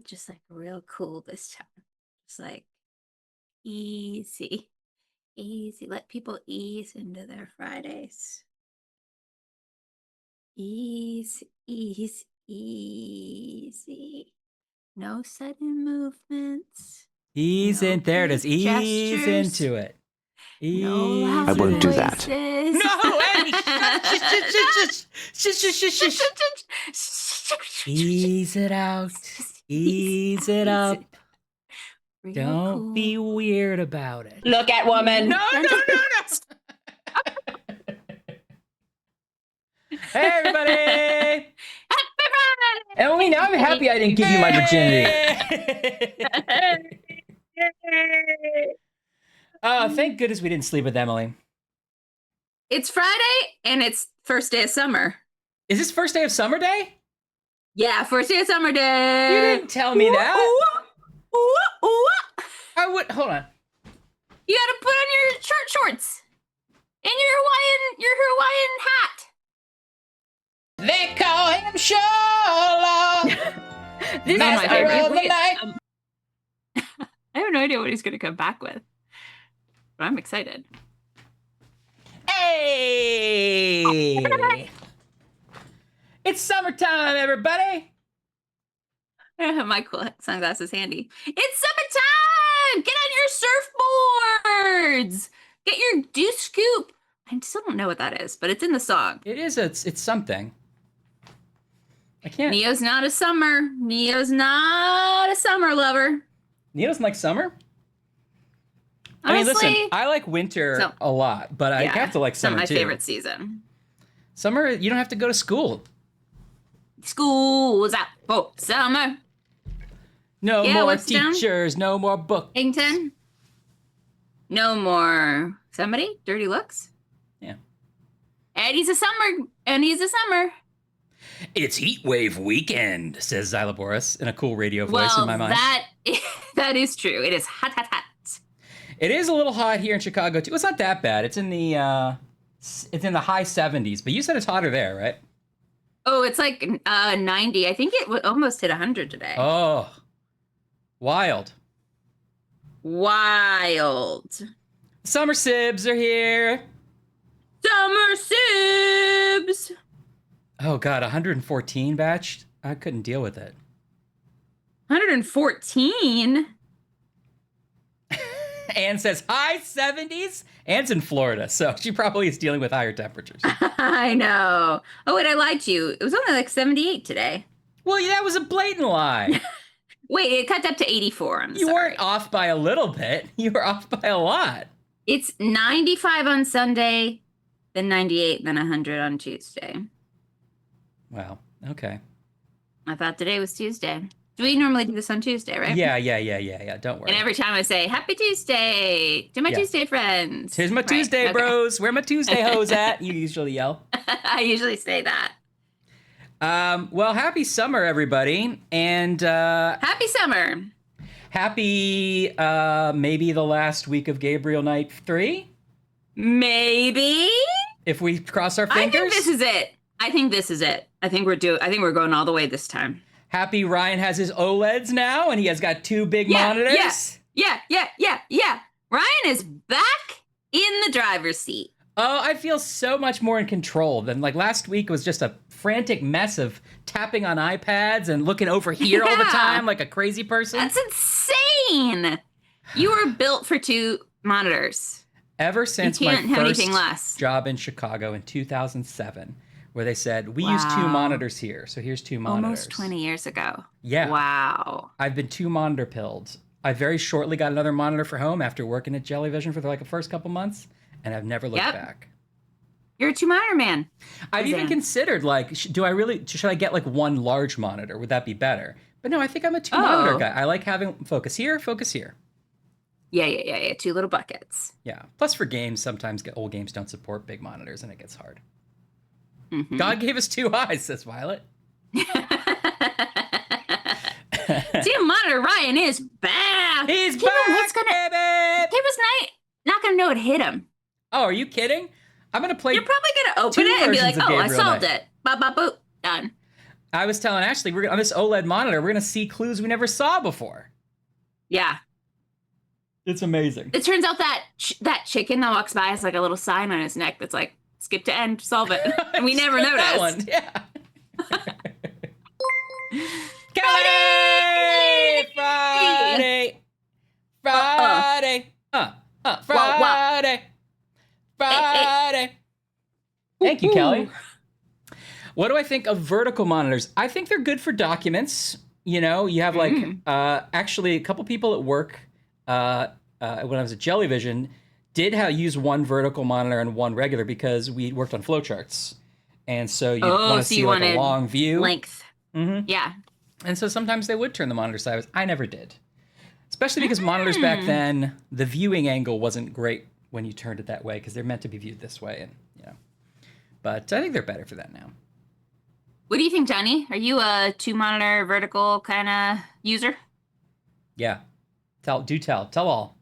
just like real cool this time. Just like easy. Easy. Let people ease into their Fridays. Ease, ease, easy. No sudden movements. Ease No in. There it is. big Ease gestures. into it. No Ease loud I won't do that. voices. No, Annie, Ease it out. Just Ease it up. Real Don't cool. be weird about it. Look at woman. No. Hey, everybody. Emily, now I'm happy I didn't give you my virginity. Oh, thank goodness we didn't sleep with Emily. It's Friday and it's first day of summer. Is this first day of summer day? Yeah, first day of summer day. You didn't tell me that. I would. Hold on. You gotta put on your short shorts and your Hawaiian hat. They call him Sherlock. This is my Master favorite. of the night. I have no idea what he's gonna come back with, but I'm excited. Hey! It's summertime, everybody. I don't have my cool sunglasses handy. It's summertime! Get on your surfboards! Get your do scoop. I still don't know what that is, but it's in the song. It is. It's something. I can't. Neo's not a summer. Neo's not a summer lover. Neo doesn't like summer. Honestly, I mean, listen. I like winter a lot, but I have to like summer my too. favorite season. Summer, you don't have to go to school. School's out for summer. No Yeah, more what's down? teachers. No more books. Ington. No more somebody. Dirty looks. Yeah. Eddie's a summer. It's heat wave weekend, says Xyloboris in a cool radio voice in my mind. That is true. It is hot. It is a little hot here in Chicago too. It's not that bad. It's in the high 70s, but you said it's hotter there, right? Oh, it's like 90. I think it almost hit 100 today. Oh, wild. Summer Sibs are here. Summer Sibs. Oh God, 114 batch. I couldn't deal with it. 114. Anne says high 70s. Anne's in Florida, so she probably is dealing with higher temperatures. I know. Oh, wait, I lied to you. It was only like 78 today. Well, yeah, that was a blatant lie. Wait, it cut up to 84. You weren't off by a little bit. You were off by a lot. It's 95 on Sunday, then 98, then 100 on Tuesday. Wow. Okay. I thought today was Tuesday. Do we normally do this on Tuesday, right? Yeah. Don't worry. And every time I say, Happy Tuesday to my Tuesday friends. Here's my Tuesday, bros. Where my Tuesday hoes at? You usually yell. I usually say that. Well, happy summer, everybody. And happy summer. Happy maybe the last week of Gabriel Night 3. Maybe. If we cross our fingers. I think this is it. I think we're going all the way this time. Happy Ryan has his OLEDs now, and he has got 2 big monitors. Yeah. Ryan is back in the driver's seat. Oh, I feel so much more in control than like last week was just a frantic mess of tapping on iPads and looking over here all the time like a crazy person. That's insane. You were built for 2 monitors. Ever since my first job in Chicago in 2007. Where they said, we use 2 monitors here, so here's 2 monitors. Almost 20 years ago. Yeah. Wow. I've been 2 monitor pilled. I very shortly got another monitor for home after working at Jellyvision for like the first couple months, and I've never looked back. You're a 2 monitor man. I've even considered, like, should I get like 1 large monitor? Would that be better? But no, I think I'm a 2 monitor guy. I like having focus here, focus here. Yeah. 2 little buckets. Yeah. Plus for games, sometimes old games don't support big monitors, and it gets hard. Mm-hmm. God gave us 2 eyes, says Violet. Team Monitor Ryan is back. He's back, baby. Gabriel's not gonna know it hit him. Oh, are you kidding? I'm gonna play. You're probably gonna open it and be like, "Oh, I solved it." Bop bop boop, done. I was telling Ashley, on this OLED monitor, we're going to see clues we never saw before. Yeah. It's amazing. It turns out that that chicken that walks by has like a little sign on his neck that's like, skip to end, solve it. And we never noticed. That one, yeah. Friday! Friday! Friday! Friday! Thank you, Kelly. What do I think of vertical monitors? I think they're good for documents. You know, you have like, actually a couple people at work, when I was at Jellyvision, did use one vertical monitor and one regular because we worked on flowcharts. And so you want to see like a long view. Length. Yeah. And so sometimes they would turn the monitor sideways. I never did. Especially because monitors back then, the viewing angle wasn't great when you turned it that way because they're meant to be viewed this way. And you know, but I think they're better for that now. What do you think, Johnny? Are you a 2-monitor vertical kind of user? Yeah. Tell all.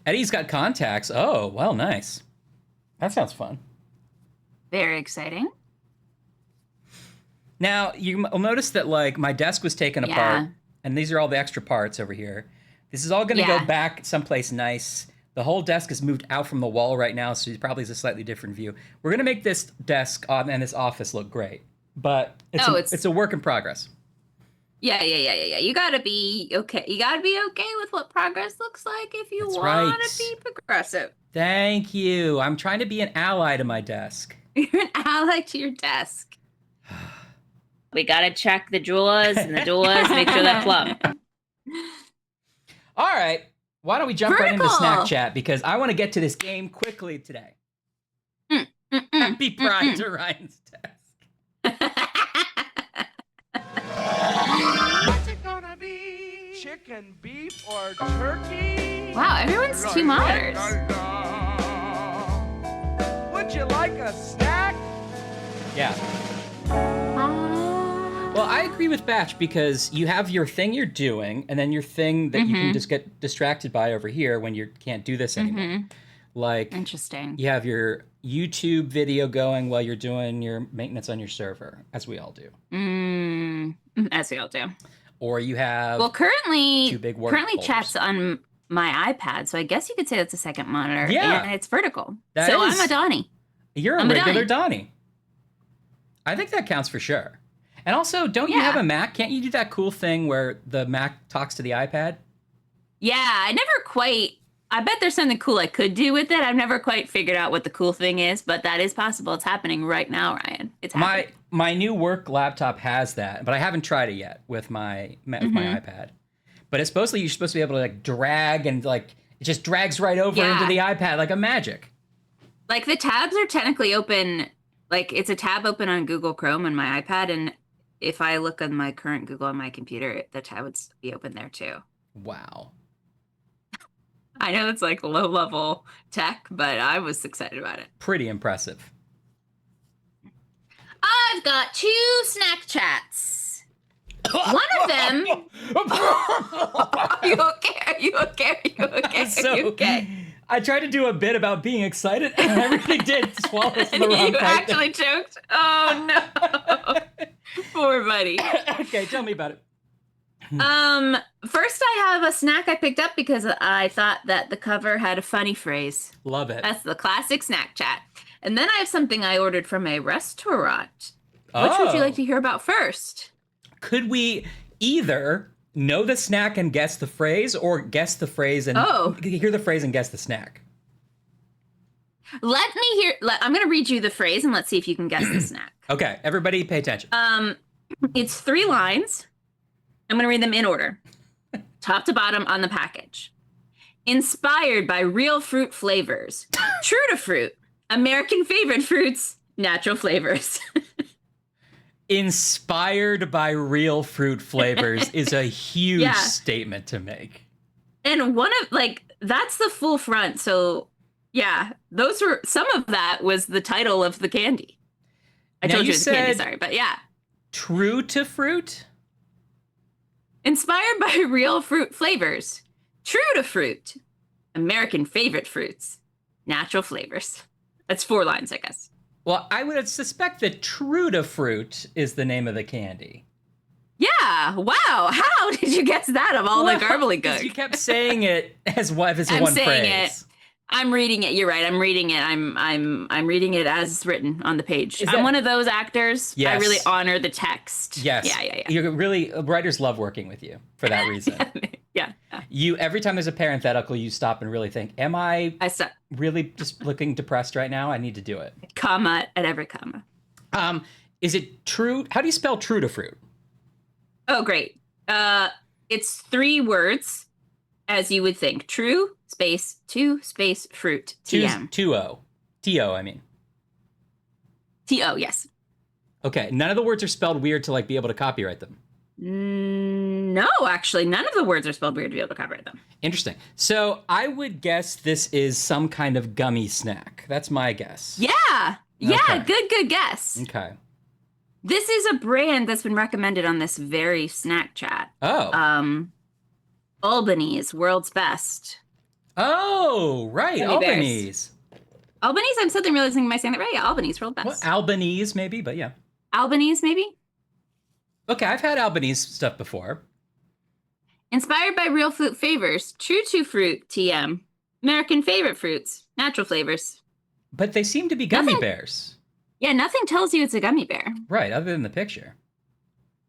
Eddie's got contacts. Oh, well, nice. That sounds fun. Very exciting. Now, you'll notice that, like, my desk was taken apart, and these are all the extra parts over here. This is all going to go back someplace nice. The whole desk is moved out from the wall right now, so it probably is a slightly different view. We're going to make this desk and this office look great, but it's a work in progress. Yeah. You gotta be okay. You gotta be okay with what progress looks like if you want to be progressive. Thank you. I'm trying to be an ally to my desk. You're an ally to your desk. We gotta check the drawers and the doors, make sure they're plumb. All right. Why don't we jump right into Snack Chat because I want to get to this game quickly today. Happy Pride to Ryan's desk. What's it gonna be? Chicken, beef, or turkey? Wow, everyone's 2 monitors. Would you like a snack? Yeah. Well, I agree with Batch because you have your thing you're doing and then your thing that you can just get distracted by over here when you can't do this anymore. Like, interesting. You have your YouTube video going while you're doing your maintenance on your server, as we all do. As we all do. Or you have currently 2 big work currently folders. chat's on my iPad, so I guess you could say that's a second monitor. Yeah. And it's vertical. That so is. I'm a Donnie. You're a regular Donnie. I think that counts for sure. And also, don't you have a Mac? Can't you do that cool thing where the Mac talks to the iPad? Yeah, I bet there's something cool I could do with it. I've never quite figured out what the cool thing is, but that is possible. It's happening right now, Ryan. It's happening. My new work laptop has that, but I haven't tried it yet with my iPad. But it's you're supposed to be able to like drag and like it just drags right over into the iPad like a magic. Like the tabs are technically open. Like it's a tab open on Google Chrome on my iPad, and if I look on my current Google on my computer, the tab would be open there too. Wow. I know it's like low level tech, but I was excited about it. Pretty impressive. I've got 2 snack chats. One of them. Are you okay? Are you okay? Are you okay? Are you okay? I tried to do a bit about being excited, and I really did swallow the wrong You part. actually choked? Oh, no. Poor buddy. Okay, tell me about it. First I have a snack I picked up because I thought that the cover had a funny phrase. Love it. That's the classic snack chat. And then I have something I ordered from a restaurant. Which would you like to hear about first? Could we either know the snack and guess the phrase, or guess the phrase and hear the phrase and guess the snack? Let me hear. I'm going to read you the phrase and let's see if you can guess the snack. Okay, everybody pay attention. It's 3 lines. I'm going to read them in order. Top to bottom on the package. Inspired by real fruit flavors. True to fruit. American favorite fruits. Natural flavors. Inspired by real fruit flavors is a huge statement to make. And that's the full front. So yeah, some of that was the title of the candy. I told you it was candy, sorry, but yeah. True to fruit? Inspired by real fruit flavors. True to fruit. American favorite fruits. Natural flavors. That's 4 lines, I guess. Well, I would suspect that Trudafruit is the name of the candy. Yeah. Wow. How did you guess that of all the gobbledygook? You kept saying it as one phrase. I'm reading it. You're right. I'm reading it. I'm reading it as written on the page. Is I'm that- one of those actors. Yes. I really honor the text. Yes. Yeah. You're really, writers love working with you for that reason. Yeah. You, every time there's a parenthetical, you stop and really think, am I stop. really just looking depressed right now? I need to do it. Comma at every comma. Is it true? How do you spell Trudafruit? Oh, great. It's 3 words, as you would think. True, space, 2, space, fruit, TM. 2-O. T-O, I mean. T-O, yes. Okay, none of the words are spelled weird to like be able to copyright them. No, actually, none of the words are spelled weird to be able to copyright them. Interesting. So I would guess this is some kind of gummy snack. That's my guess. Yeah. Yeah, Okay. good guess. Okay. This is a brand that's been recommended on this very snack chat. Oh. Albany's World's Best. Oh, right. Gummy Albanese. Albany's, I'm suddenly realizing, am I saying that right? Yeah, Albany's World's Best. Well, Albanese, maybe, but yeah. Albany's, maybe? Okay, I've had Albanese stuff before. Inspired by real fruit flavors, true to fruit, TM. American favorite fruits, natural flavors. But they seem to be gummy Nothing- bears. Yeah, nothing tells you it's a gummy bear. Right, other than the picture.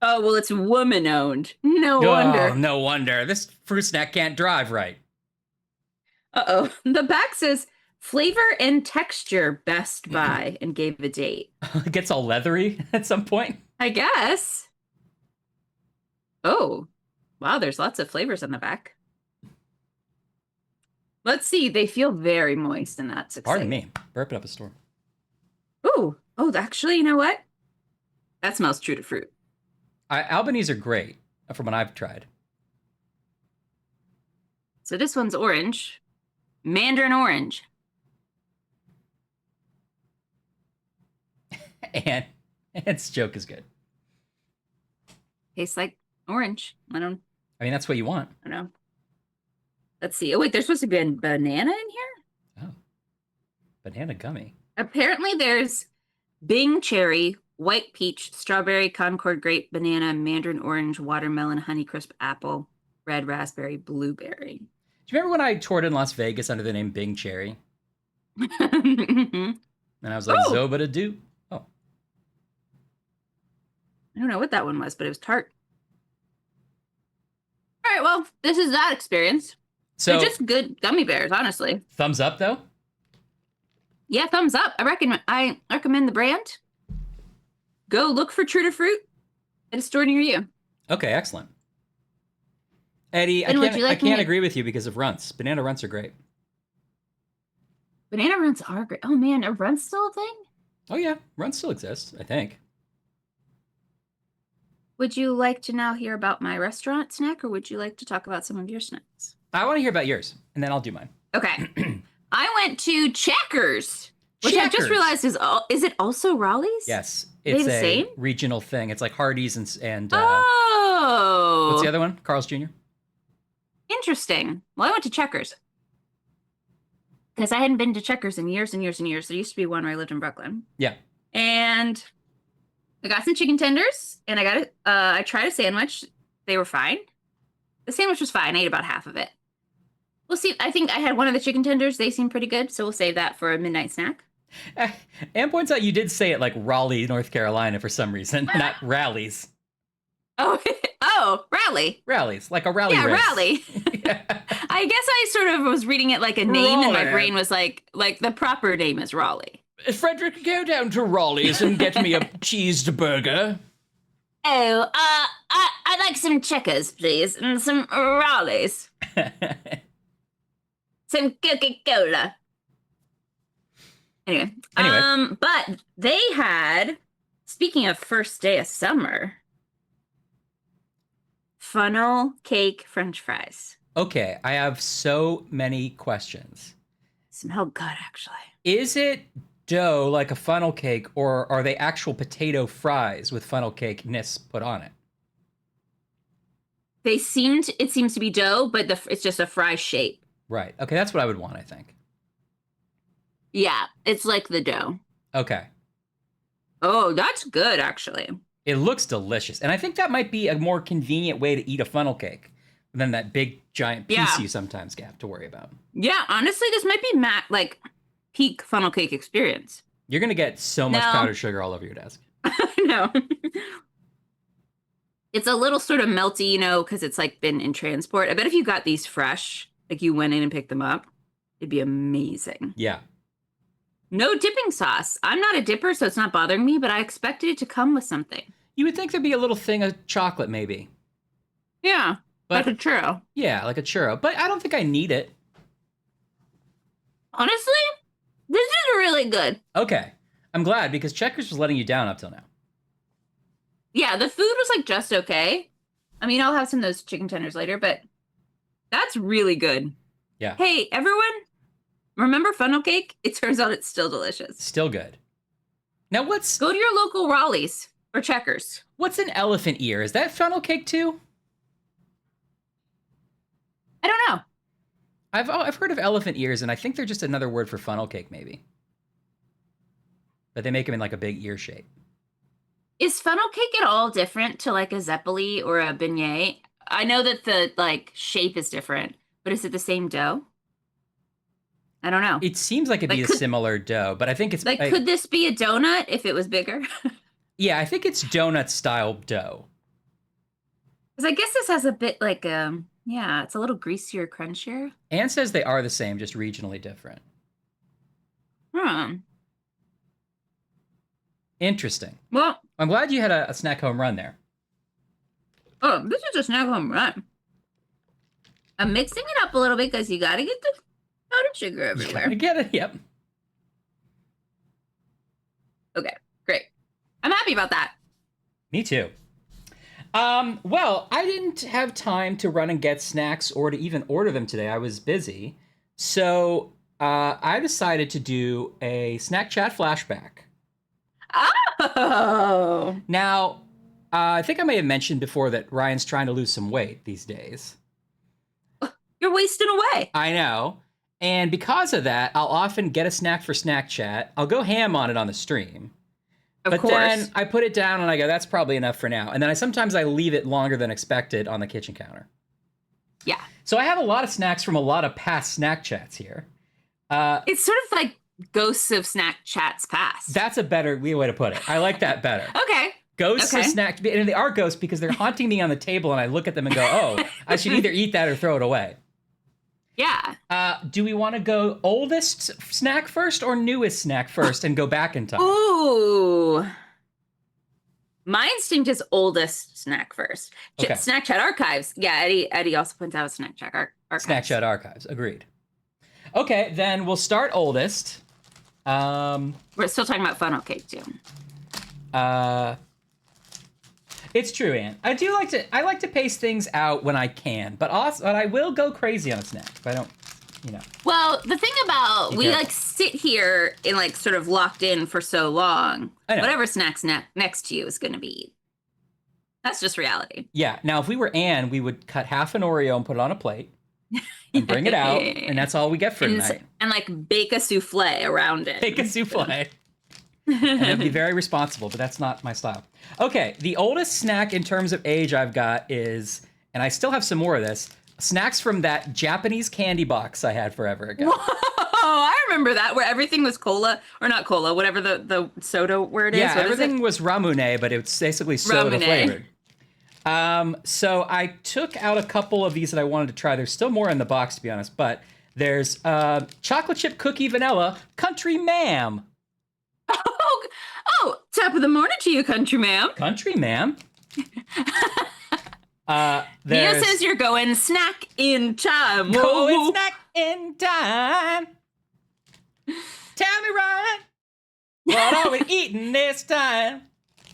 Oh, well, it's woman-owned. No wonder. Oh, no wonder. This fruit snack can't drive right. Uh-oh. The back says, flavor and texture best buy, and gave a date. It gets all leathery at some point. I guess. Oh, wow, there's lots of flavors on the back. Let's see. They feel very moist, and that's exciting. Pardon me. Burping up a storm. Ooh. Oh, actually, you know what? That smells true to fruit. Albanese are great from what I've tried. So this one's orange. Mandarin orange. And its joke is good. Tastes like orange. I mean, that's what you want. don't know. Let's see. Oh, wait, there's supposed to be a banana in here? Oh. Banana gummy. Apparently there's Bing cherry, white peach, strawberry, Concord grape, banana, mandarin orange, watermelon, honeycrisp apple, red raspberry, blueberry. Do you remember when I toured in Las Vegas under the name Bing Cherry? I And I was like, Oh! Zobada-doo. Oh. don't know what that one was, but it was tart. All right, well, this is that experience. So, They're just good gummy bears, honestly. thumbs up, though? Yeah, thumbs up. I recommend the brand. Go look for True to Fruit at a store near you. Okay, excellent. Eddie, And would you I like me can't to- agree with you because of runts. Banana runts are great. Banana runs are great. Oh man, are runs still a thing? Oh, yeah. Runts still exist, I think. Would you like to now hear about my restaurant snack, or would you like to talk about some of your snacks? I want to hear about yours, and then I'll do mine. Okay. I went to Checkers, which I just Checkers. realized is it also Raleigh's? Yes. Are they It's the a same? regional thing. It's like Hardee's and Oh. what's the other one? Carl's Jr.? Interesting. Well, I went to Checkers because I hadn't been to Checkers in years and years and years. There used to be one where I lived in Brooklyn. Yeah. And I got some chicken tenders, and I tried a sandwich. They were fine. The sandwich was fine. I ate about half of it. We'll see. I think I had one of the chicken tenders. They seemed pretty good, so we'll save that for a midnight snack. Anne points out you did say it like Raleigh, North Carolina for some reason, not Rallies. Oh, Raleigh. Rallies, like a rally Yeah, race. Raleigh. Yeah. I guess I sort of was reading it like a name, and my Raleigh. brain was like the proper name is Raleigh. Frederick, go down to Raleigh's and get me a cheesed burger. Oh, I'd like some Checkers, please, and some Raleighs, some Coca-Cola. Anyway, but they had, speaking of first day of summer, funnel cake French fries. Okay, I have so many questions. Smell good, actually. Is it dough like a funnel cake, or are they actual potato fries with funnel cake-ness put on it? It seems to be dough, but it's just a fry shape. Right. Okay, that's what I would want, I think. Yeah, it's like the dough. Okay. Oh, that's good, actually. It looks delicious. And I think that might be a more convenient way to eat a funnel cake than that big giant piece Yeah. you sometimes have to worry about. Yeah, honestly, this might be like peak funnel cake experience. You're going to get so much No. powdered sugar all over your desk. No. It's a little sort of melty, because it's like been in transport. I bet if you got these fresh, like you went in and picked them up, it'd be amazing. Yeah. No dipping sauce. I'm not a dipper, so it's not bothering me, but I expected it to come with something. You would think there'd be a little thing of chocolate, maybe. Yeah, But like a churro. yeah, like a churro. But I don't think I need it. Honestly, this is really good. Okay. I'm glad because Checkers was letting you down up till now. Yeah, the food was like just okay. I mean, I'll have some of those chicken tenders later, but that's really good. Yeah. Hey, everyone, remember funnel cake? It turns out it's still delicious. Still good. Now Go to your local Raleigh's or Checkers. what's an elephant ear? Is that funnel cake too? I don't know. I've heard of elephant ears, and I think they're just another word for funnel cake, maybe. But they make them in like a big ear shape. Is funnel cake at all different to like a zeppoli or a beignet? I know that the like shape is different, but is it the same dough? I don't know. It seems like it'd be a similar dough, but I think it's Like, could this be a donut if it was bigger? yeah, I think it's donut style dough. Because I guess this has a bit like yeah, it's a little greasier, crunchier. Anne says they are the same, just regionally different. Interesting. Well, I'm glad you had a snack home run there. oh, this is a snack home run. I'm mixing it up a little bit because you gotta get the powdered sugar everywhere. I get it. Yep. Okay, great. I'm happy about that. Me too. Well, I didn't have time to run and get snacks or to even order them today. I was busy. So I decided to do a snack chat flashback. Oh! Now, I think I may have mentioned before that Ryan's trying to lose some weight these days. You're wasting away. I know. And because of that, I'll often get a snack for snack chat. I'll go ham on it on the stream. Of course. Then I put it down and I go, that's probably enough for now. And then sometimes I leave it longer than expected on the kitchen counter. Yeah. So I have a lot of snacks from a lot of past snack chats here. It's sort of like ghosts of snack chats past. That's a better way to put it. I like that better. Okay. Ghosts of snack, and they are ghosts because they're haunting me on the table and I look at them and go, oh, I should either eat that or throw it away. Yeah. Do we want to go oldest snack first or newest snack first and go back in time? Ooh. My instinct is oldest snack first. Okay. Snack chat archives. Yeah, Eddie also points out snack chat archives. Snack chat archives. Agreed. Okay, then we'll start oldest. We're still talking about funnel cake too. It's true, Anne. I like to pace things out when I can, but I will go crazy on a snack if I don't, Well, the thing about Be we careful. like sit here and like sort of locked in for so long. I know. Whatever snack's next to you is going to be. That's just reality. Yeah. Now, if we were Anne, we would cut half an Oreo and put it on a plate and bring it out, and that's all we get for tonight. And like bake a souffle around it. Take a souffle. And it'd be very responsible, but that's not my style. Okay, the oldest snack in terms of age I've got is, and I still have some more of this, snacks from that Japanese candy box I had forever ago. Oh, I remember that, where everything was cola, or not cola, whatever the soda word is. Yeah, What is everything it? was ramune, but it's basically soda Ramune. flavored. So I took out a couple of these that I wanted to try. There's still more in the box, to be honest, but there's chocolate chip cookie vanilla country ma'am. Oh, top of the morning to you, country ma'am. Country ma'am. Neo There's says you're going snack in time. going snack in time. Tell me, Ryan, what are we eating this time?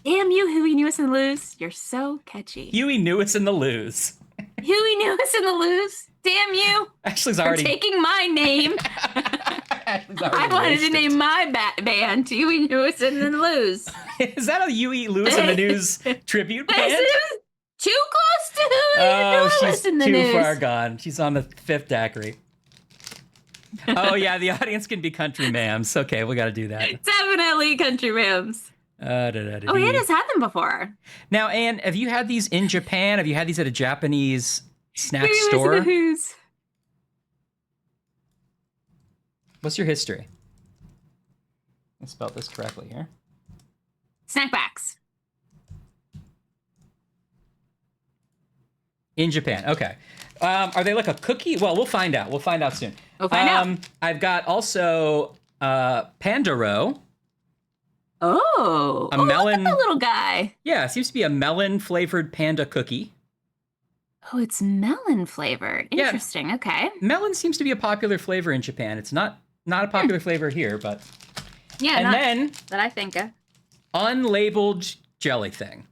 Damn you, Huey Newis and Lose. You're so catchy. Huey Newis in the Lose. Huey Newis and the Lose. Damn you Ashley's for already. taking my name. Ashley's I already wanted wasted. to name my band Huey Newis and the Lose. Is that a Huey Lewis in the News tribute Yes, band? it was too close to Huey Oh, Newis she's in the too news. far gone. She's on the fifth daiquiri. Oh yeah, the audience can be country ma'ams. Okay, we got to do that. Definitely country ma'ams. Oh, he has had them before. Now, Anne, have you had these in Japan? Have you had these at a Japanese snack Wait, store? the Who's. What's your history? I spelled this correctly here. Snackbacks. In Japan, okay. Are they like a cookie? Well, we'll find out. We'll find out soon. We'll find out. I've got also Pandaro. Oh, A melon. look at the little guy. Yeah, it seems to be a melon-flavored panda cookie. Oh, it's melon flavored. Yeah. Interesting. Okay. Melon seems to be a popular flavor in Japan. It's not a popular flavor here, but... Yeah, And not then, that I think of. unlabeled jelly thing.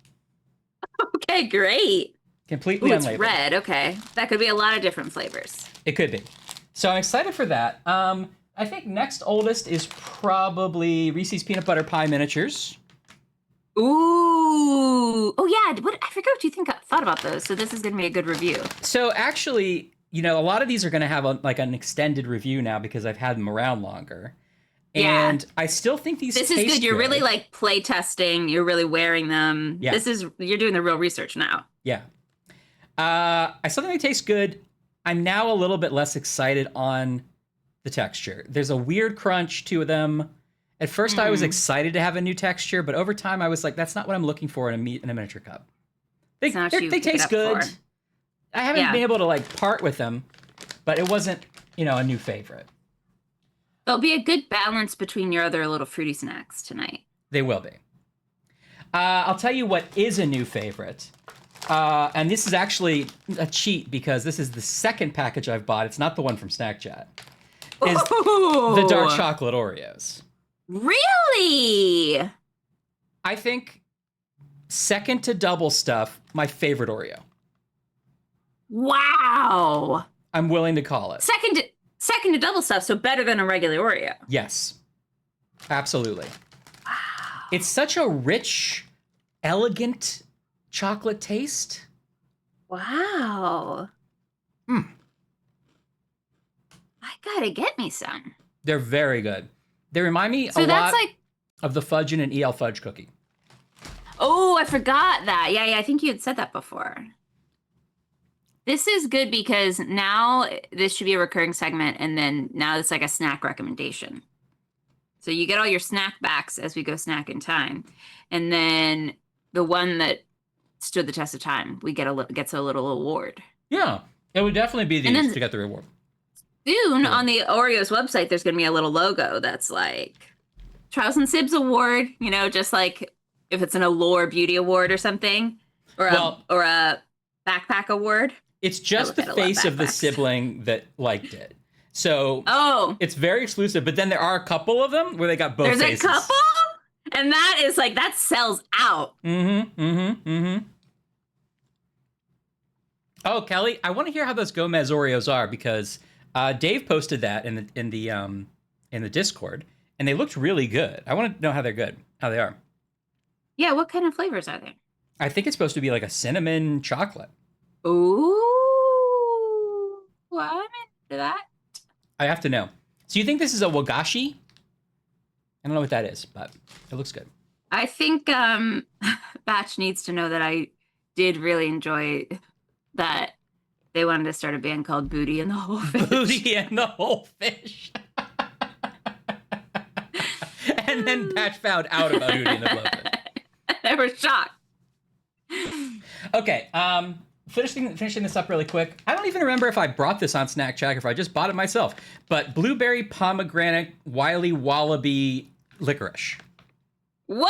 Okay, great. Completely Ooh, it's unlabeled. red. Okay, that could be a lot of different flavors. It could be. So I'm excited for that. I think next oldest is probably Reese's Peanut Butter Pie Miniatures. Ooh. Oh yeah. What I forgot what you thought about those. So this is gonna be a good review. So actually, a lot of these are going to have an extended review now because I've had them around longer. Yeah. And I still think these This is taste good. You're really like play testing. You're really wearing them. Yeah. You're doing the real research now. Yeah. I still think they taste good. I'm now a little bit less excited on the texture. There's a weird crunch to them. At first, I was excited to have a new texture, but over time, I was like, that's not what I'm looking for in a miniature cup. They taste good. I haven't been able to like part with them, but it wasn't, a new favorite. There'll be a good balance between your other little fruity snacks tonight. They will be. I'll tell you what is a new favorite. And this is actually a cheat because this is the second package I've bought. It's not the one from Snack Chat. Is the dark chocolate Oreos. Really? I think second to double stuff, my favorite Oreo. Wow. I'm willing to call it. Second to double stuff, so better than a regular Oreo. Yes. Absolutely. Wow. It's such a rich, elegant chocolate taste. Wow. I gotta get me some. They're very good. They remind me So a that's lot like, of the fudge in an EL fudge cookie. oh, I forgot that. Yeah, I think you had said that before. This is good because now this should be a recurring segment, and then now it's like a snack recommendation. So you get all your snack backs as we go snack in time, and then the one that stood the test of time, we gets a little award. Yeah, it would definitely be these to get the reward. Soon on the Oreos website, there's going to be a little logo that's like Trials and Sibs Award, just like if it's an Allure Beauty Award or something, or a backpack award. It's just the face of the sibling that liked it. So it's very exclusive, but then there are a couple of them where they got both faces. There's a couple? And that is like, that sells out. Oh, Kelly, I want to hear how those Gomez Oreos are because Dave posted that in the Discord, and they looked really good. I want to know how they are. Yeah, what kind of flavors are there? I think it's supposed to be like a cinnamon chocolate. Ooh, well, I'm into that. I have to know. So you think this is a wagashi? I don't know what that is, but it looks good. I think Batch needs to know that I did really enjoy that they wanted to start a band called Booty and the Whole Fish. Booty and the Whole Fish. And then Batch found out about Booty and the Whole Fish. They were shocked. Okay, finishing this up really quick. I don't even remember if I brought this on Snack Shack or if I just bought it myself. But blueberry pomegranate Wiley Wallaby licorice. Whoa!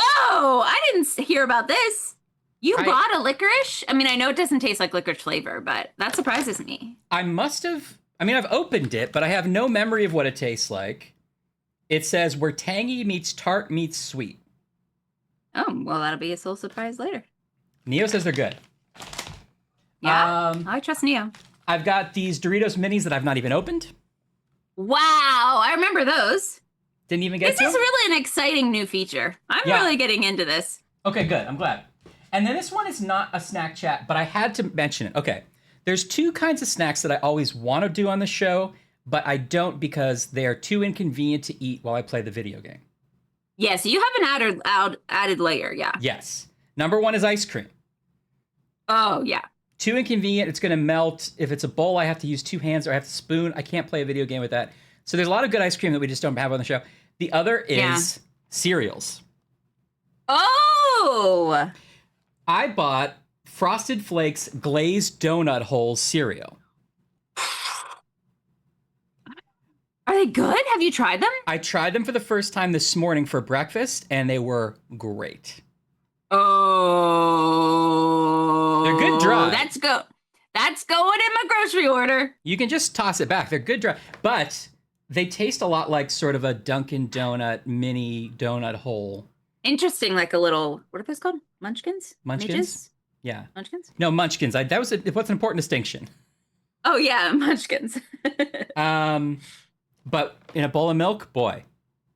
I didn't hear about this. You bought a licorice? I mean, I know it doesn't taste like licorice flavor, but that surprises me. I've opened it, but I have no memory of what it tastes like. It says where tangy meets tart meets sweet. Oh, well, that'll be a soul surprise later. Neo says they're good. Yeah, I trust Neo. I've got these Doritos Minis that I've not even opened. Wow, I remember those. Didn't even get to This is really an exciting new feature. I'm really getting into this. Okay, good. I'm glad. And then this one is not a snack chat, but I had to mention it. Okay, there's two kinds of snacks that I always want to do on the show, but I don't because they are too inconvenient to eat while I play the video game. Yeah, so you have an added layer, yeah. Yes. Number 1 is ice cream. Oh, yeah. Too inconvenient. It's going to melt. If it's a bowl, I have to use 2 hands or I have to spoon. I can't play a video game with that. So there's a lot of good ice cream that we just don't have on the show. The other is cereals. Oh! I bought Frosted Flakes glazed donut hole cereal. Are they good? Have you tried them? I tried them for the first time this morning for breakfast, and they were great. Oh. They're good dry. That's going in my grocery order. You can just toss it back. They're good dry. But they taste a lot like sort of a Dunkin' Donut mini donut hole. Interesting, like a little, what are those called? Munchkins? Munchkins? Midges? Yeah. Munchkins? No, Munchkins. What's an important distinction. Oh, yeah, Munchkins. But in a bowl of milk, boy,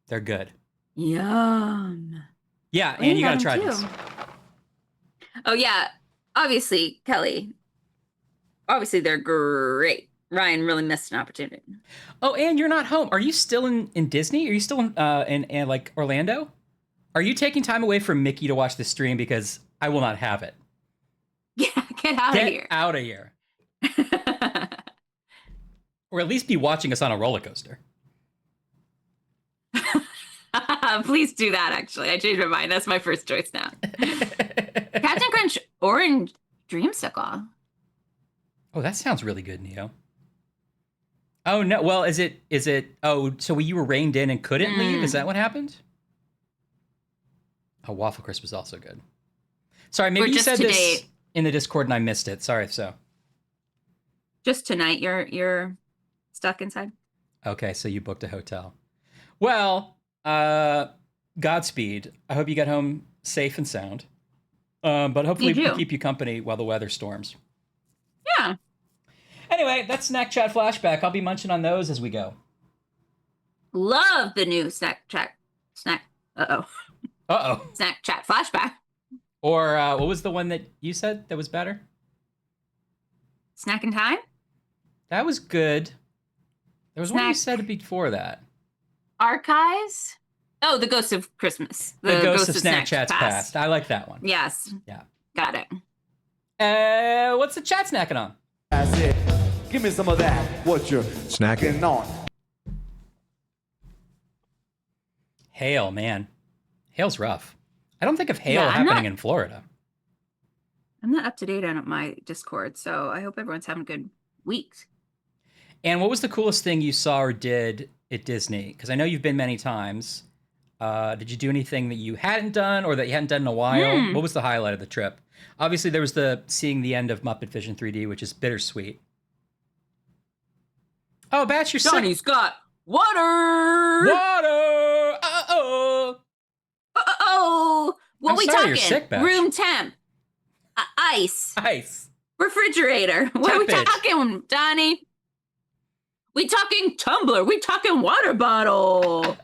they're good. Yum. Yeah, Well, and you got gotta try 'em these. too. Oh, yeah. Obviously, Kelly. Obviously, they're great. Ryan really missed an opportunity. Oh, and you're not home. Are you still in Disney? Are you still in like Orlando? Are you taking time away from Mickey to watch the stream? Because I will not have it. Yeah, get out of Get here. out of here. Or at least be watching us on a roller coaster. Please do that, actually. I changed my mind. That's my first choice now. Captain Crunch Orange Dreamsicle. Oh, that sounds really good, Neo. Oh, no. Well, is it, oh, so you were reined in and couldn't leave? Is that what happened? Oh, Waffle Crisp was also good. Sorry, maybe you said this in the Discord and I missed it. Sorry, so. Just tonight, you're stuck inside? Okay, so you booked a hotel. Well, Godspeed. I hope you got home safe and sound. But hopefully we can keep you company while the weather storms. Yeah. Anyway, that's Snack Chat Flashback. I'll be munching on those as we go. Love the new Snack Chat Flashback. Or what was the one that you said that was better? Snack in Time? That was good. There was one you said before that. Archives? Oh, the Ghost of Christmas. The Ghost of Snack Chat's Past. I like that one. Yes. Yeah. Got it. What's the chat snacking on? That's it. Give me some of that. What you're snacking on. Hail, man. Hail's rough. I don't think of hail happening in Florida. I'm not up to date on my Discord, so I hope everyone's having a good week. And what was the coolest thing you saw or did at Disney? Because I know you've been many times. Did you do anything that you hadn't done or that you hadn't done in a while? What was the highlight of the trip? Obviously, there was seeing the end of Muppet Vision 3D, which is bittersweet. Oh, Batch, you're Johnny's sick. got water! Water! Uh-oh! Uh-oh! What I'm we sorry talking? you're sick, Batch. Room temp. Ice. Ice. Refrigerator. What are we Tempage. talking, Johnny? We talking tumbler. We talking water bottle.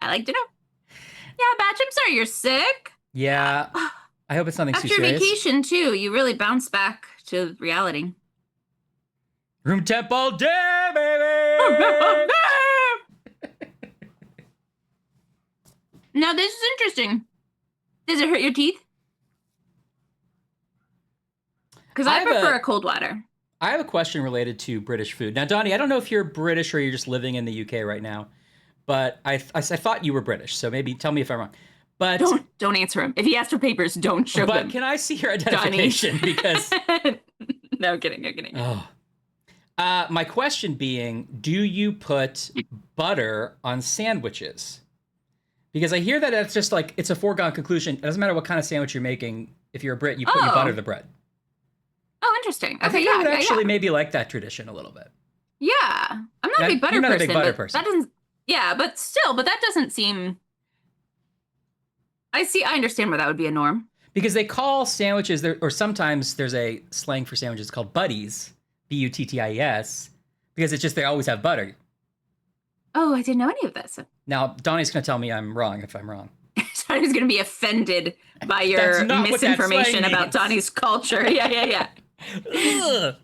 I like to know. Yeah, Batch, I'm sorry you're sick. Yeah. I hope it's nothing too After serious. vacation, too, you really bounce back to reality. Room temp all day, baby! Now, this is interesting. Does it hurt your teeth? Because I prefer a cold water. I have a question related to British food. Now, Donnie, I don't know if you're British or you're just living in the UK right now, but I thought you were British, so maybe tell me if I'm wrong. But Don't answer him. If he asks for papers, don't show but them. can I see your identification? Because No kidding, no kidding. oh. My question being, do you put butter on sandwiches? Because I hear that it's just like, it's a foregone conclusion. It doesn't matter what kind of sandwich you're making. If you're a Brit, you butter the bread. Oh, interesting. Okay, I think yeah, I would yeah, actually yeah. maybe like that tradition a little bit. Yeah, I'm not a big butter You're not a person. big butter but person. That doesn't. Yeah, but still, that doesn't seem. I understand why that would be a norm. Because they call sandwiches, or sometimes there's a slang for sandwiches called buddies, Butties, because it's just they always have butter. Oh, I didn't know any of this. Now, Donnie's going to tell me I'm wrong if I'm wrong. Donnie's going to be offended by your That's not what that misinformation slang about means. Donnie's culture. Yeah. Ugh.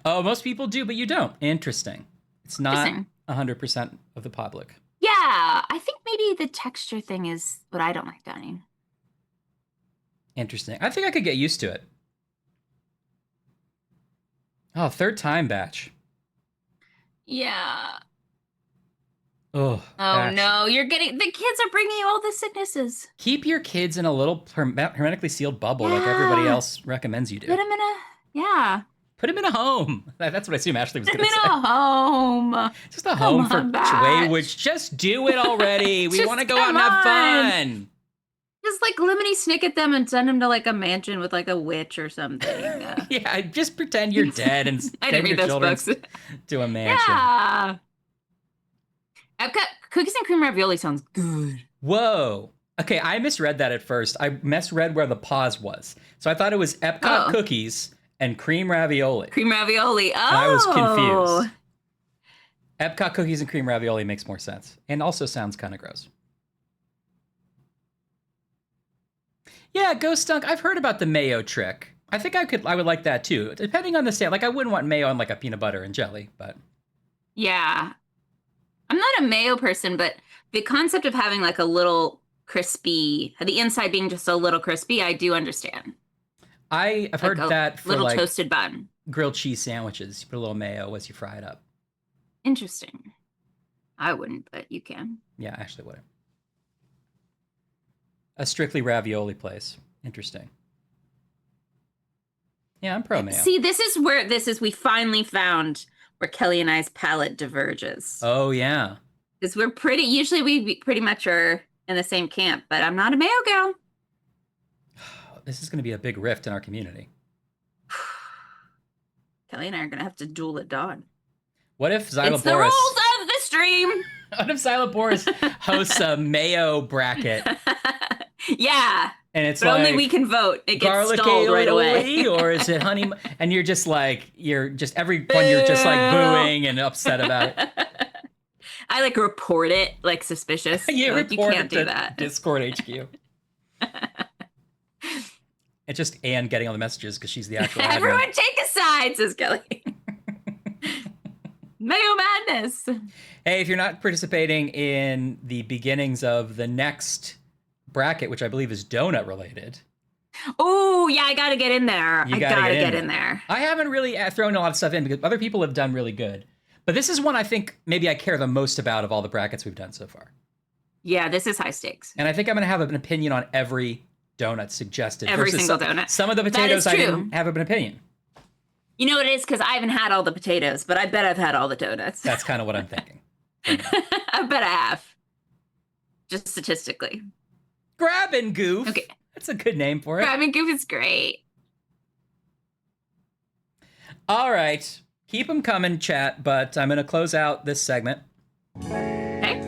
Oh, most people do, but you don't. Interesting. It's not Interesting. 100% of the public. Yeah, I think maybe the texture thing is what I don't like dining. Interesting. I think I could get used to it. Oh, third time batch. Yeah. Oh, Oh no, the kids are bringing you all the sicknesses. Keep your kids in a little hermetically sealed bubble like everybody else recommends you do. Put them in Put them in a home. That's what I assume Ashley was going to say. Put them in a home. Just a home for Batch. Waywoods. Just do it already. We Just want to go out and have fun. Just like lemony snick at them and send them to like a mansion with like a witch or something. Yeah, just pretend you're dead and I send didn't read your those children books. to a mansion. Yeah. Epcot cookies and cream ravioli sounds good. Whoa. Okay, I misread that at first. I misread where the pause was. So I thought it was Epcot cookies and cream ravioli. Cream ravioli. Oh. And I was confused. Epcot cookies and cream ravioli makes more sense. And also sounds kind of gross. Yeah, Ghost Dunk, I've heard about the mayo trick. I think I would like that too. Depending on the stand. Like I wouldn't want mayo on like a peanut butter and jelly, but. Yeah. I'm not a mayo person, but the concept of having like a little crispy, the inside being just a little crispy, I do understand. I've heard that for little like toasted bun. Grilled cheese sandwiches. You put a little mayo as you fry it up. Interesting. I wouldn't, but you can. Yeah, Ashley wouldn't. A strictly ravioli place. Interesting. Yeah, I'm pro mayo. See, we finally found where Kelly and I's palate diverges. Oh, yeah. Because usually we pretty much are in the same camp, but I'm not a mayo gal. This is going to be a big rift in our community. Kelly and I are going to have to duel at dawn. What if Xyloboris... It's the rules of the stream! What if Xyloboris hosts a mayo bracket? Yeah. And it's but like... only we can vote. It gets garlic stalled right away. Or is it honey... And you're just like everyone you're just like booing and upset about it. I like report it like suspicious. You like, report you can't it do to that. Discord HQ. It's just Anne getting all the messages because she's the actual admin. Everyone take a side, says Kelly. Mayo madness. Hey, if you're not participating in the beginnings of the next bracket, which I believe is donut related. Oh, yeah, I got to get in there. I got to get in there. I haven't really thrown a lot of stuff in because other people have done really good. But this is one I think maybe I care the most about of all the brackets we've done so far. Yeah, this is high stakes. And I think I'm going to have an opinion on every donut suggested. Every single donut. Some of the potatoes I didn't have an opinion. You know what it is? Because I haven't had all the potatoes, but I bet I've had all the donuts. That's kind of what I'm thinking. I bet I have. Just statistically. Grab and Goof. Okay. That's a good name for it. Grab and Goof is great. All right. Keep them coming, chat, but I'm going to close out this segment. Okay.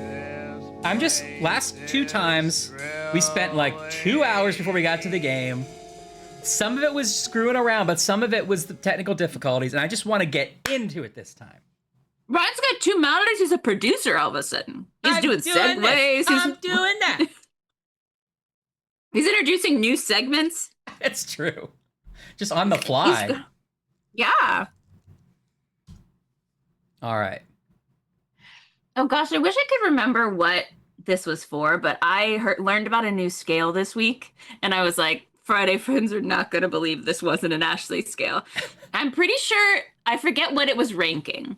Last two times, we spent like 2 hours before we got to the game. Some of it was screwing around, but some of it was the technical difficulties, and I just want to get into it this time. Ryan's got two monitors. He's a producer all of a sudden. He's doing segues. I'm doing that. He's introducing new segments. It's true. Just on the fly. Yeah. All right. Oh gosh, I wish I could remember what this was for, but I learned about a new scale this week, and I was like, Friday friends are not going to believe this wasn't an Ashley scale. I'm pretty sure I forget what it was ranking.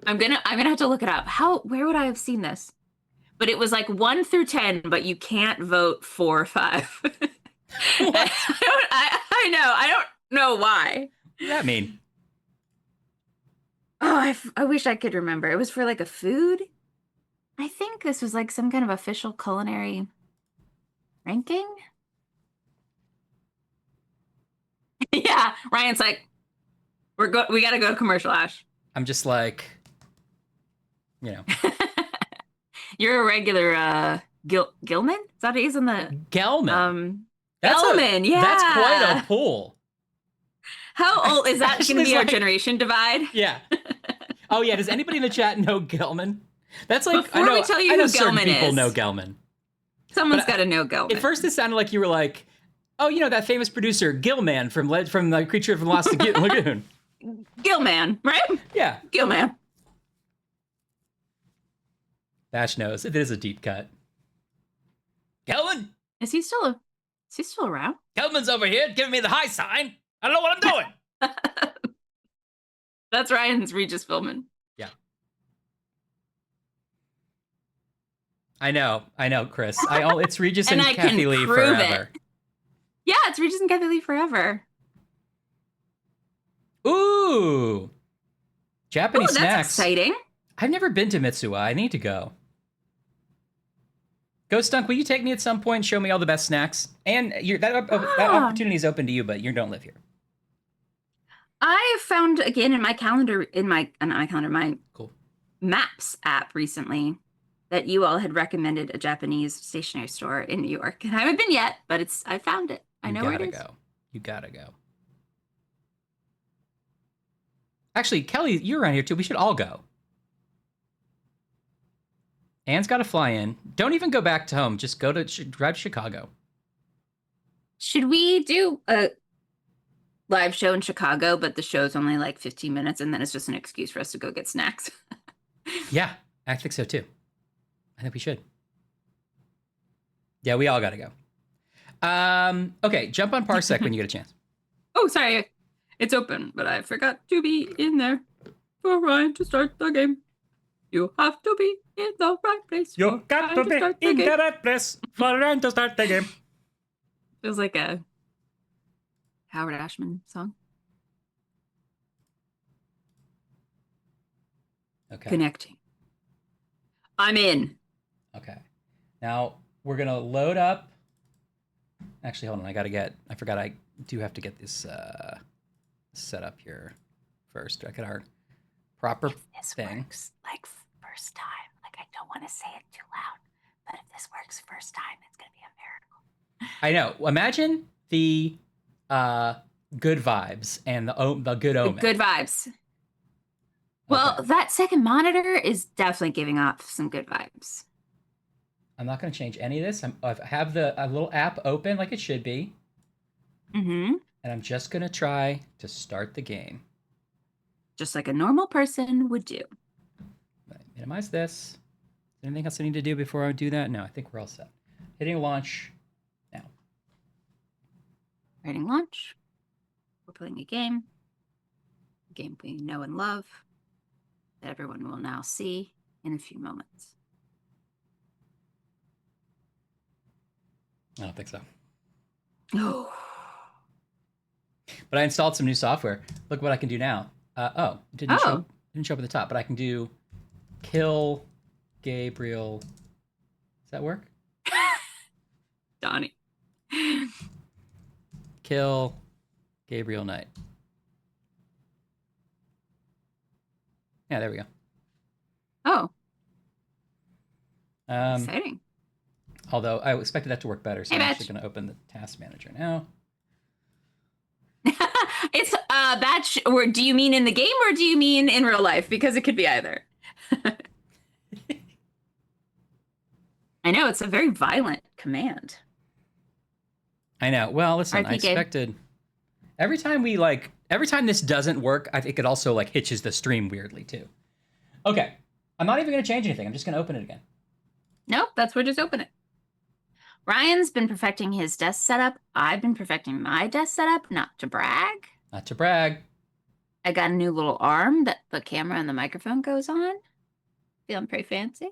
I'm gonna have to look it up. Where would I have seen this? But it was like 1 through 10, but you can't vote 4 or 5. What? I know. I don't know why. What does that mean? Oh, I wish I could remember. It was for like a food. I think this was like some kind of official culinary ranking. Yeah, Ryan's like, we got to go to commercial, Ash. I'm just like, you know. You're a regular Gilman? Is that what he's in the Gelman? Gelman, yeah. That's quite a pull. How old is that going to be our like, generation divide? Yeah. Oh yeah. Does anybody in the chat know Gelman? That's like Before we tell you who Gelman people is, know Gelman. Someone's got to know Gelman. At first, it sounded like you were like, "Oh, you know that famous producer Gilman from the Creature from Lost Lagoon." Gilman, right? Yeah. Gilman. Batch knows. It is a deep cut. Kelvin? Is he still around? Kelvin's over here giving me the high sign. I don't know what I'm doing. That's Ryan's Regis Philbin. Yeah. I know, Chris. It's Regis and I Kathy can Lee prove forever. it. Yeah, it's Regis and Kathy Lee forever. Ooh. Japanese Ooh, that's snacks. exciting. I've never been to Mitsuwa. I need to go. Ghost Dunk, will you take me at some point and show me all the best snacks? And that opportunity is open to you, but you don't live here. I found again in my calendar, my Cool. Maps app recently, that you all had recommended a Japanese stationery store in New York. And I haven't been yet, but I found it. I know where it is. You gotta go. Actually, Kelly, you're around here too. We should all go. Anne's got to fly in. Don't even go back to home. Just drive to Chicago. Should we do a live show in Chicago, but the show's only like 15 minutes and then it's just an excuse for us to go get snacks? Yeah, I think so too. I think we should. Yeah, we all got to go. Okay, jump on Parsec when you get a chance. Oh, sorry. It's open, but I forgot to be in there for Ryan to start the game. You have to be in the right place. You got to be in the right place for Ryan to start the game. Feels like a Howard Ashman song. Okay. Connecting. I'm in. Okay. Now we're gonna load up. Actually, hold on. I forgot. I do have to get this set up here first. I got our proper This thing. works like first time. Like, I don't want to say it too loud, but if this works first time, it's gonna be a miracle. I know. Imagine the good vibes and the good omen. Good vibes. Well, Okay. that second monitor is definitely giving off some good vibes. I'm not going to change any of this. I have the little app open like it should be. Mm-hmm. And I'm just going to try to start the game. Just like a normal person would do. Minimize this. Anything else I need to do before I do that? No, I think we're all set. Hitting launch now. Writing launch. We're playing a game. A game we know and love. That everyone will now see in a few moments. I don't think so. Oh. But I installed some new software. Look what I can do now. It didn't show up at the top, but I can do kill Gabriel. Does that work? Donnie. Kill Gabriel Knight. Yeah, there we go. Oh, Um, exciting. although I expected that to work better, so Hey, I'm Batch. actually going to open the task manager now. It's batch, or do you mean in the game or do you mean in real life? Because it could be either. I know, it's a very violent command. I know. Well, listen, I RP game. expected every time this doesn't work, I think it also like hitches the stream weirdly too. Okay. I'm not even going to change anything. I'm just going to open it again. Nope, that's where just open it. Ryan's been perfecting his desk setup. I've been perfecting my desk setup, not to brag. Not to brag. I got a new little arm that the camera and the microphone goes on. Feeling pretty fancy.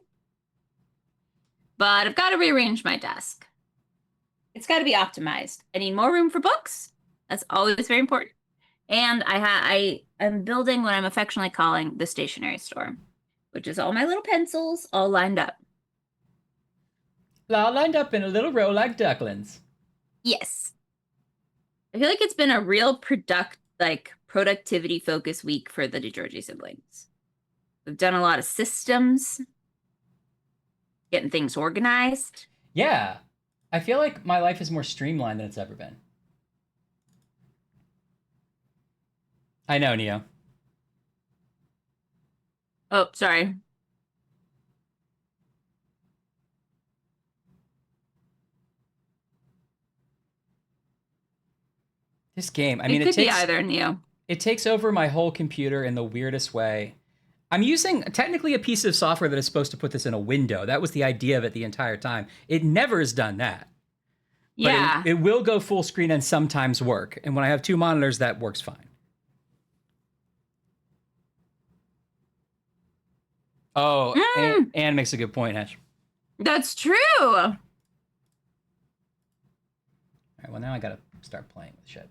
But I've got to rearrange my desk. It's got to be optimized. I need more room for books. That's always very important. And I'm building what I'm affectionately calling the stationery store, which is all my little pencils all lined up. All lined up in a little row like ducklings. Yes. I feel like it's been a real productivity focused week for the DeGiorgi siblings. We've done a lot of systems, getting things organized. Yeah. I feel like my life is more streamlined than it's ever been. I know, Neo. Oh, sorry. This game, I It mean, could be either, Neo. it takes over my whole computer in the weirdest way. I'm using technically a piece of software that is supposed to put this in a window. That was the idea of it the entire time. It never has done that. But Yeah. it will go full screen and sometimes work. And when I have 2 monitors, that works fine. Oh, Anne makes a good point, Ash. That's true. All right, well, now I got to start playing with shit.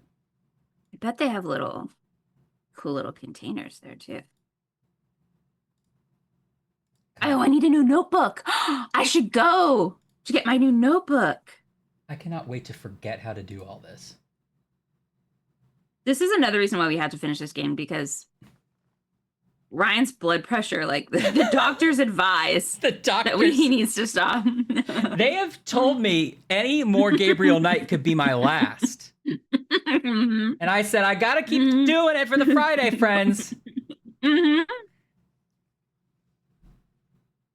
I bet they have cool little containers there too. Oh, I need a new notebook. I should go to get my new notebook. I cannot wait to forget how to do all this. This is another reason why we had to finish this game, because Ryan's blood pressure, like the doctors advise that he needs to stop. They have told me any more Gabriel night could be my last. And I said, I gotta keep doing it for the Friday, friends.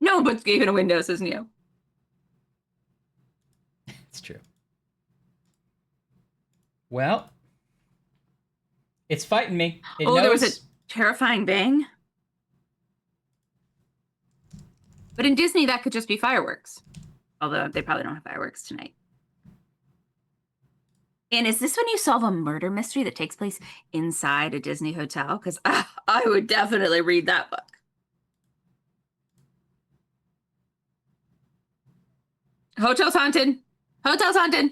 No, but even a Windows is new. It's true. Well, it's fighting me. There was a terrifying bang. But in Disney, that could just be fireworks. Although they probably don't have fireworks tonight. And is this when you solve a murder mystery that takes place inside a Disney hotel? Because I would definitely read that book. Hotel's haunted. Hotel's haunted.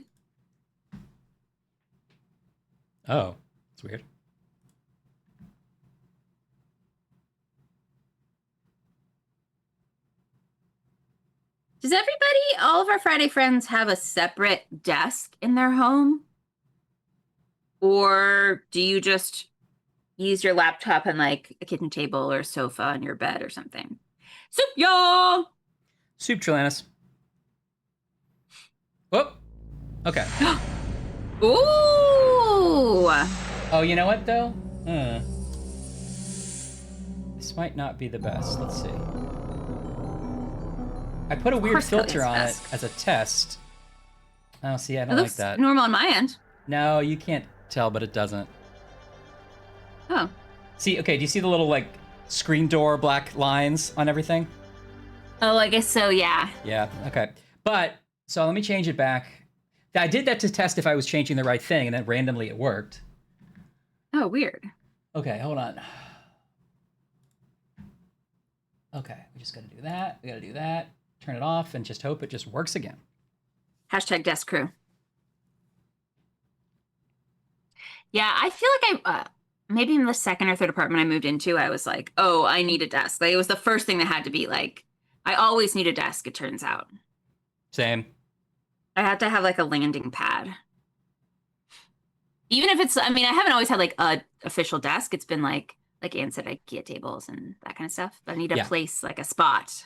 Oh, it's weird. Does all of our Friday friends have a separate desk in their home? Or do you just use your laptop on like a kitchen table or a sofa on your bed or something? Soup, y'all! Soup, Trilanus. Whoop. Okay. Ooh! Oh, you know what, though? This might not be the best. Let's see. I put a weird filter on it as a test. Oh, see, I don't like that. It looks normal on my end. No, you can't tell, but it doesn't. Oh. See, okay, do you see the little, like, screen door black lines on everything? Oh, I guess so, yeah. Yeah, okay. But, so let me change it back. I did that to test if I was changing the right thing, and then randomly it worked. Oh, weird. Okay, hold on. Okay, we just gotta do that. We gotta do that. Turn it off and just hope it just works again. Hashtag desk crew. Yeah, I feel like maybe in the second or third apartment I moved into, I was like, oh, I need a desk. Like, it was the first thing that had to be like, I always need a desk, it turns out. Same. I had to have like a landing pad. Even if it's, I mean, I haven't always had like a official desk. It's been like Anne said, IKEA tables and that kind of stuff. But I need a place, like a spot.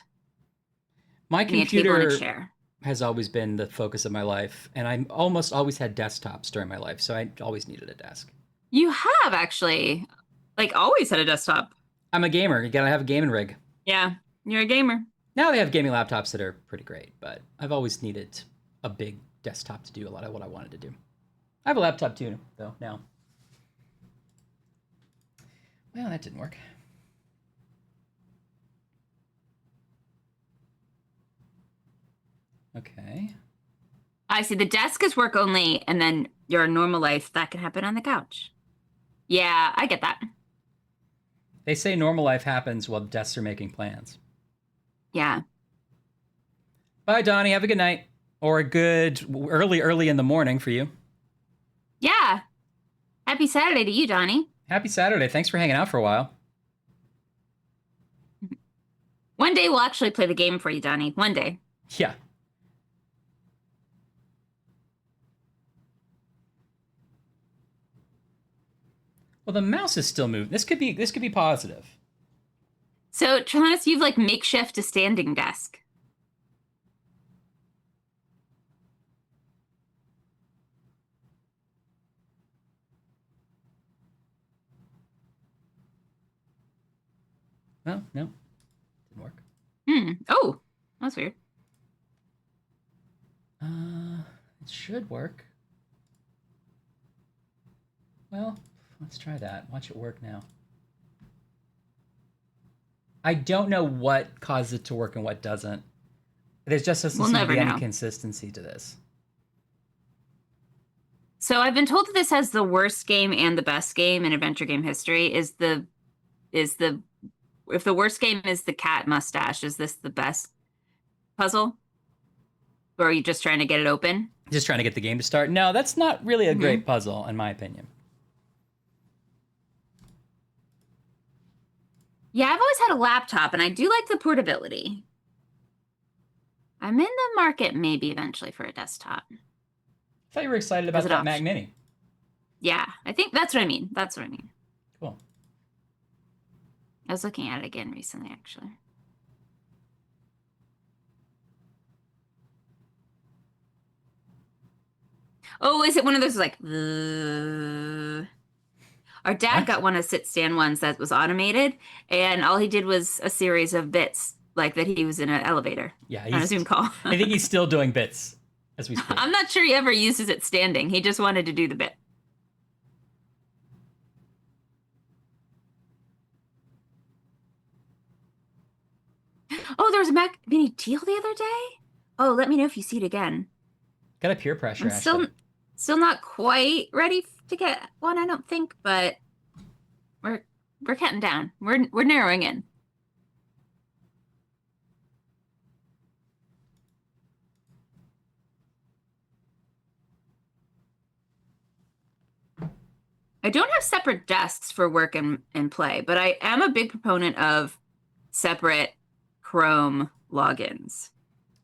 My computer has always been the focus of my life, and I almost always had desktops during my life, so I always needed a desk. You have actually, like, always had a desktop. I'm a gamer. You gotta have a gaming rig. Yeah, you're a gamer. Now they have gaming laptops that are pretty great, but I've always needed a big desktop to do a lot of what I wanted to do. I have a laptop too, though, now. Well, that didn't work. Okay. I see. The desk is work only, and then your normal life, that can happen on the couch. Yeah, I get that. They say normal life happens while desks are making plans. Yeah. Bye, Donnie. Have a good night. Or a good early in the morning for you. Yeah. Happy Saturday to you, Donnie. Happy Saturday. Thanks for hanging out for a while. One day we'll actually play the game for you, Donnie. One day. Yeah. Well, the mouse is still moving. This could be positive. So, Trilanus, you've like makeshift a standing desk. Oh, no. Didn't work. Oh, that's weird. It should work. Well, let's try that. Watch it work now. I don't know what causes it to work and what doesn't. There's just doesn't We'll seem to never be any know. consistency to this. So I've been told that this has the worst game and the best game in adventure game history. Is the if the worst game is the cat mustache, is this the best puzzle? Or are you just trying to get it open? Just trying to get the game to start. No, that's not really a Mhm. great puzzle, in my opinion. Yeah, I've always had a laptop, and I do like the portability. I'm in the market maybe eventually for a desktop. I thought you were excited As about an that Mac option. Mini. Yeah, I think that's what I mean. That's what I mean. Cool. I was looking at it again recently, actually. Oh, is it one of those like Our dad What? got one of sit stand ones that was automated, and all he did was a series of bits, like that he was in an elevator Yeah, on a Zoom call. I think he's still doing bits as we speak. I'm not sure he ever uses it standing. He just wanted to do the bit. Oh, there was a Mac Mini deal the other day. Oh, let me know if you see it again. Got a peer pressure, I'm Ashley. still not quite ready to get one, I don't think, but we're cutting down. We're narrowing in. I don't have separate desks for work and play, but I am a big proponent of separate Chrome logins.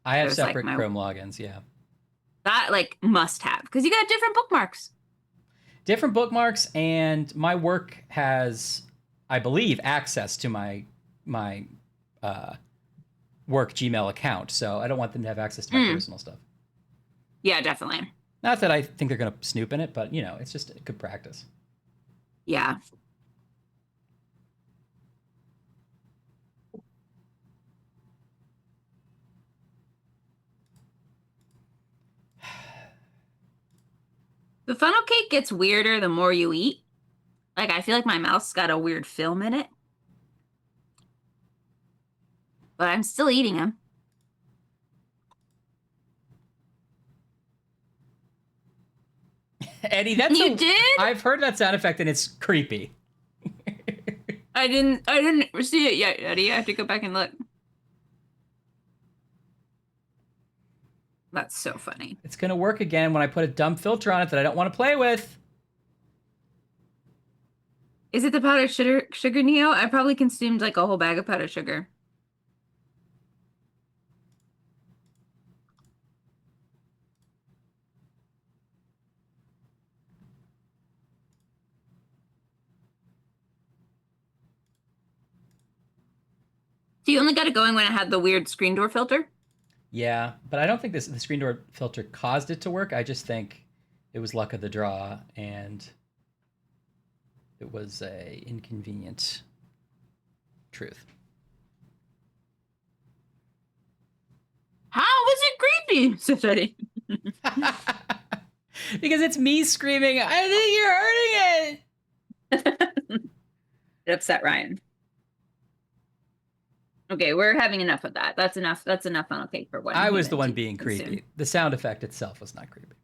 I have There's, like, separate my- Chrome logins, yeah. That like must have because you got different bookmarks. Different bookmarks, and my work has, I believe, access to my work Gmail account, so I don't want them to have access to my personal stuff. Yeah, definitely. Not that I think they're going to snoop in it, but, you know, it's just good practice. Yeah. The funnel cake gets weirder the more you eat. Like, I feel like my mouth's got a weird film in it. But I'm still eating them. Eddie, that's You did? I've heard that sound effect, and it's creepy. I didn't see it yet, Eddie. I have to go back and look. That's so funny. It's going to work again when I put a dumb filter on it that I don't want to play with. Is it the powdered sugar Neo? I probably consumed like a whole bag of powdered sugar. So you only got it going when it had the weird screen door filter? Yeah, but I don't think the screen door filter caused it to work. I just think it was luck of the draw, and it was a inconvenient truth. How was it creepy? Said Eddie. Because it's me screaming, I think you're hurting it! It upset Ryan. Okay, we're having enough of that. That's enough. That's enough funnel cake for one. I was the human one to being consume. creepy. The sound effect itself was not creepy.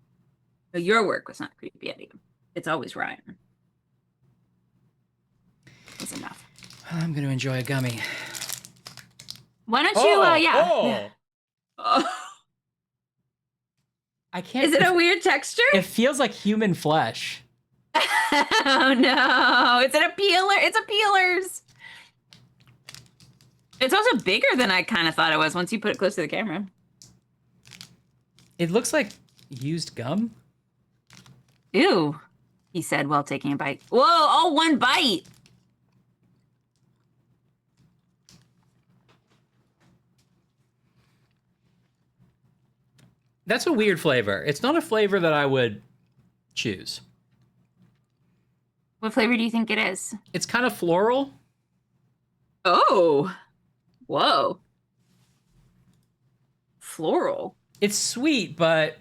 No, your work was not creepy, Eddie. It's always Ryan. It's enough. I'm going to enjoy a gummy. Why don't you? Yeah. Oh. Oh. I can't. Is it a weird texture? It feels like human flesh. Oh no! It's a peeler. It's a peelers. It's also bigger than I kind of thought it was once you put it close to the camera. It looks like used gum. Ew, he said while taking a bite. Whoa! Oh, one bite. That's a weird flavor. It's not a flavor that I would choose. What flavor do you think it is? It's kind of floral. Oh, whoa. Floral. It's sweet, but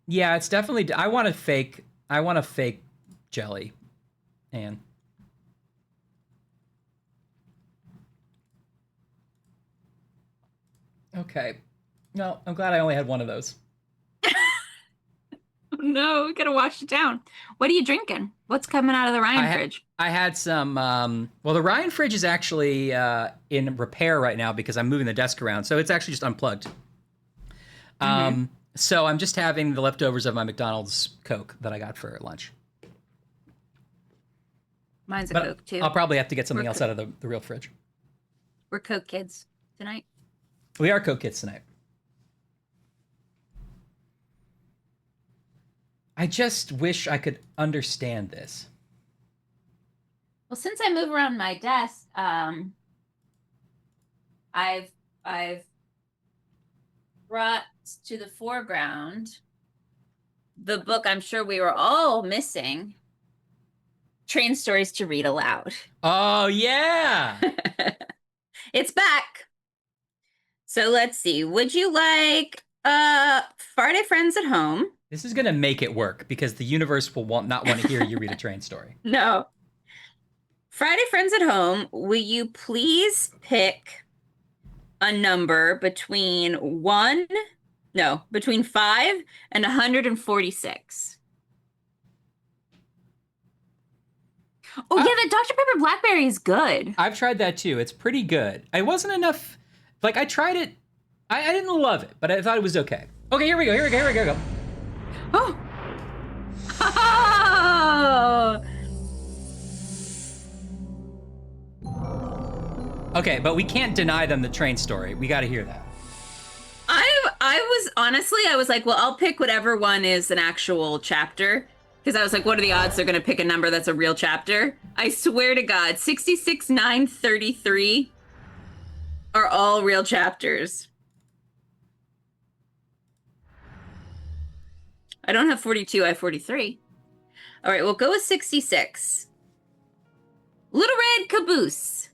yeah, it's definitely. I want a fake jelly, and Okay. No, I'm glad I only had one of those. No, we gotta wash it down. What are you drinking? What's coming out of the Ryan fridge? I had some. Well, the Ryan fridge is actually in repair right now because I'm moving the desk around, so it's actually just unplugged. So I'm just having the leftovers of my McDonald's Coke that I got for lunch. Mine's a But Coke too. I'll probably have to get something else out of the real fridge. We're Coke kids tonight. We are Coke kids tonight. I just wish I could understand this. Well, since I move around my desk, I've brought to the foreground the book I'm sure we were all missing, Train Stories to Read Aloud. Oh, yeah. It's back. So let's see. Would you like Friday Friends at Home? This is going to make it work because the universe will not want to hear you read a train story. No. Friday Friends at Home, will you please pick a number between 5 and 146? Oh, yeah, the Dr. Pepper Blackberry is good. I've tried that too. It's pretty good. It wasn't enough. Like, I tried it. I didn't love it, but I thought it was okay. Okay, here we go. Oh. Oh. Okay, but we can't deny them the train story. We got to hear that. I was like, well, I'll pick whatever one is an actual chapter. Because I was like, what are the odds they're going to pick a number that's a real chapter? I swear to God, 66, 9, 33 are all real chapters. I don't have 42, I have 43. All right, we'll go with 66. Little Red Caboose.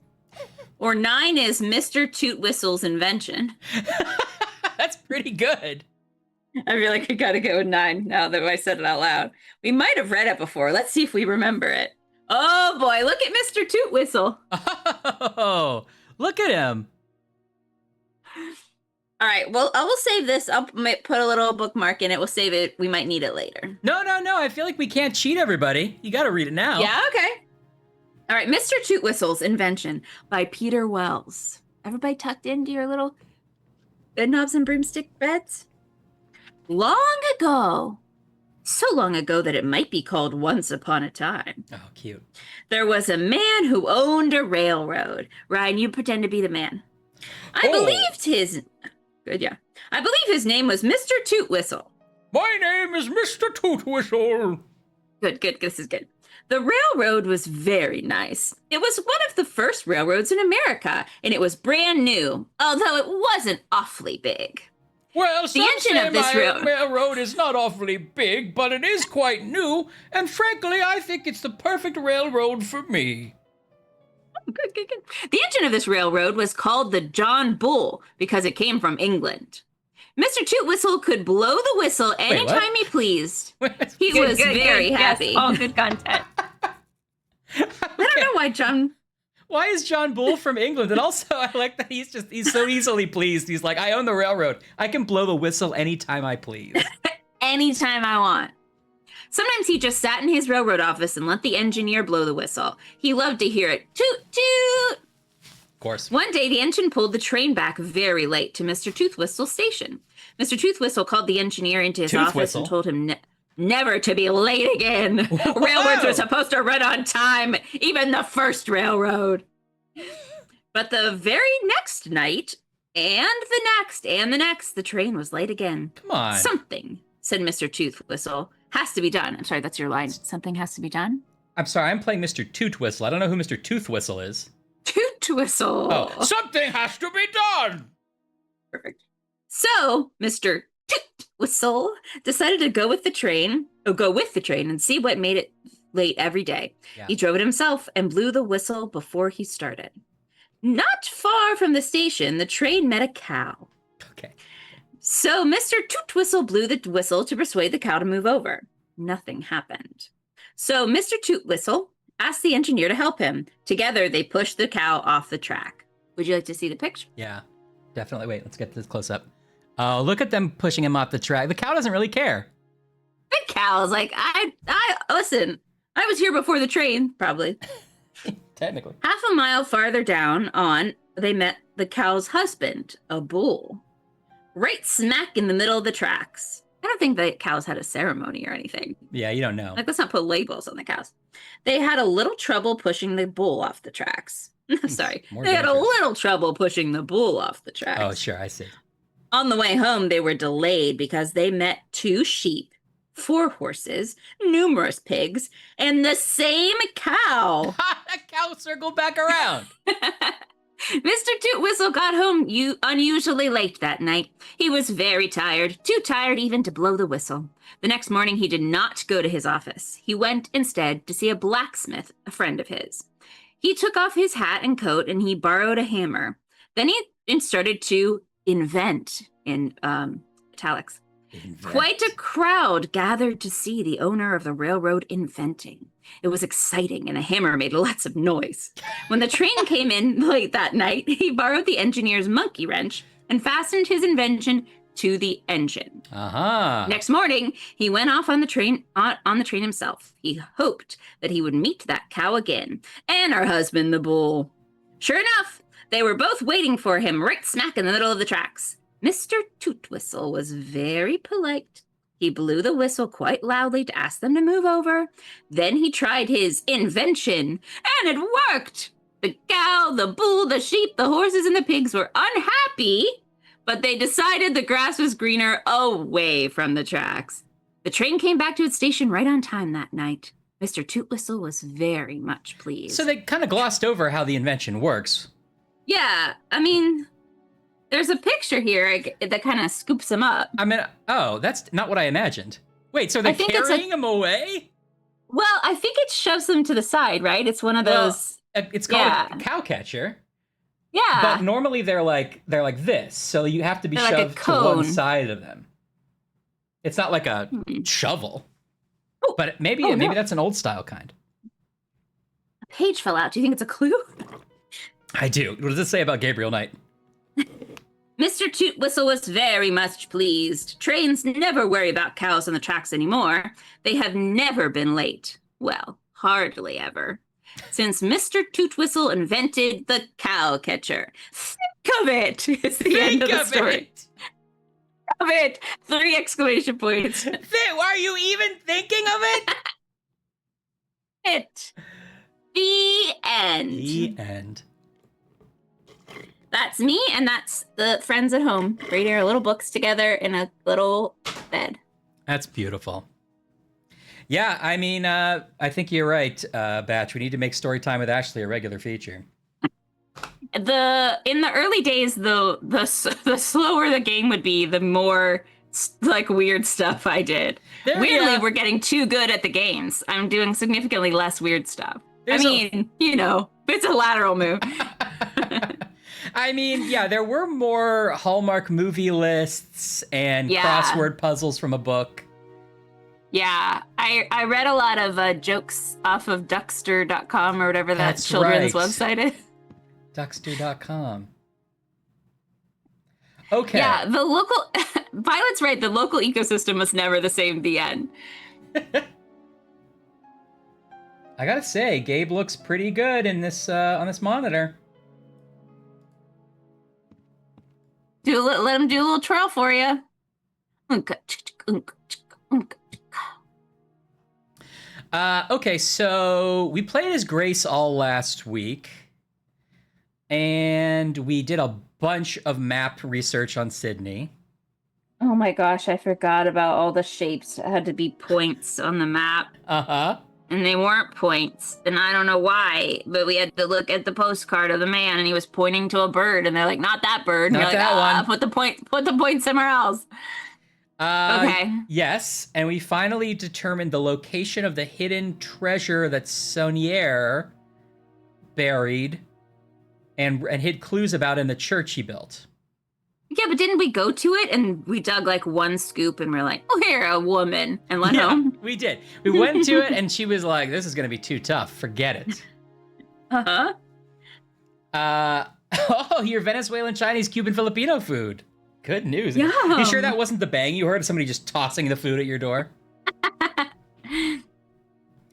Or 9 is Mr. Toot Whistle's invention. That's pretty good. I feel like I gotta go with 9 now that I said it out loud. We might have read it before. Let's see if we remember it. Oh boy, look at Mr. Toot Whistle. Oh, look at him. All right, well, I will save this. I'll put a little bookmark in it. We'll save it. We might need it later. No. I feel like we can't cheat everybody. You got to read it now. Yeah, okay. All right, Mr. Toot Whistle's Invention by Peter Wells. Everybody tucked into your little bed knobs and broomstick beds? Long ago, so long ago that it might be called Once Upon a Time, Oh, cute. there was a man who owned a railroad. Ryan, you pretend to be the man. I believe his name was Mr. Toot Whistle. My name is Mr. Toot Whistle. Good. This is good. The railroad was very nice. It was one of the first railroads in America, and it was brand new, although it wasn't awfully big. Well, The engine of this railroad is not awfully big, but it is quite new, and frankly, I think it's the perfect railroad for me. Good. The engine of this railroad was called the John Bull because it came from England. Mr. Toot Whistle could blow the whistle anytime he pleased. He was very happy. Yes, all good content. I don't know why John... Why is John Bull from England? And also, I like that he's so easily pleased. He's like, I own the railroad. I can blow the whistle anytime I please. Anytime I want. Sometimes he just sat in his railroad office and let the engineer blow the whistle. He loved to hear it. Toot, toot! Of course. One day, the engine pulled the train back very late to Mr. Tooth Whistle's station. Mr. Tooth Whistle called the engineer into his office and told him never to be late again. Railroads are supposed to run on time, even the first railroad. But the very next night, and the next, the train was late again. Come on. Something, said Mr. Tooth Whistle, has to be done. I'm sorry, that's your line. Something has to be done? I'm sorry, I'm playing Mr. Toot Whistle. I don't know who Mr. Tooth Whistle is. Toot Whistle. Oh, something has to be done. Perfect. So, Mr. Toot Whistle decided to go with the train and see what made it late every day. Yeah. He drove it himself and blew the whistle before he started. Not far from the station, the train met a cow. Okay. So Mr. Toot Whistle blew the whistle to persuade the cow to move over. Nothing happened. So Mr. Toot Whistle asked the engineer to help him. Together, they pushed the cow off the track. Would you like to see the picture? Yeah. Definitely. Wait, let's get this close up. Oh, look at them pushing him off the track. The cow doesn't really care. The cow's like, I listen, I was here before the train, probably. Technically. Half a mile farther down on, they met the cow's husband, a bull, right smack in the middle of the tracks. I don't think the cows had a ceremony or anything. Yeah, you don't know. Like, let's not put labels on the cows. They had a little trouble pushing the bull off the tracks. Sorry. They had a little trouble pushing the bull off the tracks. Oh, sure, I see. On the way home, they were delayed because they met 2 sheep, 4 horses, numerous pigs, and the same cow. That cow circled back around. Mr. Toot Whistle got home unusually late that night. He was very tired, too tired even to blow the whistle. The next morning, he did not go to his office. He went instead to see a blacksmith, a friend of his. He took off his hat and coat and he borrowed a hammer. Then he started to invent in italics. Quite a crowd gathered to see the owner of the railroad inventing. It was exciting, and the hammer made lots of noise. When the train came in late that night, he borrowed the engineer's monkey wrench and fastened his invention to the engine. Next morning, he went off on the train himself. He hoped that he would meet that cow again, and her husband, the bull. Sure enough, they were both waiting for him right smack in the middle of the tracks. Mr. Toot Whistle was very polite. He blew the whistle quite loudly to ask them to move over. Then he tried his invention, and it worked. The cow, the bull, the sheep, the horses, and the pigs were unhappy, but they decided the grass was greener away from the tracks. The train came back to its station right on time that night. Mr. Toot Whistle was very much pleased. So they kind of glossed over how the invention works. Yeah, I mean, there's a picture here that kind of scoops him up. I mean, oh, that's not what I imagined. Wait, so they're carrying him away? Well, I think it shoves them to the side, right? It's one of those. It's called a cow catcher. Yeah. But normally they're like this, so you have to be They're shoved to one side of them. It's not like a shovel. Oh. But maybe that's an old style kind. A page fell out. Do you think it's a clue? I do. What does it say about Gabriel Knight? Mr. Toot Whistle was very much pleased. Trains never worry about cows on the tracks anymore. They have never been late. Well, hardly ever. Since Mr. Toot Whistle invented the cow catcher. Think of it! It's the end of the story. Think of it! 3 exclamation points. Are you even thinking of it? The end. The end. That's me, and that's the friends at home reading our little books together in a little bed. That's beautiful. Yeah, I mean, I think you're right, Batch. We need to make Storytime with Ashley a regular feature. In the early days, the slower the game would be, the more like weird stuff I did. Weirdly, we're getting too good at the games. I'm doing significantly less weird stuff. It's a lateral move. I mean, yeah, there were more Hallmark movie lists and crossword puzzles from a book. Yeah, I read a lot of jokes off of Duckster.com or whatever that children's website is. Duckster.com. Okay. Yeah, the local... Violet's right, the local ecosystem was never the same at the end. I gotta say, Gabe looks pretty good in this on this monitor. Let him do a little twirl for you. Okay, so we played as Grace all last week, and we did a bunch of map research on Sydney. Oh my gosh, I forgot about all the shapes. It had to be points on the map. Uh-huh. And they weren't points, and I don't know why, but we had to look at the postcard of the man, and he was pointing to a bird, and they're like, "Not that bird." Not that one. Put the point somewhere else. Okay. Yes, and we finally determined the location of the hidden treasure that Saunier buried and hid clues about in the church he built. Yeah, but didn't we go to it and we dug like one scoop and we're like, "Oh, here, a woman," and went home? We did. We went to it and she was like, "This is going to be too tough. Forget it." Uh-huh. Oh, your Venezuelan, Chinese, Cuban, Filipino food. Good news. Yum. You sure that wasn't the bang you heard of somebody just tossing the food at your door?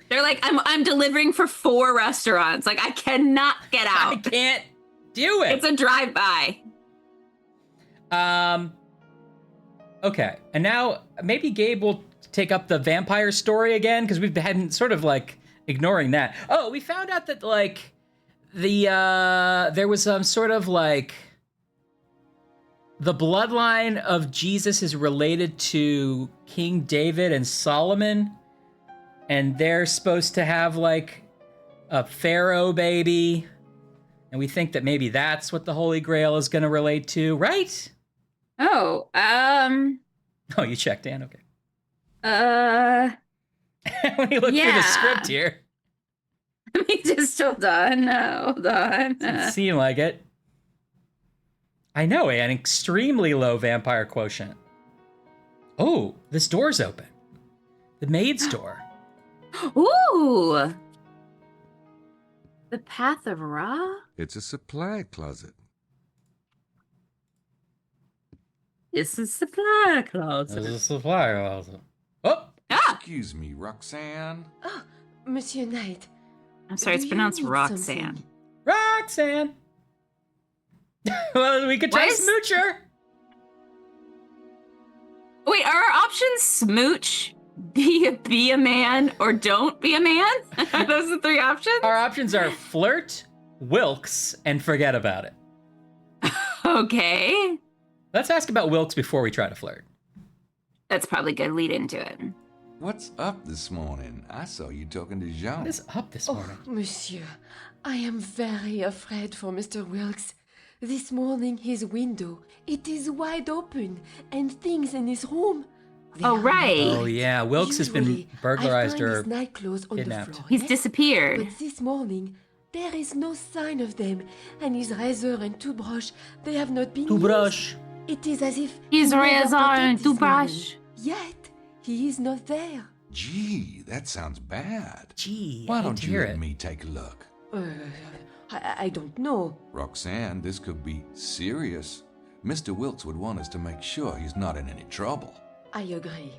They're like, I'm delivering for 4 restaurants. Like, I cannot get I out. can't do it. It's a drive-by. Okay, and now maybe Gabe will take up the vampire story again, because we've been sort of like ignoring that. Oh, we found out that like there was some sort of like the bloodline of Jesus is related to King David and Solomon, and they're supposed to have like a pharaoh baby, and we think that maybe that's what the Holy Grail is going to relate to, right? Oh, Oh, you checked, Dan? Okay. Let me look through the script here. Let me just hold on. Hold on. Doesn't seem like it. I know, an extremely low vampire quotient. Oh, this door's open. The maid's door. Ooh. The Path of Ra? It's a supply closet. It's a supply This closet. is a supply closet. Oh! Ah! Excuse me, Roxanne. Oh, Monsieur Knight. I'm sorry, it's do you pronounced need Roxanne. something? Roxanne! Well, we could try Why is- Smoocher. Wait, are our options smooch, be a man, or don't be a man? Are those the 3 options? Our options are flirt, Wilkes, and forget about it. Okay. Let's ask about Wilkes before we try to flirt. That's probably good lead into it. What's up this morning? I saw you talking to Jean. What is up this Oh, morning? Monsieur, I am very afraid for Mr. Wilkes. This morning his window, it is wide open, and things in his room. they Oh, are right. not Oh, yeah, Wilkes has been Usually, burglarized I find or his nightclothes on kidnapped. the floor. He's yes? disappeared. But this morning, there is no sign of them, and his razor and toothbrush, they have not been Toothbrush. used. It is as if His he never razor parted and this toothbrush. morning. Yet, he is not there. Gee, that sounds bad. Gee, Why I hate don't to you hear let it. me take a look? I don't know. Roxanne, this could be serious. Mr. Wilkes would want us to make sure he's not in any trouble. I agree.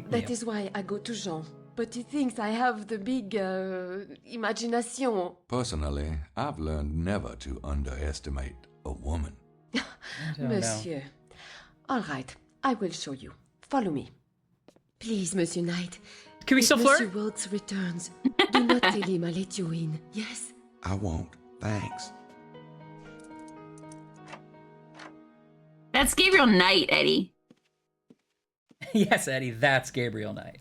That is why I go to Jean. But he thinks I have the big imagination. Personally, I've learned never to underestimate a woman. don't know. Monsieur. All right, I will show you. Follow me. Please, Monsieur Knight. Can we If still Monsieur flirt? Wilkes returns, do not tell him I let you in. Yes? I won't. Thanks. That's Gabriel Knight, Eddie. Yes, Eddie, that's Gabriel Knight.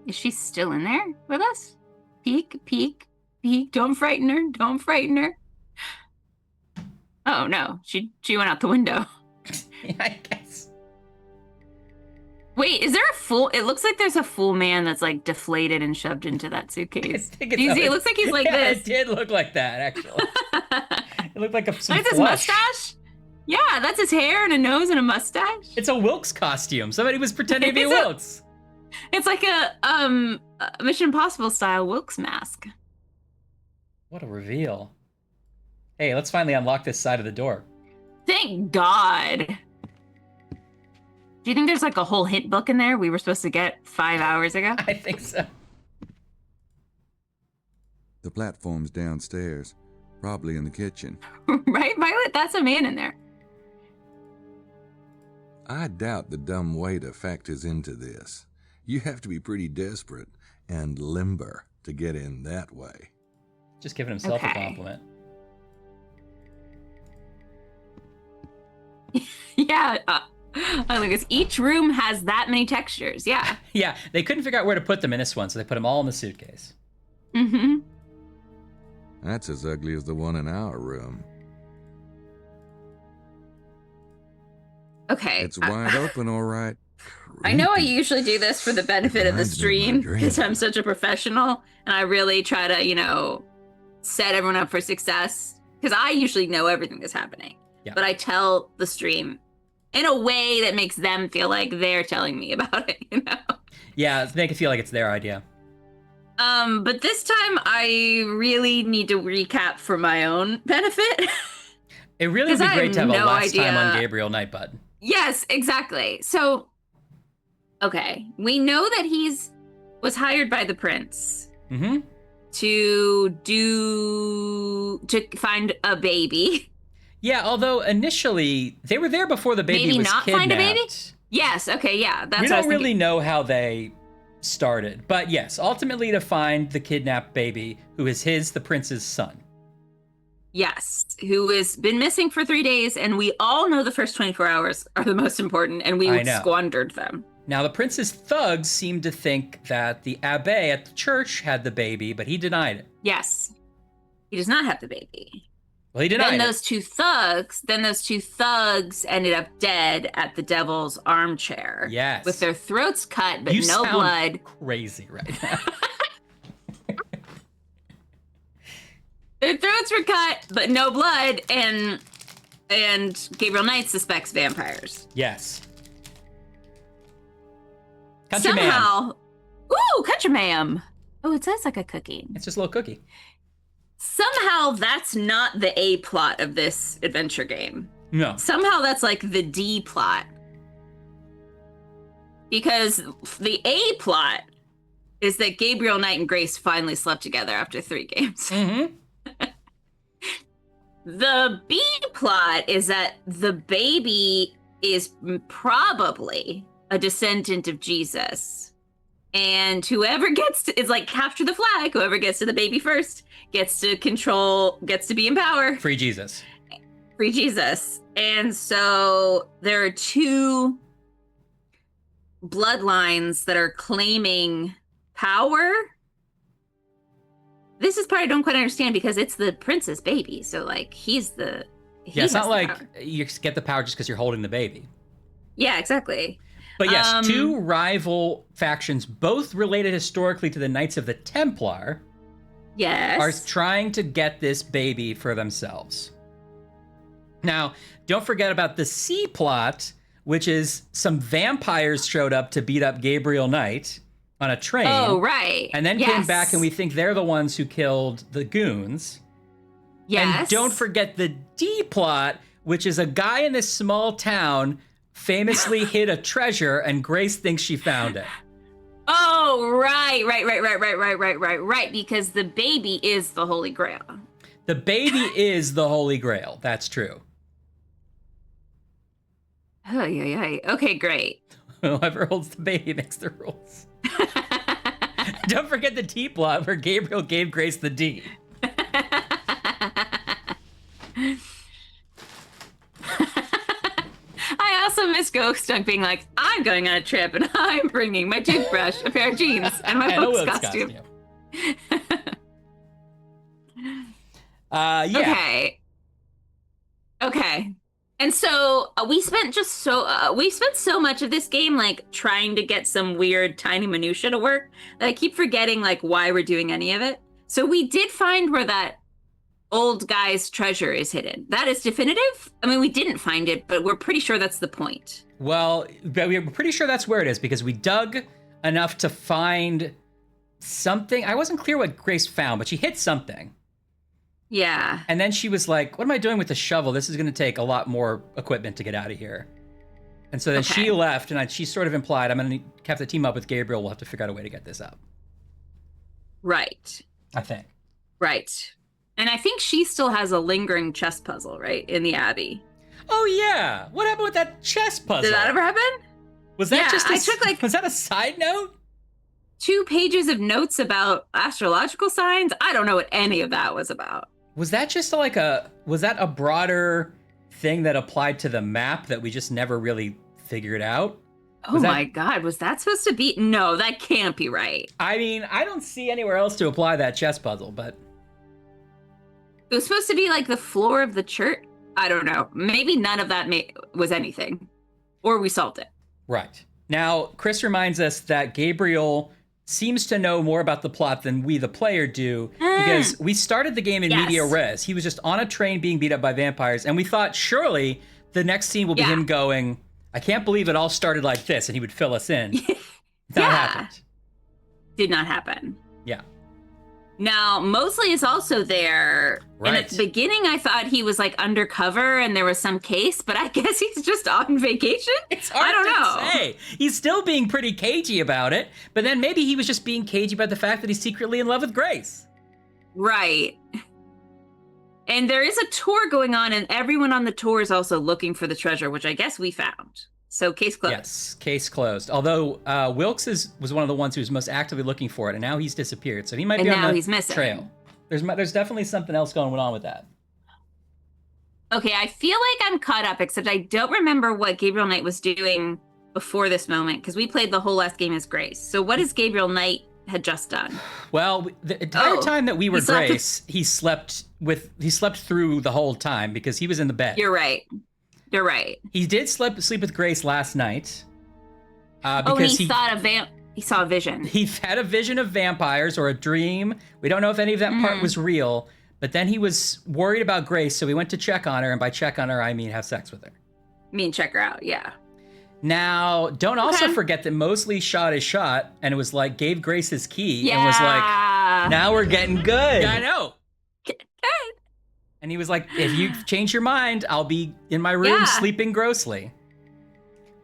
Is she still in there with us? Peek, peek, peek. Don't frighten her. Don't frighten her. Oh no, she went out the window. Yeah, I guess. Wait, is there a full? It looks like there's a full man that's like deflated and shoved into that suitcase. I think Do you see? It looks like he's like yeah, this. It did look like that, actually. It looked like some That's his flesh. mustache. Yeah, that's his hair and a nose and a mustache. It's a Wilkes costume. Somebody was pretending to be It's a- Wilkes. It's like a Mission Impossible style Wilkes mask. What a reveal. Hey, let's finally unlock this side of the door. Thank God. Do you think there's like a whole hint book in there we were supposed to get 5 hours ago? I think so. The platform's downstairs, probably in the kitchen. Right, Violet? That's a man in there. I doubt the dumb waiter factors into this. You have to be pretty desperate and limber to get in that way. Just giving himself a Okay. compliment. Yeah. Because each room has that many textures. Yeah. Yeah, they couldn't figure out where to put them in this one, so they put them all in the suitcase. Mm-hmm. That's as ugly as the one in our room. Okay. It's wide open, all right. I know I Creepy. usually do this for the benefit of the Reminds me of my stream dream. because I'm such a professional and I really try to, set everyone up for success because I usually know everything that's happening. Yeah. But I tell the stream in a way that makes them feel like they're telling me about it, Yeah, let's make it feel like it's their idea. But this time I really need to recap for my own benefit. It really would 'Cause be I great to have have a no last time on idea. Gabriel Nightbud. Yes, exactly. So, okay, we know that was hired by the prince Mm-hmm. to find a baby. Yeah, although initially they were there before the baby Maybe was not kidnapped. find a baby? Yes, okay, yeah, that's We what I was don't really thinking. know how they started, but yes, ultimately to find the kidnapped baby who is the prince's son. Yes, who has been missing for 3 days, and we all know the first 24 hours are the most important, and we I know. squandered them. Now, the prince's thugs seem to think that the abbé at the church had the baby, but he denied it. Yes, he does not have the baby. Well, he denied Then it. those two thugs ended up dead at the devil's armchair. Yes. With their throats cut, but You no sound blood. crazy right now. Their throats were cut, but no blood, and Gabriel Knight suspects vampires. Yes. Country man. Somehow, country ma'am. Oh, it says like a cookie. It's just a little cookie. Somehow that's not the A plot of this adventure game. No. Somehow that's like the D plot. Because the A plot is that Gabriel Knight and Grace finally slept together after 3 games. Mm-hmm. The B plot is that the baby is probably a descendant of Jesus. And whoever is like capture the flag, whoever gets to the baby first gets to be in power. Free Jesus. Free Jesus. And so there are 2 bloodlines that are claiming power. This is part I don't quite understand because it's the prince's baby. So like he Yeah, it's has not the like power. you get the power just because you're holding the baby. Yeah, exactly. But yes, 2 rival factions, both related historically to the Knights of the Templar, Yes. are trying to get this baby for themselves. Now, don't forget about the C plot, which is some vampires showed up to beat up Gabriel Knight on a train. Oh, right. And then Yes. came back, and we think they're the ones who killed the goons. Yes. And don't forget the D plot, which is a guy in this small town famously hid a treasure, and Grace thinks she found it. Oh, right. Because the baby is the Holy Grail. The baby is the Holy Grail. That's true. Oh, yeah. Okay, great. Whoever holds the baby makes the rules. Don't forget the D plot where Gabriel gave Grace the D. I also miss Ghost Dunk being like, I'm going on a trip and I'm bringing my toothbrush, a pair of jeans, and my And a Wilkes Wilkes costume. Yeah. Okay. And so we spent so much of this game like trying to get some weird tiny minutia to work that I keep forgetting like why we're doing any of it. So we did find where that old guy's treasure is hidden. That is definitive. I mean, we didn't find it, but we're pretty sure that's the point. Well, we're pretty sure that's where it is because we dug enough to find something. I wasn't clear what Grace found, but she hit something. Yeah. And then she was like, what am I doing with the shovel? This is going to take a lot more equipment to get out of here. And so then she left, and she sort of implied, I'm going to have to team up with Gabriel. We'll have to figure out a way to get this up. Right. I think. Right. And I think she still has a lingering chess puzzle, right, in the Abbey. Oh, yeah. What happened with that chess puzzle? Did that ever happen? Was that Yeah, was that a side note? 2 pages of notes about astrological signs. I don't know what any of that was about. Was that just was that a broader thing that applied to the map that we just never really figured out? Oh my God, was that supposed to be? No, that can't be right. I mean, I don't see anywhere else to apply that chess puzzle, but... It was supposed to be like the floor of the church. I don't know. Maybe none of that was anything. Or we solved it. Right. Now, Chris reminds us that Gabriel seems to know more about the plot than we, the player, do, because we started the game in media res. He was just on a train being beat up by vampires, and we thought, surely the next scene will be him going, I can't believe it all started like this, and he would fill us in. That happened. Did not happen. Yeah. Now, Mosley is also there. And at Right. the beginning, I thought he was like undercover and there was some case, but I guess he's just on vacation. It's hard I don't to know. say. He's still being pretty cagey about it, but then maybe he was just being cagey about the fact that he's secretly in love with Grace. Right. And there is a tour going on, and everyone on the tour is also looking for the treasure, which I guess we found. So case closed. Yes, case closed. Although Wilkes was one of the ones who was most actively looking for it, and now he's disappeared. So he might And be on now the he's missing. trail. There's definitely something else going on with that. Okay, I feel like I'm caught up, except I don't remember what Gabriel Knight was doing before this moment, because we played the whole last game as Grace. So what has Gabriel Knight had just done? Well, the entire time that we were he slept Grace, he slept through the whole time because he was in the bed. You're right. You're right. He did sleep with Grace last night. And Because he saw a vision. He had a vision of vampires or a dream. We don't know if any of that part was real, but then he was worried about Grace, so we went to check on her, and by check on her, I mean have sex with her. Check her out, yeah. Now, don't also forget that Mosley shot his shot, and it was like, gave Grace his key, and was like, now we're getting good. Yeah, I know. Good. And he was like, if you change your mind, I'll be in my room sleeping grossly.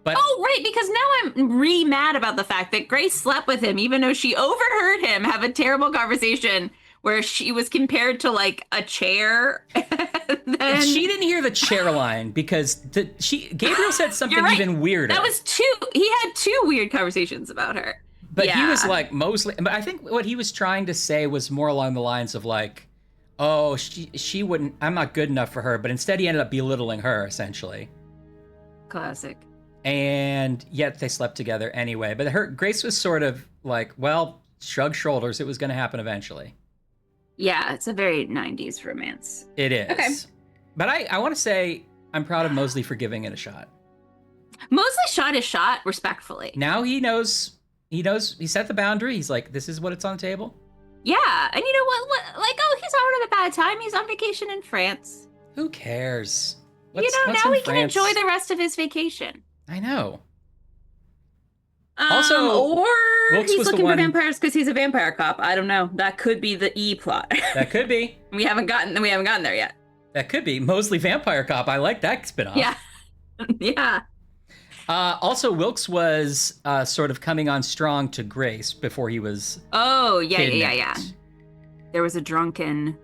But Oh, right, because now I'm mad about the fact that Grace slept with him, even though she overheard him have a terrible conversation where she was compared to like a chair. Then she didn't hear the chair line because Gabriel said something even weirder. That was he had two weird conversations about her. But he was like mostly, but I think what he was trying to say was more along the lines of like, oh, she wouldn't, I'm not good enough for her, but instead he ended up belittling her essentially. Classic. And yet they slept together anyway. But Grace was sort of like, well, shrug shoulders, it was going to happen eventually. Yeah, it's a very 90s romance. It is. Okay. But I want to say I'm proud of Mosley for giving it a shot. Mosley shot his shot respectfully. Now he knows, he set the boundary. He's like, this is what it's on the table. Yeah, and you know what? Like, oh, he's having a bad time. He's on vacation in France. Who cares? Now in he can France? enjoy the rest of his vacation. I know. Also, or Wilkes he's was the looking for one- vampires because he's a vampire cop. I don't know. That could be the E plot. That could be. we haven't gotten there yet. That could be. Mosley Vampire Cop. I like that spinoff. Yeah. Yeah. Also, Wilkes was sort of coming on strong to Grace before he was Oh, yeah. kidnapped. There was a drunken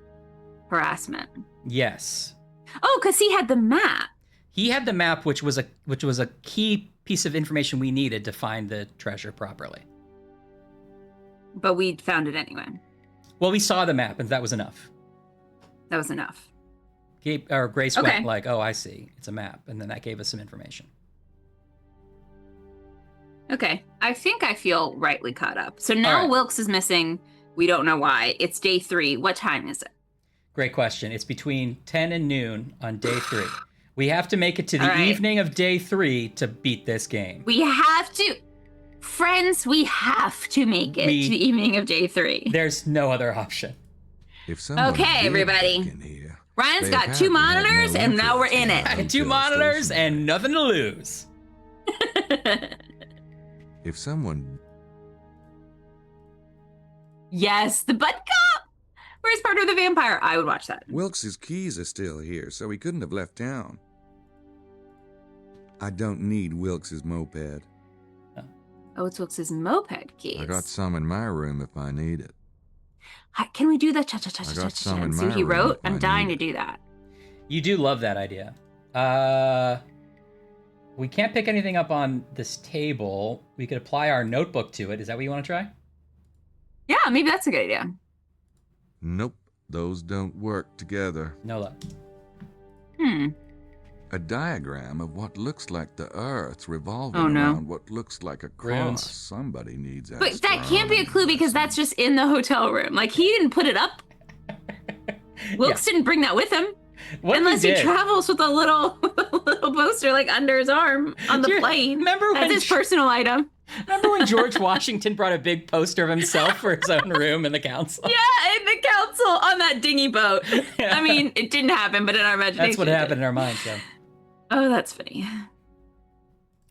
harassment. Yes. Oh, because he had the map. He had the map, which was a key piece of information we needed to find the treasure properly. But we found it anyway. Well, we saw the map, and that was enough. That was enough. Grace Okay. went like, oh, I see. It's a map. And then that gave us some information. Okay. I think I feel rightly caught up. So now All right. Wilkes is missing. We don't know why. It's day 3. What time is it? Great question. It's between 10 and noon on day 3. We have to make it to the All right. evening of day 3 to beat this game. We have to. Friends, we have to make it to the evening of day 3. There's no other option. If someone Okay, did everybody. look in here, Ryan's they got 2 apparently had monitors, no and now we're interest in it. having 2 till monitors station. and nothing to lose. If someone Yes, the Bud Cop. Where's part of the vampire? I would watch that. Wilkes's keys are still here, so he couldn't have left town. I don't need Wilkes's moped. Oh, it's Wilkes' moped keys. I got some in my room if I need it. Can we do that? I got some in See my what he room wrote? if I I'm dying to need do that. You do love that idea. We can't pick anything up on this table. We could apply our notebook to it. Is that what you want to try? Yeah, maybe that's a good idea. Nope, those don't work together. No luck. A diagram of what looks like the Earth revolving Oh, no. around what looks like a cross. Runes. Somebody needs that. But that can't be a clue because that's just in the hotel room. Like, he didn't put it up. Wilkes didn't bring that with him. What Unless he did. travels with a little poster like under his arm on the Do you plane. remember That's when his personal item. Remember when George Washington brought a big poster of himself for his own room in the council? Yeah, in the council on that dinghy boat. Yeah. I mean, it didn't happen, but in our imagination. That's what it did. happened in our minds, though. Oh, that's funny.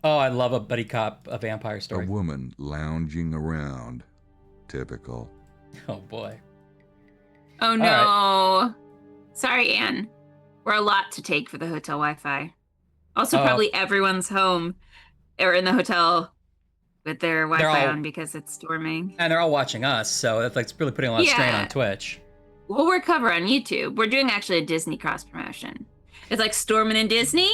Oh, I love a buddy cop, a vampire A story. woman lounging around. Typical. Oh boy. Oh no. Sorry, Anne. We're a lot to take for the hotel Wi-Fi. Also, probably everyone's home or in the hotel with their Wi-Fi on because it's storming. And they're all watching us, so that's like really putting a lot of strain on Twitch. Well, we're cover on YouTube. We're doing actually a Disney cross promotion. It's like storming in Disney.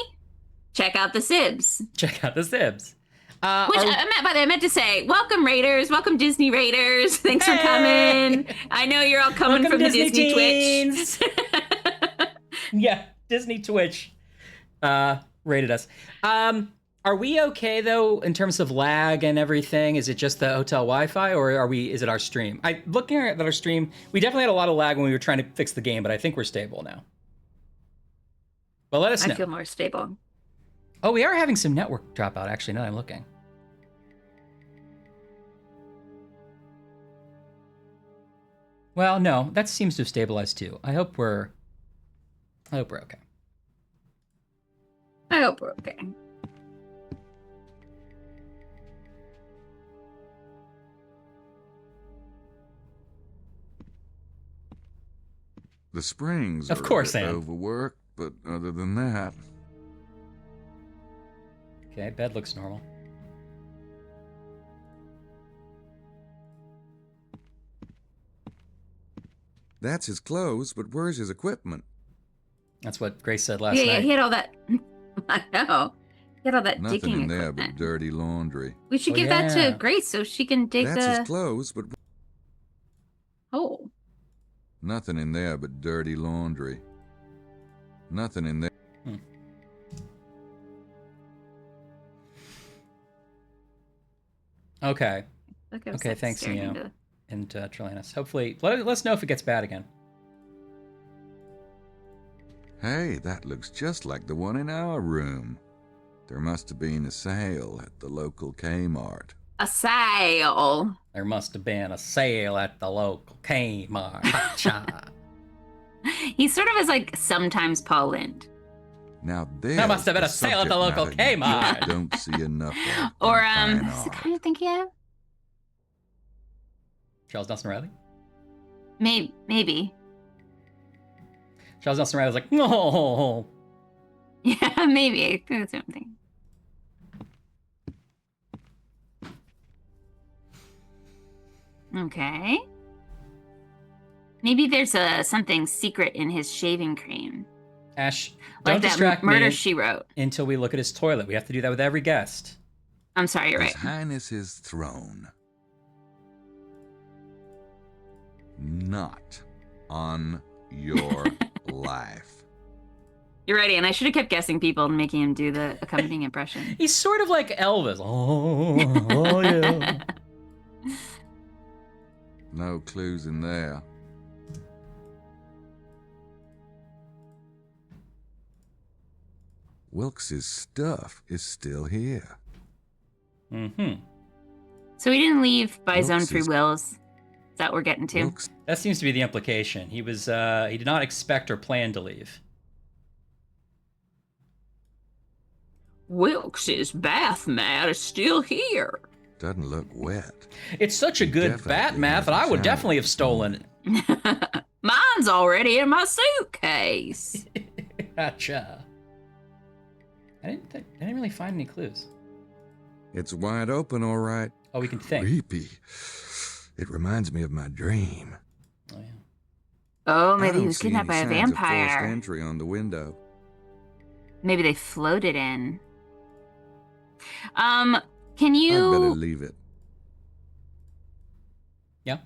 Check out the Sibs. Check out the Sibs. I meant to say, welcome Raiders, welcome Disney Raiders. Thanks for coming. I know you're all coming welcome from Disney the Disney Twitch. Yeah, Disney Twitch rated us. Are we okay though in terms of lag and everything? Is it just the hotel Wi-Fi, or is it our stream? Looking at our stream, we definitely had a lot of lag when we were trying to fix the game, but I think we're stable now. But let us know. I feel more stable. Oh, we are having some network dropout, actually, now that I'm looking. Well, no, that seems to have stabilized too. I hope we're okay. I hope we're okay. The springs Of are course, a bit Ann. overworked, but other than that, Okay, bed looks normal. that's his clothes, but where's his equipment? That's what Grace said last Yeah, night. he had all that. I know. He had all that Nothing digging in there equipment. but dirty laundry. We should Oh, give that yeah. to Grace so she can dig That's his the clothes, but hole. nothing in there but dirty laundry. Nothing in there. Okay. Look, I was Okay, like thanks, staring Neo. into- And Trilanus. Hopefully, let us know if it gets bad again. Hey, that looks just like the one in our room. There must have been a sale at the local Kmart. A sale. There must have been a sale at the local Kmart. Ha-cha. He sort of is like sometimes Paul Lind. Now there's There must have been a sale at the local subject matter Kmart. you don't see enough of. Or in fine who's the art. kind of think yeah? Charles Nelson Riley? Maybe. Charles Nelson Riley was like, no. Yeah, maybe. I think that's something. Okay. Maybe there's something secret in his shaving cream. Ash, Like don't that distract murder me she wrote. until we look at his toilet. We have to do that with every guest. I'm sorry, you're His right. Highness's throne. Not on your life. You're right, and I should have kept guessing people and making him do the accompanying impression. He's sort of like Elvis. Oh yeah. No clues in there. Wilkes's stuff is still here. Mm-hmm. So he didn't leave by his own Wilkes free is- wills. Is that what we're getting to? Wilkes, That seems to be the implication. He did not expect or plan to leave. Wilkes's bath mat is still here. doesn't look wet. It's such a good Definitely bat math that I would hasn't definitely have showered. stolen it. Mine's already in my suitcase. Gotcha. I didn't really find any clues. It's wide open, all right. Oh, we can think. Creepy. It reminds me of my dream. Oh yeah. Oh, I maybe he don't was see kidnapped by any a signs of forced vampire. entry on the window. Maybe they floated in. Can I'd better you leave it. Yeah.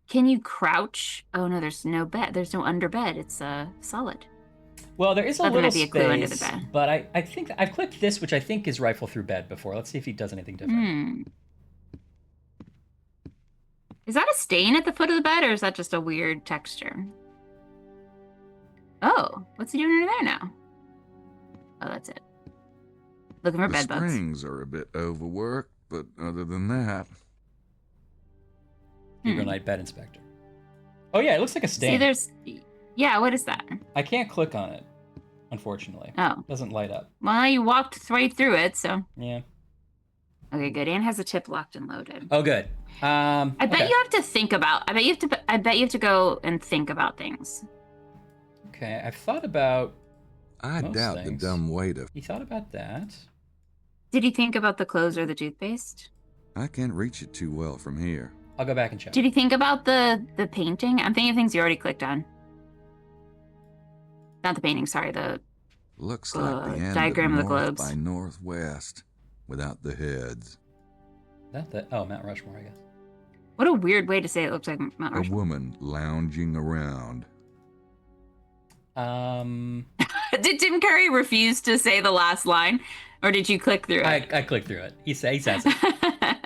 can you crouch? Oh no, there's no bed. There's no under bed. It's solid. Well, there is a Thought there little might be a clue under the space, bed. but I think I've clicked this, which I think is rifle through bed before. Let's see if he does anything different. Hmm. Is that a stain at the foot of the bed, or is that just a weird texture? Oh, what's he doing under there now? Oh, that's it. Looking for The bed bugs. springs are a bit overworked, but other than that, Hugo Knight bed inspector. Oh yeah, it looks like a stain. See, there's... Yeah, what is that? I can't click on it, unfortunately. Oh. It doesn't light up. Well, you walked right through it, so... Yeah. Okay, good. Anne has the tip locked and loaded. Oh, good. I bet okay. you have to think about. I bet you have to go and think about things. Okay, I've thought about I most doubt things. the dumb way to. You thought about that? Did you think about the clothes or the toothpaste? I can't reach it too well from here. I'll go back and check. Did you think about the painting? I'm thinking of things you already clicked on. Not the painting, sorry, the Looks like the end diagram of of the north globes. by northwest, without the heads. That the Mount Rushmore, I guess. what a weird way to say it looks like Mount A Rushmore. woman lounging around. Did Tim Curry refuse to say the last line, or did you click through it? I clicked through it. He says it.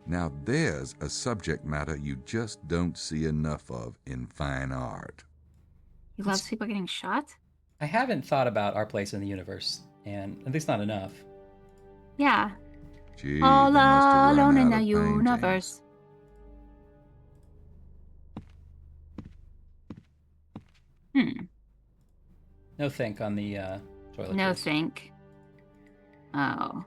Now there's a subject matter you just don't see enough of in fine art. He loves people getting shot? I haven't thought about our place in the universe, and at least not enough. Yeah. Gee, All they must have alone run in out the of paintings. universe. No think on the toilet. No think. Oh.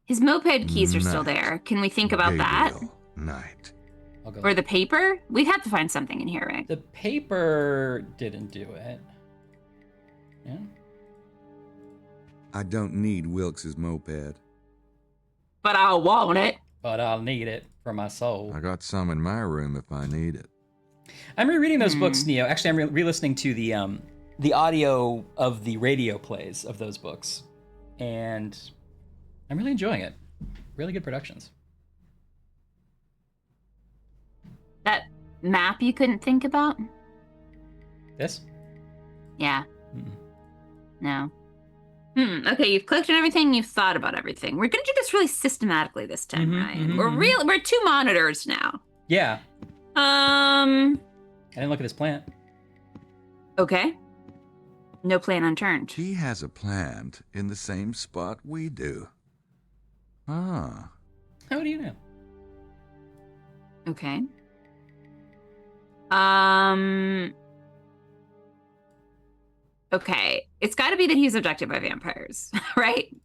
His moped keys are still Night. there. Can we think about that? Gabriel, Night. I'll go. Or the paper? We have to find something in here, right? The paper didn't do it. Yeah. I don't need Wilkes's moped. But I want it. But I'll need it for my soul. I got some in my room if I need it. I'm rereading those books, Neo. Actually, I'm re-listening to the audio of the radio plays of those books, and I'm really enjoying it. Really good productions. That map you couldn't think about? This? Yeah. Mm-mm. No. Okay, you've clicked on everything, you've thought about everything. We're gonna do this really systematically this time, Ryan. We're two monitors now. Yeah. Um I didn't look at this plant. Okay. No plan unturned. He has a plant in the same spot we do. Ah. How do you know? Okay. Okay. It's gotta be that he's abducted by vampires, right?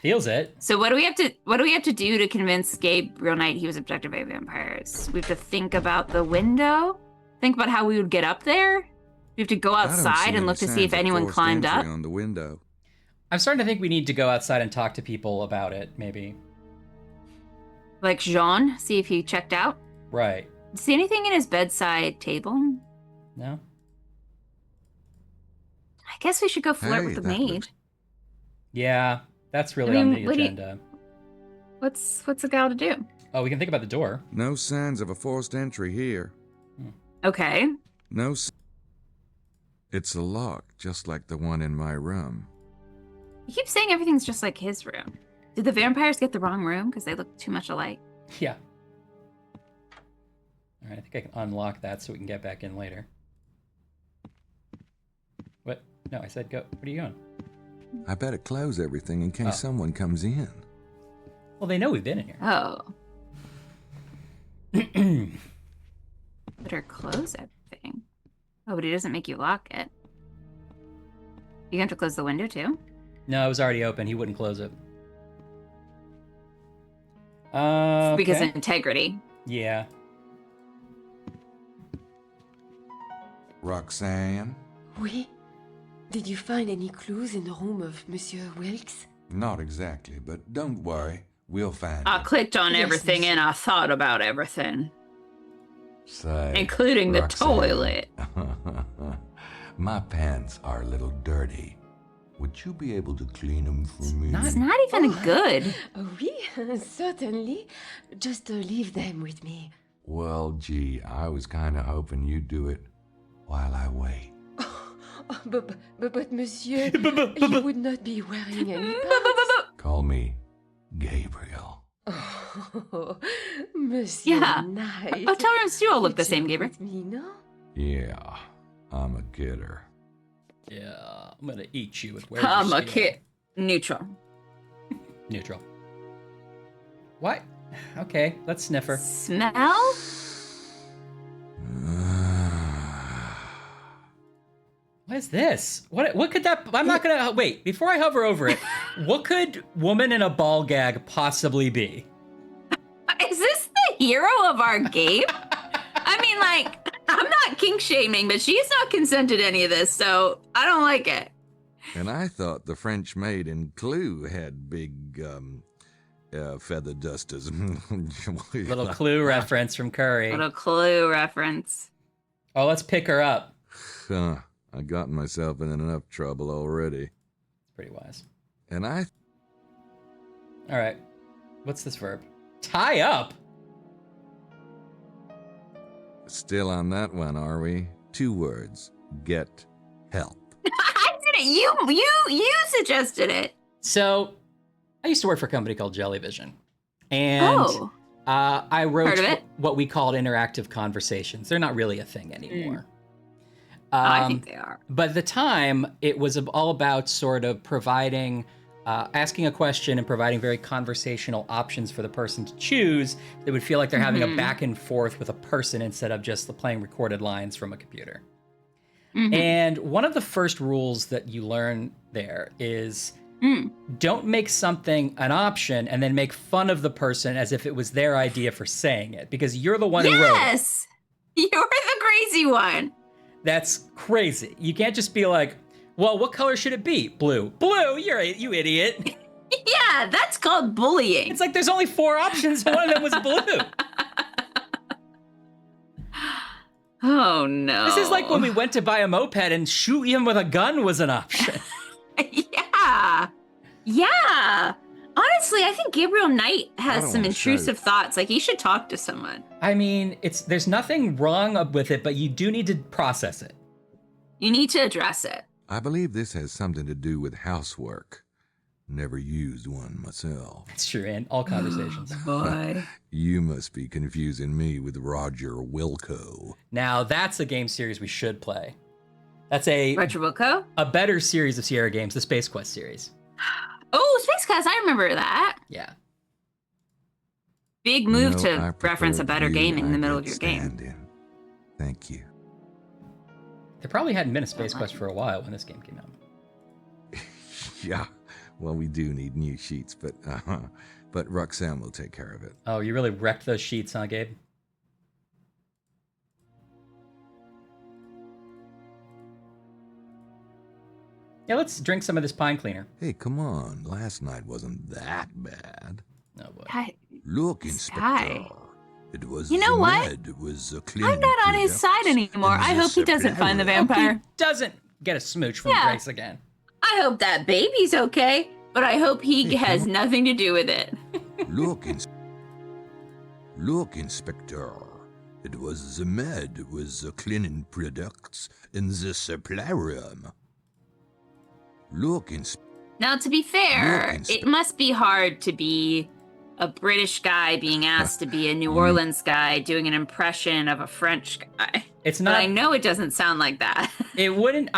Feels it. So what do we have to do to convince Gabriel Knight he was abducted by vampires? We have to think about the window? Think about how we would get up there? We have to go I don't see outside and any look to see signs if of anyone forced climbed entry up? on the window. I'm starting to think we need to go outside and talk to people about it, maybe. Like Jean, see if he checked out? Right. See anything in his bedside table? No? I guess we should go flirt Hey, with the that maid. looks- Yeah, that's really I mean, on the what do you- agenda. What's a gal to do? Oh, we can think about the door. No signs of a forced entry here. Okay. No. It's a lock, just like the one in my room. You keep saying everything's just like his room. Did the vampires get the wrong room because they look too much alike? Yeah. All right, I think I can unlock that so we can get back in later. What? No, I said go. What are you going? I better close everything in case Oh. someone comes in. Well, they know we've been in here. Oh. Better close everything. Oh, but he doesn't make you lock it. You have to close the window too? No, it was already open. He wouldn't close it. Because Okay. of integrity. Yeah. Roxanne? Oui? Did you find any clues in the room of Monsieur Wilkes? Not exactly, but don't worry. We'll find I it. clicked on Yes, everything miss. and I thought about everything, Say, including the Roxanne. toilet. My pants are a little dirty. Would you be able to clean them for me? It's not even good. Oui, certainly. Just leave them with me. Well, gee, I was kind of hoping you'd do it while I wait. Oh, but Monsieur, you would not be wearing any pants. Call me Gabriel. Oh, Monsieur Yeah. Knight. Hotel rooms do all look Would the same, you Gabriel. with me, no? Yeah, I'm a kidder. Yeah, I'm gonna eat you with where I'm a kid. Neutral. Neutral. What? Okay, let's sniff her. Smell? What? What is this? What could that? I'm not gonna wait. Before I hover over it, what could woman in a ball gag possibly be? Is this the hero of our game? I mean, like, I'm not kink shaming, but she's not consented to any of this, so I don't like it. And I thought the French maid in Clue had big feather dusters. Little Clue reference from Curry. Little Clue reference. Oh, let's pick her up. Huh, I got myself in enough trouble already. Pretty wise. And I... All right. What's this verb? Tie up? Still on that one, are we? 2 words. Get help. I did it. You suggested it. So, I used to work for a company called Jellyvision. And I wrote Heard of it? what we called interactive conversations. They're not really a thing anymore. I think they are. But at the time, it was all about sort of providing, asking a question and providing very conversational options for the person to choose that would feel like they're having a back and forth with a person instead of just playing recorded lines from a computer. And one of the first rules that you learn there is don't make something an option and then make fun of the person as if it was their idea for saying it, because you're the one who wrote it. Yes! You're the crazy one. That's crazy. You can't just be like, well, what color should it be? Blue. Blue? You idiot. Yeah, that's called bullying. It's like there's only 4 options. One of them was blue. Oh, no. This is like when we went to buy a moped and shoot him with a gun was an option. Yeah. Yeah. Honestly, I think Gabriel Knight has some intrusive thoughts. Like, he should talk to someone. I mean, there's nothing wrong with it, but you do need to process it. You need to address it. I believe this has something to do with housework. Never used one myself. It's true, and all conversations. Boy. You must be confusing me with Roger Wilco. Now, that's a game series we should play. That's a Retrovoco? better series of Sierra games, the Space Quest series. Oh, Space Quest, I remember that. Yeah. Big move No, I to reference a better prefer game in the I middle of could your game. stand in. Thank you. They probably hadn't been a Space Quest for a while when this game came out. Yeah, well, we do need new sheets, but Roxanne will take care of it. Oh, you really wrecked those sheets, huh, Gabe? Yeah, let's drink some of this pine cleaner. Hey, come on. Last night wasn't that bad. Oh, boy. Look, Inspector. Sky. It was You know what? It was a I'm not on his side anymore. I hope he doesn't find the vampire. He doesn't get a smooch from Yeah. Grace again. I hope that baby's okay, but I hope he has nothing to do with it. Look, Inspector. It was the med with the cleaning products in the supply room. Look, Now, to be fair, Look, it must be hard to be a British guy being asked to be a New Orleans guy doing an impression of a French guy. It's But not. I know it doesn't sound like that. I wouldn't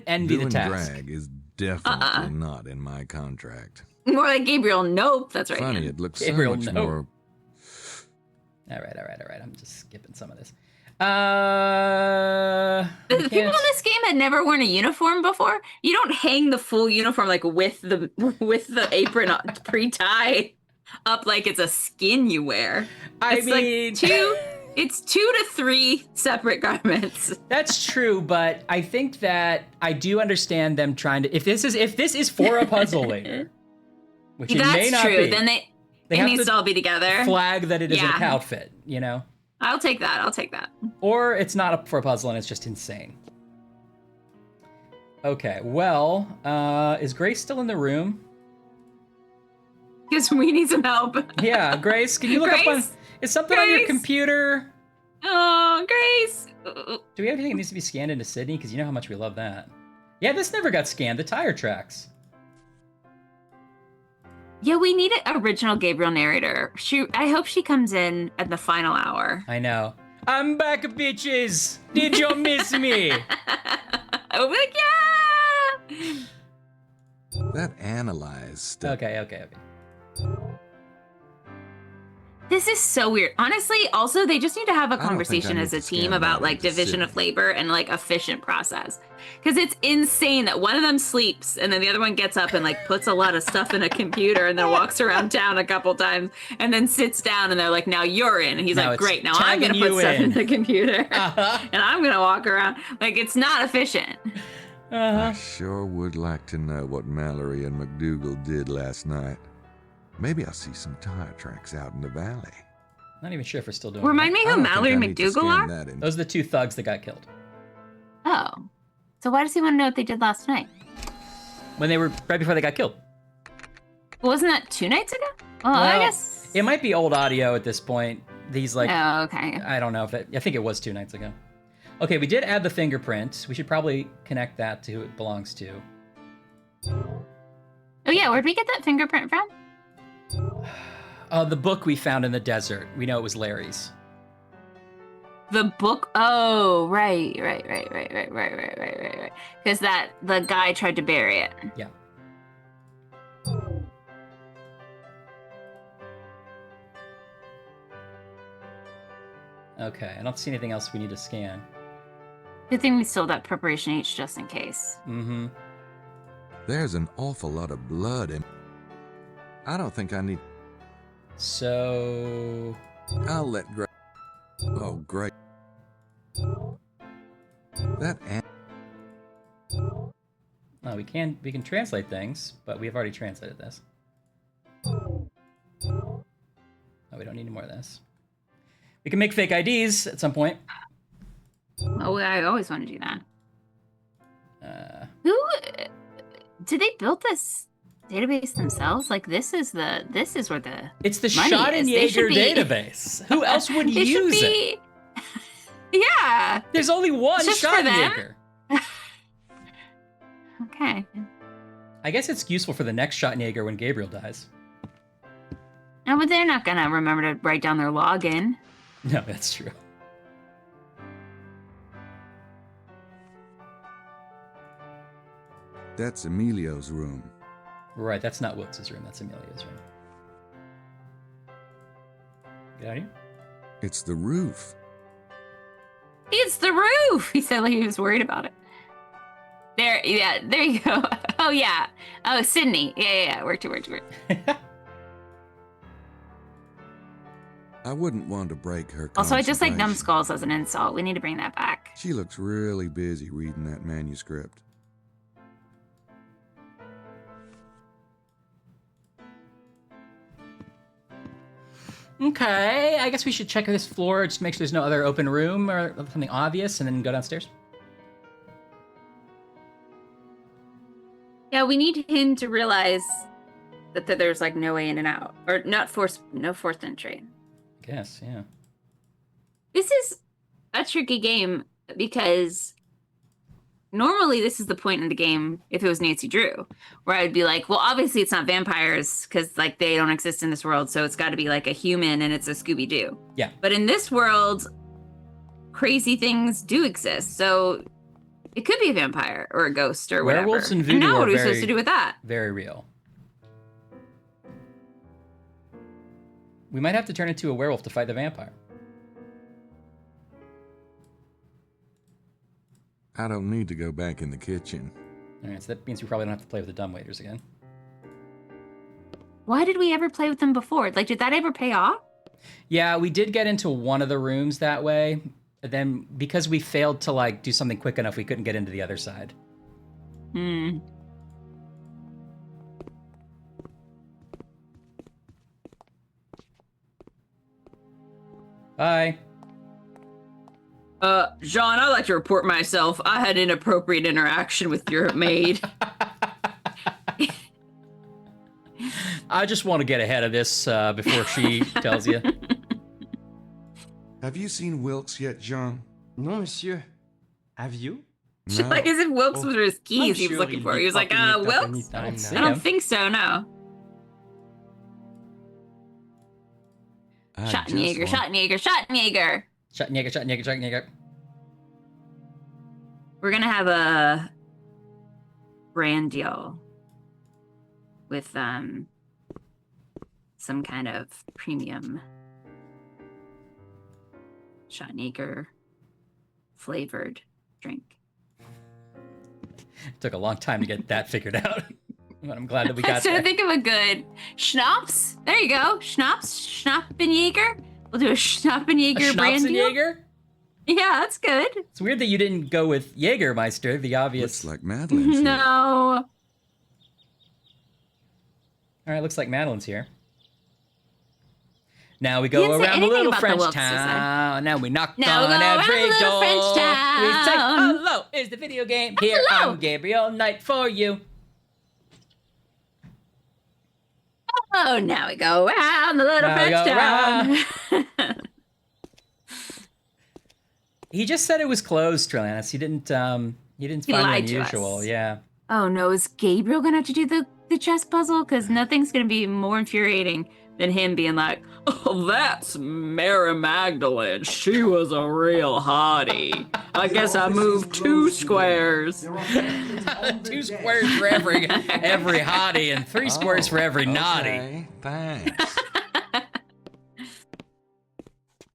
envy doing the task. drag is definitely not in my contract. More like Gabriel. Nope, that's right. Funny, it looks Gabriel, so much no. more. All right. I'm just skipping some of this. The people in this game had never worn a uniform before. You don't hang the full uniform like with the apron pre-tie up like it's a skin you wear. It's like it's 2 to 3 separate garments. That's true, but I think that I do understand them trying to. If this is for a puzzle later, which it may That's not true. be, Then it have needs to all be together. flag that it is an Yeah. outfit, you know, I'll take that. or it's not up for a puzzle and it's just insane. Okay, well, is Grace still in the room? Because we need some help. Yeah, Grace, can you look up on? Grace? Is something on your Grace? computer? Oh, Grace. Do we have anything that needs to be scanned into Sydney? Because you know how much we love that. Yeah, this never got scanned. The tire tracks. Yeah, we need an original Gabriel narrator. I hope she comes in at the final hour. I know. I'm back, bitches. Did you miss me? I'll be like, yeah. That analyze stuff. Okay. This is so weird. Honestly, also, they just need to have a think I conversation need as a to team scan about that like into division of Sydney. labor and like efficient process. Because it's insane that one of them sleeps and then the other one gets up and like puts a lot of stuff in a computer and then walks around town a couple times and then sits down and they're like, now you're in. And he's Now like, it's great, now I'm going to tagging put you stuff in in. the computer Uh-huh. and I'm going to walk around. Like, it's not efficient. I sure would like to know what Mallory and McDougal did last night. Maybe I'll see some tire tracks out in the valley. Not even sure if we're still doing Remind that. me I who don't think Mallory I need to McDougal scan are? that in. Those are the 2 thugs that got killed. Oh. So why does he want to know what they did last night? When they were, right before they got killed. Wasn't that 2 nights ago? Well, Well, I guess. It might be old audio at this point. These like, Oh, okay. I don't know if it, I think it was 2 nights ago. Okay, we did add the fingerprint. We should probably connect that to who it belongs to. Oh, yeah. Where'd we get that fingerprint from? The book we found in the desert. We know it was Larry's. The book. Oh, right. Because the guy tried to bury it. Yeah. Okay, I don't see anything else we need to scan. Good thing we still have that preparation H just in case. Mm-hmm. There's an awful lot of blood in. I don't think I need. So... I'll let Greg. Oh, great. That. No, we can translate things, but we've already translated this. Oh, we don't need any more of this. We can make fake IDs at some point. Oh, I always want to do that. Uh, Who did they build this database themselves? Like this is where the it's the money is. They Schottenjäger should be- database. Who else would they should use it? be. Yeah. There's only one Just for them? Schottenjäger. Okay. I guess it's useful for the next Schottenjäger when Gabriel dies. No, but they're not gonna remember to write down their login. No, that's true. That's Emilio's room. Right, that's not Wilkes' room. That's Amelia's room. Get out of here. It's the roof. It's the roof. He said like he was worried about it. There you go. Oh yeah. Oh, Sydney. Yeah. Worked. I wouldn't want to break her. Also, I just like concentration. numbskulls as an insult. We need to bring that back. She looks really busy reading that manuscript. Okay, I guess we should check this floor just to make sure there's no other open room or something obvious, and then go downstairs. Yeah, we need him to realize that there's like no way in and out, or no forced entry. I guess, yeah. This is a tricky game because normally this is the point in the game if it was Nancy Drew, where I'd be like, well, obviously it's not vampires because like they don't exist in this world, so it's got to be like a human and it's a Scooby-Doo. Yeah. But in this world, crazy things do exist, so it could be a vampire or a ghost or whatever. Werewolves and voodoo now are what are we very- supposed to do with that? Very real. We might have to turn into a werewolf to fight the vampire. I don't need to go back in the kitchen. All right, so that means we probably don't have to play with the dumbwaiters again. Why did we ever play with them before? Like, did that ever pay off? Yeah, we did get into one of the rooms that way. And then because we failed to like do something quick enough, we couldn't get into the other side. Hmm. Bye. Jean, I'd like to report myself. I had inappropriate interaction with your maid. I just want to get ahead of this before she tells you. Have you seen Wilkes yet, Jean? Non, monsieur. Have you? No. Like as if Wilkes Oh, was his keys I'm he was sure looking he'll for. be He was like, popping it up Wilkes? anytime I now. I don't think so, no. I just Schottenjäger, want- Schottenjäger. Schottenjäger. We're gonna have a brand deal with some kind of premium Schottenjäger flavored drink. Took a long time to get that figured out. But I'm glad that we got trying there. to think of a good schnapps. There you go. Schnappenjäger. We'll do a Schnappenjäger brand deal. Schnapsenjäger? Yeah, that's good. It's weird that you didn't go with Jägermeister, the obvious. Looks like Madeline's here. No. All right, looks like Madeline's here. Now we He didn't go say around the anything little about the French Wilkes, does town. Now we knock Now we on go around every the little door. French We say, town. hello, is the video game here? Hello. I'm Gabriel, night for you. Oh, now we go around the little Now we French go town. He just said it was closed, Trillianus. He didn't find it lied to unusual. us. Yeah. Oh no, is Gabriel gonna have to do the chess puzzle? Because nothing's gonna be more infuriating than him being like, oh, that's Mary Magdalene. She was a real hottie. I guess I moved 2 squares. 2 squares for every hottie and 3 squares for every naughty. Okay, thanks.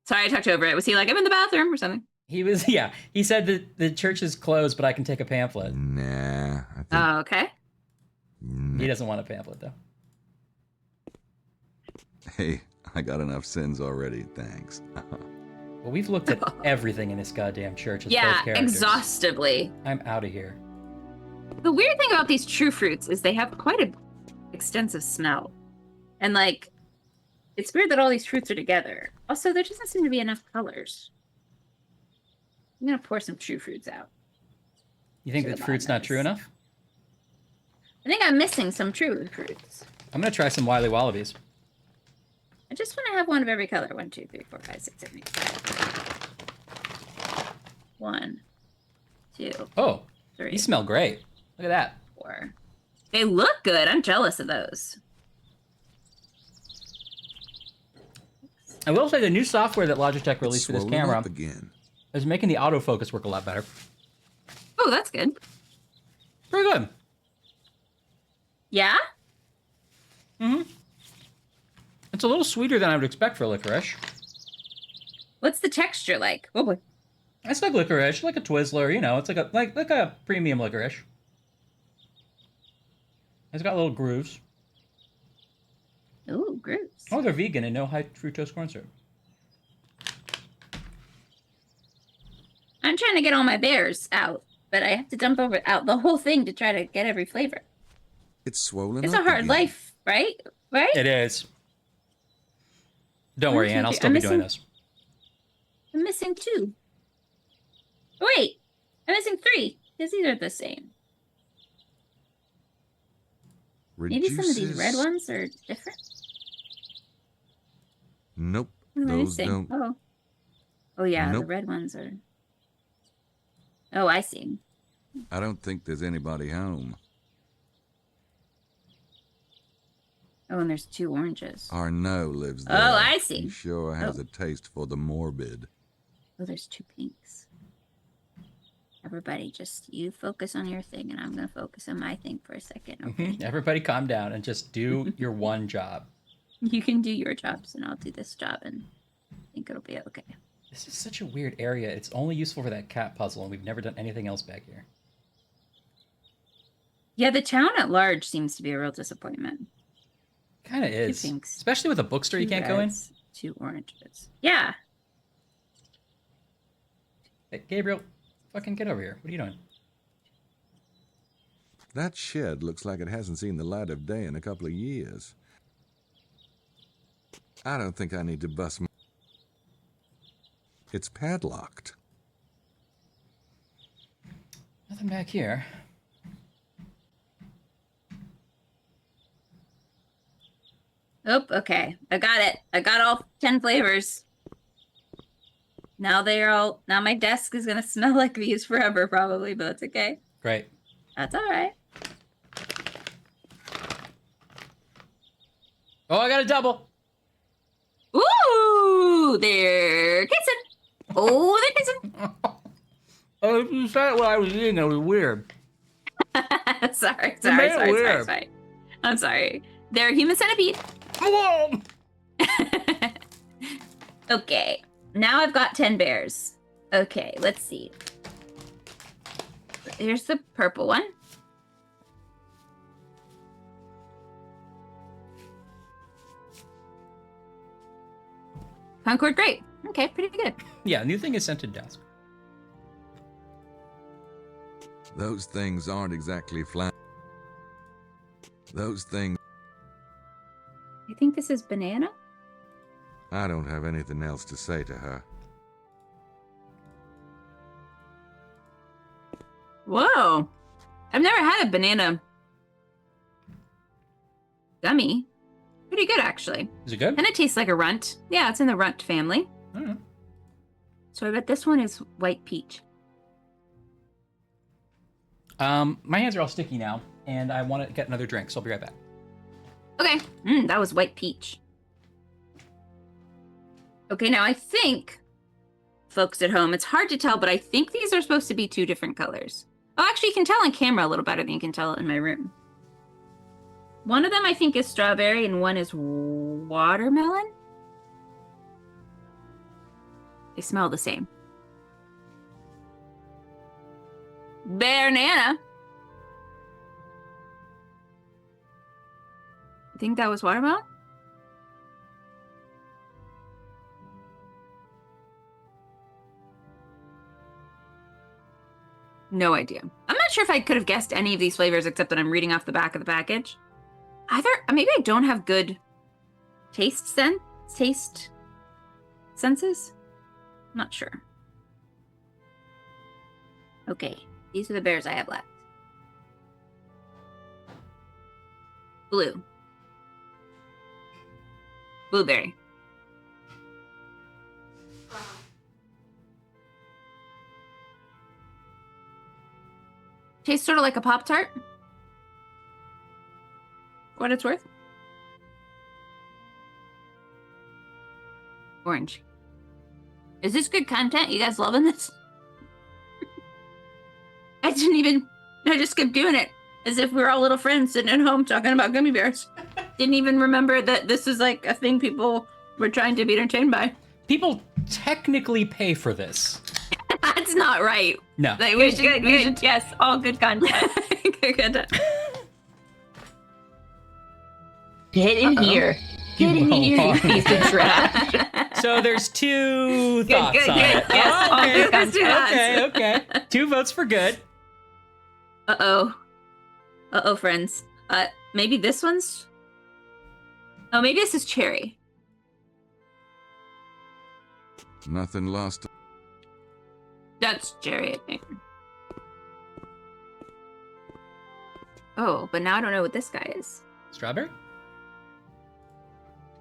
Sorry, I talked over it. Was he like, I'm in the bathroom or something? He was, yeah. He said that the church is closed, but I can take a pamphlet. Nah, I think. Oh, okay. He doesn't want a pamphlet, though. Hey, I got enough sins already, thanks. Well, we've looked at everything in this goddamn church as Yeah, both characters. exhaustively. I'm out of here. The weird thing about these true fruits is they have quite a extensive smell. And like, it's weird that all these fruits are together. Also, there doesn't seem to be enough colors. I'm gonna pour some true fruits out. You think To that the fruit's not bottom. true enough? I think I'm missing some true fruits. I'm gonna try some Wily Wallabies. I just want to have one of every color. 1, 2, 3, 4, 5, 6, 7, 8, 9. 1, 2, Oh, 3, these smell great. Look at that. 4. They look good. I'm jealous of those. I will say the new software that Logitech released for this Swollen camera up again. is making the autofocus work a lot better. Oh, that's good. Pretty good. Yeah? It's a little sweeter than I would expect for licorice. What's the texture like? Oh boy. It's like licorice, like a Twizzler, you know. It's like a premium licorice. It's got little grooves. Ooh, grooves. Oh, they're vegan and no high fructose corn syrup. I'm trying to get all my bears out, but I have to dump out the whole thing to try to get every flavor. It's swollen It's up a hard again. life, right? Right? It is. Don't 1, worry, 2, Ann. I'll 3. still I'm be doing missing- this. I'm missing 2. Oh, wait. I'm missing 3, because these are the same. Maybe some of these red Reduces- ones are different. Nope, What am I those missing? don't. Oh. Oh, yeah, the Nope. red ones are... Oh, I see. I don't think there's anybody home. Oh, and there's 2 oranges. Arnaud lives Oh, there. I see. He sure has Oh. a taste for the morbid. Oh, there's 2 pinks. Everybody, just you focus on your thing, and I'm gonna focus on my thing for a second. Okay? Everybody calm down and just do your one job. You can do your jobs, and I'll do this job, and I think it'll be okay. This is such a weird area. It's only useful for that cat puzzle, and we've never done anything else back here. Yeah, the town at large seems to be a real disappointment. Kind of is. pinks. Especially with a bookstore you 2 can't go in. reds, 2 oranges. Yeah. Hey, Gabriel, fucking get over here. What are you doing? That shed looks like it hasn't seen the light of day in a couple of years. I don't think I need to bust my... It's padlocked. Nothing back here. Oh, okay. I got it. I got all 10 flavors. Now now my desk is gonna smell like these forever probably, but that's okay. Great. That's all right. Oh, I got a double. Ooh, they're kissing. Oh, they're kissing. Oh, you said what I was eating. It was weird. sorry. made it weird. I'm sorry. They're human centipede. Whoa! Okay. Now I've got 10 bears. Okay, let's see. Here's the purple one. Concord grape. Okay, pretty good. Yeah, new thing is scented dusk. Those things aren't exactly flat. Those things. I think this is banana. I don't have anything else to say to her. Whoa. I've never had a banana gummy. Pretty good, actually. Is it good? And it tastes like a runt. Yeah, it's in the runt family. I don't know. So I bet this one is white peach. My hands are all sticky now, and I want to get another drink, so I'll be right back. Okay. That was white peach. Okay, now I think, folks at home, it's hard to tell, but I think these are supposed to be two different colors. Oh, actually, you can tell on camera a little better than you can tell in my room. One of them I think is strawberry and one is watermelon. They smell the same. Banana. I think that was watermelon. No idea. I'm not sure if I could have guessed any of these flavors except that I'm reading off the back of the package. Either, maybe I don't have good taste senses? I'm not sure. Okay, these are the bears I have left. Blue. Blueberry. Tastes sort of like a Pop-Tart. For what it's worth. Orange. Is this good content? You guys loving this? I just kept doing it. As if we were all little friends sitting at home talking about gummy bears. Didn't even remember that this is like a thing people were trying to be entertained by. People technically pay for this. That's not right. No. Like, We should, yes, all good content. Good content. Get in here. Get in here, you piece of trash. So there's two thoughts good, on good. it. Yes, all good content. Okay. 2 votes for good. Uh-oh, friends. Maybe this one's... Oh, maybe this is cherry. Nothing lost. That's cherry, I think. Oh, but now I don't know what this guy is. Strawberry?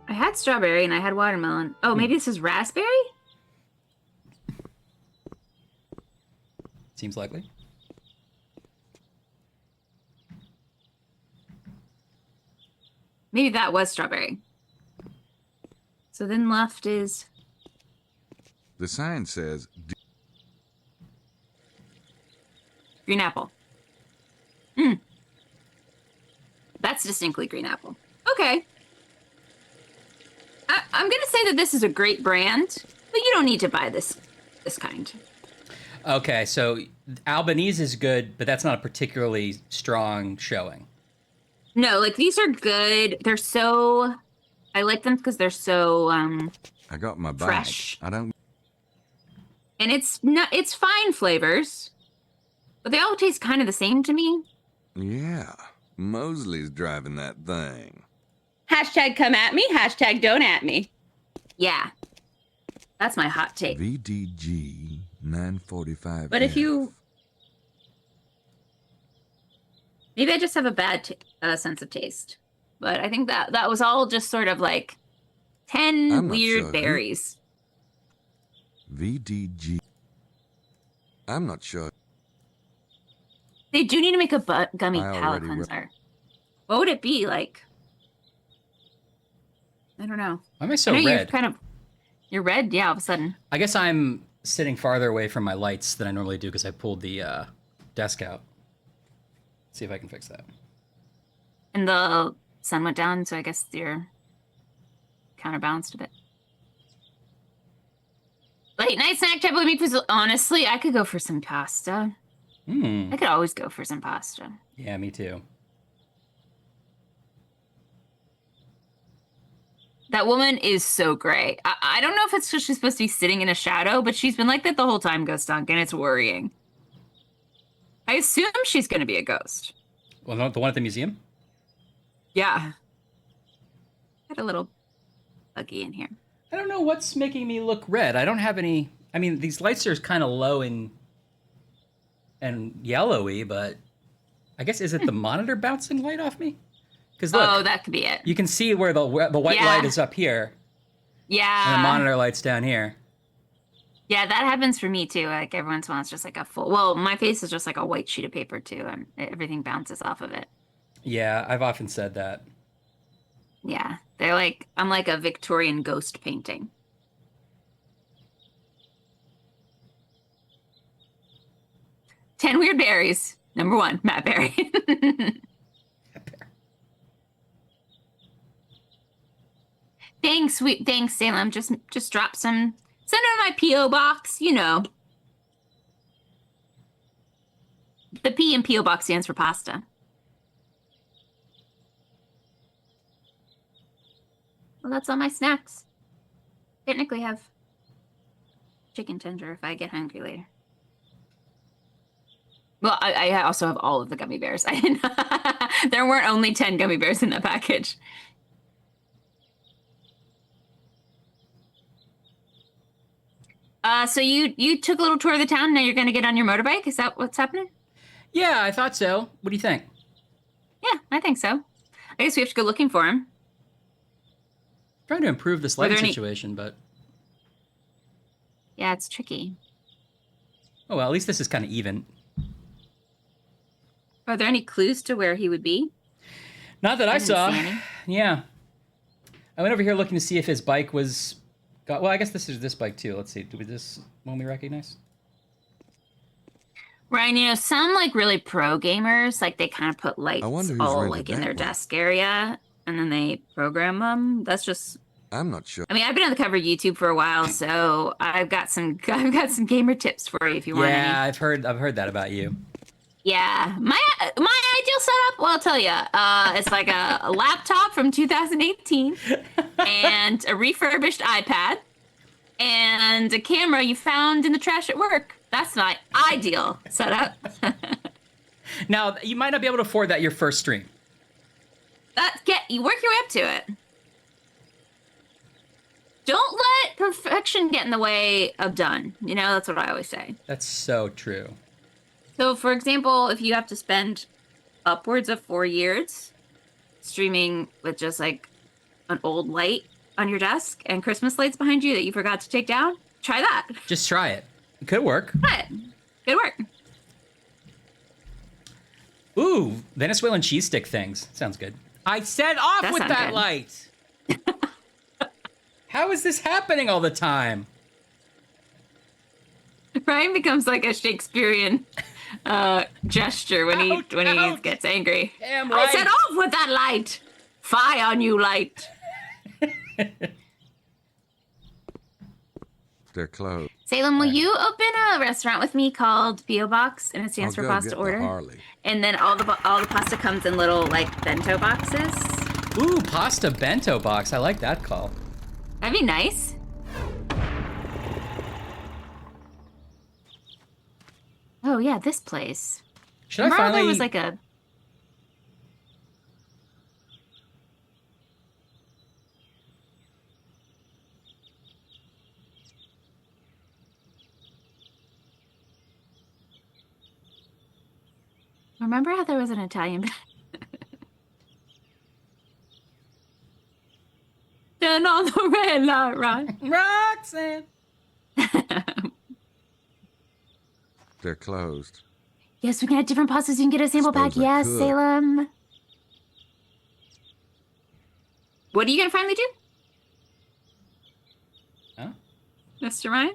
I had strawberry and I had watermelon. Oh, maybe this is raspberry? Seems likely. Maybe that was strawberry. So then left is... The sign says green apple. That's distinctly green apple. Okay. I'm going to say that this is a great brand, but you don't need to buy this kind. Okay, so Albanese is good, but that's not a particularly strong showing. No, like these are good. They're so... I like them because they're so I got my bag. fresh. I don't. And it's fine flavors, but they all taste kind of the same to me. Yeah, Mosley's driving that thing. Hashtag come at me, hashtag don't at me. Yeah. That's my hot take. VDG 945. But if you... Maybe I just have a bad sense of taste. But I think that was all just sort of like 10 I'm not weird sure. berries. VDG. I'm not sure. They do need to make a gummy I palate already cleanser. What would it be like? I don't know. Why am I so I know red? You're red, yeah, all of a sudden. I guess I'm sitting farther away from my lights than I normally do because I pulled the desk out. See if I can fix that. And the sun went down, so I guess you're counterbalanced a bit. Late night snack type of meat. Honestly, I could go for some pasta. I could always go for some pasta. Yeah, me too. That woman is so great. I don't know if it's because she's supposed to be sitting in a shadow, but she's been like that the whole time, Ghost Dunk, and it's worrying. I assume she's going to be a ghost. Well, no, the one at the museum? Yeah. Got a little buggy in here. I don't know what's making me look red. I don't have any... I mean, these lights are kind of low and yellowy, but I guess, is it the monitor bouncing light off me? Because look, oh, that could be it. you can see where the white light is up here. Yeah. And the monitor light's down here. Yeah, that happens for me too. Like every once in a while, it's just like a full. Well, my face is just like a white sheet of paper too, and everything bounces off of it. Yeah, I've often said that. Yeah, they're like I'm like a Victorian ghost painting. "10 Weird Berries." Number 1, Matt Berry. Thanks, Salem. Just drop some. Send it to my P.O. box, you know. The P in P.O. box stands for pasta. Well, that's all my snacks. Technically have chicken tender if I get hungry later. Well, I also have all of the gummy bears. I didn't. There weren't only 10 gummy bears in the package. So you took a little tour of the town. Now you're going to get on your motorbike. Is that what's happening? Yeah, I thought so. What do you think? Yeah, I think so. I guess we have to go looking for him. Trying to improve this lighting there any- situation, but Yeah, it's tricky. oh well. At least this is kind of even. Are there any clues to where he would be? Not that I didn't saw. see any. Yeah, I went over here looking to see if his bike was. Well, I guess this is this bike too. Let's see. Do we this one we recognize? Ryan, you know, some like really pro gamers, like they kind of put lights wonder who's all rented like in that their one. desk area, and then they program them. That's just. I'm not sure. I mean, I've been on the cover of YouTube for a while, so I've got some gamer tips for you if you want any. Yeah, I've heard that about you. Yeah, my ideal setup. Well, I'll tell you, it's like a laptop from 2018, and a refurbished iPad, and a camera you found in the trash at work. That's my ideal setup. Now, you might not be able to afford that your first stream. You work your way up to it. Don't let perfection get in the way of done. You know, that's what I always say. That's so true. So, for example, if you have to spend upwards of 4 years streaming with just like an old light on your desk and Christmas lights behind you that you forgot to take down, try that. Just try it. It could work. Try it. Good work. Ooh, Venezuelan cheese stick things. Sounds good. I said off That with sounds that good. light. How is this happening all the time? Ryan becomes like a Shakespearean gesture when he Ouch. gets angry. Damn I right. said off with that light. Fie on you, light. They're closed. Salem, will you open a restaurant with me called P.O. Box, and it stands I'll for go pasta get the order? Harley. And then all the pasta comes in little like bento boxes. Ooh, pasta bento box. I like that call. That'd be nice. Oh yeah, this place. Should Remember I how finally? there was like a. Remember how there was an Italian. Turn on the red light, right? Roxanne. They're closed. Yes, we can have different pastas. You can get a sample pack. Suppose I Yes, could. Salem. What are you gonna finally do, Huh? Mr. Ryan?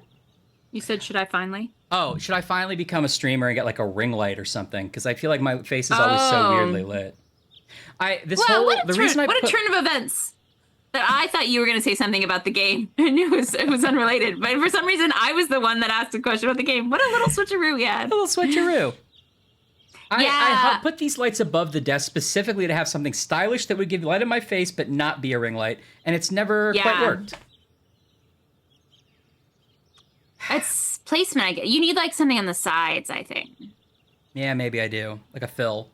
You said, should I finally? Oh, should I finally become a streamer and get like a ring light or something? Because I feel like my face is always so Oh. weirdly lit. Well, what a turn of events. That I thought you were going to say something about the game. I knew it was unrelated, but for some reason I was the one that asked a question about the game. What a little switcheroo we had. A little switcheroo. Yeah. put these lights above the desk specifically to have something stylish that would give light in my face but not be a ring light, and it's never quite worked. It's placement, I guess. You need like something on the sides, I think. Yeah, maybe I do. Like a fill.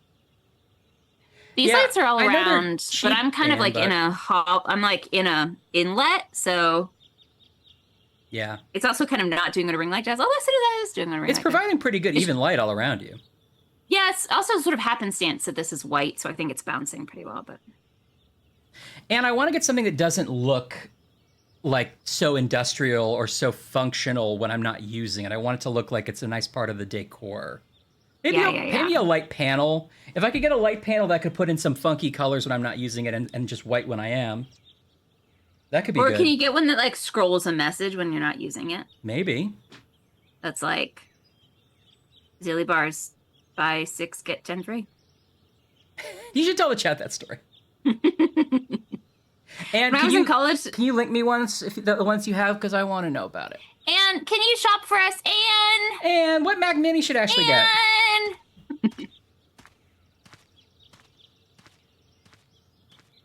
These lights are all around, but I'm kind of like in a hall. I'm like in a inlet, so yeah. It's also kind of not doing what a ring light does. Oh, listen to that, it's doing what a ring light It's providing pretty good even light all around you. Yeah, it's also sort of happenstance that this is white, so I think it's bouncing pretty well. But and I want to get something that doesn't look like so industrial or so functional when I'm not using it. I want it to look like it's a nice part of the decor. Maybe maybe a light panel. If I could get a light panel that could put in some funky colors when I'm not using it and just white when I am. That could be good. Or can you get one that like scrolls a message when you're not using it? Maybe. That's like Zilly bars. Buy 6, get 10 free. You should tell the chat that story. And when I was in college, can you link me ones, if the ones you have, because I want to know about it. And can you shop for us? And what Mac Mini should Ashley get?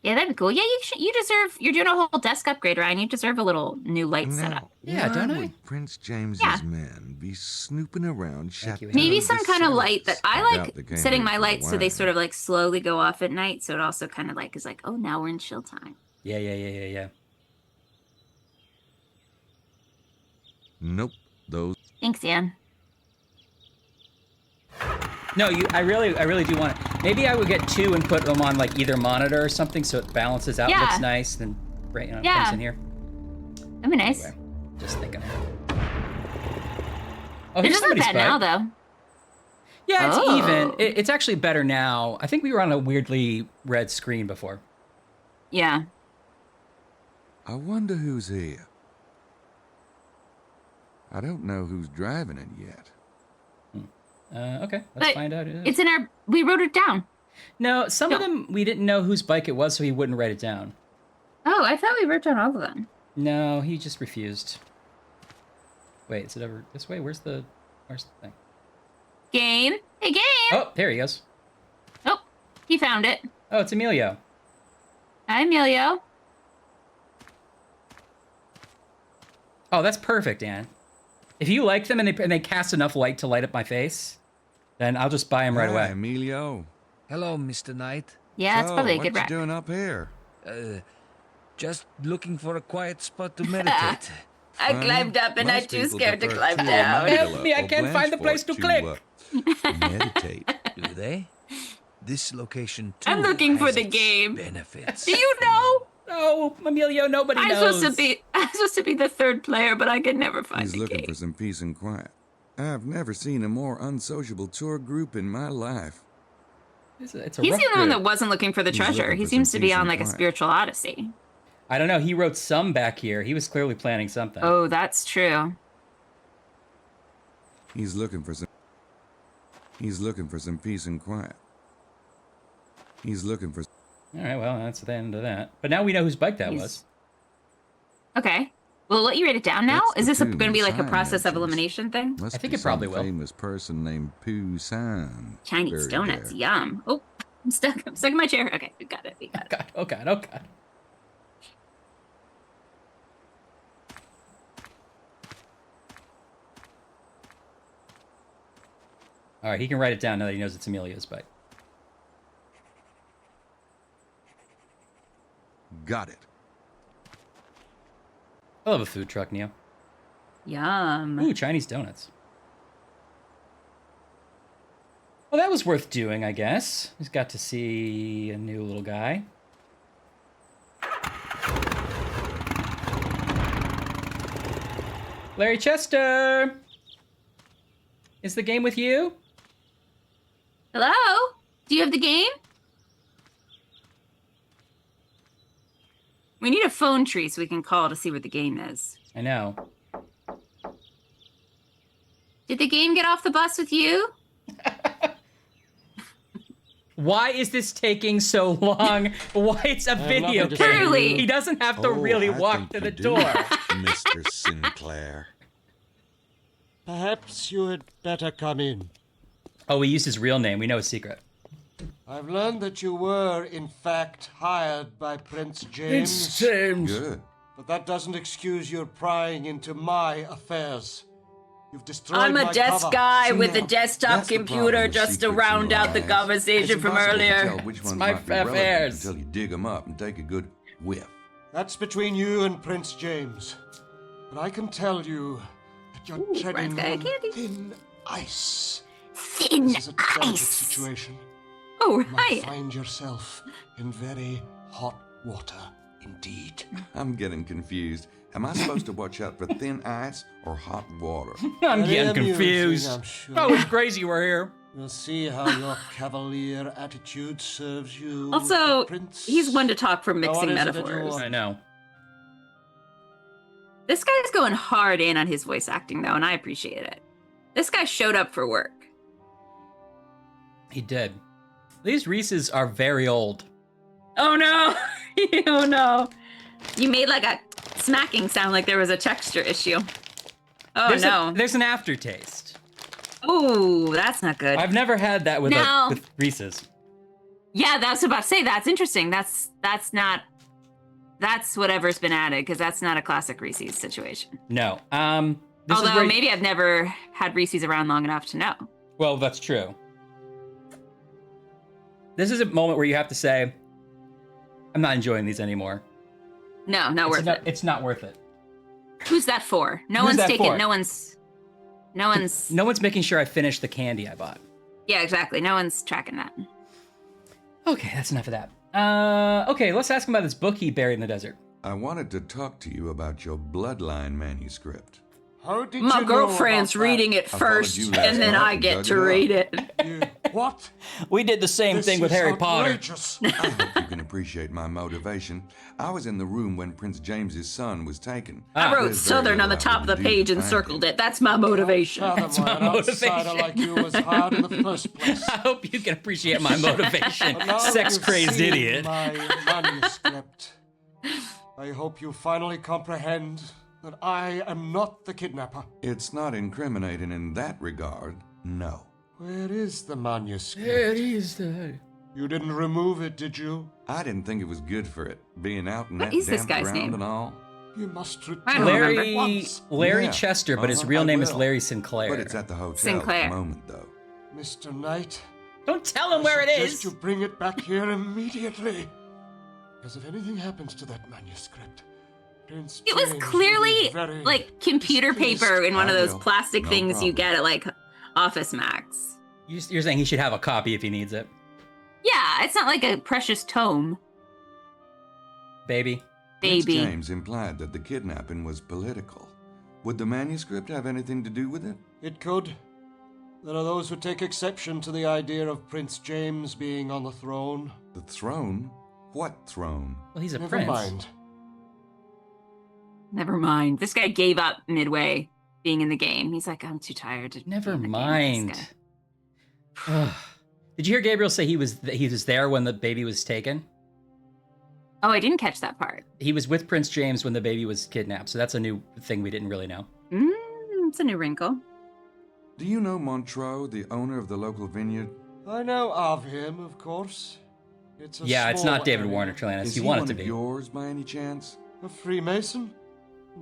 Yeah, that'd be cool. Yeah, you deserve. You're doing a whole desk upgrade, Ryan. You deserve a little new light setup. Yeah, don't I? Would Prince James's men be snooping around? Maybe some kind of light that I like setting my lights so they sort of like slowly go off at night. So it also kind of like is like, oh, now we're in chill time. Yeah. Nope. Those. Thanks, Ann. No, I really do want it. Maybe I would get 2 and put them on like either monitor or something so it balances out, looks nice, then comes in here. That'd be nice. Anyway, just thinking. Oh, It doesn't look bad now, though. Yeah, it's even. It's actually better now. I think we were on a weirdly red screen before. Yeah. I wonder who's here. I don't know who's driving it yet. Okay, let's find out. It's in our. We wrote it down. No, some of them we didn't know whose bike it was, so he wouldn't write it down. Oh, I thought we wrote down all of them. No, he just refused. Wait, is it over this way? Where's the thing? Game. Hey, Game. Oh, there he goes. Oh, he found it. Oh, it's Emilio. Hi, Emilio. Oh, that's perfect, Ann. If you like them and they cast enough light to light up my face, then I'll just buy them right away. Emilio. Hello, Mr. Knight. Yeah, it's probably a good What rap. you doing up here? Just looking for a quiet spot to meditate. I climbed up and I'm too scared to climb down. Help me, I can't find the place to click. Meditate. Do they? This location too I'm looking for has the its game. benefits. Do you know? No, Emilio, nobody knows. I'm supposed to be the third player, but I can never find He's the looking game. for some peace and quiet. I've never seen a more unsociable tour group in my life. It's a He's rough the only one group. that wasn't looking for the He's treasure. looking He for seems some to be peace on and like a quiet. spiritual odyssey. I don't know. He wrote some back here. He was clearly planning something. Oh, that's true. He's looking for some peace and quiet. He's looking for. All right, well, that's the end of that. But now we know whose bike that was. Okay. Will it let you write it down now? That's Is this the going to be like a sign process of mentions. elimination thing? Must I think be it probably some will. famous person named Pooh San. Chinese buried donuts. there. Yum. Oh, I'm stuck. I'm stuck in my chair. Okay, we got it. We got it. God, oh God, oh God. All right, he can write it down now that he knows it's Emilio's bike. Got it. I love a food truck, Neo. Yum. Ooh, Chinese donuts. Well, that was worth doing, I guess. He's got to see a new little guy. Larry Chester! Is the game with you? Hello? Do you have the game? We need a phone tree so we can call to see what the game is. I know. Did the game get off the bus with you? Why is this taking so long? Why it's a video game? Truly. He doesn't have to really I walk think to you the do, door. Mr. Sinclair. Perhaps you had better come in. Oh, we used his real name. We know his secret. I've learned that you were, in fact, hired by Prince James. Good. But that doesn't excuse your prying into my affairs. You've destroyed I'm my a desk cover. guy See, with a now, desperate that's the computer problem with just to secrets round in out the lies. conversation It's from impossible to earlier. tell which ones my might be relevant affairs. until you dig them up and take a good whiff. That's between you and Prince James. But I can tell you that you're treading Brian's got a on candy. thin ice. Thin This is a delicate ice. situation. Oh, You might right. find yourself in very hot water indeed. I'm getting confused. Am I supposed to watch out for thin ice or hot water? I'm Very getting amusing, confused. I'm sure. Oh, it's crazy we're here. We'll see how your cavalier attitude serves you. Also, Prince. he's one to talk from Now, what mixing is it that you metaphors. want? I know. This guy's going hard in on his voice acting, though, and I appreciate it. This guy showed up for work. He did. These Reese's are very old. Oh no! Oh no! You made like a smacking sound like there was a texture issue. Oh There's no. there's an aftertaste. Oh, that's not good. I've never had that with, No. with Reese's. Yeah, that's what I was about to say. That's interesting. That's whatever's been added, because that's not a classic Reese's situation. No. This is Although where maybe I've never had Reese's around long enough to know. Well, that's true. This is a moment where you have to say, I'm not enjoying these anymore. No, not worth it. It's not worth it. Who's that for? No Who's one's that taking. for? No one's. No one's making sure I finish the candy I bought. Yeah, exactly. No one's tracking that. Okay, that's enough of that. Okay, let's ask him about this book he buried in the desert. I wanted to talk to you about your bloodline manuscript. How did My you girlfriend's know about reading it I first, followed you last and then night I and get dug to it up. read it. that? You, what? We did the same This thing with is Harry Potter. outrageous. I hope you can appreciate my motivation. I was in the room when Prince James's son was taken. I wrote There's very Southern on the little I top of the wouldn't do page to and find circled it. it. That's my motivation. That's my why an outsider motivation. like you was hired in the first place. I hope you can appreciate my motivation, But now that sex you've crazed seen idiot. My manuscript. I hope you finally comprehend that I am not the kidnapper. It's not incriminating in that regard, no. Where is the manuscript? is that? You didn't remove it, did you? I didn't think it was good for it, being out in What that is this damp guy's ground name? and all. You must I return don't remember. at once. Larry Yeah. Chester, but his real I name is will. Larry Sinclair. But it's at the hotel Sinclair. at the moment, though. Mr. Knight, Don't tell him where it suggest is. you bring it back here immediately. Because if anything happens to that manuscript, Prince It was James will clearly be very like computer displeased. paper in one of I those will. plastic No things you problem. get at like Office Max. You're saying he should have a copy if he needs it, Yeah, it's not like a precious tome, baby. Prince baby. James implied that the kidnapping was political. Would the manuscript have anything to do with it? It could. There are those who take exception to the idea of Prince James being on the throne. The throne? What throne? Well, he's a Never prince. mind. Never mind. This guy gave up midway being in the game. He's like, I'm too tired to. Never be in the game mind. with this guy. Ugh. Did you hear Gabriel say he was there when the baby was taken? Oh, I didn't catch that part. He was with Prince James when the baby was kidnapped, so that's a new thing we didn't really know. It's a new wrinkle. Do you know Montreux, the owner of the local vineyard? I know of him, of course. It's a Yeah, it's small not David area. Warner Trelanis. Is You he want one it to of be. yours by any chance? A Freemason?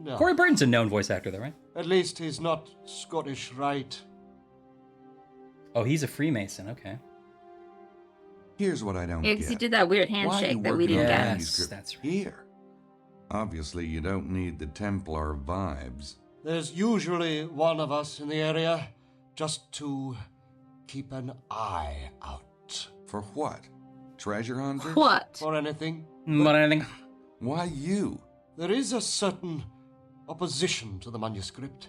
No. Corey Burton's a known voice actor, though, right? At least he's not Scottish Rite. Oh, he's a Freemason. Okay. Here's what I don't Yeah, get. because he did that weird Why are you handshake that we working didn't on the get. Yes, manuscript that's right. here? Obviously, you don't need the Templar vibes. There's usually one of us in the area just to keep an eye out For what? Treasure hunters? What? for anything. What anything? Why you? There is a certain opposition to the manuscript.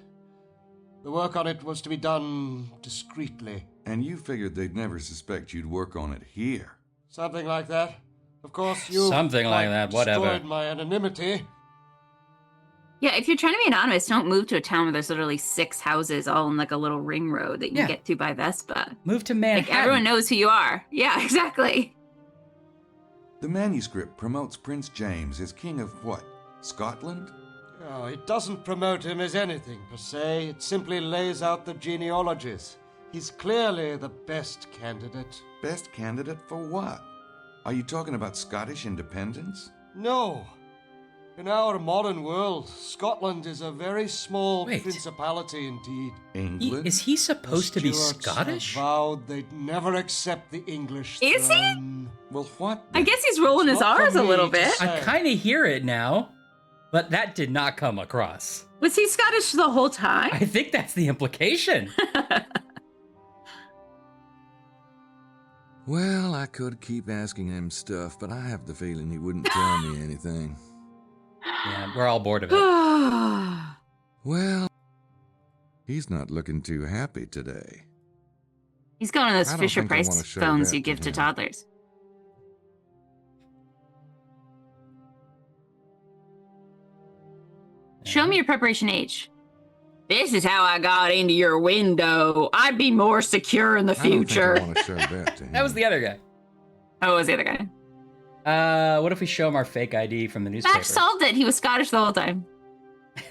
The work on it was to be done discreetly. And you figured they'd never suspect you'd work on it here. Something like that. Of course, you Something like that, whatever. destroyed my anonymity. Yeah, if you're trying to be anonymous, don't move to a town where there's literally 6 houses all in like a little ring road that you Yeah. can get to by Vespa. Move to Manhattan. Like everyone knows who you are. Yeah, exactly. The manuscript promotes Prince James as king of what? Scotland? Oh, it doesn't promote him as anything per se. It simply lays out the genealogies. He's clearly the best candidate. Best candidate for what? Are you talking about Scottish independence? No. In our modern world, Scotland is a very small principality indeed. England? Is he supposed to be Stuarts Scottish? vowed they'd never accept the English Is he? throne. Well, what? I guess he's rolling his not for R's a me little to bit. say. I kind of hear it now, but that did not come across. Was he Scottish the whole time? I think that's the implication. Well, I could keep asking him stuff, but I have the feeling he wouldn't tell me anything. Yeah, we're all bored of it. Well, he's not looking too happy today. He's going to those I don't Fisher think I Price wanna show phones that you to give to him. toddlers. Show me your preparation H. This is how I got into your window. I'd be more secure in the future. I don't think I want to show that to him. That was the other guy. Oh, it was the other guy. What if we show him our fake ID from the newspaper? Batch solved it. He was Scottish the whole time.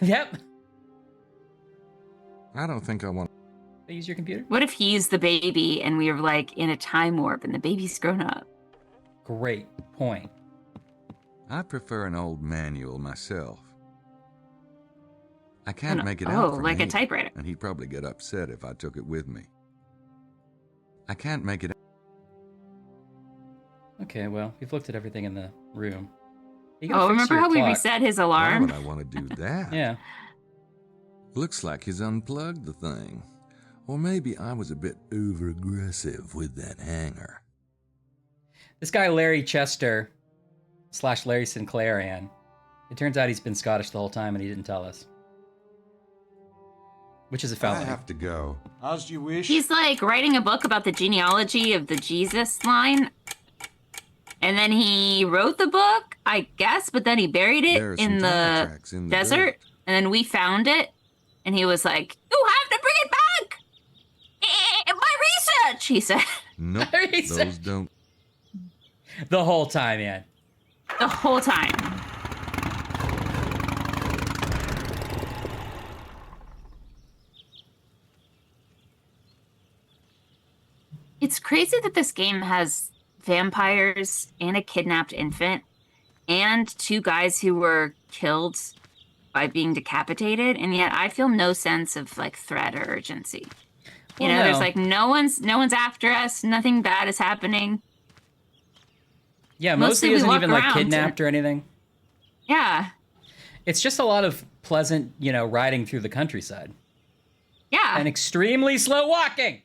Yep. I don't think I want. Use your computer. What if he's the baby and we are like in a time warp and the baby's grown up? Great point. I prefer an old manual myself. I can't make it out from like a here, typewriter. and he'd probably get upset if I took it with me. I can't make it out. Okay, well, we've looked at everything in the room. Oh, remember how we reset his Why alarm? would I want to do that? Yeah. Looks like he's unplugged the thing. Or maybe I was a bit over-aggressive with that hanger. This guy, Larry Chester, / Larry Sinclair, Ann. It turns out he's been Scottish the whole time and he didn't tell us. Which is a I felony. have to go. As you wish. He's like writing a book about the genealogy of the Jesus line. And then he wrote the book, I guess, but then he buried it There are some in tire the tracks in the desert. dirt. And then we found it. And he was like, "You have to bring it back! My research," he said. Nope, Research. those don't. The whole time, Ann. The whole time. It's crazy that this game has vampires and a kidnapped infant and 2 guys who were killed by being decapitated, and yet I feel no sense of like threat or urgency. You know, there's like no one's after us, nothing bad is happening. Yeah, Mostly mostly we isn't walk even like around kidnapped or anything. Yeah. It's just a lot of pleasant, riding through the countryside. Yeah. And extremely slow walking.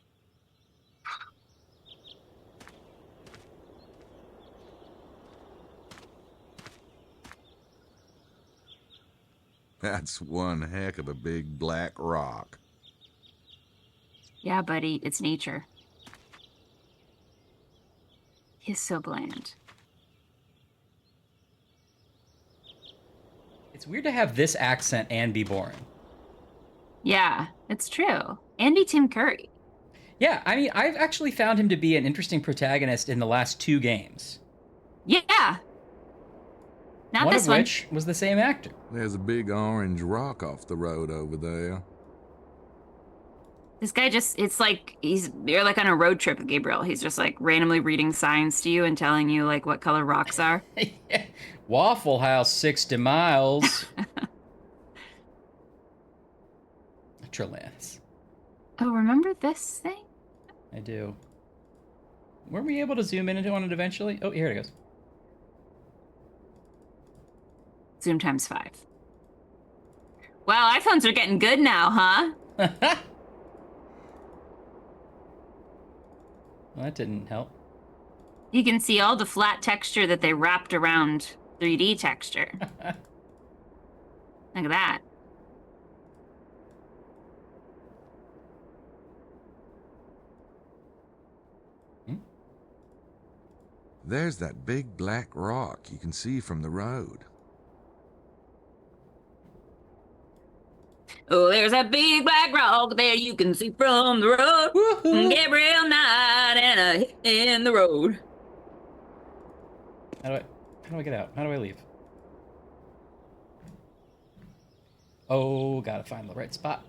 That's one heck of a big black rock. Yeah, buddy, it's nature. He's so bland. It's weird to have this accent and be boring. Yeah, it's true. And be Tim Curry. Yeah, I mean, I've actually found him to be an interesting protagonist in the last 2 games. Yeah. Not one this of one. which was the same actor. There's a big orange rock off the road over there. This guy it's like you're like on a road trip with Gabriel. He's just like randomly reading signs to you and telling you like what color rocks are. Waffle House 60 miles. Trelance. Oh, remember this thing? I do. Weren't we able to zoom in on it eventually? Oh, here it goes. Zoom times 5. Wow, iPhones are getting good now, huh? Well, that didn't help. You can see all the flat texture that they wrapped around 3D texture. Look at that. There's that big black rock you can see from the road. Oh, there's a big black rock there you can see from the road. Woohoo! Gabriel Knight and a hit in the road. How do I get out? How do I leave? Oh, gotta find the right spot.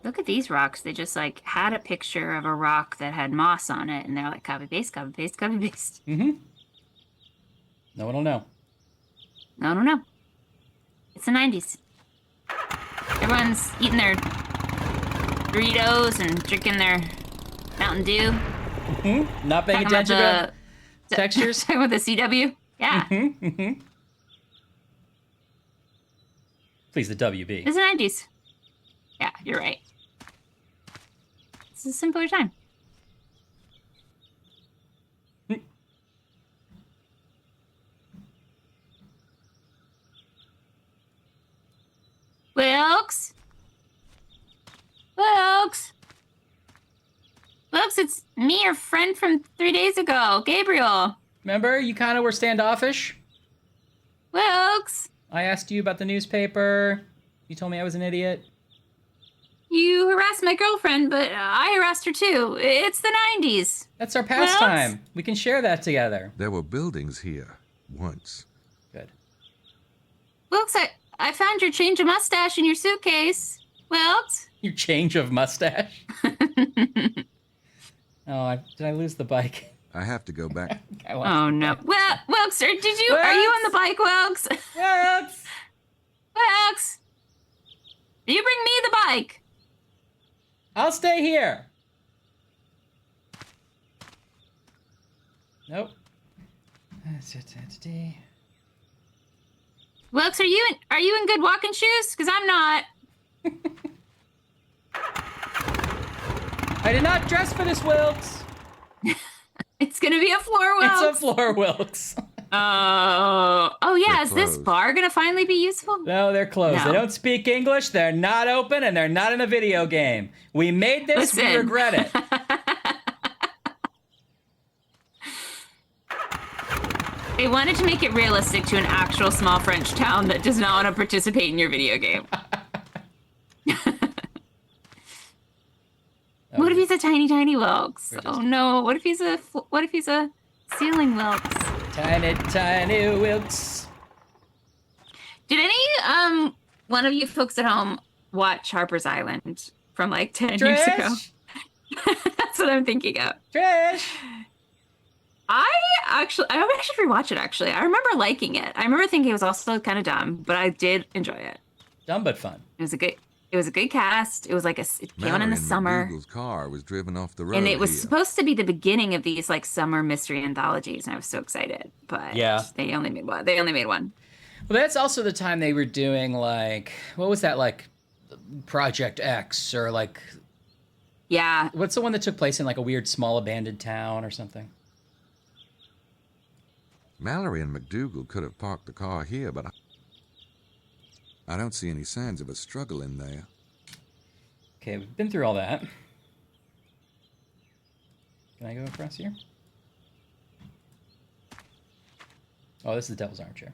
Look at these rocks. They just like had a picture of a rock that had moss on it, and they're like copy paste, copy paste, copy paste. Mm-hmm. No one will know. No, no, no. It's the 90s. Everyone's eating their Doritos and drinking their Mountain Dew. Mm-hmm. Not paying attention to textures. Talking about the CW. Yeah. Mm-hmm. Mm-hmm. Please, the WB. It's the 90s. Yeah, you're right. It's a simpler time. Wilkes? Wilkes? Wilkes, it's me, your friend from 3 days ago, Gabriel. Remember, you kind of were standoffish? Wilkes? I asked you about the newspaper. You told me I was an idiot. You harassed my girlfriend, but I harassed her too. It's the 90s. That's our pastime. We can share that together. There were buildings here once. Good. Wilkes, I found your change of mustache in your suitcase. Wilkes? Your change of mustache? Oh, did I lose the bike? I have to go back. Oh, no. Well, Wilkes, are you on the bike, Wilkes? Wilkes! Wilkes! You bring me the bike. I'll stay here. Nope. Wilkes, are you in good walking shoes? Because I'm not. I did not dress for this, Wilkes. It's gonna be a floor, Wilkes. It's a floor, Wilkes. Oh yeah. They're Is this closed. bar gonna finally be useful? No, they're closed. No. They don't speak English, they're not open, and they're not in a video game. We made this, we Listen. regret it. They wanted to make it realistic to an actual small French town that does not want to participate in your video game. What if he's a tiny, tiny Wilkes? Oh no! What if he's a ceiling Wilkes? Tiny, tiny Wilkes. Did any one of you folks at home watch Harper's Island from like 10 years ago? That's what I'm thinking of. Trish! I actually rewatch it. Actually, I remember liking it. I remember thinking it was also kind of dumb, but I did enjoy it. Dumb but fun. It was a good cast. It was like it came out in the summer. McDougal's car was driven off the road. And it was here. supposed to be the beginning of these like summer mystery anthologies, and I was so excited. But Yeah. they only made one. They only made one. Well, that's also the time they were doing like, what was that, like Project X, or like, Yeah. what's the one that took place in like a weird small abandoned town or something? Mallory and McDougal could have parked the car here, but I don't see any signs of a struggle in there. Okay, we've been through all that. Can I go across here? Oh, this is the devil's armchair.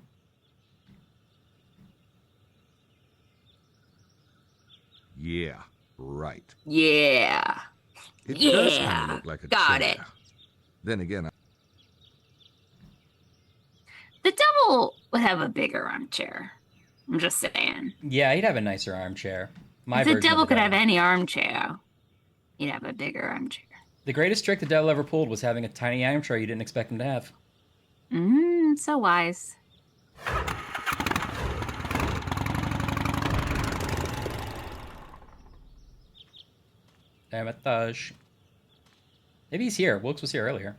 Yeah, right. Yeah. It Yeah, does kind of look like a got chair. it. Then again, The devil would have a bigger armchair. I'm just saying. Yeah, he'd have a nicer armchair. My If the version of devil could have devil. any armchair, he'd have a bigger armchair. The greatest trick the devil ever pulled was having a tiny armchair you didn't expect him to have. So wise. Hermitage. Maybe he's here. Wilkes was here earlier.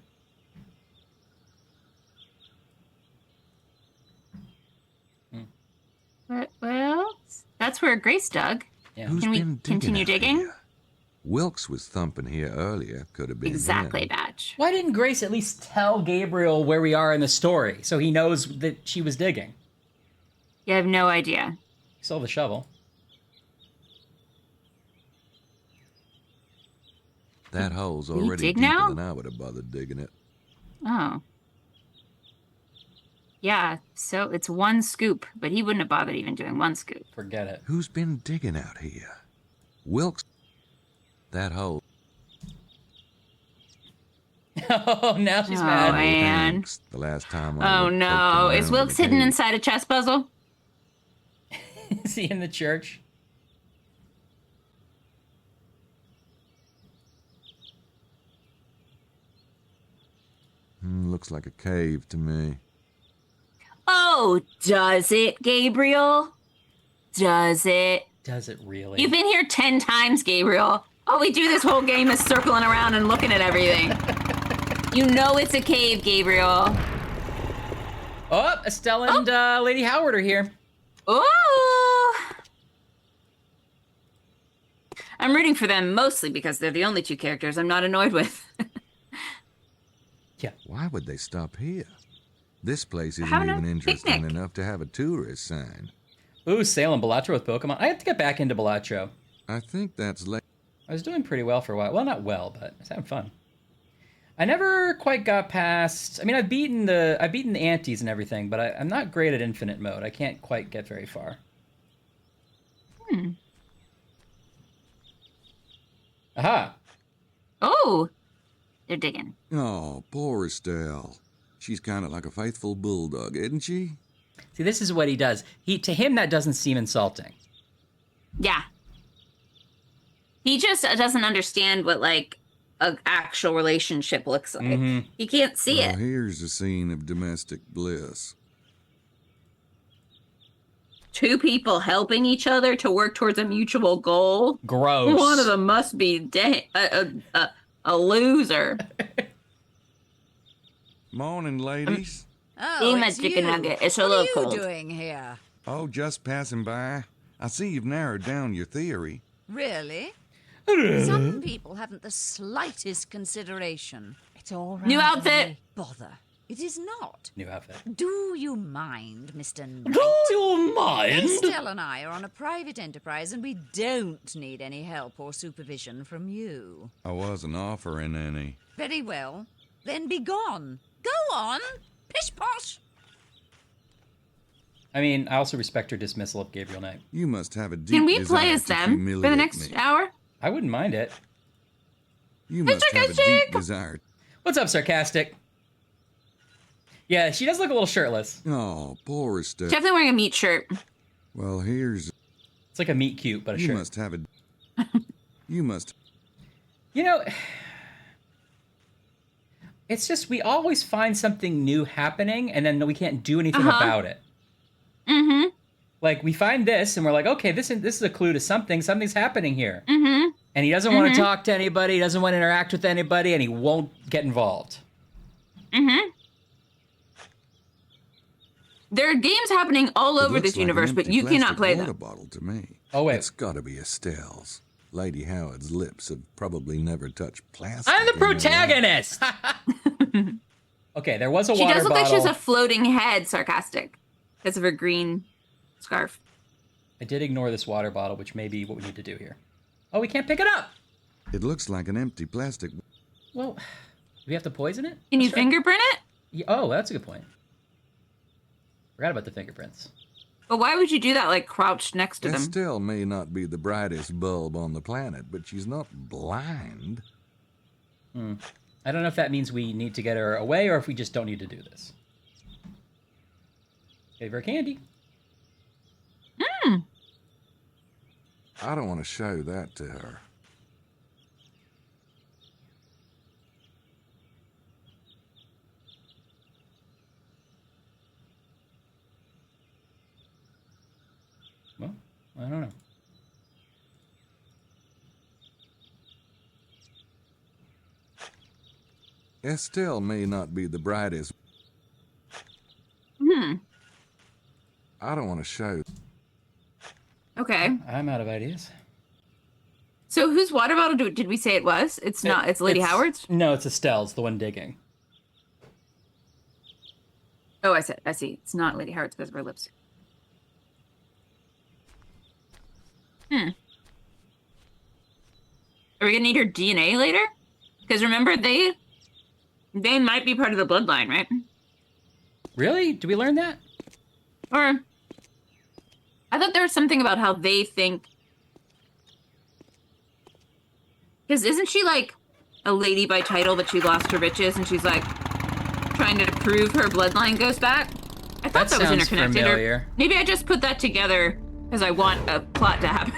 Well, that's where Grace dug. Yeah. who's Can we been digging continue out digging? here? Wilkes was thumping here earlier. Could have been Exactly, him. Batch. Why didn't Grace at least tell Gabriel where we are in the story so he knows that she was digging? You have no idea. He stole the shovel. That hole's we already dig deeper now? than I would have bothered digging it. Oh. Yeah, so it's one scoop, but he wouldn't have bothered even doing one scoop. Forget it. Who's been digging out here? Wilkes. That hole. Oh, now she's Oh, mad. man. Thanks. The last time I Oh looked, no, poked is around Wilkes in the hidden cave. inside a chess puzzle? Is he in the church? Looks like a cave to me. Oh, does it, Gabriel? Does it? Does it really? You've been here 10 times, Gabriel. All we do this whole game is circling around and looking at everything. You know it's a cave, Gabriel. Oh, Estelle and Lady Howard are here. Ooh! I'm rooting for them mostly because they're the only two characters I'm not annoyed with. Yeah. Why would they stop here? This place isn't Having a even interesting picnic. enough to have a tourist sign. Ooh, Salem, Balatro with Pokemon. I have to get back into Balatro. I think that's I was doing pretty well for a while. Well, not well, but I was having fun. I never quite got past. I mean, I've beaten the antes and everything, but I'm not great at infinite mode. I can't quite get very far. Aha! Oh, they're digging. Oh, poor Estelle. She's kind of like a faithful bulldog, isn't she? See, this is what he does. To him, that doesn't seem insulting. Yeah. He just doesn't understand what, like, an actual relationship looks like. Mm-hmm. He can't see Well, it. here's a scene of domestic bliss. Two people helping each other to work towards a mutual goal. Gross. One of them must be a loser. Morning, ladies. Oh, Eat my it's chicken you. nugget. It's a What little are you cold. doing here? Oh, just passing by. I see you've narrowed down your theory. Really? Some people haven't the slightest consideration. It's all right. New outfit. Bother. It is not. New outfit. Do you mind, Mr. Knight? Do you mind? Estelle and I are on a private enterprise and we don't need any help or supervision from you. I wasn't offering any. Very well. Then be gone. Go on. Pish posh. I mean, I also respect her dismissal of Gabriel Knight. You must have a deep Can we desire play as to them for the humiliate next me. hour? I wouldn't mind it. You must have a deep desire. What's up, Sarcastic? Yeah, she does look a little shirtless. Oh, poor Estelle. Definitely wearing a meat shirt. Well, here's... It's like a meat cute, but a You shirt. must have a... You must... You know, it's just we always find something new happening, and then we can't do anything about it. Mm-hmm. Like, we find this, and we're like, okay, this is a clue to something. Something's happening here. Mm-hmm. And he doesn't want to talk to anybody, he doesn't want to interact with anybody, and he won't get involved. Mm-hmm. There are games happening all over this universe, but you cannot play them. Bottle to me. Oh, wait. It's gotta be Estelle's. Lady Howard's lips have probably never touched plastic. I'm the in their life. protagonist! Okay, there was a She water does look bottle. like she has a floating head, Sarcastic, because of her green scarf. I did ignore this water bottle, which may be what we need to do here. Oh, we can't pick it up! It looks like an empty plastic... Well, do we have to poison it? Can you Let's try- fingerprint it? Yeah, oh, that's a good point. Forgot about the fingerprints. But why would you do that, like, crouched next to them? Estelle may not be the brightest bulb on the planet, but she's not blind. I don't know if that means we need to get her away or if we just don't need to do this. Gave her candy. I don't want to show that to her. Well, I don't know. Estelle may not be the brightest. I don't want to show. Okay. I'm out of ideas. So whose water bottle did we say it was? It's not. It's Lady Howard's? No, it's Estelle's, the one digging. Oh, I see. It's not Lady Howard's because of her lips. Are we gonna need her DNA later? Because remember, they might be part of the bloodline, right? Really? Do we learn that? Or I thought there was something about how they think. Because isn't she like a lady by title, but she lost her riches and she's like trying to prove her bloodline goes back? I thought that was sounds interconnected. familiar. Or maybe I just put that together because I want a plot to happen.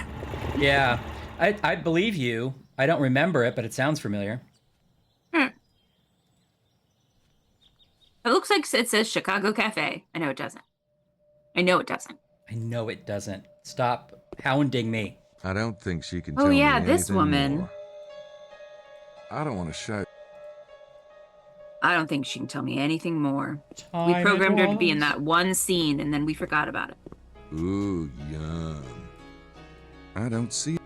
Yeah, I believe you. I don't remember it, but it sounds familiar. like it says Chicago Cafe. I know it doesn't. I know it doesn't. I know it doesn't. Stop hounding me. I don't think she can Oh, tell yeah, me this anything woman. more. I don't want to show. I don't think she can tell me anything more. Time We programmed her to it be in was. that one scene, and then we forgot about it. Ooh, yum. I don't see.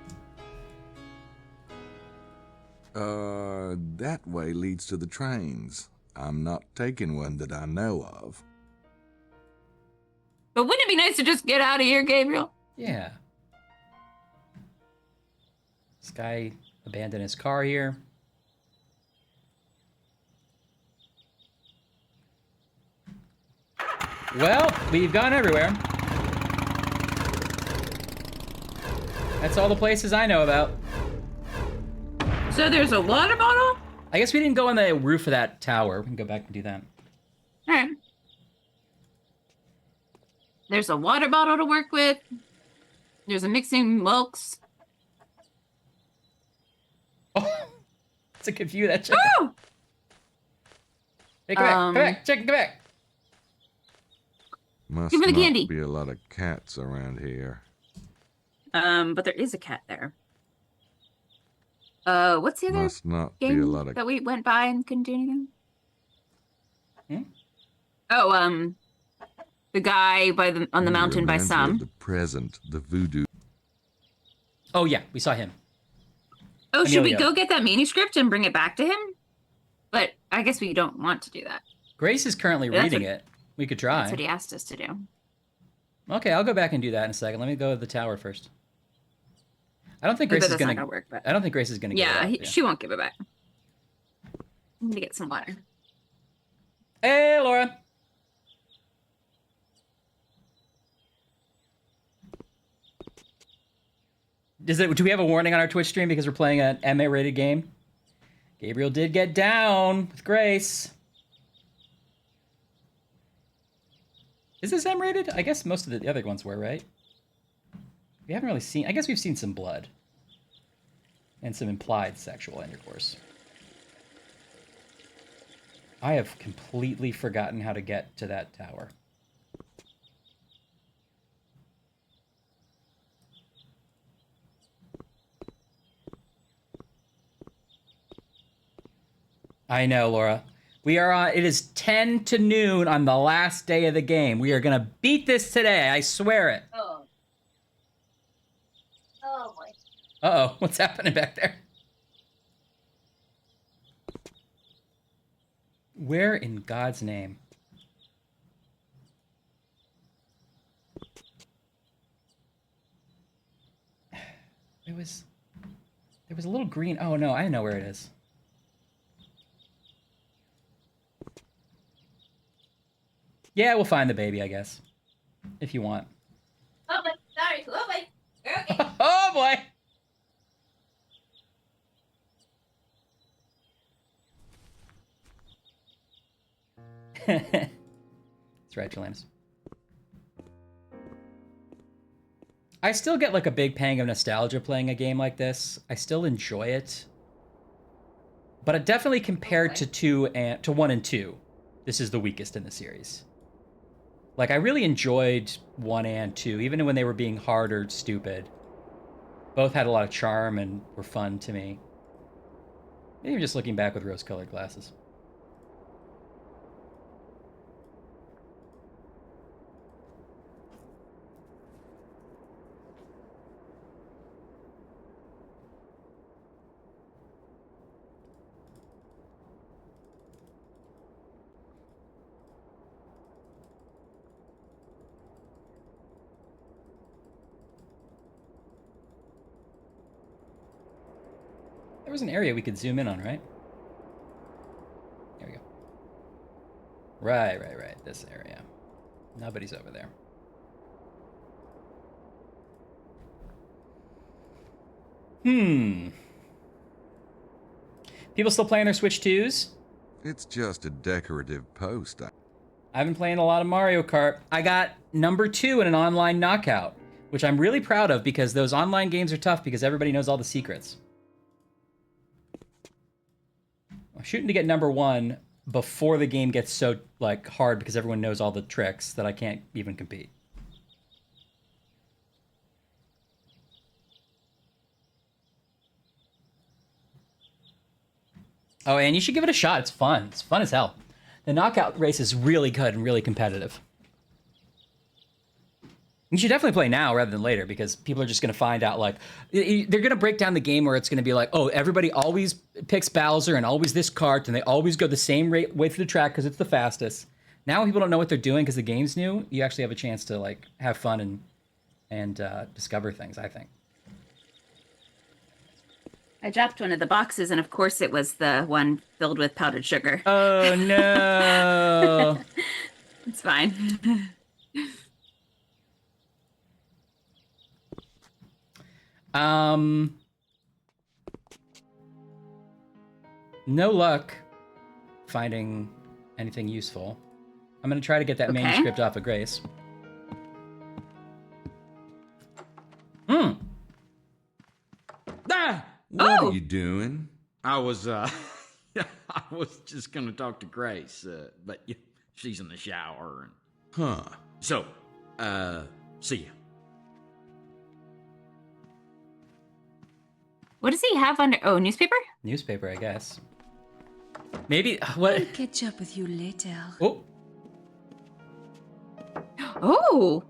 That way leads to the trains. I'm not taking one that I know of. But wouldn't it be nice to just get out of here, Gabriel? Yeah. This guy abandoned his car here. Well, we've gone everywhere. That's all the places I know about. So there's a water bottle? I guess we didn't go on the roof of that tower. We can go back and do that. All right. There's a water bottle to work with. There's a mixing milks. Oh, it's a confuse that chicken. Oh! Hey, come back, chicken, come back. Must Give me the not candy. be a lot of cats around here. But there is a cat there. What's the other Must not be a game lot of. that we went by and couldn't do anything? Hmm? Oh, the guy on the mountain by Reminds me of some. the present, the voodoo. Oh, yeah, we saw him. Oh, should we Emilio. go get that manuscript and bring it back to him? But I guess we don't want to do that. Grace is currently That's reading what- it. We could try. That's what he asked us to do. Okay, I'll go back and do that in a second. Let me go to the tower first. I don't think I bet Grace is that's gonna. not gonna work, but I don't think Grace is gonna. yeah, give it up. she won't give it back. I'm gonna get some water. Hey, Laura. Do we have a warning on our Twitch stream because we're playing an MA-rated game? Gabriel did get down with Grace. Is this M-rated? I guess most of the other ones were, right? We haven't really seen... I guess we've seen some blood. And some implied sexual intercourse. I have completely forgotten how to get to that tower. I know, Laura. We are on, it is 10 to noon on the last day of the game. We are going to beat this today. I swear it. Oh. Oh boy. Uh-oh, what's happening back there? Where in God's name? There was a little green. Oh no, I know where it is. Yeah, we'll find the baby, I guess. If you want. Oh boy. Sorry. Oh boy. Okay. Oh boy! That's right, Jolanus. I still get like a big pang of nostalgia playing a game like this. I still enjoy it. But it definitely compared to 1 and 2, this is the weakest in the series. Like, I really enjoyed 1 and 2, even when they were being hard or stupid. Both had a lot of charm and were fun to me. Maybe just looking back with rose-colored glasses. There was an area we could zoom in on, right? There we go. Right. This area. Nobody's over there. People still playing their Switch 2s? It's just a decorative post. I've been playing a lot of Mario Kart. I got number 2 in an online knockout, which I'm really proud of because those online games are tough because everybody knows all the secrets. I'm shooting to get number 1 before the game gets so like hard because everyone knows all the tricks that I can't even compete. Oh, and you should give it a shot. It's fun. It's fun as hell. The knockout race is really good and really competitive. You should definitely play now rather than later because people are just going to find out, like, they're going to break down the game where it's going to be like, oh, everybody always picks Bowser and always this cart, and they always go the same way through the track because it's the fastest. Now when people don't know what they're doing because the game's new, you actually have a chance to, like, have fun and discover things, I think. I dropped one of the boxes, and of course it was the one filled with powdered sugar. Oh, no. It's fine. No luck finding anything useful. I'm going to try to get that manuscript off of Grace. What are you doing? I was, I was just gonna talk to Grace, but she's in the shower. Huh. So, see ya. What does he have under? Oh, newspaper? Newspaper, I guess. Maybe, what? I'll catch up with you later. Oh. Oh!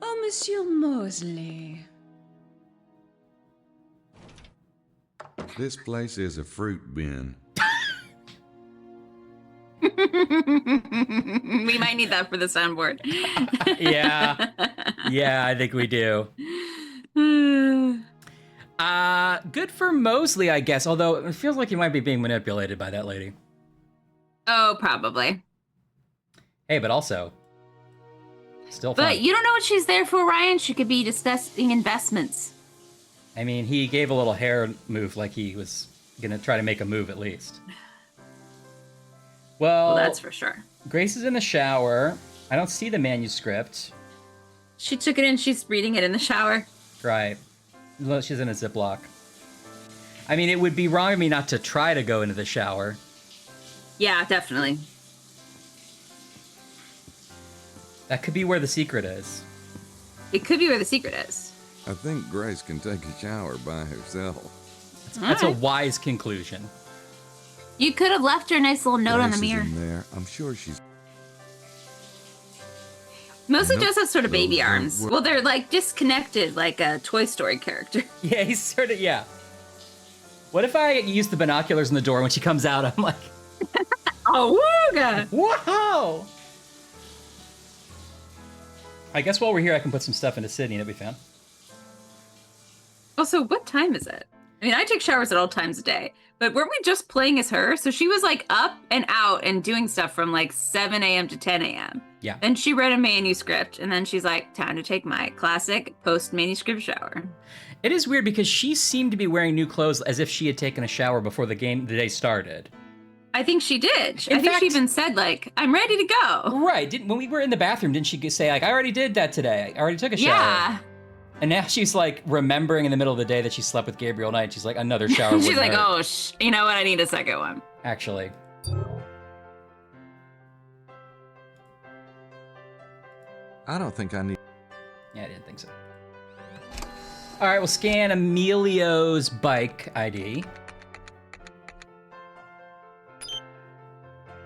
Oh, Monsieur Mosley. This place is a fruit bin. We might need that for the soundboard. Yeah. Yeah, I think we do. Good for Mosley, I guess, although it feels like he might be being manipulated by that lady. Oh, probably. Hey, but also, still fun. But you don't know what she's there for, Ryan. She could be discussing investments. I mean, he gave a little hair move like he was going to try to make a move at least. Well, That's for sure. Grace is in the shower. I don't see the manuscript. She took it in. She's reading it in the shower. Right. Well, she's in a Ziploc. I mean, it would be wrong of me not to try to go into the shower. Yeah, definitely. That could be where the secret is. It could be where the secret is. I think Grace can take a shower by herself. That's a wise conclusion. You could have left her a nice little note on the Grace is mirror. in there. I'm sure she's... Mostly Nope. does have sort of baby Those don't arms. work. Well, they're like disconnected, like a Toy Story character. Yeah, he's sort of, yeah. What if I use the binoculars in the door when she comes out? I'm like, Oh, wooga! whoa! I guess while we're here, I can put some stuff into Sydney. That'd be fun. Also, what time is it? I mean, I take showers at all times a day, but weren't we just playing as her? So she was like up and out and doing stuff from like 7 a.m. to 10 a.m. Yeah. Then she read a manuscript, and then she's like, time to take my classic post-manuscript shower. It is weird because she seemed to be wearing new clothes as if she had taken a shower before the day started. I think she did. In I think fact- she even said, like, I'm ready to go. Right. When we were in the bathroom, didn't she say, like, I already did that today. I already took a shower. Yeah. And now she's, like, remembering in the middle of the day that she slept with Gabriel night. She's like, another shower She's wouldn't like, hurt. oh, you know what? I need a second one. Actually. I don't think I need... Yeah, I didn't think so. All right, we'll scan Emilio's bike ID.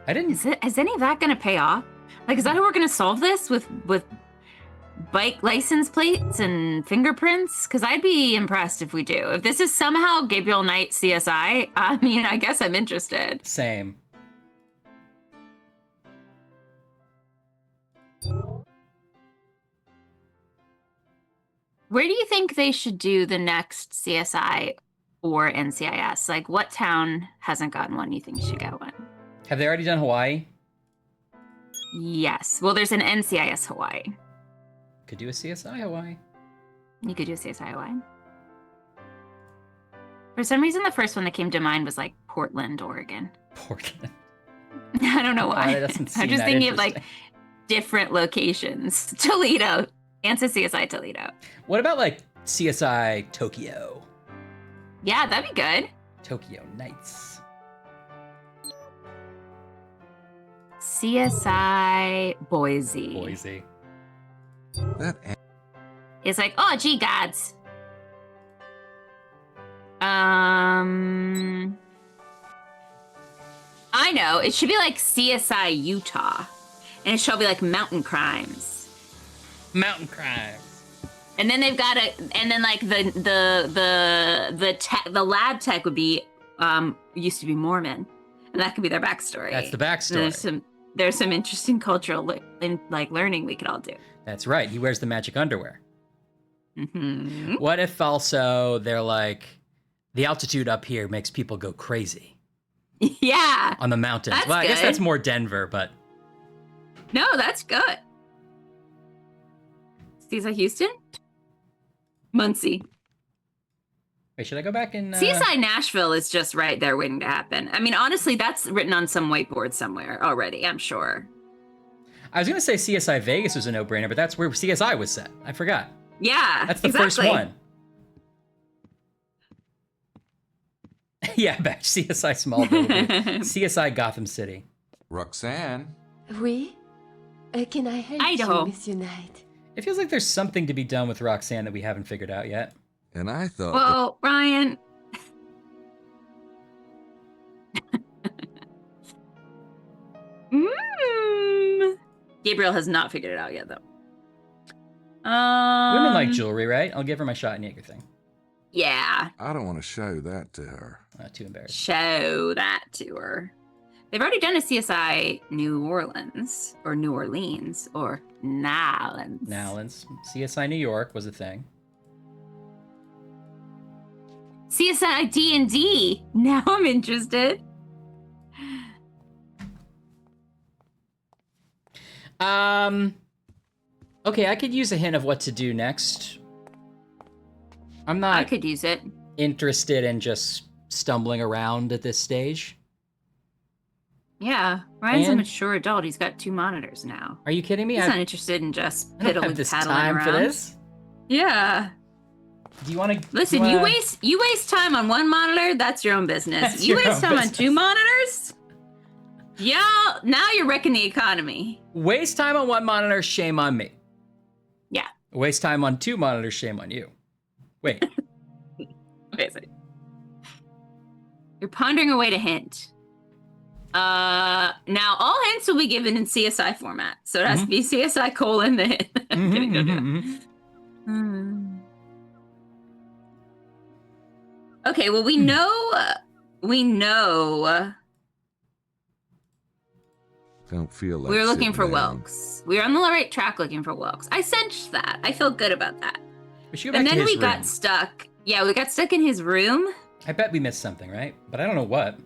I didn't... Is any of that going to pay off? Like, is that how we're going to solve this with bike license plates and fingerprints? Because I'd be impressed if we do. If this is somehow Gabriel Knight CSI, I mean, I guess I'm interested. Same. Where do you think they should do the next CSI or NCIS? Like, what town hasn't gotten one you think should get one? Have they already done Hawaii? Yes. Well, there's an NCIS Hawaii. Could do a CSI Hawaii. You could do a CSI Hawaii. For some reason, the first one that came to mind was like Portland, Oregon. Portland. I don't know why. That doesn't seem I'm just that thinking of like interesting. different locations. Toledo. Answer CSI Toledo. What about like CSI Tokyo? Yeah, that'd be good. Tokyo Nights. CSI Boise. Boise. It's like, oh, gee, gods. I know. It should be like CSI Utah. And it should be like mountain crimes. Mountain crimes. And then they've got and then like the lab tech would be used to be Mormon. And that could be their backstory. That's the backstory. There's some interesting cultural learning we could all do. That's right. He wears the magic underwear. Mm-hmm. What if also they're like, the altitude up here makes people go crazy? Yeah. On the mountains. That's well, I guess good. that's more Denver, but. No, that's good. CSI Houston? Muncie. Wait, should I go back and... CSI Nashville is just right there waiting to happen. I mean, honestly, that's written on some whiteboard somewhere already, I'm sure. I was going to say CSI Vegas was a no-brainer, but that's where CSI was set. I forgot. Yeah, that's the first one. Yeah, back CSI Smallville. CSI Gotham City. Roxanne. Oui? Can I help Idaho. you, Monsieur Knight? It feels like there's something to be done with Roxanne that we haven't figured out yet. And I thought... Well, Ryan... Gabriel has not figured it out yet, though. Women like jewelry, right? I'll give her my shot and Jaeger thing. Yeah. I don't want to show that to her. Too embarrassed. Show that to her. They've already done a CSI New Orleans, or New Orleans, or Nowlands. Nowlands. CSI New York was a thing. CSI D&D. Now I'm interested. Okay, I could use a hint of what to do next. I'm not... I could use it. Interested in just stumbling around at this stage. Yeah, Ryan's a And- mature adult. He's got 2 monitors now. Are you kidding me? He's not interested in just I don't paddling have this around. time for this. Yeah. Do you want to Listen? You waste time on 1 monitor. That's your own business. That's You your waste own time on business. 2 monitors. Yeah. Now you're wrecking the economy. Waste time on 1 monitor, shame on me. Yeah. Waste time on 2 monitors, shame on you. Wait. Okay, so you're pondering a way to hint. Now all hints will be given in CSI format, so it has to be CSI colon the hint. Okay, well we know. Don't feel like We were looking sitting for down. Wilkes. We were on the right track looking for Wilkes. I sensed that. I feel good about that. We should go back And to then his we got room. stuck. Yeah, we got stuck in his room. I bet we missed something, right? But I don't know what.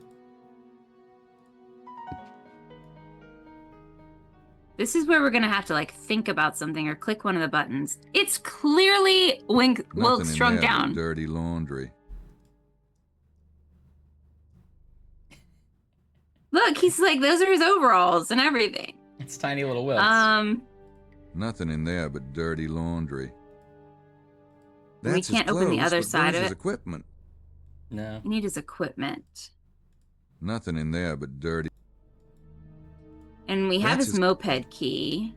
This is where we're gonna have to like think about something or click one of the buttons. It's clearly Wilkes Nothing in shrunk there but down. dirty laundry. Look, he's like, those are his overalls and everything. It's tiny little Wilkes. Nothing in there but dirty laundry. We That's his can't open the clothes, other but side where's of his it. equipment? No. You need his equipment. Nothing in there but dirty. And we have That's his his- moped key.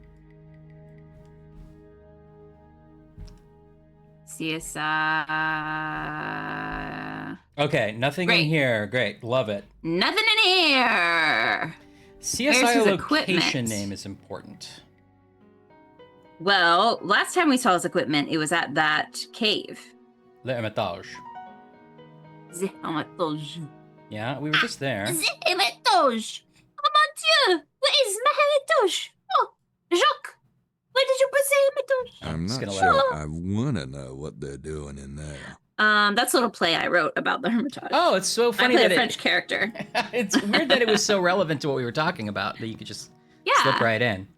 CSI. Okay, nothing Great. in here. Great, love it. Nothing in here. There's CSI his location equipment. name is important. Well, last time we saw his equipment, it was at that cave. Le Hermitage. The Hermitage. Yeah, we were just there. The Hermitage. Oh mon Dieu! Where is my Hermitage? Oh, Jacques! Where did you put the Hermitage? I'm just not gonna sure let I want to know what they're doing in there. That's a little play I wrote about the Hermitage. Oh, it's so funny I play that a French character. It's weird that it was so relevant to what we were talking about that you could just slip right in.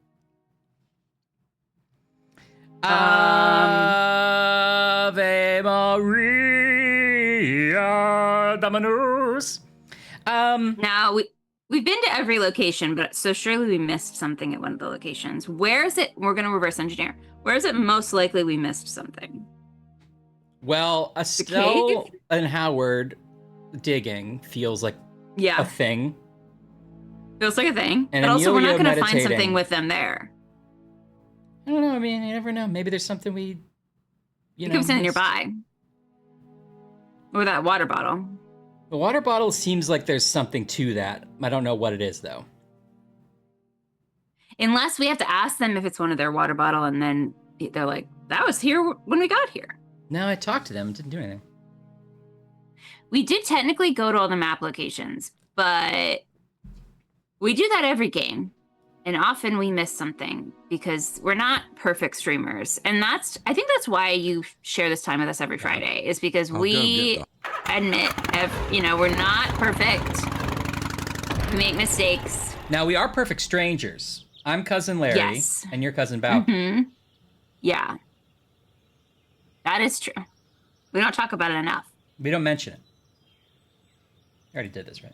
Ave Maria Dominus. Now we've been to every location, but so surely we missed something at one of the locations. Where is it? We're gonna reverse engineer. Where is it most likely we missed something? Well, Estelle and Howard digging feels like Yeah. a thing. Feels like a thing. And but also, we're not Emilio going to find meditating. something with them there. I don't know. I mean, you never know. Maybe there's something we, You could be sitting missed. nearby. Or that water bottle. The water bottle seems like there's something to that. I don't know what it is, though. Unless we have to ask them if it's one of their water bottle, and then they're like, that was here when we got here. No, I talked to them. It didn't do anything. We did technically go to all the map locations, but we do that every game. And often we miss something because we're not perfect streamers. And I think that's why you share this time with us every Friday, is because we admit, we're not perfect. We make mistakes. Now, we are perfect strangers. I'm Cousin Larry, Yes. and you're Cousin Bao. Mm-hmm. Yeah. That is true. We don't talk about it enough. We don't mention it. I already did this, right?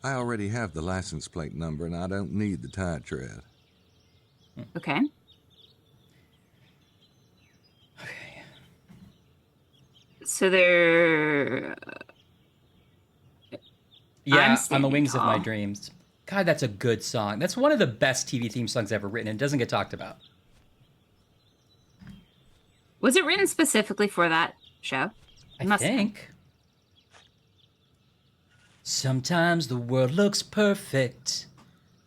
I already have the license plate number, and I don't need the tie tread. Okay. Okay. So they're... Yeah, I'm On the Wings of My tall. Dreams. God, that's a good song. That's one of the best TV theme songs ever written, and it doesn't get talked about. Was it written specifically for that show? I think. Sometimes the world looks perfect.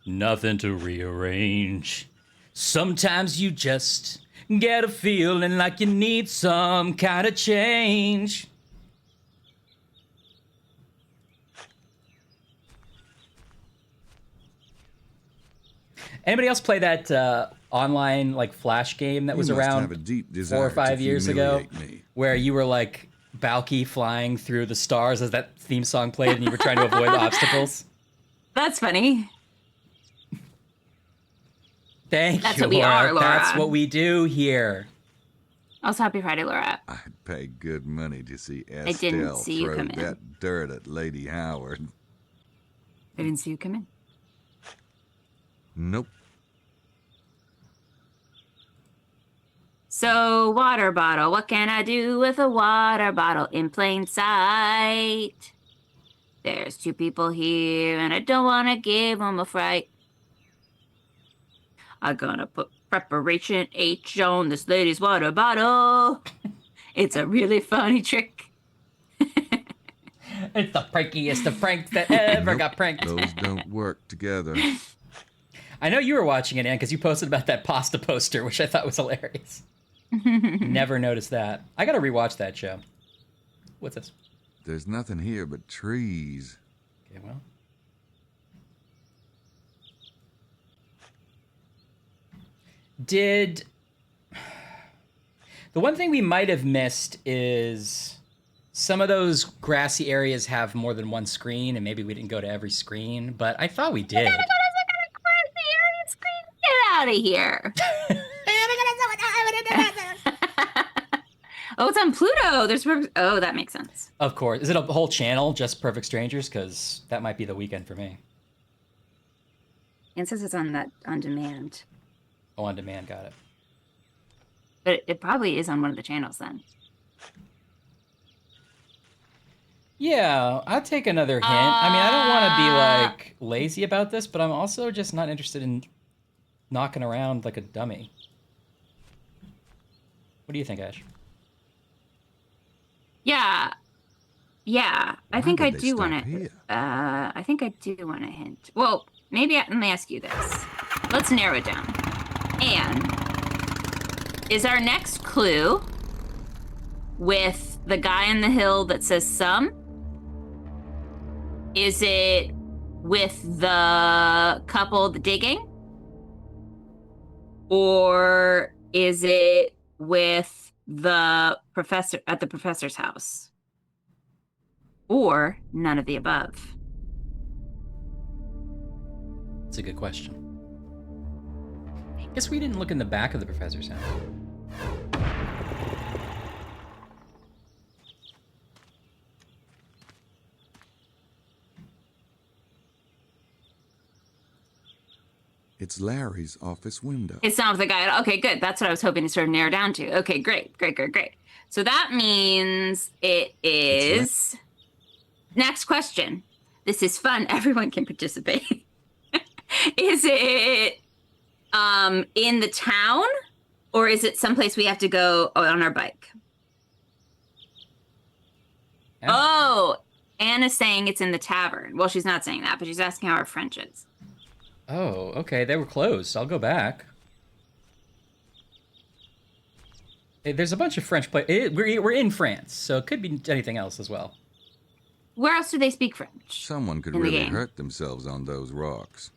Nothing to rearrange. Sometimes you just get a feeling like you need some kind of change. Anybody else play that online like flash game that was You must around have a deep 4 desire or 5 to years ago, humiliate me. where you were like Balky flying through the stars as that theme song played, and you were trying to avoid the obstacles? That's funny. Thank That's you, what we are, Laura. That's what we do here. Also, happy Friday, Laura. I'd pay good money to see didn't Estelle see you throw come in. that dirt at Lady Howard. I didn't see you come in. Nope. So, water bottle. What can I do with a water bottle in plain sight? There's 2 people here, and I don't want to give them a fright. I'm gonna put preparation H on this lady's water bottle. It's a really funny trick. It's the prankiest of pranks that ever Nope, got pranked. Those don't work together. I know you were watching it, Ann, because you posted about that pasta poster, which I thought was hilarious. Never noticed that. I gotta rewatch that show. What's this? There's nothing here but trees. Okay, well. The one thing we might have missed is some of those grassy areas have more than one screen, and maybe we didn't go to every screen, but I thought we did. Get out of here. Oh, it's on Pluto. Oh, that makes sense. Of course. Is it a whole channel, just Perfect Strangers? Because that might be the weekend for me. And since it's on demand. Oh, on demand, got it. But it probably is on one of the channels then. Yeah, I'll take another hint. I mean, I don't want to be like lazy about this, but I'm also just not interested in knocking around like a dummy. What do you think, Ash? Yeah. I Why think would I they do stop want to. here? I think I do want a hint. Well, maybe let me ask you this. Let's narrow it down. And is our next clue with the guy on the hill that says some? Is it with the couple digging? Or is it with the professor at the professor's house? Or none of the above? That's a good question. I guess we didn't look in the back of the professor's house. It's Larry's office window. It's not with the guy. Okay, good. That's what I was hoping to sort of narrow down to. Okay, great. So that means it is Next question. This is fun. Everyone can participate. Is it in the town, or is it someplace we have to go on our bike? Yeah. Oh, Anna's saying it's in the tavern. Well, she's not saying that, but she's asking how our French is. Oh, okay. They were closed. I'll go back. Hey, there's a bunch of French we're in France, so it could be anything else as well. Where else do they speak French? Someone could in the really game? hurt themselves on those rocks.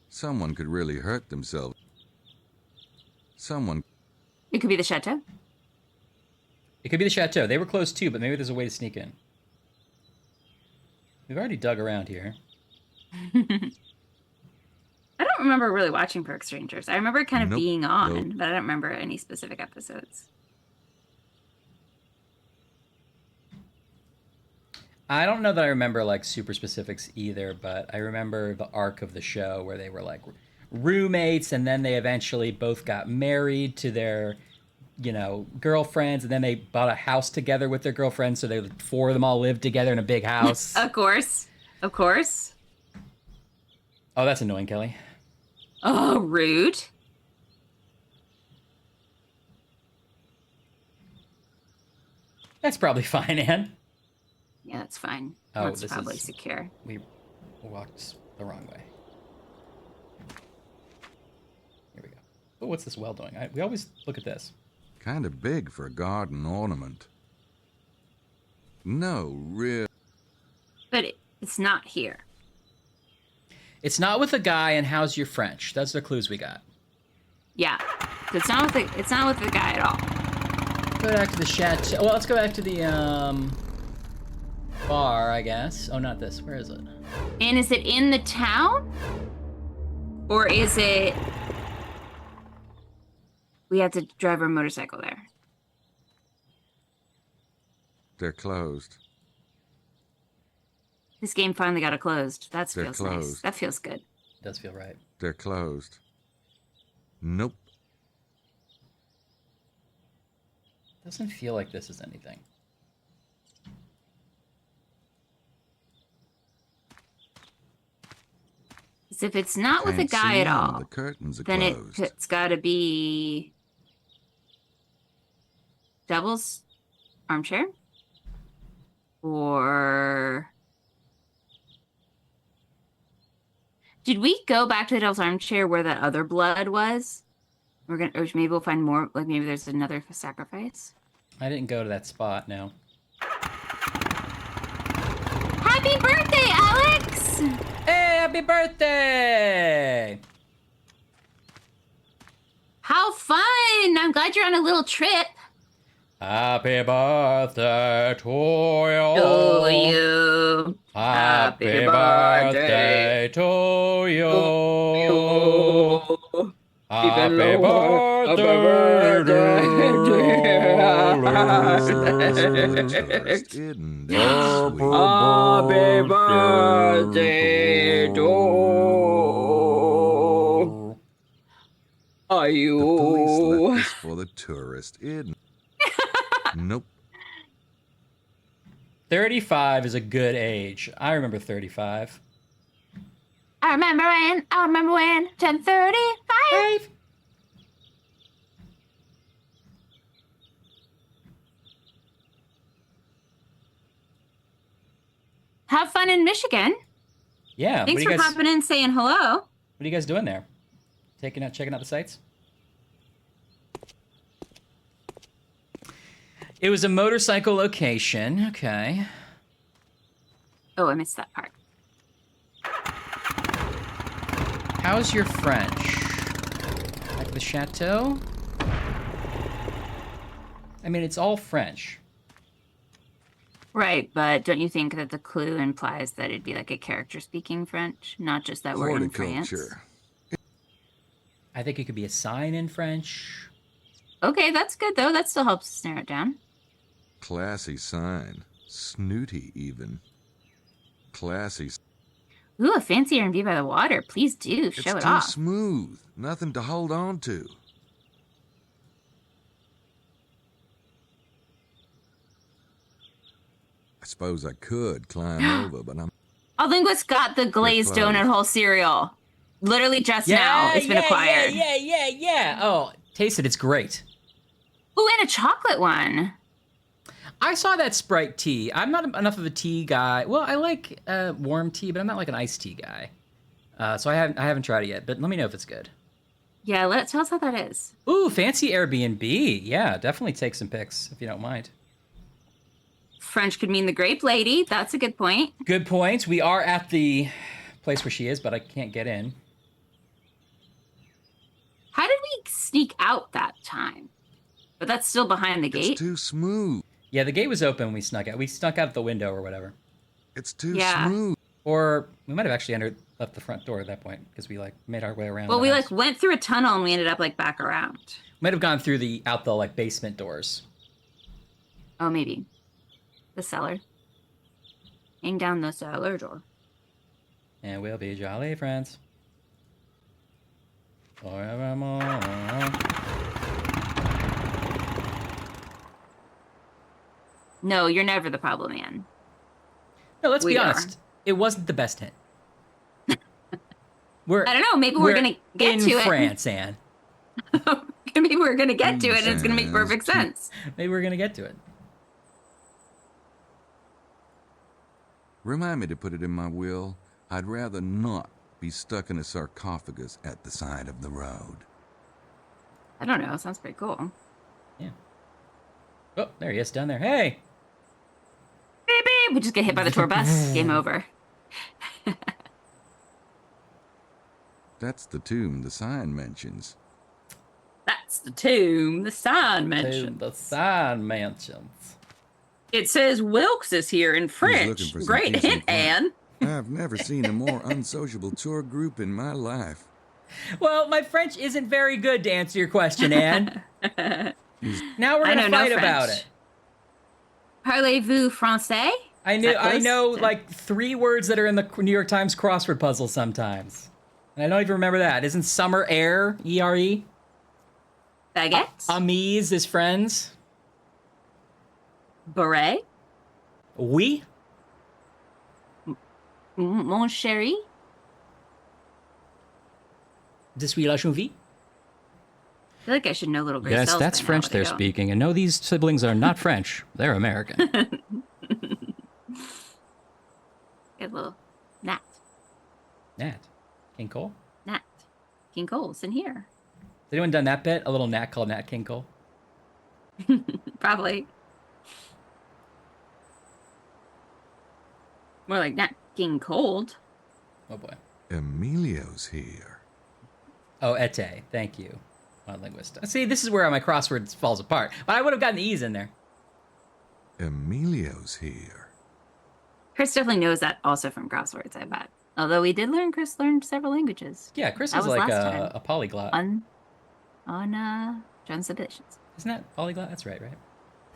Someone could really hurt themselves. Someone. It could be the chateau. It could be the chateau. They were closed too, but maybe there's a way to sneak in. We've already dug around here. I don't remember really watching Park Strangers. I remember it kind of Nope. being on, Nope. but I don't remember any specific episodes. I don't know that I remember like super specifics either, but I remember the arc of the show where they were like roommates, and then they eventually both got married to their, girlfriends, and then they bought a house together with their girlfriends, so the four of them all lived together in a big house. Of course. Of course. Oh, that's annoying, Kelly. Oh, rude. That's probably fine, Anne. Yeah, that's fine. Oh, That's this probably is- secure. We walked the wrong way. Here we go. Oh, what's this well doing? We always look at this. Kind of big for a garden ornament. No, real. But it's not here. It's not with a guy, and how's your French? That's the clues we got. Yeah. So it's not with the guy at all. Go back to the chateau. Well, let's go back to the bar, I guess. Oh, not this. Where is it? And is it in the town? Or is it we have to drive our motorcycle there? They're closed. This game finally got it closed. That They're feels nice. closed. That feels good. Does feel right. They're closed. Nope. Doesn't feel like this is anything. As if it's not with a Can't guy see at in. all, The curtains are then closed. it's got to be Devil's Armchair, or did we go back to the Devil's Armchair where that other blood was? Or maybe we'll find more. Like maybe there's another sacrifice. I didn't go to that spot, no. Happy birthday, Alex! Hey, happy birthday! How fun! I'm glad you're on a little trip. Happy birthday to you. To you. Happy birthday to you. Happy birthday, Isn't that sweet? Happy birthday to The you. police left this for the tourist. Nope. 35 is a good age. I remember 35. I remember when 10:35. Have fun in Michigan. Yeah. Thanks what for are you guys, popping in, saying hello. What are you guys doing there? Checking out the sights? It was a motorcycle location. Okay. Oh, I missed that part. How's your French? Like the chateau? I mean, it's all French. Right, but don't you think that the clue implies that it'd be like a character speaking French, not just that we're in France? Horticulture. I think it could be a sign in French. Okay, that's good though. That still helps us narrow it down. Classy sign. Snooty even. Classy. Ooh, a fancy R&B by the water. Please do It's show it too off. smooth. Nothing to hold on to. I suppose I could climb over, but I'm... A linguist got the glazed closed. donut hole cereal. Literally just now. It's been acquired. Yeah. Oh, taste it. It's great. Ooh, and a chocolate one. I saw that Sprite tea. I'm not enough of a tea guy. Well, I like warm tea, but I'm not like an iced tea guy. So I haven't tried it yet, but let me know if it's good. Yeah, tell us how that is. Ooh, fancy Airbnb. Yeah, definitely take some pics if you don't mind. French could mean the grape lady. That's a good point. Good point. We are at the place where she is, but I can't get in. How did we sneak out that time? But that's still behind the gate. It's too smooth. Yeah, the gate was open when we snuck out. We snuck out the window or whatever. It's too smooth. Or we might have actually left the front door at that point because we like made our way around. Well, we like went through a tunnel and we ended up like back around. Might have gone through the like basement doors. Oh, maybe. The cellar. Hang down the cellar door. And we'll be jolly friends. Forevermore. No, you're never the problem, man. No, let's be honest. It wasn't the best hint. I don't know. Maybe we're gonna get to it. In France, Anne. Maybe we're gonna get to it, and it's gonna make perfect sense. Maybe we're gonna get to it. Remind me to put it in my will. I'd rather not be stuck in a sarcophagus at the side of the road. I don't know. Sounds pretty cool. Yeah. Oh, there he is down there. Hey! Beep, beep. We just get hit by the tour bus. Game over. That's the tomb the sign mentions. That's the tomb the sign mentions. The sign mentions. It says Wilkes is here in French. Great hint, Anne. I've never seen a more unsociable tour group in my life. Well, my French isn't very good to answer your question, Anne. Now we're gonna fight about it. Parlez-vous français? I know like 3 words that are in the New York Times crossword puzzle sometimes. And I don't even remember that. Isn't summer air, E-R-E? Baguette? Amis is friends. Beret? Oui. Mon chéri? Je suis la cheville. I feel like I should know Little Grace. Yes, that's French they're speaking. And no, these siblings are not French. They're American. Good little Nat. Nat. King Cole? Nat. King Cole's in here. Has anyone done that bit? A little Nat called Nat King Cole? Probably. More like Nat King Cold. Oh boy. Emilio's here. Oh, ete. Thank you, my linguist. See, this is where my crosswords falls apart. But I would have gotten the E's in there. Emilio's here. Chris definitely knows that also from crosswords, I bet. Although we did learn Chris learned several languages. Yeah, Chris is like a polyglot. On John's Sibulations. Isn't that polyglot? That's right?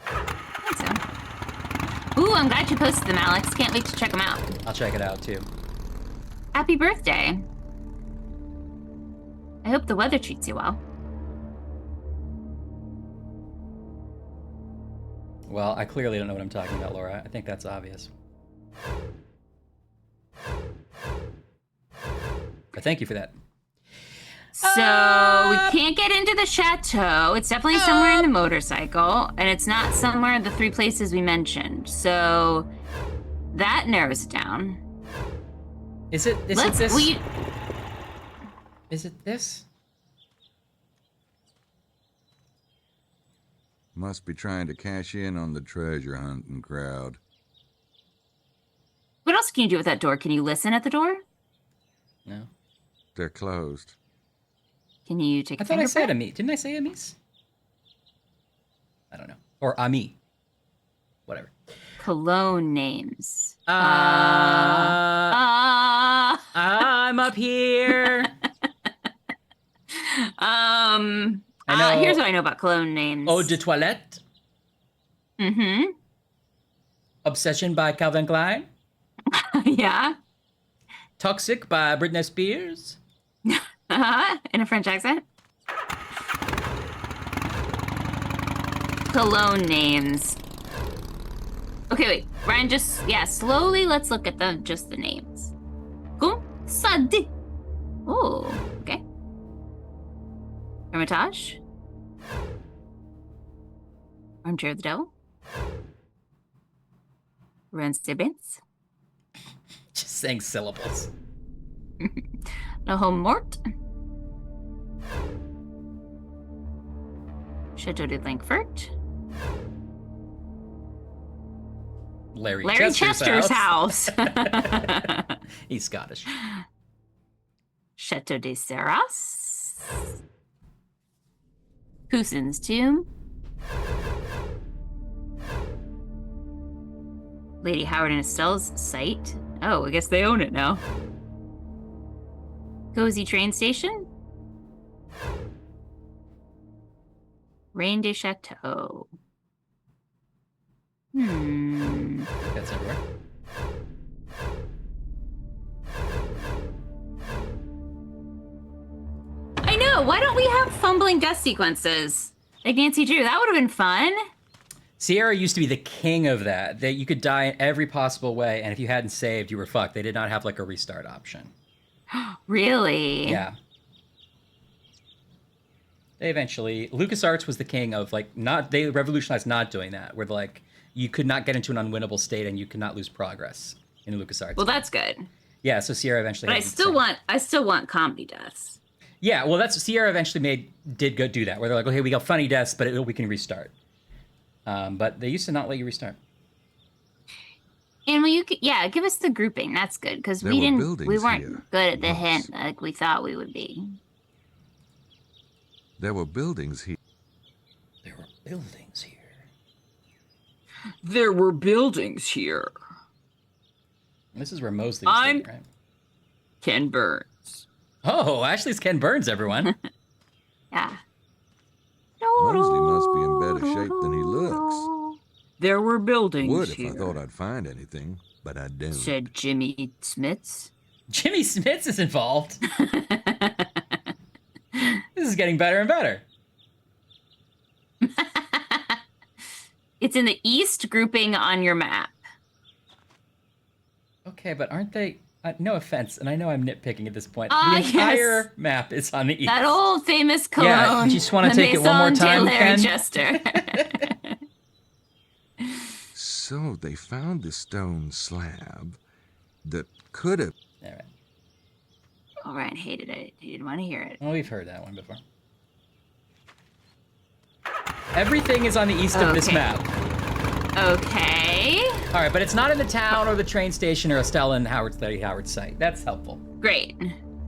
I think so. Ooh, I'm glad you posted them, Alex. Can't wait to check them out. I'll check it out, too. Happy birthday. I hope the weather treats you well. Well, I clearly don't know what I'm talking about, Laura. I think that's obvious. But thank you for that. So we can't get into the chateau. It's definitely somewhere in the motorcycle, and it's not somewhere in the 3 places we mentioned. So that narrows it down. Is it this? Is it this? Must be trying to cash in on the treasure hunting crowd. What else can you do with that door? Can you listen at the door? No. They're closed. Can you take a I thought I fingerprint? said Ami. Didn't I say Amis? I don't know. Or Ami. Whatever. Cologne names. I'm up here. Here's what I know about cologne names. Eau de toilette. Mm-hmm. Obsession by Calvin Klein. Yeah. Toxic by Britney Spears. In a French accent. Cologne names. Okay, wait. Ryan, slowly let's look at just the names. Kum Sadi. Oh, okay. Hermitage. Armchair of the Devil. Rensibens. Just saying syllables. Le Home Mort. Chateau de Lankfurt. Larry Chester's house. He's Scottish. Chateau de Serras. Poussin's tomb. Lady Howard and Estelle's site. Oh, I guess they own it now. Cozy train station. Reine de Chateau. That's everywhere. I know. Why don't we have fumbling death sequences like Nancy Drew? That would have been fun. Sierra used to be the king of that. That you could die in every possible way, and if you hadn't saved, you were fucked. They did not have like a restart option. Really? Yeah. They eventually, LucasArts was the king of like they revolutionized not doing that, where like you could not get into an unwinnable state and you could not lose progress in LucasArts. Well, that's good. Yeah, so Sierra eventually. But I still want comedy deaths. Yeah, well, that's Sierra eventually did go do that, where they're like, okay, we got funny deaths, but we can restart. But they used to not let you restart. And give us the grouping. That's good because we weren't good at the hint like we thought we would be. There were buildings here. There were buildings here. There were buildings here. This is where Mosley was staying, right? Ken Burns. Oh, Ashley's Ken Burns, everyone. Yeah. Mosley must be in better shape than he looks. There were buildings Would if here. I thought I'd find anything, but I don't. Said Jimmy Smits. Jimmy Smits is involved. This is getting better and better. It's in the east grouping on your map. Okay, but aren't they... no offense, and I know I'm nitpicking at this point. The entire map is on the east. That old famous Cologne. Yeah, you just want to take it one more time, Ken? Chester. So they found the stone slab that could have... All right. Ryan hated it. He didn't want to hear it. Well, we've heard that one before. Everything is on the east of this map. Okay. All right, but it's not in the town or the train station or Estelle and Lady Howard's site. That's helpful. Great.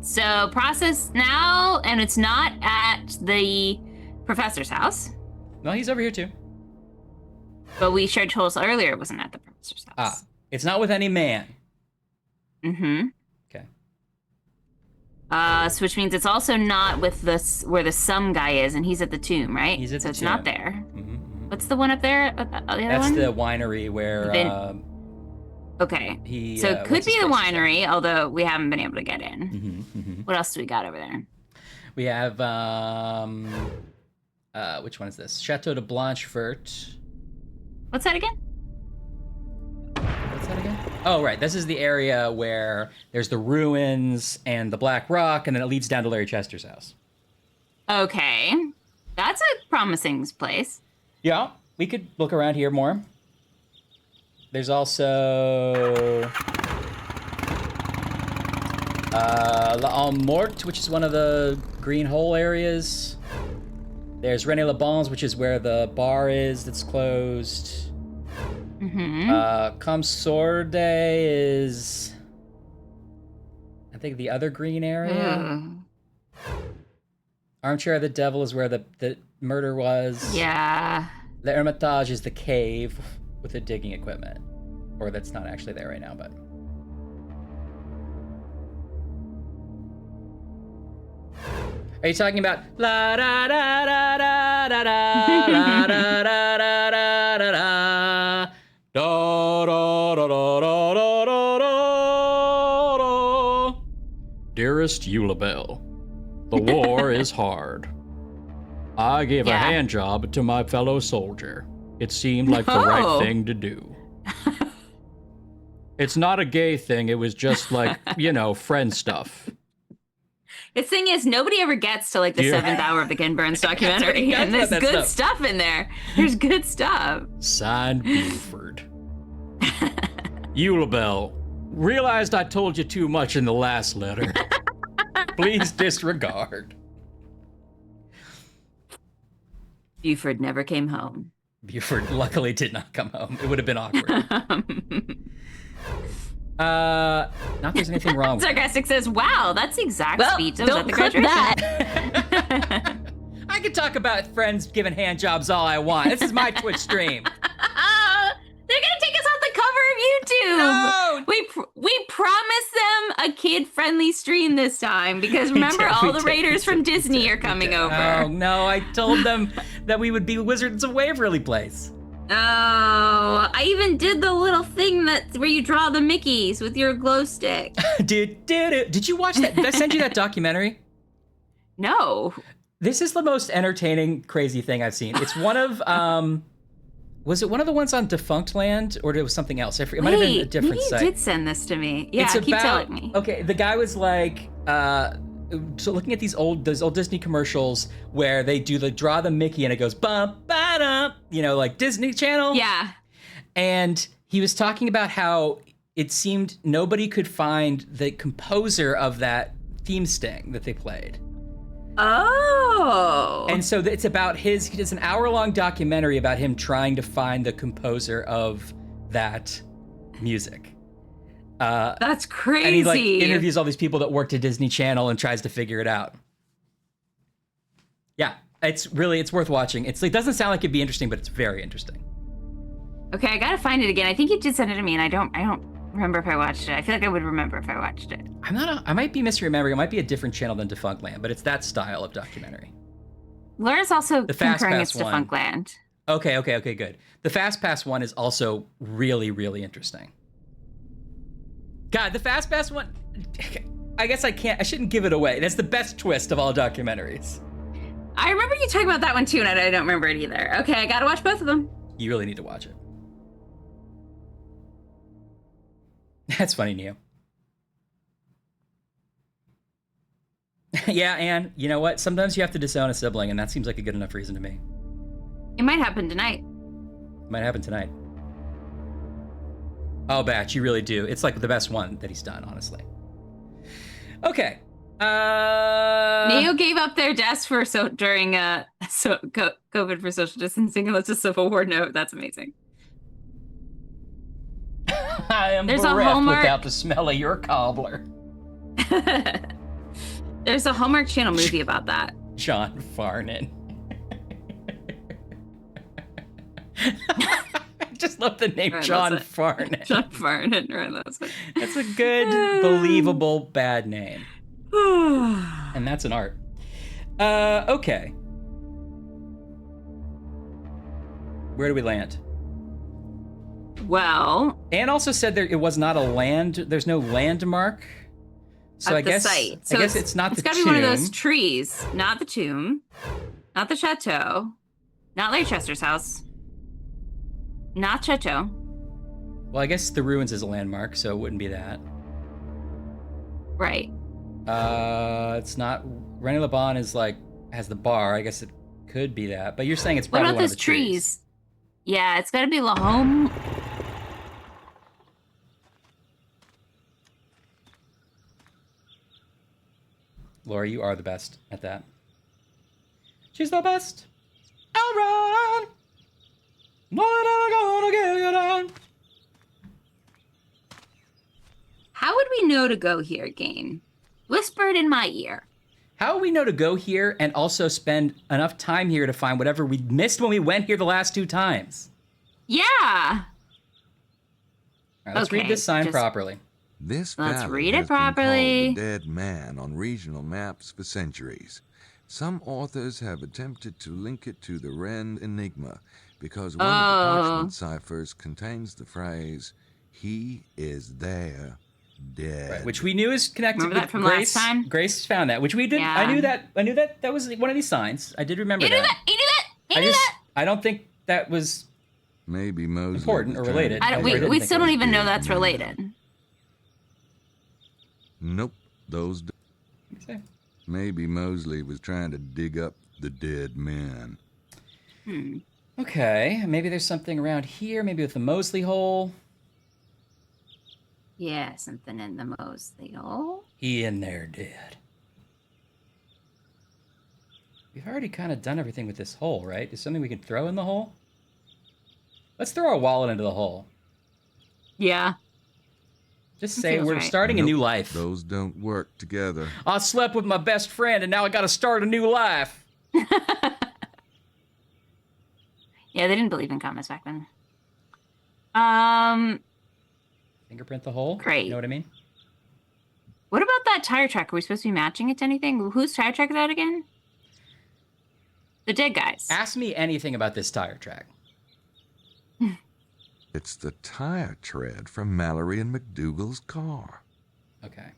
So process now, and it's not at the professor's house. No, he's over here too. But we shared tools earlier. It wasn't at the professor's house. It's not with any man. Mm-hmm. Okay. So which means it's also not with where the Sum guy is, and he's at the tomb, right? He's at the tomb. It's not there. Mm-hmm. What's the one up there? The other That's one? the winery where. Okay. So it could be the winery, although we haven't been able to get in. Mm-hmm. What else do we got over there? We have which one is this? Chateau de Blanchefort. What's that again? Oh, right. This is the area where there's the ruins and the Black Rock, and then it leads down to Larry Chester's house. Okay. That's a promising place. Yeah, we could look around here more. There's also La Alme Morte, which is one of the green hole areas. There's René Le Bon's, which is where the bar is that's closed. Mm-hmm. Comsorde is, I think, the other green area. Armchair of the Devil is where the murder was. Yeah. The Hermitage is the cave with the digging equipment. Or that's not actually there right now, but... Are you talking about la da da da da da da la da da da da da da da da da da da da da? Dearest Eulabelle, the war is hard. I gave a hand job to my fellow soldier. It seemed like the right thing to do. It's not a gay thing. It was just like, friend stuff. The thing is, nobody ever gets to like the 7th hour of the Ken Burns documentary, and there's good stuff in there. There's good stuff. Signed, Buford. Eulabelle, realized I told you too much in the last letter. Please disregard. Buford never came home. Buford luckily did not come home. It would have been awkward. Not there's anything wrong with Sarcastic says, wow, that's the exact speech. Don't clip that. I could talk about friends giving hand jobs all I want. This is my Twitch stream. They're gonna take us off the cover of YouTube. No! We promised them a kid-friendly stream this time because remember all the raiders from Disney are coming over. Oh no, I told them that we would be Wizards of Waverly Place. Oh, I even did the little thing where you draw the Mickeys with your glow stick. Did you watch that? Did I send you that documentary? No. This is the most entertaining, crazy thing I've seen. It's one of, was it one of the ones on Defunct Land, or it was something else? It might have been a different site. You did send this to me. Yeah, keep telling me. Okay, the guy was like, so looking at those old Disney commercials where they draw the Mickey and it goes bum ba dum, like Disney Channel. Yeah. And he was talking about how it seemed nobody could find the composer of that theme sting that they played. Oh. And so it's about it's an hour-long documentary about him trying to find the composer of that music. That's crazy. And he like interviews all these people that worked at Disney Channel and tries to figure it out. Yeah, it's worth watching. It doesn't sound like it'd be interesting, but it's very interesting. Okay, I gotta find it again. I think you did send it to me, and I don't remember if I watched it. I feel like I would remember if I watched it. I might be misremembering. It might be a different channel than Defunct Land, but it's that style of documentary. Laura's also comparing it to one. Defunct Land. Okay, good. The Fast Pass one is also really, really interesting. God, the Fast Pass one, I guess I shouldn't give it away. That's the best twist of all documentaries. I remember you talking about that one too, and I don't remember it either. Okay, I gotta watch both of them. You really need to watch it. That's funny, Neo. Yeah, Anne, you know what? Sometimes you have to disown a sibling, and that seems like a good enough reason to me. It might happen tonight. Might happen tonight. Oh, Batch, you really do. It's like the best one that he's done, honestly. Okay. Neo gave up their desk during COVID for social distancing, and it's a Civil War note. That's amazing. I am There's bereft a Hallmark without the smell of your cobbler. There's a Hallmark Channel movie about that. John Farnan. I just love the name John Farnan. John Farnan, right? That's a good, believable, bad name. And that's an art. Okay. Where do we land? Well, Anne also said it was not a land. There's no landmark. So I guess site. So I guess it's not the tomb. It's got to be one of those trees, not the tomb, not the chateau, not Leicester's house, not chateau. Well, I guess the ruins is a landmark, so it wouldn't be that. Right. It's not. René Laban has the bar. I guess it could be that, but you're saying it's probably what about one those of the trees. Yeah, it's got to be La Home. Laura, you are the best at that. She's the best. All right. Not gonna get you down. How would we know to go here, game? Whisper it in my ear. How would we know to go here and also spend enough time here to find whatever we missed when we went here the last 2 times? Yeah. All right, let's read this sign properly. This Let's valley read it has been properly. called the Dead Man on regional maps for centuries. Some authors have attempted to link it to the Ren Enigma because one of the parchment ciphers contains the phrase, "He is there, dead." Right, which we knew is connected Remember with that from Grace. last time? Grace found that, which we did. Yeah. I knew that was one of these signs. I did remember You that. knew that. You knew that. You knew that. I don't think that was Maybe Mosley Important was or trying to related. We still don't even know dead that's man. related. Nope, those. Okay. Maybe Mosley was trying to dig up the dead man. Okay, maybe there's something around here, maybe with the Mosley hole. Yeah, something in the Mosley hole. He in there dead. We've already kind of done everything with this hole, right? Is something we can throw in the hole? Let's throw our wallet into the hole. Yeah. Just That say feels we're right. starting a new life. Those don't work together. I slept with my best friend and now I gotta start a new life. Yeah, they didn't believe in commas back then. Fingerprint the hole? Great. You know what I mean? What about that tire track? Are we supposed to be matching it to anything? Whose tire track is that again? The dead guys. Ask me anything about this tire track. It's the tire tread from Mallory and McDougal's car. Okay.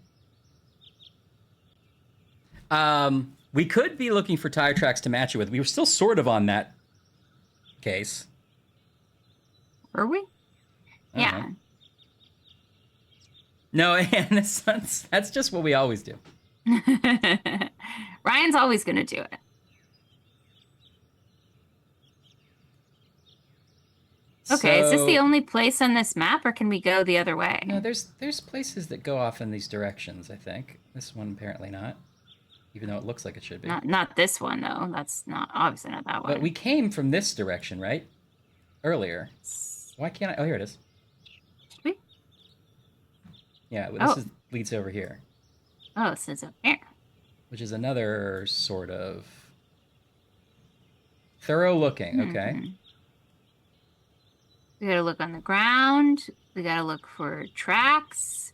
We could be looking for tire tracks to match it with. We were still sort of on that case. Were we? Yeah. No, in a sense, that's just what we always do. Ryan's always going to do it. Okay, is this the only place on this map, or can we go the other way? No, there's places that go off in these directions, I think. This one apparently not, even though it looks like it should be. Not this one, though. That's not obviously not that one. But we came from this direction, right? Earlier. Why can't I? Oh, here it is. Should we? Yeah, well, this leads over here. Oh, it says up here. Which is another sort of thorough looking. Okay. We gotta look on the ground. We gotta look for tracks,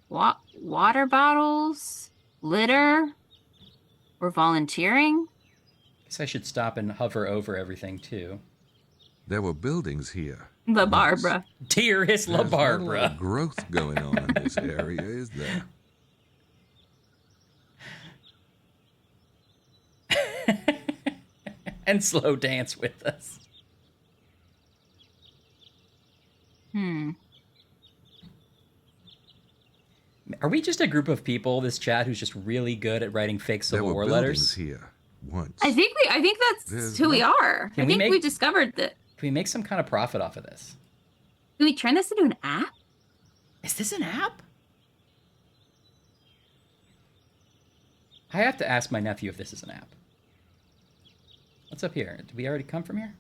water bottles, litter. We're volunteering. Guess I should stop and hover over everything too. There were buildings here. La Barbara. Dear is La There's not a lot Barbara. of growth going on in this area, is there? And slow dance with us. Are we just a group of people, this chat, who's just really good at writing fake Civil War letters? Here once. I think that's who we are. I think we discovered that. Can we make some kind of profit off of this? Can we turn this into an app? Is this an app? I have to ask my nephew if this is an app. What's up here? Did we already come from here?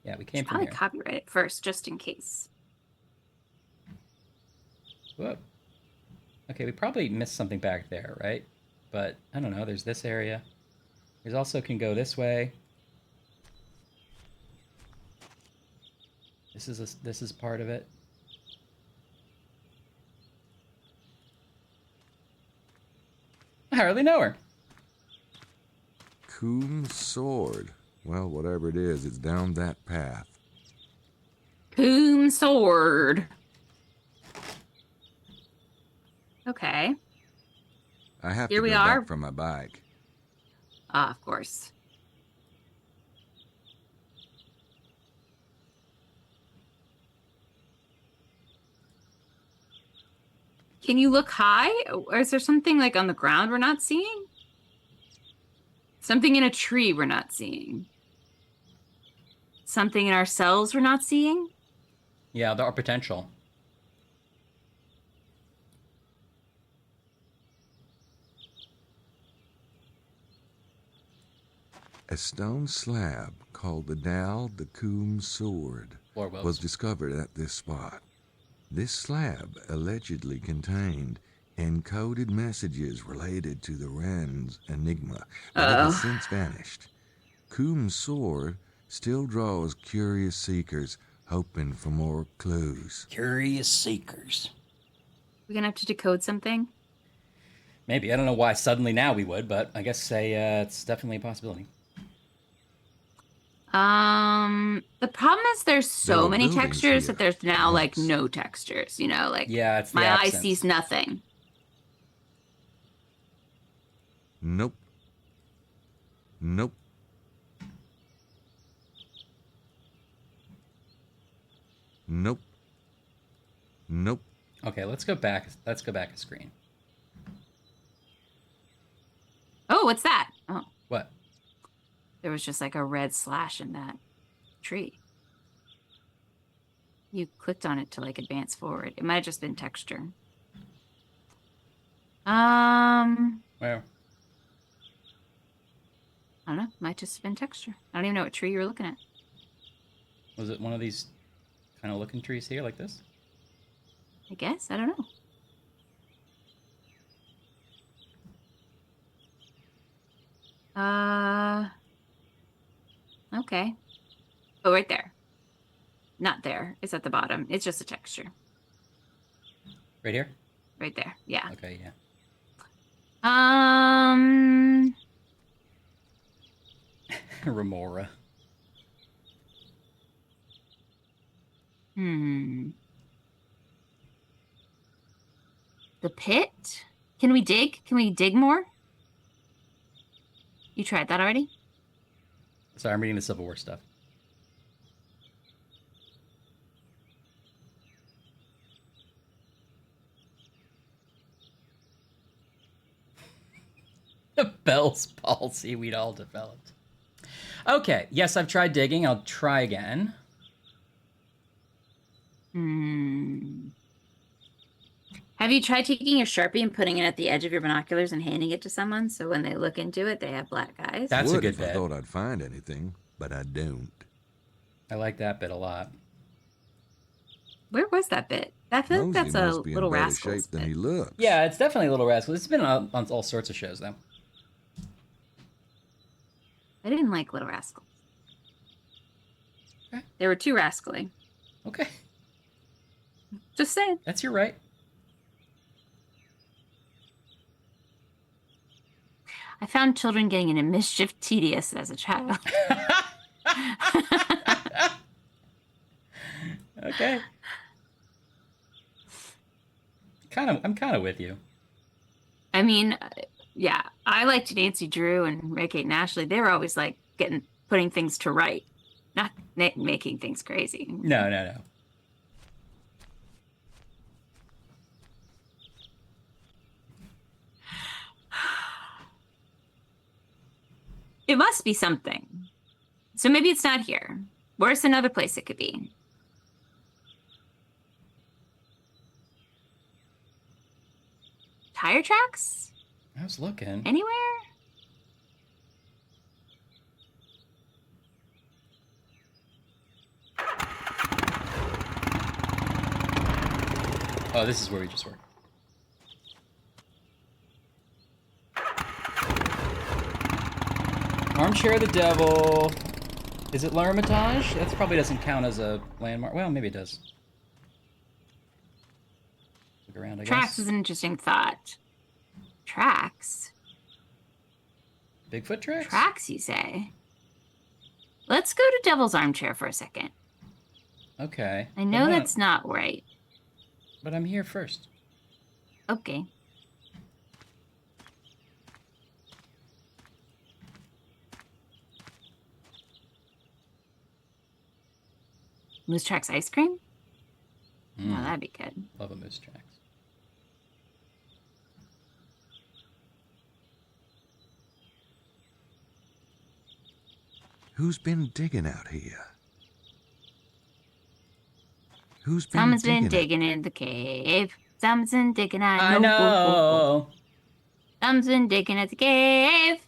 Yeah, we came from Probably here. copyright it first, just in case. Whoa. Okay, we probably missed something back there, right? But I don't know. There's this area. There's also can go this way. This is part of it. I hardly know her. Coom's sword. Well, whatever it is, it's down that path. Coom sword. Okay. I have Here to we go are. back for my bike. Ah, of course. Can you look high? Or is there something like on the ground we're not seeing? Something in a tree we're not seeing. Something in ourselves we're not seeing? Yeah, there are potential. A stone slab called the Dal the Coom's sword was discovered at this spot. This slab allegedly contained encoded messages related to the Wren's enigma, but it has since vanished. Coom's sword still draws curious seekers hoping for more clues. Curious seekers. We're gonna have to decode something. Maybe. I don't know why suddenly now we would, but I guess it's definitely a possibility. The problem is there's so many buildings textures here. that there's now like no textures, you know, like Yeah, it's the my eye absence. sees nothing. Nope. Nope. Nope. Nope. Okay, let's go back. Let's go back a screen. Oh, what's that? Oh, What? there was just like a red slash in that tree. You clicked on it to like advance forward. It might have just been texture. Where? I don't know. Might just have been texture. I don't even know what tree you were looking at. Was it one of these kind of looking trees here, like this? I guess. I don't know. Okay. Oh, right there. Not there. It's at the bottom. It's just a texture. Right here? Right there. Yeah. Okay, yeah. Remora. The pit? Can we dig? Can we dig more? You tried that already? Sorry, I'm reading the Civil War stuff. The Bell's palsy we'd all developed. Okay, yes, I've tried digging. I'll try again. Have you tried taking a Sharpie and putting it at the edge of your binoculars and handing it to someone so when they look into it, they have black eyes? That's a good if bit. I thought I'd find anything, but I don't. I like that bit a lot. Where was that bit? I feel like that's a must be in Little better Rascals shape than bit. he looks. Yeah, it's definitely a Little Rascal. It's been on all sorts of shows, though. I didn't like Little Rascals. Okay. They were too rascally. Okay. Just saying. That's your right. I found children getting into mischief tedious as a child. Okay. I'm kind of with you. I mean, yeah, I liked Nancy Drew and Ray-Kate and Ashley. They were always like putting things to right, not making things crazy. No. It must be something. So maybe it's not here. Where's another place it could be? Tire tracks? I was looking. Anywhere? Oh, this is where we just were. Armchair of the Devil. Is it L'Hermitage? That probably doesn't count as a landmark. Well, maybe it does. Look around, I Tracks guess. is an interesting thought. Tracks? Bigfoot tracks? Tracks, you say? Let's go to Devil's Armchair for a second. Okay. I know that's not right. But I'm here first. Okay. Moose Tracks ice cream? No, that'd be good. Love a Moose Tracks. Who's been digging out here? Who's been Someone's digging? been digging in the cave. Someone's been digging at I know. Someone's been digging at the cave.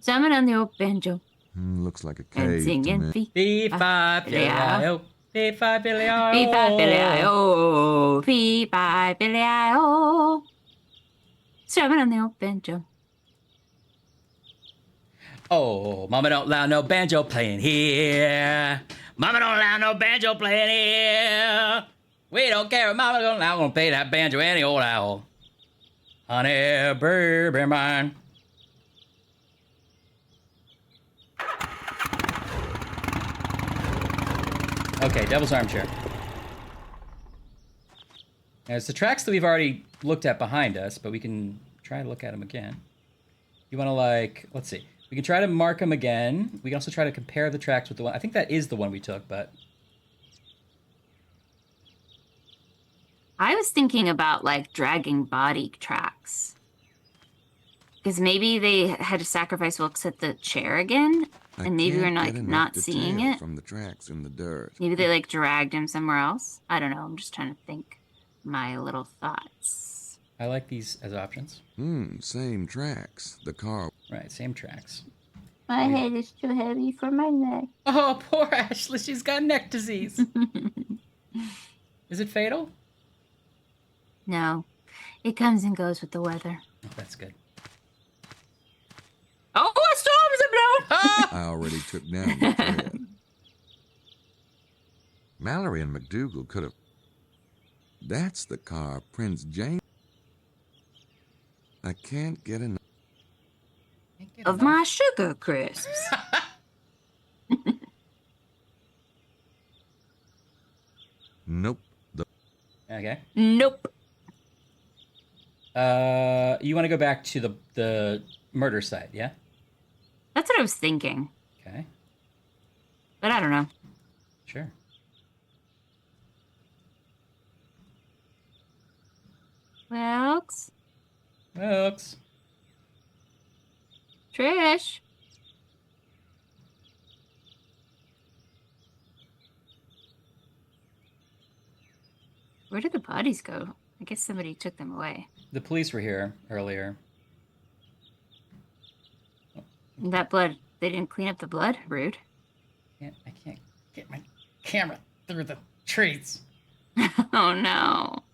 Someone on the old banjo. Looks like a And cave to singing me. Fee-fi-Billy-I-O. Fee-fi-Billy-I-O. Fee-fi-billy-I-O. Fee-fi-billy-I-O. Someone on the old banjo. Oh, mama don't allow no banjo playing here. Mama don't allow no banjo playing here. We don't care if mama don't allow, gonna play that banjo any old owl. Honey, baby mine. Okay, Devil's Armchair. Now, it's the tracks that we've already looked at behind us, but we can try to look at them again. You want to, like, let's see. We can try to mark them again. We can also try to compare the tracks with the one. I think that is the one we took, but I was thinking about like dragging body tracks. Because maybe they had to sacrifice Wilkes at the chair again, and maybe we're like not seeing it. From the tracks in the dirt. Maybe they like dragged him somewhere else. I don't know. I'm just trying to think my little thoughts. I like these as options. Same tracks. The car. Right, same tracks. My head is too heavy for my neck. Oh, poor Ashley. She's got neck disease. Is it fatal? No. It comes and goes with the weather. Oh, that's good. Oh, a storm's a blow! I already took down the thread. Mallory and McDougal could have... That's the car Prince James... I can't get enough... Of my sugar crisps. Nope. Okay. Nope. You want to go back to the murder site, yeah? That's what I was thinking. Okay. But I don't know. Sure. Wilkes? Wilkes? Trish? Where did the bodies go? I guess somebody took them away. The police were here earlier. That blood, they didn't clean up the blood? Rude. I can't get my camera through the trees. Oh no.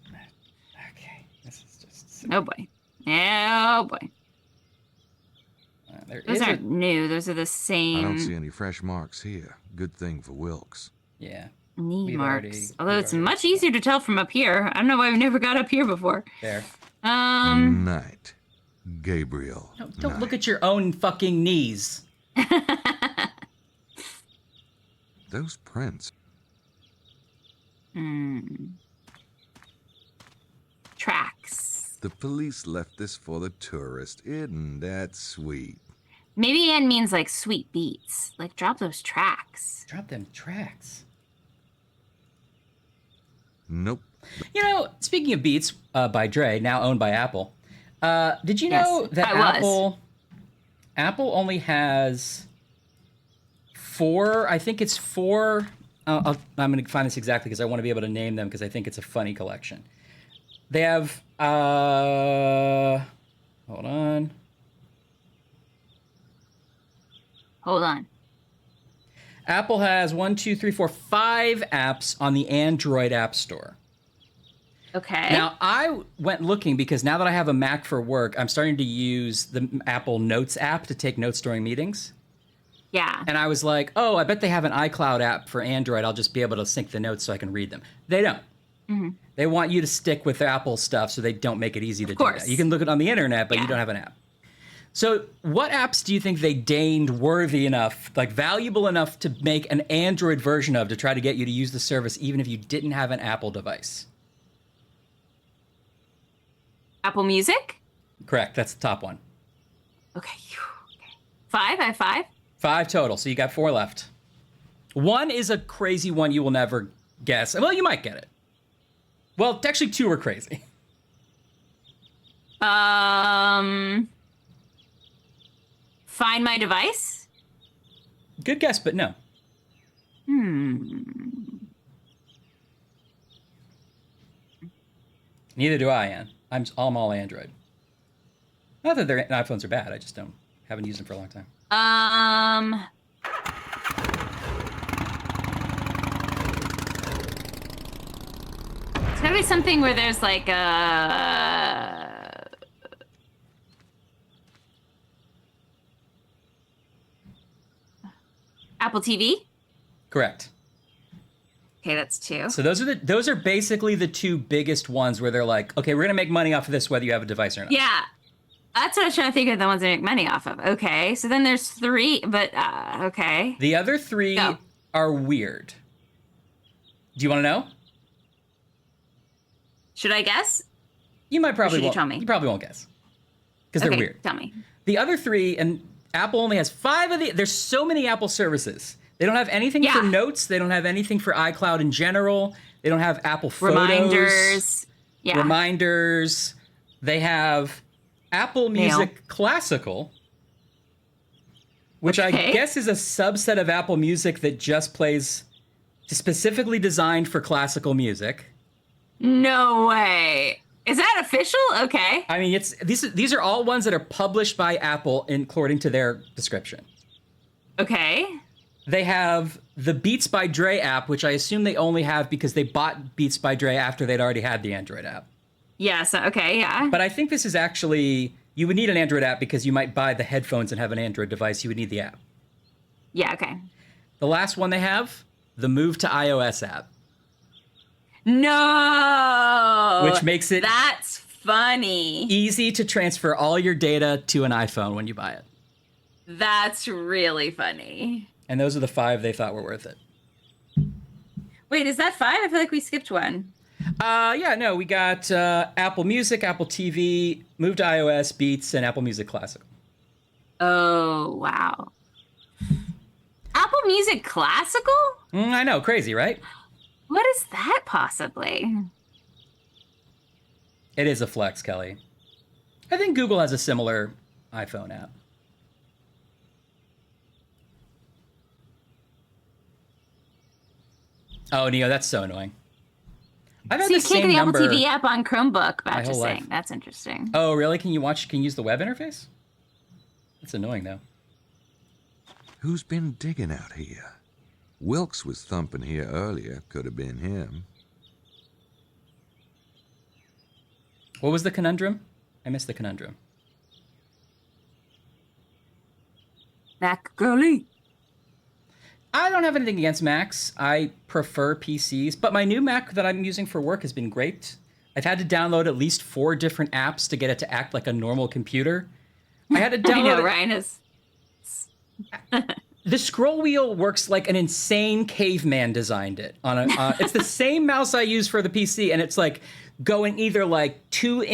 Okay, this is just... Oh boy. Oh boy. Those aren't new. Those are the same. I don't see any fresh marks here. Good thing for Wilkes. Yeah. Knee marks. Although it's much easier to tell from up here. I don't know why we never got up here before. There. Night. Gabriel. No, don't look at your own fucking knees. Those prints. Tracks. The police left this for the tourist. Isn't that sweet? Maybe Anne means like sweet beats. Like drop those tracks. Drop them tracks. Nope. You know, speaking of Beats by Dre, now owned by Apple, did you know that Apple only has I think it's four, I'm going to find this exactly because I want to be able to name them because I think it's a funny collection. They have, hold on. Apple has 5 apps on the Android App Store. Okay. Now, I went looking because now that I have a Mac for work, I'm starting to use the Apple Notes app to take notes during meetings. Yeah. And I was like, oh, I bet they have an iCloud app for Android. I'll just be able to sync the notes so I can read them. They don't. Mm-hmm. They want you to stick with Apple stuff so they don't make it easy to do that. You can look it on the internet, but you don't have an app. So what apps do you think they deigned worthy enough, like valuable enough to make an Android version of to try to get you to use the service even if you didn't have an Apple device? Apple Music? Correct. That's the top one. Okay. 5? I have 5? 5 total. So you got 4 left. One is a crazy one you will never guess. Well, you might get it. Well, actually 2 are crazy. Find My Device? Good guess, but no. Neither do I, Ann. I'm all Android. Not that their iPhones are bad. I just haven't used them for a long time. It's gotta be something where there's like a Apple TV? Correct. Okay, that's 2. So those are basically the 2 biggest ones where they're like, okay, we're gonna make money off of this whether you have a device or not. Yeah. That's what I was trying to think of, the ones that make money off of. Okay, so then there's 3, but okay. The other 3 are weird. Do you want to know? Should I guess? You might probably should you won't. tell me? You probably won't guess because they're weird. Tell me. The other 3, and Apple only has 5 of the. There's so many Apple services. They don't have anything for notes. They don't have anything for iCloud in general. They don't have Apple Photos. Reminders. Yeah. reminders. They have Apple Music Classical, which I guess is a subset of Apple Music that just plays specifically designed for classical music. No way. Is that official? Okay. I mean, these are all ones that are published by Apple according to their description. Okay. They have the Beats by Dre app, which I assume they only have because they bought Beats by Dre after they'd already had the Android app. Yeah, so, okay, yeah. But I think this is actually, you would need an Android app because you might buy the headphones and have an Android device. You would need the app. Yeah, okay. The last one they have, the Move to iOS app. No! Which makes it That's funny. easy to transfer all your data to an iPhone when you buy it. That's really funny. And those are the 5 they thought were worth it. Wait, is that 5? I feel like we skipped one. Yeah, no, we got Apple Music, Apple TV, Move to iOS, Beats, and Apple Music Classical. Oh, wow. Apple Music Classical? I know, crazy, right? What is that possibly? It is a flex, Kelly. I think Google has a similar iPhone app. Oh, Neo, that's so annoying. I've had So the you can't get same the Apple number TV app on Chromebook, my but just whole saying. life. That's interesting. Oh, really? Can you use the web interface? That's annoying, though. Who's been digging out here? Wilkes was thumping here earlier. Could have been him. What was the conundrum? I missed the conundrum. Mac girly. I don't have anything against Macs. I prefer PCs, but my new Mac that I'm using for work has been great. I've had to download at least 4 different apps to get it to act like a normal computer. I had to download. I know, Ryan is. The scroll wheel works like an insane caveman designed it. It's the same mouse I use for the PC, and it's like going either like 2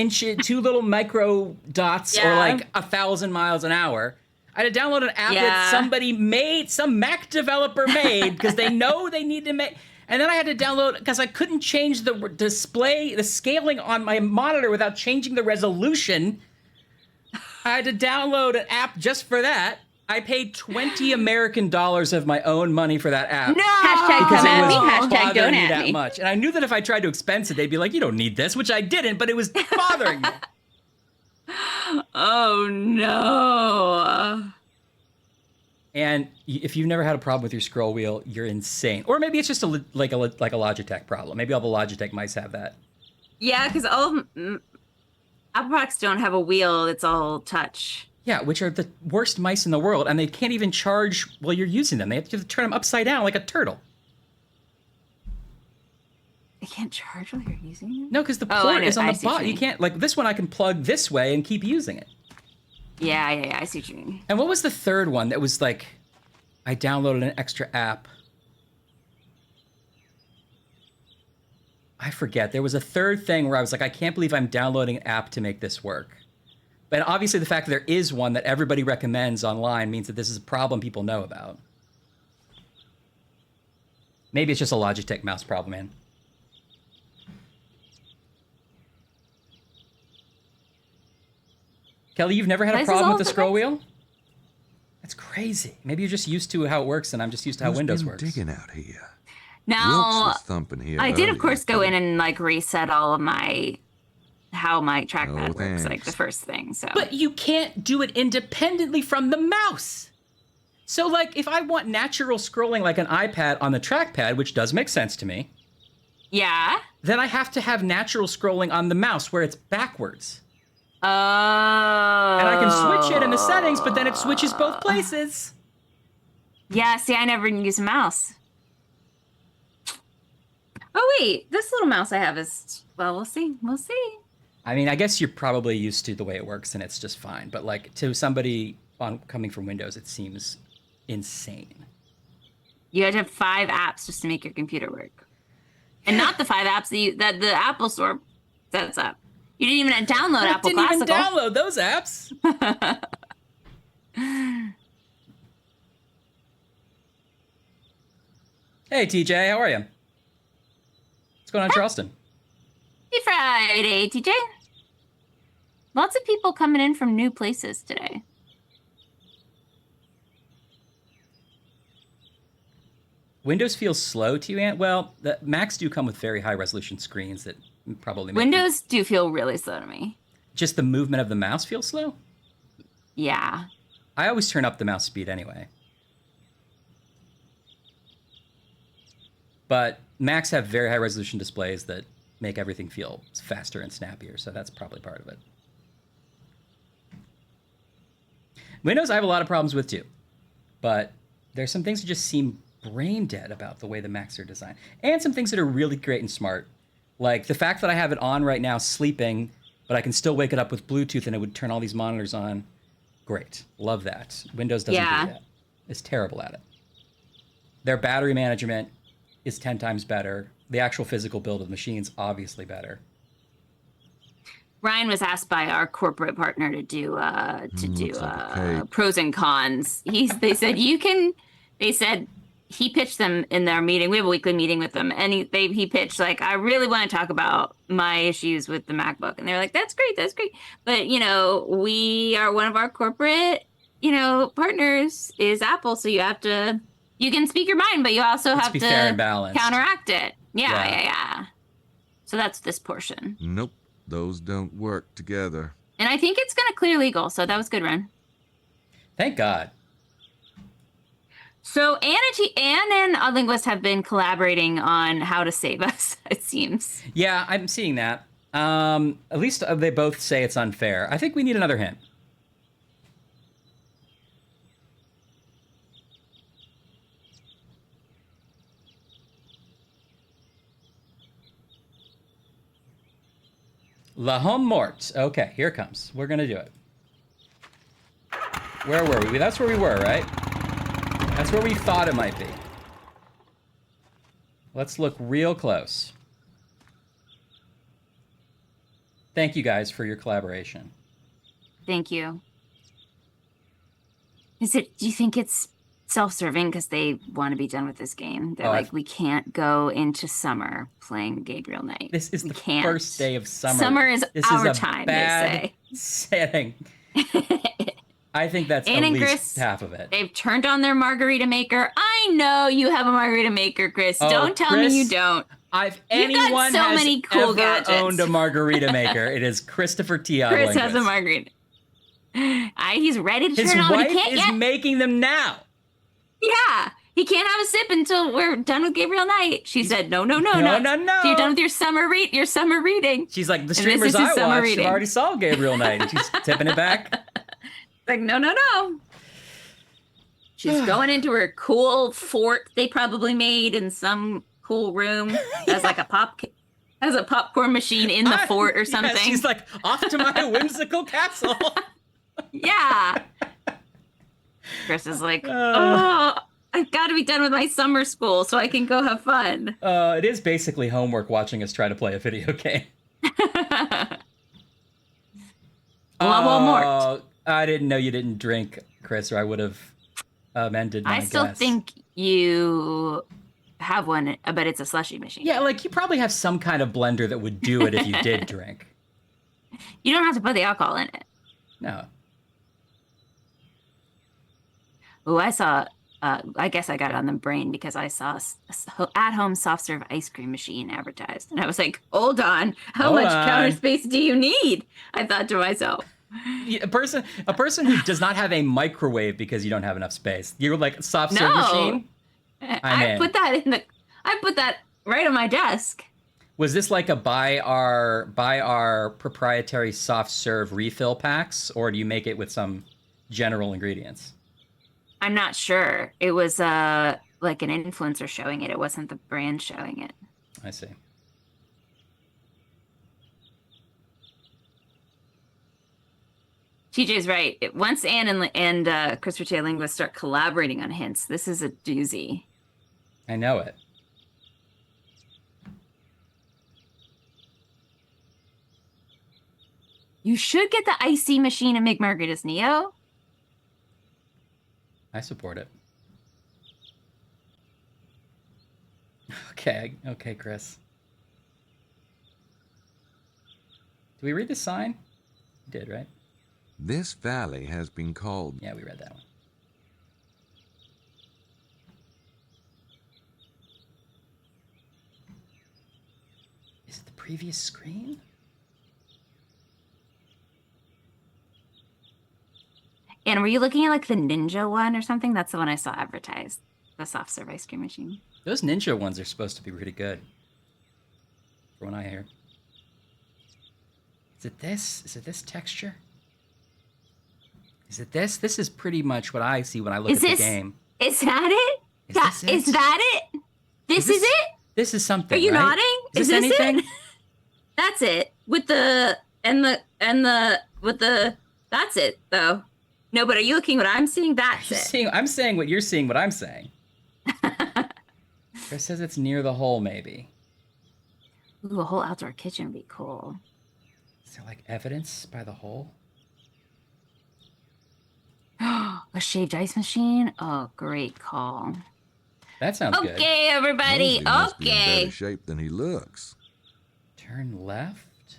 little micro dots, or like 1,000 miles an hour. I had to download an app that somebody made, some Mac developer made, because they know they need to make. And then I had to download, because I couldn't change the display, the scaling on my monitor without changing the resolution. I had to download an app just for that. I paid $20 American of my own money for that app. No! Hashtag Because come it at was me. Hashtag don't bothering me at that me. much. And I knew that if I tried to expense it, they'd be like, you don't need this, which I didn't, but it was bothering me. Oh, no. And if you've never had a problem with your scroll wheel, you're insane. Or maybe it's just like a Logitech problem. Maybe all the Logitech mice have that. Yeah, because all Apple products don't have a wheel. It's all touch. Yeah, which are the worst mice in the world, and they can't even charge while you're using them. They have to turn them upside down like a turtle. They can't charge while you're using it? No, because the port is on the bottom. You mean. can't, like this one I can plug this way and keep using it. Yeah, I see what you mean. And what was the third one that was like, I downloaded an extra app? I forget. There was a third thing where I was like, I can't believe I'm downloading an app to make this work. But obviously the fact that there is one that everybody recommends online means that this is a problem people know about. Maybe it's just a Logitech mouse problem, man. Kelly, you've never had a problem with the scroll wheel? That's crazy. Maybe you're just used to how it works, and I'm just used to how Windows works. Digging out here. Now, Wilkes was thumping here I did, of earlier. course, go in and like reset all of how my trackpad works, thanks. like the first thing. So, But you can't do it independently from the mouse. So, like, if I want natural scrolling like an iPad on the trackpad, which does make sense to me, yeah, then I have to have natural scrolling on the mouse where it's backwards. Oh. And I can switch it in the settings, but then it switches both places. Yeah, see, I never use a mouse. Oh, wait, this little mouse I have is, well, we'll see. We'll see. I mean, I guess you're probably used to the way it works and it's just fine. But like to somebody coming from Windows, it seems insane. You had to have 5 apps just to make your computer work. And not the 5 apps that the Apple Store sets up. You didn't even download Apple Classical. Didn't even download those apps. Hey, TJ, how are you? What's going on in Charleston? Happy Friday, TJ. Lots of people coming in from new places today. Windows feels slow to you, Ant? Well, the Macs do come with very high resolution screens that probably make Windows do feel really slow to me. Just the movement of the mouse feels slow? Yeah. I always turn up the mouse speed anyway. But Macs have very high resolution displays that make everything feel faster and snappier, so that's probably part of it. Windows I have a lot of problems with too, but there's some things that just seem brain dead about the way the Macs are designed, and some things that are really great and smart, like the fact that I have it on right now sleeping, but I can still wake it up with Bluetooth and it would turn all these monitors on. Great, love that. Windows doesn't do that. It's terrible at it. Their battery management is 10 times better. The actual physical build of the machine's obviously better. Ryan was asked by our corporate partner to do pros and cons. They said he pitched them in their meeting. We have a weekly meeting with them, and he pitched like, I really want to talk about my issues with the MacBook, and they're like, that's great, but we are one of our corporate partners is Apple, so you can speak your mind, but you also have to fair and balanced. Counteract it. Yeah. So that's this portion. Nope. Those don't work together. And I think it's going to clear legal, so that was good, Ren. Thank God. So Anne and Linguist have been collaborating on how to save us, it seems. Yeah, I'm seeing that. At least they both say it's unfair. I think we need another hint. La Homme Morte. Okay, here it comes. We're gonna do it. Where were we? That's where we were, right? That's where we thought it might be. Let's look real close. Thank you guys for your collaboration. Thank you. Do you think it's self-serving because they want to be done with this game? They're we can't go into summer playing Gabriel Knight. This is the first day of summer. Summer is our time, bad they say. Setting. I think that's Anne at and least Chris, half of it. They've turned on their margarita maker. I know you have a margarita maker, Chris. Don't tell me you don't. Anyone so has many cool ever gadgets. owned a margarita maker, it is Christopher T. Chris has a margarita. He's ready to turn on. His wife is making them now. Yeah. He can't have a sip until we're done with Gabriel Knight. She said, no. No. So you're done with your summer reading. She's like, the streamers I watched have already saw Gabriel Knight. And she's tipping it back. Like, no. She's going into her cool fort they probably made in some cool room. Has like a popcorn machine in the fort or something. Yeah, she's like, off to my whimsical castle. Yeah. Chris is like, I've got to be done with my summer school so I can go have fun. It is basically homework watching us try to play a video game. Mort. I didn't know you didn't drink, Chris, or I would have amended my guess. I still think you have one, but it's a slushy machine. Yeah, like you probably have some kind of blender that would do it if you did drink. You don't have to put the alcohol in it. No. Oh, I saw, I guess I got it on the brain because I saw at-home soft-serve ice cream machine advertised. And I was like, hold on, how much counter space do you need? I thought to myself. A person who does not have a microwave because you don't have enough space. You're like, soft-serve machine? I put that right on my desk. Was this like a buy our proprietary soft-serve refill packs, or do you make it with some general ingredients? I'm not sure. It was like an influencer showing it. It wasn't the brand showing it. I see. TJ's right. Once Anne and Christopher J. Linguist start collaborating on hints, this is a doozy. I know it. You should get the icy machine and make margaritas, Neo. I support it. Okay, Chris. we read the sign? We did, right? This valley has been called... Yeah, we read that one. Is it the previous screen? And were you looking at like the ninja one or something? That's the one I saw advertised. The soft serve ice cream machine. Those ninja ones are supposed to be pretty good. From what I hear. Is it this? Is it this texture? Is it this? This is pretty much what I see when I look at the game. Is that it? Is that it? This is it? This is something. Are you right? nodding? Is this anything? it? That's it. With the that's it though. No, but are you looking what I'm seeing? That's it. I'm saying what you're seeing, what I'm saying. Chris says it's near the hole, maybe. Ooh, a whole outdoor kitchen would be cool. Is there like evidence by the hole? A shaved ice machine? Oh, great call. That sounds good. Okay, everybody. Mosey must be in Okay. better shape than he looks. Turn left.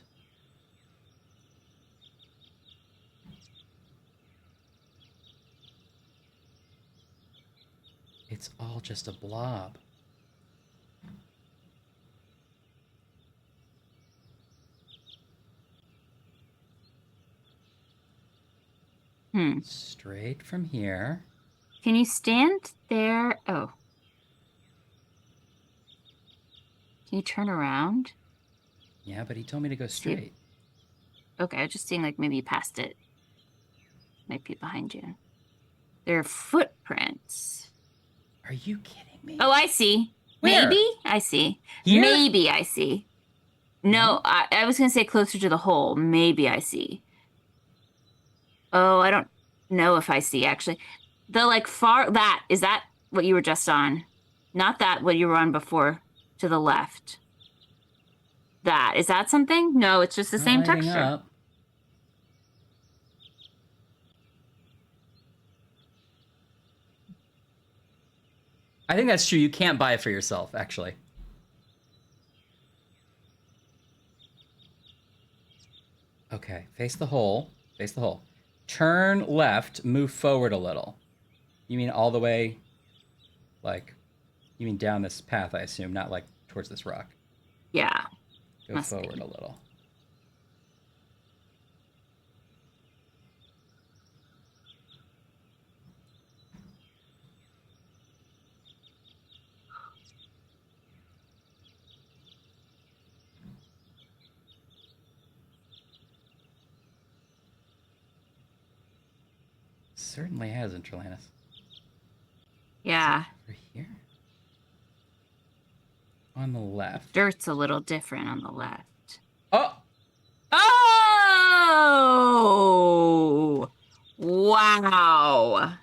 It's all just a blob. Straight from here. Can you stand there? Oh. Can you turn around? Yeah, but he told me to go straight. Okay, I was just seeing like maybe you passed it. Might be behind you. There are footprints. Are you kidding me? Oh, I see. Where? Maybe I see. Here? Maybe I see. No, I was going to say closer to the hole. Maybe I see. Oh, I don't know if I see, actually. The, like, is that what you were just on? Not that, what you were on before, to the left. Is that something? No, it's just the same Lighting texture. up. I think that's true. You can't buy it for yourself, actually. Okay, face the hole. Face the hole. Turn left, move forward a little. You mean all the way, like, you mean down this path, I assume, not like towards this rock. Yeah. Go Must forward be. a little. Certainly hasn't, Trelanis. Yeah. Over here? On the left. Dirt's a little different on the left. Oh! Oh! Wow.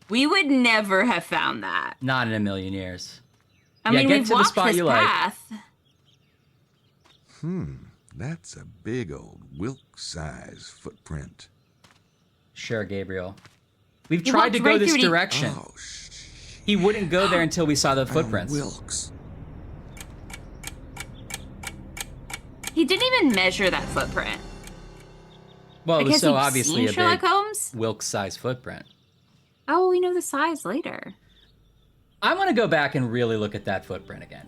We would never have found that. Not in a million years. I Yeah, mean, get we've to the walked spot this you like. path. That's a big old Wilkes-size footprint. Sure, Gabriel. We've You tried to walked go right this through the- direction. Oh, He wouldn't go there until we saw the footprints. Wilkes. He didn't even measure that footprint. Well, it was Because so you've obviously seen a Sherlock big Holmes? Wilkes-size footprint. Oh, we know the size later. I want to go back and really look at that footprint again.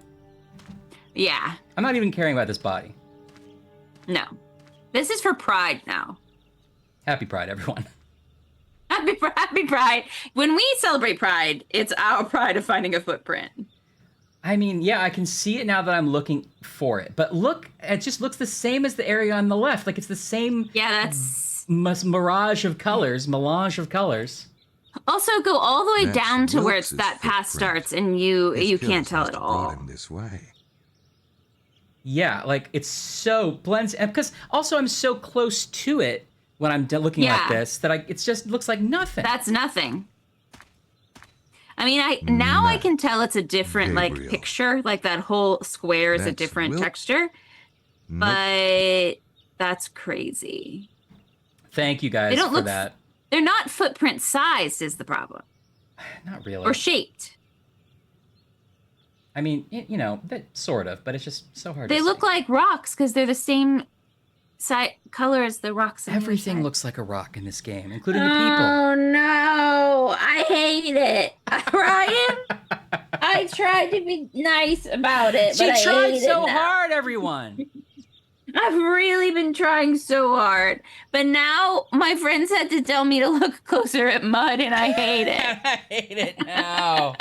Yeah. I'm not even caring about this body. No. This is for Pride now. Happy Pride, everyone. Happy Pride. When we celebrate Pride, it's our pride of finding a footprint. I mean, yeah, I can see it now that I'm looking for it. But look, it just looks the same as the area on the left. Like it's the same Yeah, that's... melange of colors. Also, go all the way That's down to where Wilkes's that path footprint. starts, and you His can't killers tell must at have brought all. him this way. Yeah, like it's so blends. And because also I'm so close to it when I'm looking Yeah. like this that it just looks like nothing. That's nothing. I mean, now I can tell it's a different like Gabriel. picture. Like that whole square is a That's different Wil- texture. Nope. But that's crazy. Thank you guys They don't for look. that. They're not footprint sized is the problem, Not really. or shaped. I mean, you know, that sort of, but it's just so hard They to look see. like rocks because they're the same color is the rocks? On Everything looks like a rock in this game, including the people. Oh no, I hate it. Ryan, I tried to be nice about it, She but I tried hate so it now. hard, everyone. I've really been trying so hard, but now my friends had to tell me to look closer at mud, and I hate it. I hate it now.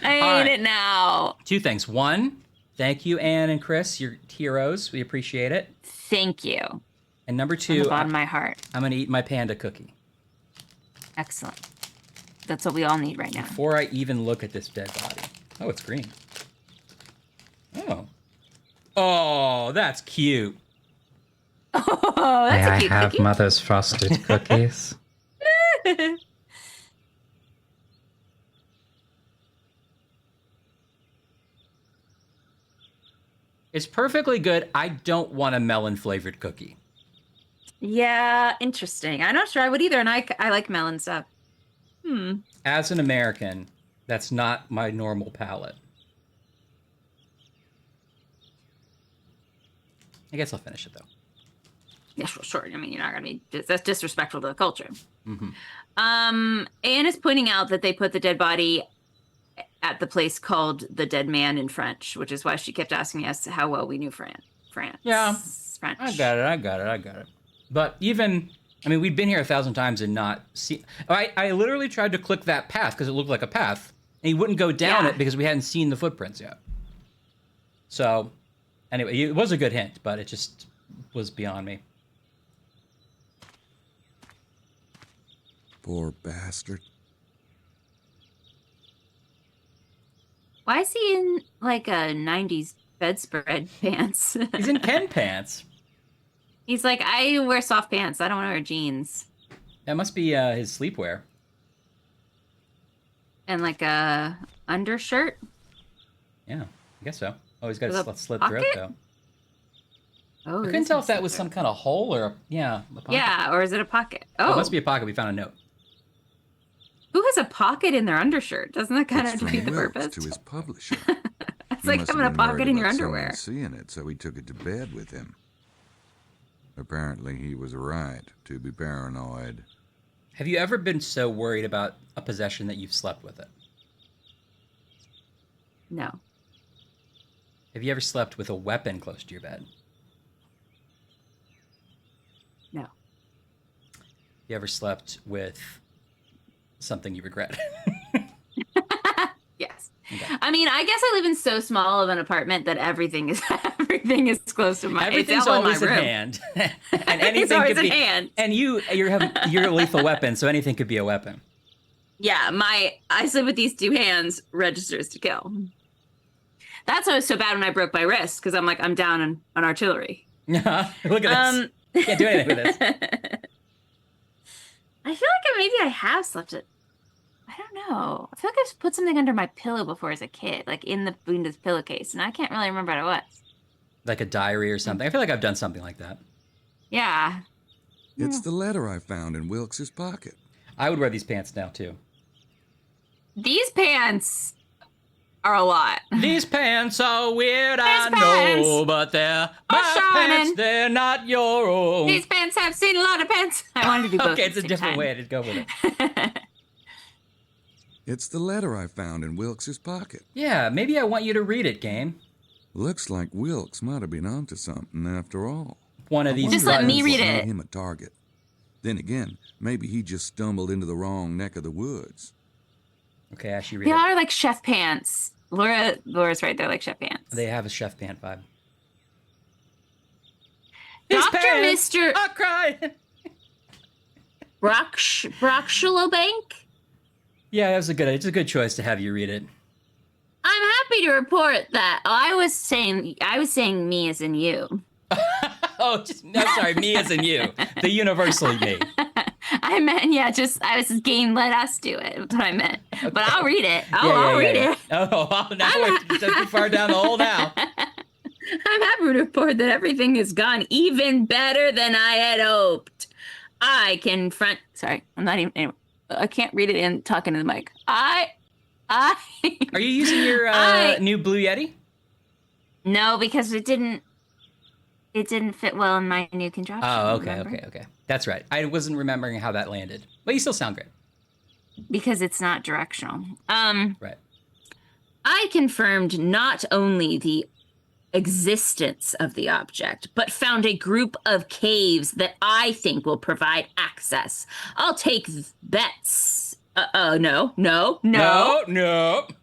I hate it now. 2 things. 1, thank you, Anne and Chris. You're heroes. We appreciate it. Thank you. And number 2, From the bottom of my heart. I'm going to eat my panda cookie. Excellent. That's what we all need right now. Before I even look at this dead body. Oh, it's green. Oh. Oh, that's cute. Oh, that's May a cute I have cookie. Mother's frosted cookies? It's perfectly good. I don't want a melon-flavored cookie. Yeah, interesting. I'm not sure I would either, and I like melon stuff. As an American, that's not my normal palate. I guess I'll finish it, though. Yeah, sure. I mean, you're not gonna be. That's disrespectful to the culture. Mm-hmm. Anne is pointing out that they put the dead body at the place called the Dead Man in French, which is why she kept asking us how well we knew France. Yeah, French. I got it. But even, I mean, we'd been here 1,000 times and not see. I literally tried to click that path because it looked like a path, and he wouldn't go down it because we hadn't seen the footprints yet. So, anyway, it was a good hint, but it just was beyond me. Poor bastard. Why is he in like a 90s bedspread pants? He's in Ken pants. He's like, I wear soft pants. I don't want to wear jeans. That must be his sleepwear. And like a undershirt. Yeah, I guess so. Oh, he's got With a a slit pocket? throat, though. Oh, I couldn't tell if that was some kind of hole or a pocket. Yeah, or is it a pocket? Oh, Oh, it must be a pocket. We found a note. who has a pocket in their undershirt? Doesn't that kind of It's from defeat the Wilkes purpose? to his publisher. It's He like must have having a been pocket worried in your about someone underwear. seeing it, so he took it to bed with him. Apparently, he was right to be paranoid. Have you ever been so worried about a possession that you've slept with it? No. Have you ever slept with a weapon close to your bed? No. You ever slept with something you regret? Yes. Okay. I mean, I guess I live in so small of an apartment that everything is close to my. Everything's it's all in always my at room. hand, and anything It's always could be. at hand. And you're a lethal weapon, so anything could be a weapon. Yeah, I sleep with these 2 hands registers to kill. That's why it was so bad when I broke my wrist, because I'm like, I'm down on artillery. Look at this. Can't do anything with this. I feel like maybe I have slept it. I don't know. I feel like I've put something under my pillow before as a kid, like in the pillowcase, and I can't really remember what it was. Like a diary or something. I feel like I've done something like that. Yeah. It's the letter I found in Wilkes's pocket. I would wear these pants now too. These pants are a lot. These pants are weird, I These know, pants but they're are my shining. pants, they're not your own. These pants have seen a lot of pants. I wanted to do both. Okay, at it's the a same different time. way to go with it. It's the letter I found in Wilkes's pocket. Yeah, maybe I want you to read it, game. Looks like Wilkes might have been onto something after all. One of these Just let me buttons. read What made it. him a target. Then again, maybe he just stumbled into the wrong neck of the woods. Okay, Ashley, read They it. are like chef pants. Laura's right. They're like chef pants. They have a chef pant vibe. Dr. Mr. I'm crying. Broxulobank? Yeah, it's a good choice to have you read it. I'm happy to report that I was saying me as in you. Oh, sorry, me as in you. The universally me. I meant, I was game, let us do it. That's what I meant. Okay. But I'll read it. Yeah, I'll read it. Oh, now we're too far down the hole now. I'm happy to report that everything has gone even better than I had hoped. I can't read it and talk into the mic. Are you using your new Blue Yeti? No, because it It didn't fit well in my new contraption. Oh, okay, remember? okay. That's right. I wasn't remembering how that landed, but you still sound great. Because it's not directional. Right. I confirmed not only the existence of the object, but found a group of caves that I think will provide access. I'll take bets. No. No.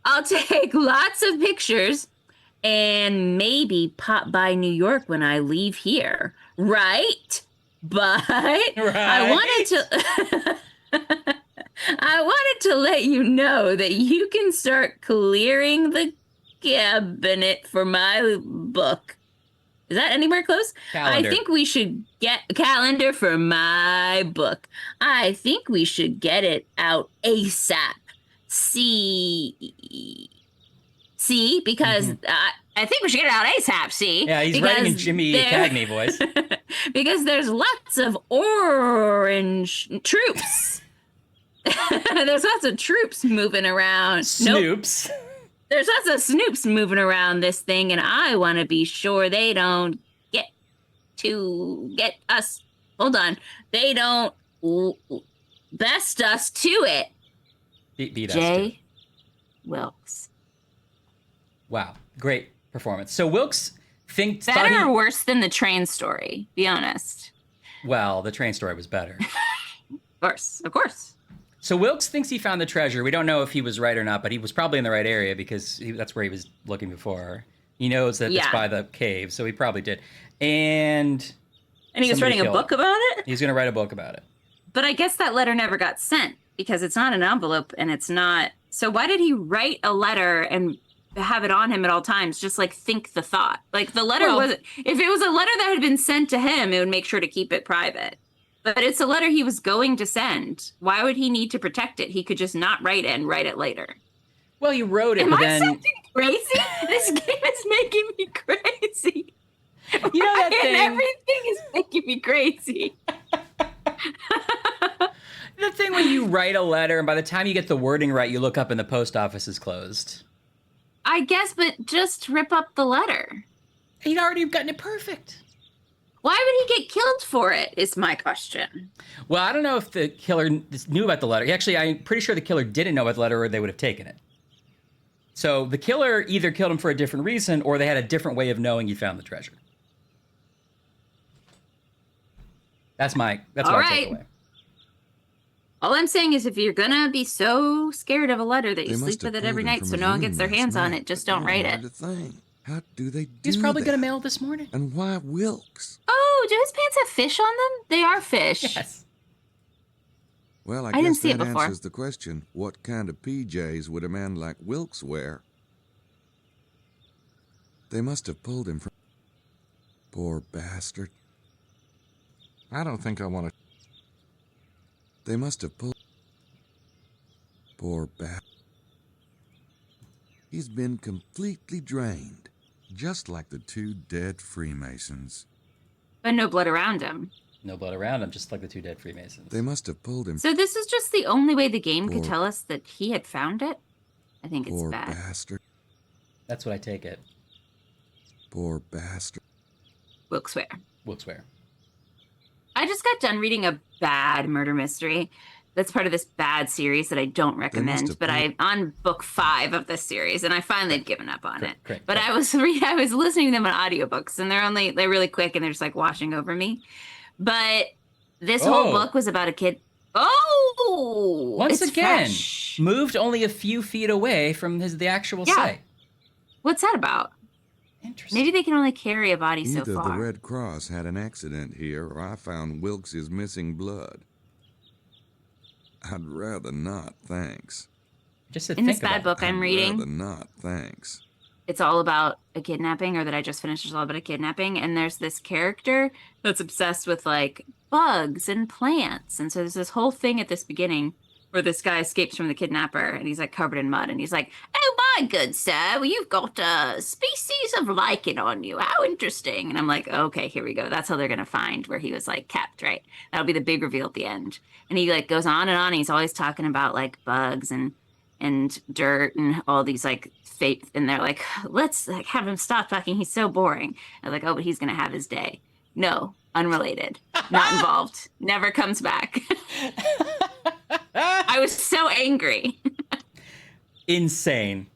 I'll take lots of pictures and maybe pop by New York when I leave here. Right? But I wanted to I wanted to let you know that you can start clearing the cabinet for my book. Is that anywhere close? Calendar. I think we should get a calendar for my book. I think we should get it out ASAP. See, because I think we should get it out ASAP. See, Yeah, he's writing in Jimmy Cagney voice. Because there's lots of orange troops. There's lots of troops moving around. Snoops. Nope. There's lots of snoops moving around this thing, and I want to be sure they don't get us. Hold on. They don't best us to it. Beat us J. Wilkes. Wow. Great performance. So Wilkes thinks... Better or worse than the train story? Be honest. Well, the train story was better. Of course. So Wilkes thinks he found the treasure. We don't know if he was right or not, but he was probably in the right area because that's where he was looking before. He knows that it's by the cave, so he probably did. And he was writing a book about it? He's going to write a book about it. But I guess that letter never got sent because it's not an envelope and it's not... So why did he write a letter and have it on him at all times? Just like think the thought. Like the letter wasn't... If it was a letter that had been sent to him, it would make sure to keep it private. But it's a letter he was going to send. Why would he need to protect it? He could just not write it and write it later. Well, he wrote it, Am but I then... sounding crazy? This game is making me crazy. You know that thing... Everything is making me crazy. The thing when you write a letter and by the time you get the wording right, you look up and the post office is closed. I guess, but just rip up the letter. He'd already gotten it perfect. Why would he get killed for it, is my question. Well, I don't know if the killer knew about the letter. Actually, I'm pretty sure the killer didn't know about the letter or they would have taken it. So the killer either killed him for a different reason or they had a different way of knowing he found the treasure. That's my takeaway. All I'm saying is if you're gonna be so scared of a letter that you sleep with it every night so no one gets their hands on it, just don't write it. How do they do He's probably that? going to mail this morning. And why Wilkes? Oh, do his pants have fish on them? They are fish. Yes. Well, I didn't guess see it that before. answers the question. What kind of PJs would a man like Wilkes wear? They must have pulled him from... Poor bastard. I don't think I want to... They must have pulled... Poor bastard. He's been completely drained, just like the two dead Freemasons. But no blood around him. No blood around him, just like the two dead Freemasons. They must have pulled him... So this is just the only way the game could Poor- tell us that he had found it? I think it's Poor bad. bastard. That's what I take it. Poor bastard. Wilkes-Ware. Wilkes-Ware. I just got done reading a bad murder mystery. That's part of this bad series that I don't recommend, but I'm on book 5 of this series, and I finally had given up on it. Great. But I was listening to them on audiobooks, and they're really quick, and they're just like washing over me. But this whole book was about a kid. Oh, Once it's again, fresh. moved only a few feet away from the actual site. What's that about? Interesting. Maybe they can only carry a body so Either far. the Red Cross had an accident here, or I found Wilkes' missing blood. I'd rather not, thanks. Just to In this think bad about book I'm I'd reading, rather not, thanks. it's all about a kidnapping, or that I just finished is all about a kidnapping. And there's this character that's obsessed with like bugs and plants. And so there's this whole thing at this beginning where this guy escapes from the kidnapper and he's like covered in mud. And he's like, "Oh, my good sir, well, you've got a species of lichen on you. How interesting." And I'm like, okay, here we go. That's how they're going to find where he was like kept, right? That'll be the big reveal at the end. And he like goes on and on. And he's always talking about like bugs and and dirt and all these like fate, and they're like, let's like have him stop talking. He's so boring. I was like, oh, but he's gonna have his day. No, unrelated, not involved. Never comes back. I was so angry. Insane.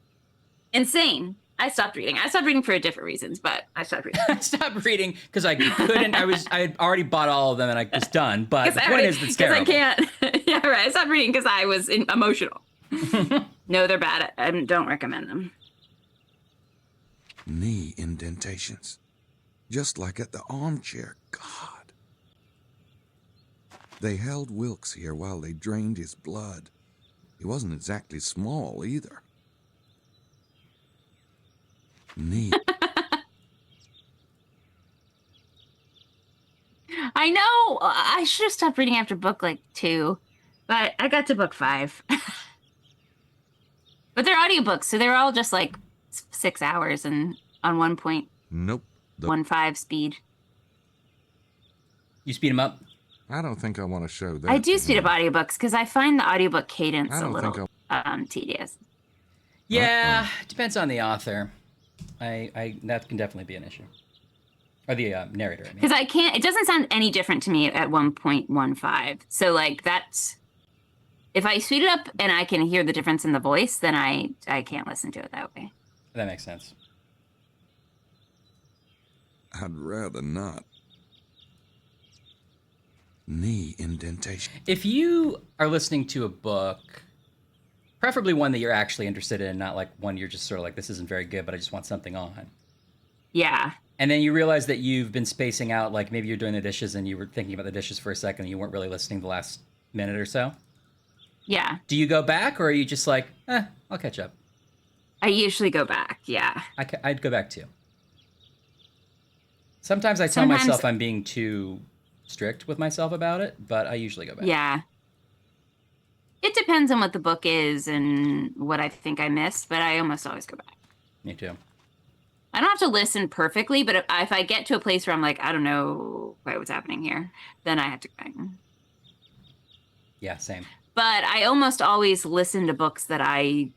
Insane. I stopped reading. I stopped reading for different reasons, but I stopped reading. I stopped reading because I couldn't. I had already bought all of them and I was done. But the point is, it's terrible. Because I can't. Yeah, right. I stopped reading because I was emotional. No, they're bad. I don't recommend them. Knee indentations. Just like at the armchair. God. They held Wilkes here while they drained his blood. He wasn't exactly small either. Knee. I know. I should have stopped reading after book like 2, but I got to book 5. But they're audiobooks, so they're all just like 6 hours and on 1.15 Nope. speed. You speed them up? I don't think I want to show that. I do speed up audiobooks because I find the audiobook cadence I a don't little think tedious. Yeah, depends on the author. That can definitely be an issue. Or the narrator, I mean. Because I can't, it doesn't sound any different to me at 1.15. So like that's, if I speed it up and I can hear the difference in the voice, then I can't listen to it that way. That makes sense. I'd rather not. Knee indentation. If you are listening to a book, preferably one that you're actually interested in, not like one you're just sort of like, this isn't very good, but I just want something on. Yeah. And then you realize that you've been spacing out, like maybe you're doing the dishes and you were thinking about the dishes for a second and you weren't really listening the last minute or so. Yeah. Do you go back or are you just like, I'll catch up? I usually go back, yeah. I'd go back too. Sometimes I tell myself I'm being too strict with myself about it, but I usually go back. Yeah. It depends on what the book is and what I think I missed, but I almost always go back. Me too. I don't have to listen perfectly, but if I get to a place where I'm like, I don't know quite what's happening here, then I have to go back. Yeah, same. But I almost always listen to books that I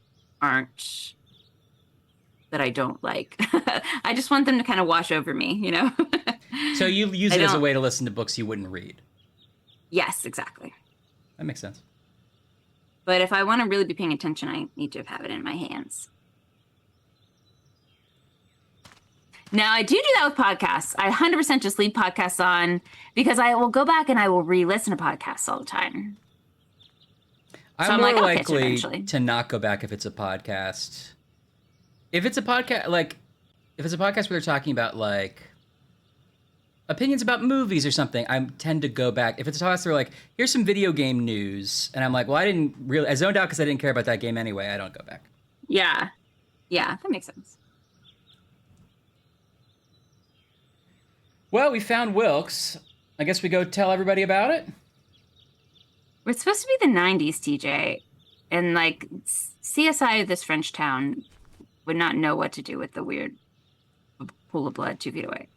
don't like. I just want them to kind of wash over me, you know? So you use it as a way to listen to books you wouldn't read. Yes, exactly. That makes sense. But if I want to really be paying attention, I need to have it in my hands. Now, I do that with podcasts. I 100% just leave podcasts on because I will go back and I will re-listen to podcasts all the time. I'm more likely to not go back if it's a podcast. If it's a podcast, where they're talking about like opinions about movies or something, I tend to go back. If it's a podcast, they're like, here's some video game news. And I'm like, well, I zoned out because I didn't care about that game anyway. I don't go back. Yeah. Yeah, that makes sense. Well, we found Wilkes. I guess we go tell everybody about it. It's supposed to be the 90s, TJ. And like CSI of this French town would not know what to do with the weird pool of blood 2 feet away.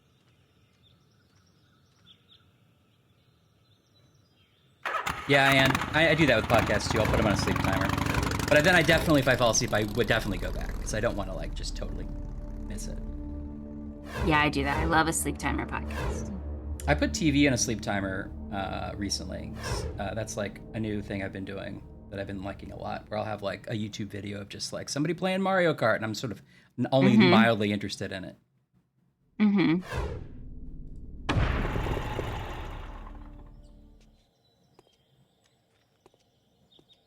Yeah, and I do that with podcasts too. I'll put them on a sleep timer. But then if I fall asleep, I would definitely go back because I don't want to like just totally miss it. Yeah, I do that. I love a sleep timer podcast. I put TV on a sleep timer recently. That's like a new thing I've been doing that I've been liking a lot, where I'll have like a YouTube video of just like somebody playing Mario Kart and I'm sort of only mildly interested in it. Mm-hmm.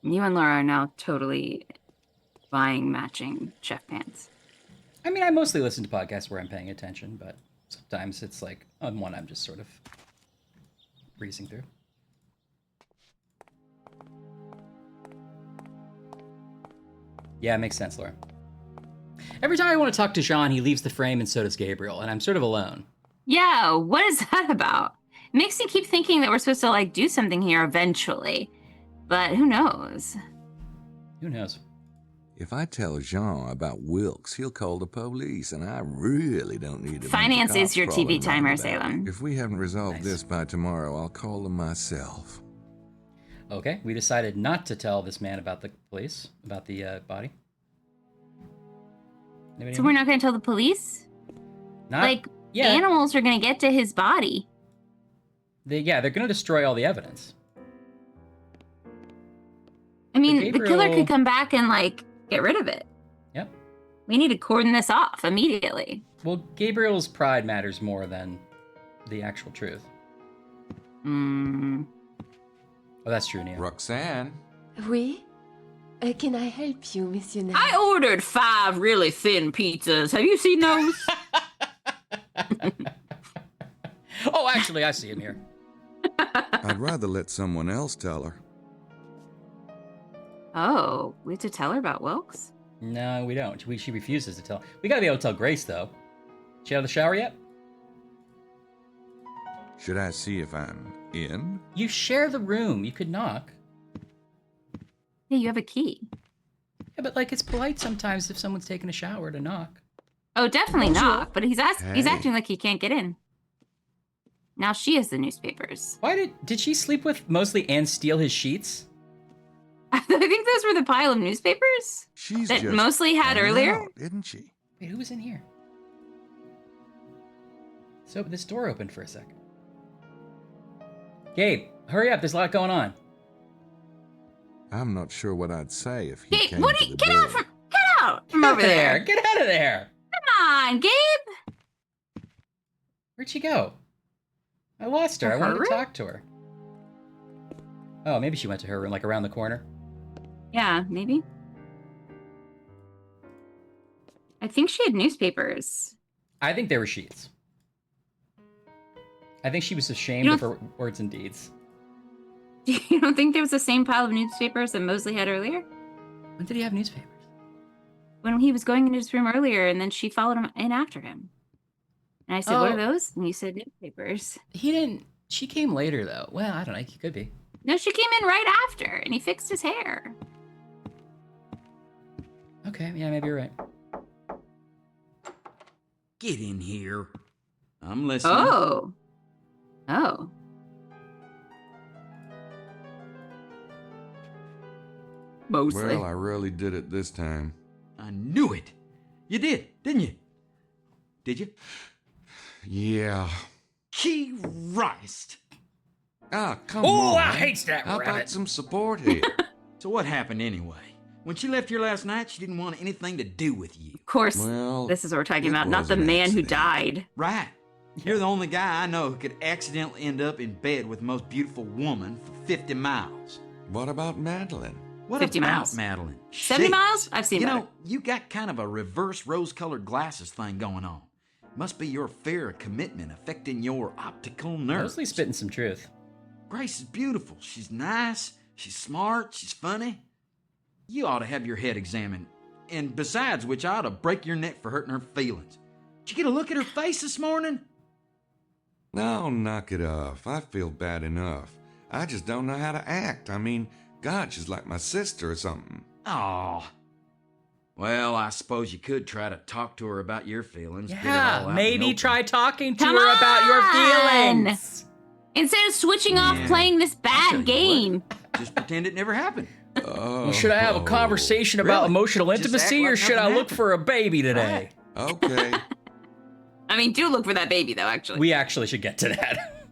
You and Laura are now totally buying matching chef pants. I mean, I mostly listen to podcasts where I'm paying attention, but sometimes it's like on one I'm just sort of breezing through. Yeah, it makes sense, Laura. Every time I want to talk to Jean, he leaves the frame and so does Gabriel, and I'm sort of alone. Yeah, what is that about? It makes me keep thinking that we're supposed to like do something here eventually, but who knows? Who knows? If I tell Jean about Wilkes, he'll call the police, and I really don't need to. Finance is your TV timer, Salem. If we haven't resolved this by tomorrow, I'll call them myself. Okay, we decided not to tell this man about the police, about the body. Anybody So know? we're not going to tell the police? Not Like, yet. animals are going to get to his body. They're going to destroy all the evidence. I mean, the killer Gabriel- could come back and, like, get rid of it. Yep. We need to cordon this off immediately. Well, Gabriel's pride matters more than the actual truth. Hmm. Oh, that's true, Neil. Roxanne. Oui? Can I help you, Monsieur Knight? I ordered 5 really thin pizzas. Have you seen those? Oh, actually, I see him here. I'd rather let someone else tell her. Oh, we have to tell her about Wilkes? No, we don't. She refuses to tell. We gotta be able to tell Grace, though. She out of the shower yet? Should I see if I'm in? You share the room. You could knock. Yeah, you have a key. Yeah, but like it's polite sometimes if someone's taking a shower to knock. Oh, definitely knock. But he's Hey. acting like he can't get in. Now she has the newspapers. Why did she sleep with mostly and steal his sheets? I think those were the pile of newspapers She's that just mostly had hanging earlier. out, isn't she? Wait, who was in here? So this door opened for a second. Gabe, hurry up! There's a lot going on. I'm not sure what I'd say if he Gabe, came what to do you the get door. out from over there? Get out of there! Come on, Gabe. Where'd she go? I lost her. I Her wanted to room? talk to her. Oh, maybe she went to her room, like around the corner. Yeah, maybe. I think she had newspapers. I think they were sheets. I think she was ashamed You of don't- her words and deeds. You don't think there was the same pile of newspapers that Mosley had earlier? When did he have newspapers? When he was going into his room earlier, and then she followed him in after him. And I said, "What Oh. are those?" And you said, "Newspapers." He didn't. She came later, though. Well, I don't know. He could be. No, she came in right after, and he fixed his hair. Okay, yeah, maybe you're right. Get in here. I'm listening. Oh. Oh. Mostly. Well, I really did it this time. I knew it. You did, didn't you? Did you? Yeah. Christ. Ah, come Oh, on. I hate that How rabbit. about some support here? So what happened anyway? When she left here last night, she didn't want anything to do with you. Of course, Well, this is what we're talking it about, not was the an man who accident. died. Right. You're the only guy I know who could accidentally end up in bed with the most beautiful woman for 50 miles. What about Madeline? What 50 about miles. Madeline? 70 Shit. miles? I've seen You better. know, you got kind of a reverse rose-colored glasses thing going on. Must be your fear of commitment affecting your optical nerves. Mostly spitting some truth. Grace is beautiful. She's nice. She's smart. She's funny. You ought to have your head examined. And besides which, I ought to break your neck for hurting her feelings. Did you get a look at her face this morning? No, knock it off. I feel bad enough. I just don't know how to act. I mean, God, she's like my sister or something. Aw. Well, I suppose you could try to talk to her about your feelings. get it all Yeah, out in maybe the open. try talking to Come her about your on! feelings. Instead of switching off Yeah. playing this I'll tell bad you game. what, just pretend it never happened. Well, should I have a conversation about Really? emotional Just intimacy, act or like should I nothing look happened. for a baby today? Okay. I mean, do look for that baby, though, actually. We actually should get to that.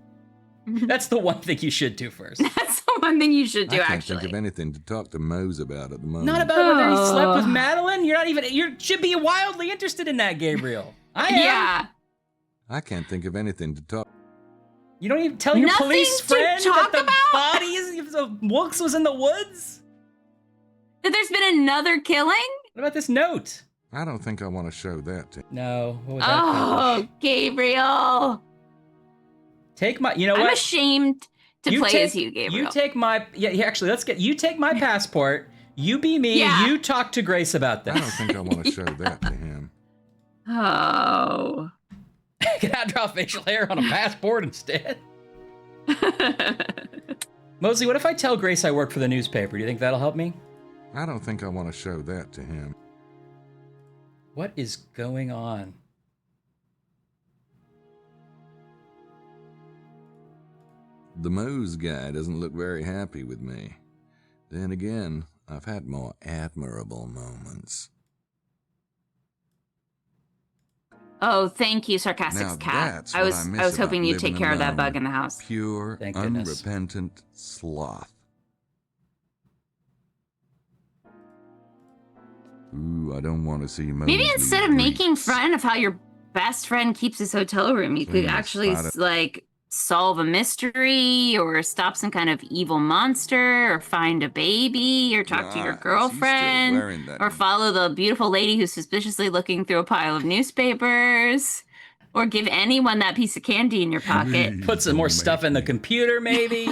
That's the one thing you should do first. That's the one thing you should do, I can't actually. think of anything to talk to Mose about at the moment. Not about whether he slept with Oh. Madeline. You're not even. You should be wildly interested in that, Gabriel. I am. Yeah. I can't think of anything to talk. You don't even tell your Nothing police to friend talk that the about? body is Wilkes was in the woods. That there's been another killing? What about this note? I don't think I want to show that to No. What was that? Oh, Gabriel. Take my. You know I'm what? ashamed to You play take, as you, Gabriel. You take my. Yeah. Actually, let's get. You take my passport. You be me. Yeah. You talk to Grace about this. I don't think I want to show that to him. Oh. Can I draw facial hair on a passport instead? Mosley, what if I tell Grace I work for the newspaper? Do you think that'll help me? I don't think I want to show that to him. What is going on? The Moose guy doesn't look very happy with me. Then again, I've had more admirable moments. Oh, thank you, sarcastic Now cat. that's I what was I miss I was hoping about you'd take living care of that alone. bug in the house. Pure, Thank goodness. unrepentant sloth. Ooh, I don't want to see Mosley. Maybe instead of making fun of how your best friend keeps his hotel room, you could Please, actually Father. like solve a mystery or stop some kind of evil monster or find a baby or talk to your Ah, she's still girlfriend wearing that. or follow the beautiful lady who's suspiciously looking through a pile of newspapers or give anyone that piece of candy in your pocket. Put some more stuff in the computer, maybe.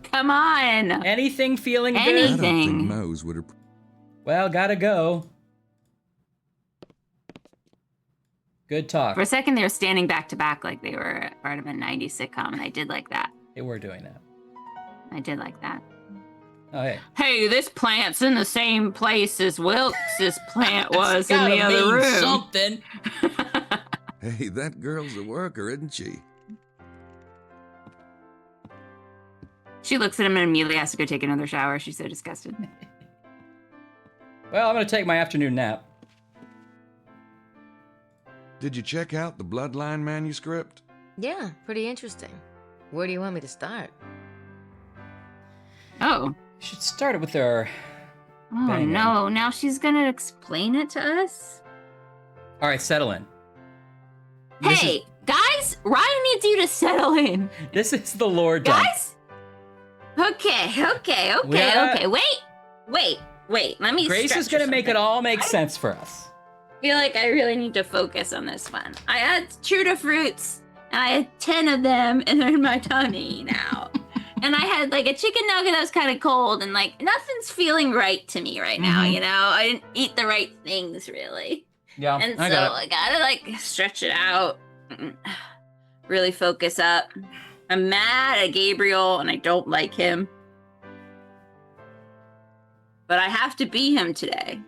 Come on. Anything feeling I don't good? think Anything. Mose would have. Well, gotta go. Good talk. For a second, they were standing back to back like they were part of a 90s sitcom, and I did like that. They were doing that. I did like that. Oh, hey. Hey, this plant's in the same place as Wilkes' plant was in the Gotta other mean room. something. Hey, that girl's a worker, isn't she? She looks at him and immediately has to go take another shower. She's so disgusted. Well, I'm gonna take my afternoon nap. Did you check out the Bloodline manuscript? Yeah, pretty interesting. Where do you want me to start? Oh. We should start it with our... Oh, Bang no. Now she's going to explain it to us? All right, settle in. This Hey, guys, Ryan needs you to settle in. This is the lore dump. Guys? Okay. We gotta- Wait. Let me Grace stretch is gonna or make it something. all make sense for us. I feel like I really need to focus on this one. I had Truta Fruits, and I had 10 of them, and they're in my tummy now. And I had like a chicken nugget that was kind of cold, and like nothing's feeling right to me right now, you know? I didn't eat the right things really. Yeah, And so I got it. I gotta like stretch it out, really focus up. I'm mad at Gabriel, and I don't like him. But I have to be him today,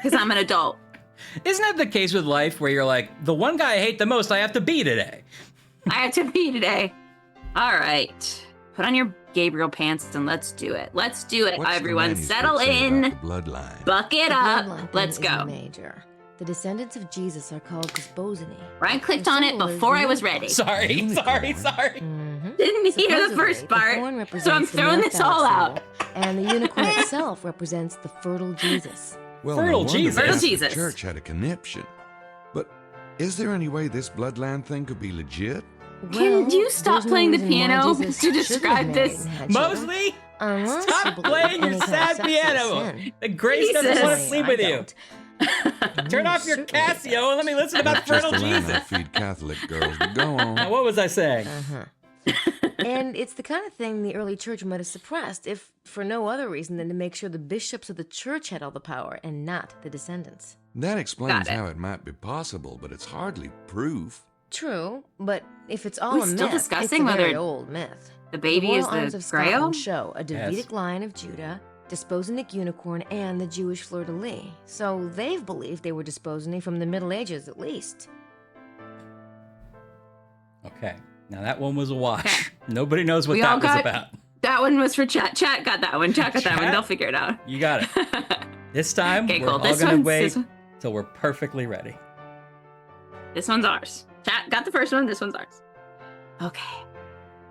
because I'm an adult. Isn't that the case with life where you're like, the one guy I hate the most I have to be today? I have to be today. All right. Put on your Gabriel pants and let's do it. Let's do it, What's the everyone. manuscript Settle say in. about the bloodline? Bucket The up. bloodline Let's thing is go. major. The descendants of Jesus are called Gosbozini. Ryan clicked on it before I was ready. Sorry. Didn't hear the Supposedly, first the part, thorn so I'm represents the throwing male this all phallic out. symbol, and the unicorn itself represents the fertile Jesus. Well, Fertile no wonder Jesus. the Fertile Catholic Jesus. Church had a conniption. But is there any way this bloodline thing could be legit? Can you stop there's no playing the reason why piano Jesus to shouldn't have describe married this? and had children, Mosley, unless you stop believe playing your any kind of sad sex is piano. sin. The Grace doesn't want to Jesus. sleep I with you. don't. Turn off your Certainly Casio and let me listen about That's just fertile the line I Jesus. feed Catholic girls. But go on. Now, what was I saying? And it's the kind of thing the early church might have suppressed, if for no other reason than to make sure the bishops of the church had all the power and not the descendants. That explains Got it. how it might be possible, but it's hardly proof. True, but if it's all We a still myth, discussing it's a very whether old myth. the baby Royal is Arms the of Grail? Scotland show a Davidic Yes. line of Judah, Desposenic unicorn, and the Jewish fleur-de-lis. So they've believed they were Desposeni from the Middle Ages at least. Okay. Now, that one was a wash. Nobody knows what We all that was got- about. That one was for chat. Chat got that one. Chat got that one. Chat? They'll figure it out. You got it. This time, Okay, we're cool. all This going to one's- wait this- till we're perfectly ready. This one's ours. Chat got the first one. This one's ours. Okay.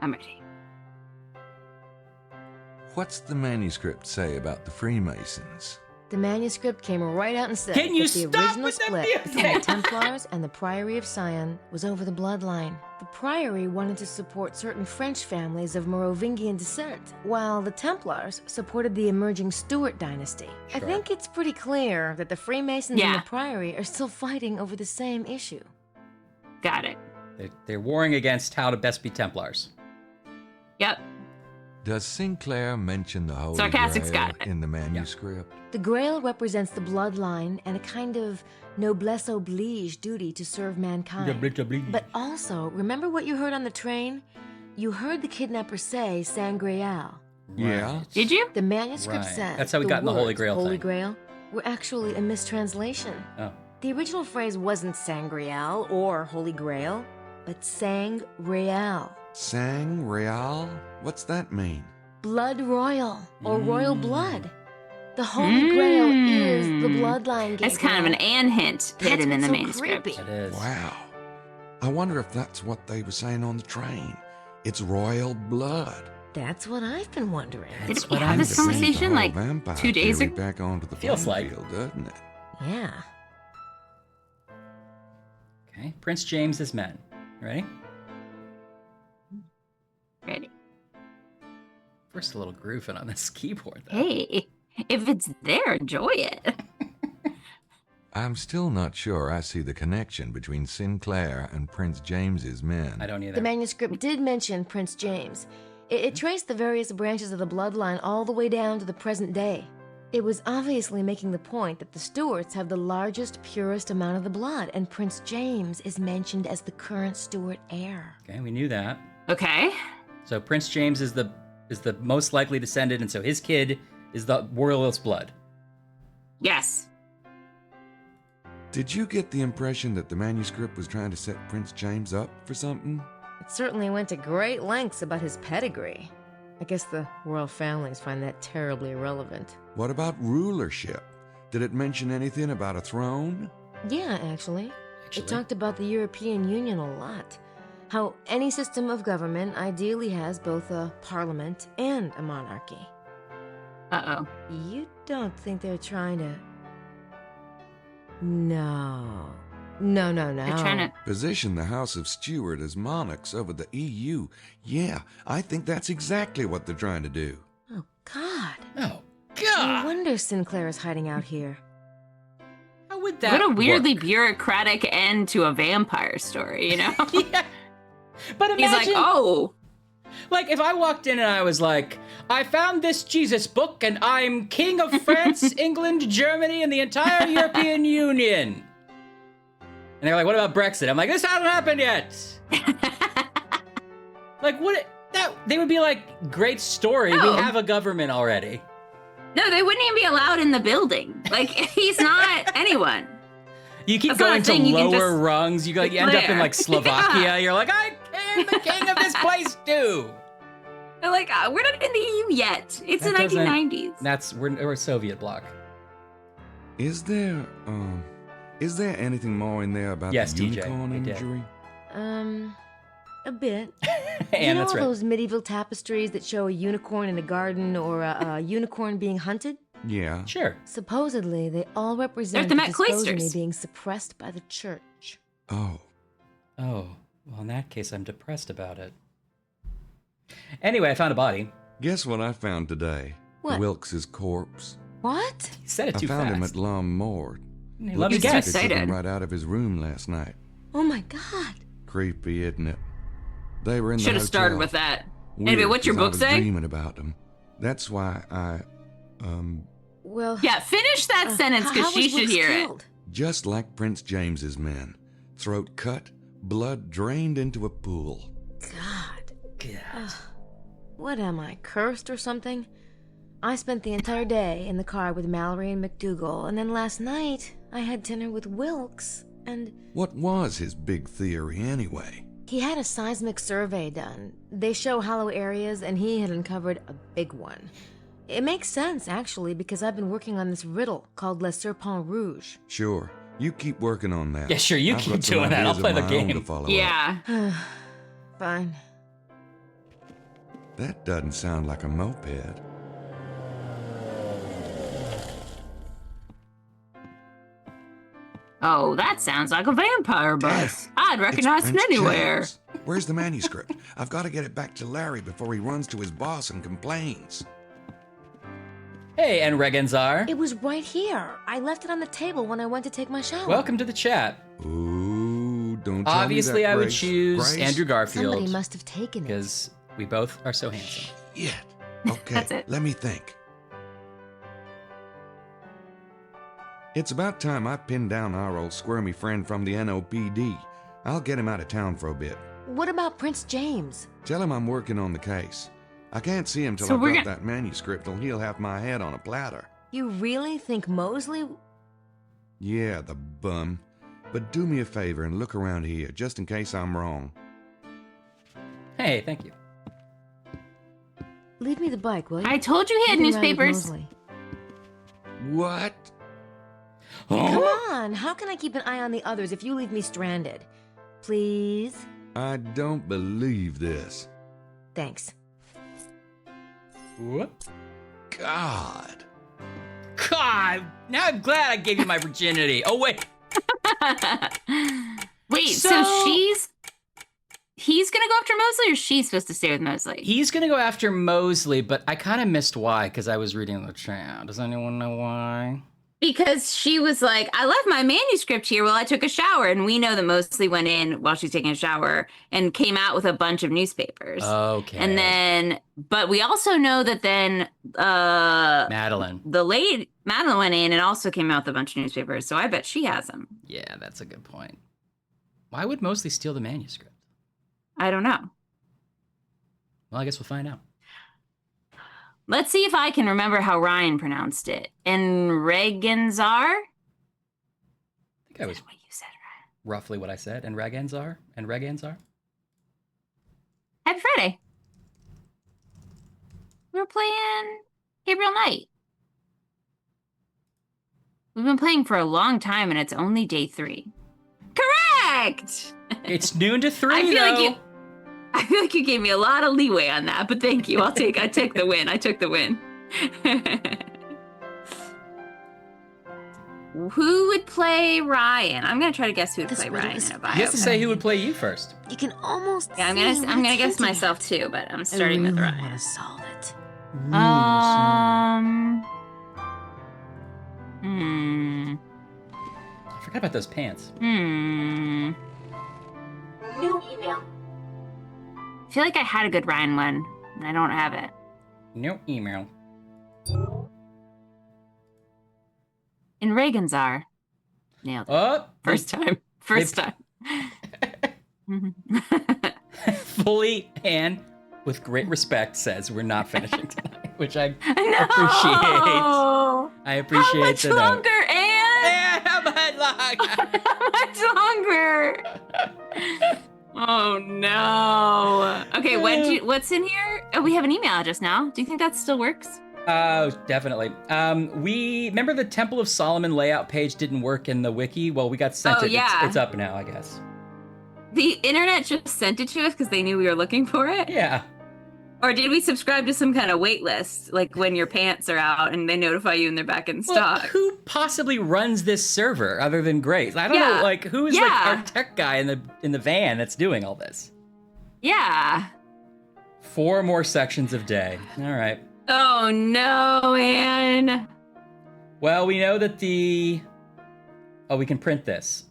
I'm ready. What's the manuscript say about the Freemasons? The manuscript came right out and said Can you that the stop original with the split music? between the Templars and the Priory of Sion was over the bloodline. The Priory wanted to support certain French families of Merovingian descent, while the Templars supported the emerging Stuart dynasty. I Sure. think it's pretty clear that the Freemasons and Yeah. the Priory are still fighting over the same issue. Got it. They're warring against how to best be Templars. Yep. Does Sinclair mention the Holy Sarcastic's Grail got it. in the manuscript? The Grail represents the bloodline and a kind of noblesse oblige duty to serve mankind. But also, remember what you heard on the train? You heard the kidnapper say Sangreal. Yeah. Did you? The manuscript Right. says That's how we got in the Holy words Grail Holy thing. Grail were actually a mistranslation. Oh. The original phrase wasn't Sangreal or Holy Grail, but Sang Real. Sang Real? What's that mean? Blood royal, or royal blood. The Holy Grail is the bloodline, Gabriel. That's kind of an Anne hint hidden in the manuscript. Creepy. It is. Wow. I wonder if that's what they were saying on the train. It's royal blood. That's what I've been wondering. Did we have this conversation like 2 days ago? Back onto the Feels like. field, doesn't it? Yeah. Okay, Prince James's men. Ready? Ready. First, a little grooving on this keyboard, though. Hey, if it's there, enjoy it. I'm still not sure I see the connection between Sinclair and Prince James's men. I don't either. The manuscript did mention Prince James. It traced the various branches of the bloodline all the way down to the present day. It was obviously making the point that the Stuarts have the largest, purest amount of the blood, and Prince James is mentioned as the current Stuart heir. Okay, we knew that. Okay. So Prince James is the most likely descendant, and so his kid is the royalist blood. Yes. Did you get the impression that the manuscript was trying to set Prince James up for something? It certainly went to great lengths about his pedigree. I guess the royal families find that terribly irrelevant. What about rulership? Did it mention anything about a throne? Yeah, actually. It talked about the European Union a lot. How any system of government ideally has both a parliament and a monarchy. Uh-oh. You don't think they're trying to... No. No. They're trying to... Position the House of Stuart as monarchs over the EU. Yeah, I think that's exactly what they're trying to do. Oh, God. Oh, No God! wonder Sinclair is hiding out here. How would that What a weirdly work? bureaucratic end to a vampire story, you know? Yeah. But imagine... He's like, oh... Like, if I walked in and I was like, I found this Jesus book, and I'm king of France, England, Germany, and the entire European Union. And they're like, what about Brexit? I'm like, this hasn't happened yet. Like, they would be like, great story. No. We have a government already. No, they wouldn't even be allowed in the building. Like, he's not anyone. You keep That's not going a to thing you can lower just rungs. You end up in like Slovakia. Yeah. You're like, I am the king of this place too. They're like, we're not in the EU yet. It's the That doesn't- 1990s. We're a Soviet bloc. Is there anything more in there about Yes, the TJ, unicorn they did. injury? A bit. And you know that's all right. those medieval tapestries that show a unicorn in a garden or a unicorn being hunted? Yeah. Sure. Supposedly, they all represent They're the the Met dysphogeny Cloisters. being suppressed by the church. Oh. Oh, well, in that case, I'm depressed about it. Anyway, I found a body. Guess what I found today? What? Wilkes's corpse. What? You said it I too found him fast. at Lom Mord. Let me Looks like guess. they took him excited. right out of his room last night. Oh my God. Creepy, isn't it? They were in the Should have started hotel. with that. Weird, Anyway, what's your 'cause I book was say? dreaming about them. That's why I, Well, Yeah, finish that sentence how because she was should Wilkes hear killed? just like Prince James's men. Throat cut, blood drained into a pool. God. God. What am I, cursed or something? I spent the entire day in the car with Mallory and McDougal, and then last night I had dinner with Wilkes, and What was his big theory anyway? he had a seismic survey done. They show hollow areas, and he had uncovered a big one. It makes sense, actually, because I've been working on this riddle called Le Serpent Rouge. Sure, you keep working on that. Yeah, sure, you I've keep got some doing that. I'll ideas play of the my own game. to follow up. Yeah. Fine. That doesn't sound like a moped. Oh, that sounds like a vampire bus. I'd It's recognize it Prince anywhere. James. Where's the manuscript? I've got to get it back to Larry before he runs to his boss and complains. Hey, and Regenzar. It was right here. I left it on the table when I went to take my shower. Welcome to the chat. Ooh, don't tell me Obviously, that, I would Grace. choose Grace? Andrew Garfield. Somebody must have taken it. Because we both are so handsome. Shit. Okay, That's it. let me think. It's about time I pinned down our old squirmy friend from the NOPD. I'll get him out of town for a bit. What about Prince James? Tell him I'm working on the case. I can't see him till So I've we're got gonna- that manuscript, or he'll have my head on a platter. You really think Mosley... Yeah, the bum. But do me a favor and look around here, just in case I'm wrong. Hey, thank you. Leave me the bike, will you? I told you he had You can ride with newspapers. Mosley. What? Come on, how can I keep an eye on the others if you leave me stranded? Please? I don't believe this. Thanks. What? God. God, now I'm glad I gave you my virginity. Oh, wait. Wait, so he's gonna go after Mosley, or she's supposed to stay with Mosley? He's gonna go after Mosley, but I kind of missed why, because I was reading the chat. Does anyone know why? Because she was like, I left my manuscript here while I took a shower. And we know that Mosley went in while she's taking a shower and came out with a bunch of newspapers. Okay. And then, but we also know that then Madeline. the lady, Madeline went in and also came out with a bunch of newspapers. So I bet she has them. Yeah, that's a good point. Why would Mosley steal the manuscript? I don't know. Well, I guess we'll find out. Let's see if I can remember how Ryan pronounced it. Enregenzar? I think I was what you said, Ryan. roughly what I said. And Enregenzar? Happy Friday. We were playing Gabriel Knight. We've been playing for a long time, and it's only day 3. Correct! It's noon to 3, I though. feel like you gave me a lot of leeway on that, but thank you. I took the win. I took the win. Who would play Ryan? I'm gonna try to guess who would play Ryan in a bio. You have to say who would play you first. You can almost. Yeah, I'm see gonna what's guess hinting myself at. too, but I'm I starting with really Ryan. want to solve it. I forgot about those pants. New email. I feel like I had a good Ryan one, and I don't have it. No email. In Regenzar. Nailed it. Oh, First time. First time. Fully and with great respect says we're not finishing tonight, which I No! appreciate. I appreciate How much the note. longer, Anne? Yeah, how much longer? How much longer? Oh no. Okay, what's in here? Oh, we have an email address now. Do you think that still works? Oh, definitely. We remember the Temple of Solomon layout page didn't work in the wiki. Well, we got sent Oh, it. yeah. It's up now, I guess. The internet just sent it to us because they knew we were looking for it? Yeah. Or did we subscribe to some kind of wait list, like when your pants are out and they notify you and they're back in Well, stock? who possibly runs this server other than Grace? I don't know. Like, who is like our tech guy in the van that's doing all this? Yeah. 4 more sections of day. All right. Oh no, Anne. Well, we know that we can print this.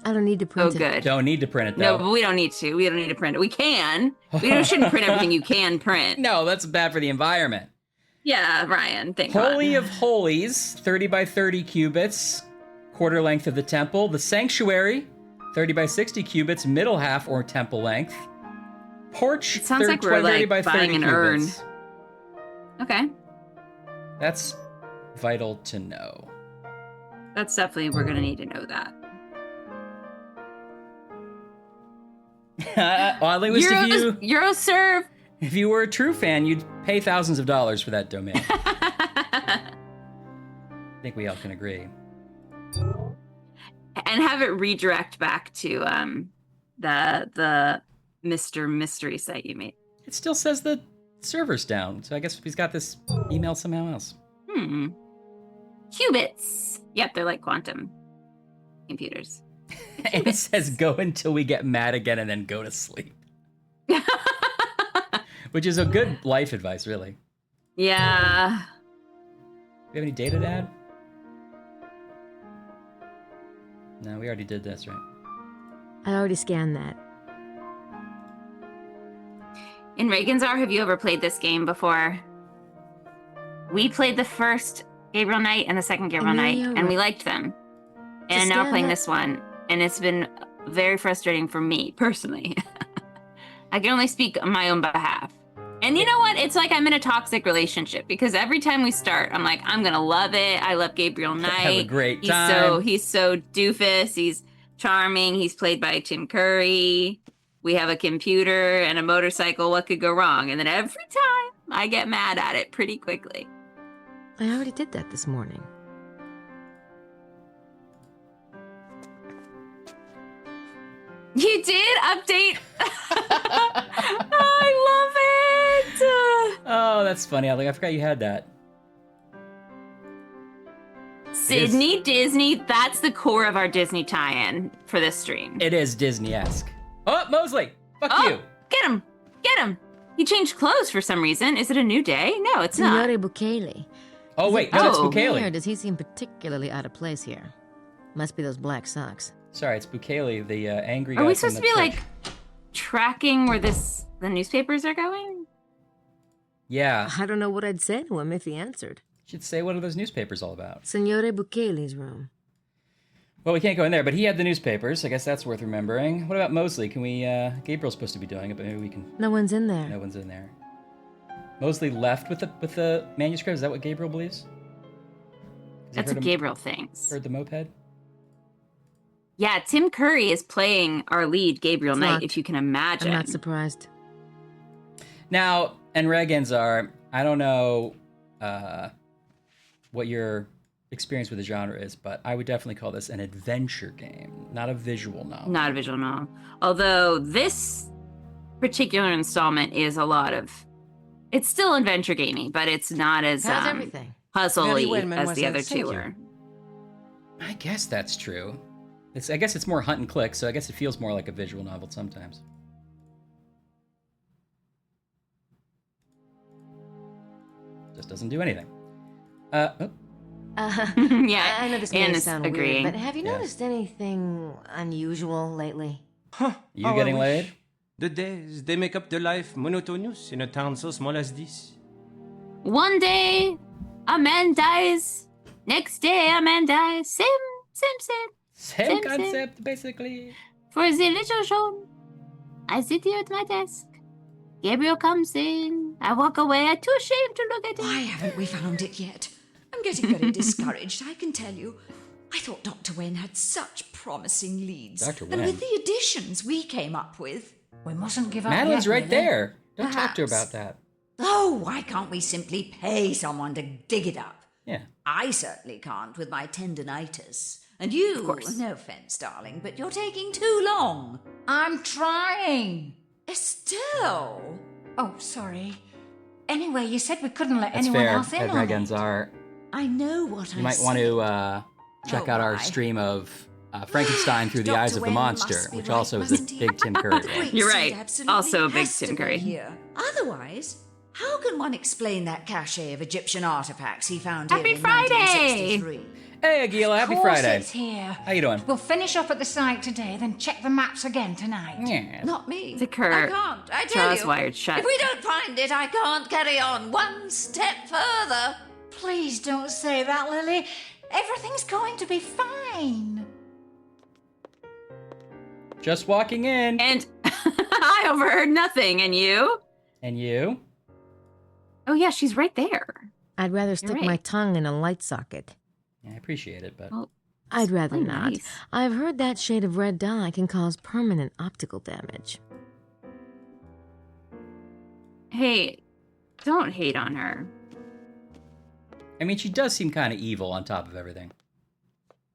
I don't need to print Oh, it. good. Don't need to print it, No, though. but we don't need to. We don't need to print it. We can. We shouldn't print everything you can print. No, that's bad for the environment. Yeah, Ryan, thank God. Holy of Holies, 30 by 30 cubits, quarter length of the temple. The sanctuary, 30 by 60 cubits, middle half or temple length. Porch, It sounds like we're 30 like by 30 buying an urn. cubits. Okay. That's vital to know. That's definitely, we're going to need to know that. Oddly, was Euroserve. if you were a true fan, you'd pay thousands of dollars for that domain. I think we all can agree. And have it redirect back to the Mr. Mystery site you made. It still says the server's down, so I guess he's got this email somehow else. Qubits. Yep, they're like quantum computers. And it says go until we get mad again and then go to sleep. Which is a good life advice, really. Yeah. Do you have any data to add? No, we already did this, right? I already scanned that. In Regenzar, have you ever played this game before? We played the first Gabriel Knight and the second Gabriel Knight, and we liked them. And I'm now playing this one, and it's been very frustrating for me, personally. I can only speak on my own behalf. And you know what? It's like I'm in a toxic relationship, because every time we start, I'm like, I'm gonna love it. I love Gabriel Knight. Have a great time. He's so doofus. He's charming. He's played by Tim Curry. We have a computer and a motorcycle. What could go wrong? And then every time I get mad at it pretty quickly. I already did that this morning. You did update. I love it. Oh, that's funny. I forgot you had that. Sydney Disney. That's the core of our Disney tie-in for this stream. It is Disney-esque. Oh, Mosley! Fuck you! Get him! Get him! He changed clothes for some reason. Is it a new day? No, it's not. Signore Bukele. Oh, wait. No, it's Bukele. Or does he seem particularly out of place here? Must be those black socks. Sorry, it's Bukele, the angry guy. Are we supposed to be, like, tracking where the newspapers are going? Yeah. I don't know what I'd say to him if he answered. You should say, what are those newspapers all about? Signore Bukele's room. Well, we can't go in there, but he had the newspapers. I guess that's worth remembering. What about Mosley? Can we, Gabriel's supposed to be doing it, but maybe we can... No one's in there. No one's in there. Mosley left with the manuscript? Is that what Gabriel believes? That's what Gabriel thinks. Heard the moped? Yeah, Tim Curry is playing our lead, Gabriel Knight, Locked. if you can imagine. I'm not surprised. Now, and Regenzar, I don't know what your experience with the genre is, but I would definitely call this an adventure game, not a visual novel. Not a visual novel. Although this particular installment is a lot of... It's still adventure gamey, but it's not as puzzle-y as the other two were. I guess that's true. I guess it's more hunt and click, so I guess it feels more like a visual novel sometimes. Just doesn't do anything. Yeah, I know this may Anne is sound agreeing. weird, but have you noticed anything unusual lately? You getting laid? The days, they make up the life monotonous in a town so small as this. One day, a man dies. Next day, a man dies. Same concept, basically. For the little show, I sit here at my desk. Gabriel comes in. I walk away. I'm too ashamed to look at him. Why haven't we found it yet? I'm getting very discouraged, I can tell you. I thought Dr. Wen had such promising leads. Dr. And Wen? with the additions we came up with... We mustn't give up Madeline's yet, right really. there. Don't talk to her Perhaps. about that. Oh, why can't we simply pay someone to dig it up? Yeah. I certainly can't with my tendinitis. And you, no offense, darling, but you're taking too long. I'm trying. Estelle! Oh, sorry. Anyway, you said we couldn't let That's anyone fair, else in Ed on it. Regenzar. I know what You I might said. want to check out our why? stream of Frankenstein Through the Dr. Eyes of the Wen Monster, must be which right, also is mustn't a he? big Tim Curry The role. great You're seed right. absolutely Also a big has to Tim be Curry. Here. Otherwise, how can one explain that cache of Egyptian artifacts he found Happy here in Friday! 1963? Hey, Aguila, happy Of course Friday. it's here. How you doing? We'll finish up at the site today, then check the maps again tonight. Yeah. Not me. The Kurt. I can't. I tell Jaw's you. wired shut. If we don't find it, I can't carry on one step further. Please don't say that, Lily. Everything's going to be fine. Just walking in. And I overheard nothing. And you? And you? Oh, yeah, she's right there. I'd rather stick my right. tongue in a light socket. Yeah, I appreciate it, but... Well, I'd rather so not. nice. I've heard that shade of red dye can cause permanent optical damage. Hey, don't hate on her. I mean, she does seem kind of evil on top of everything.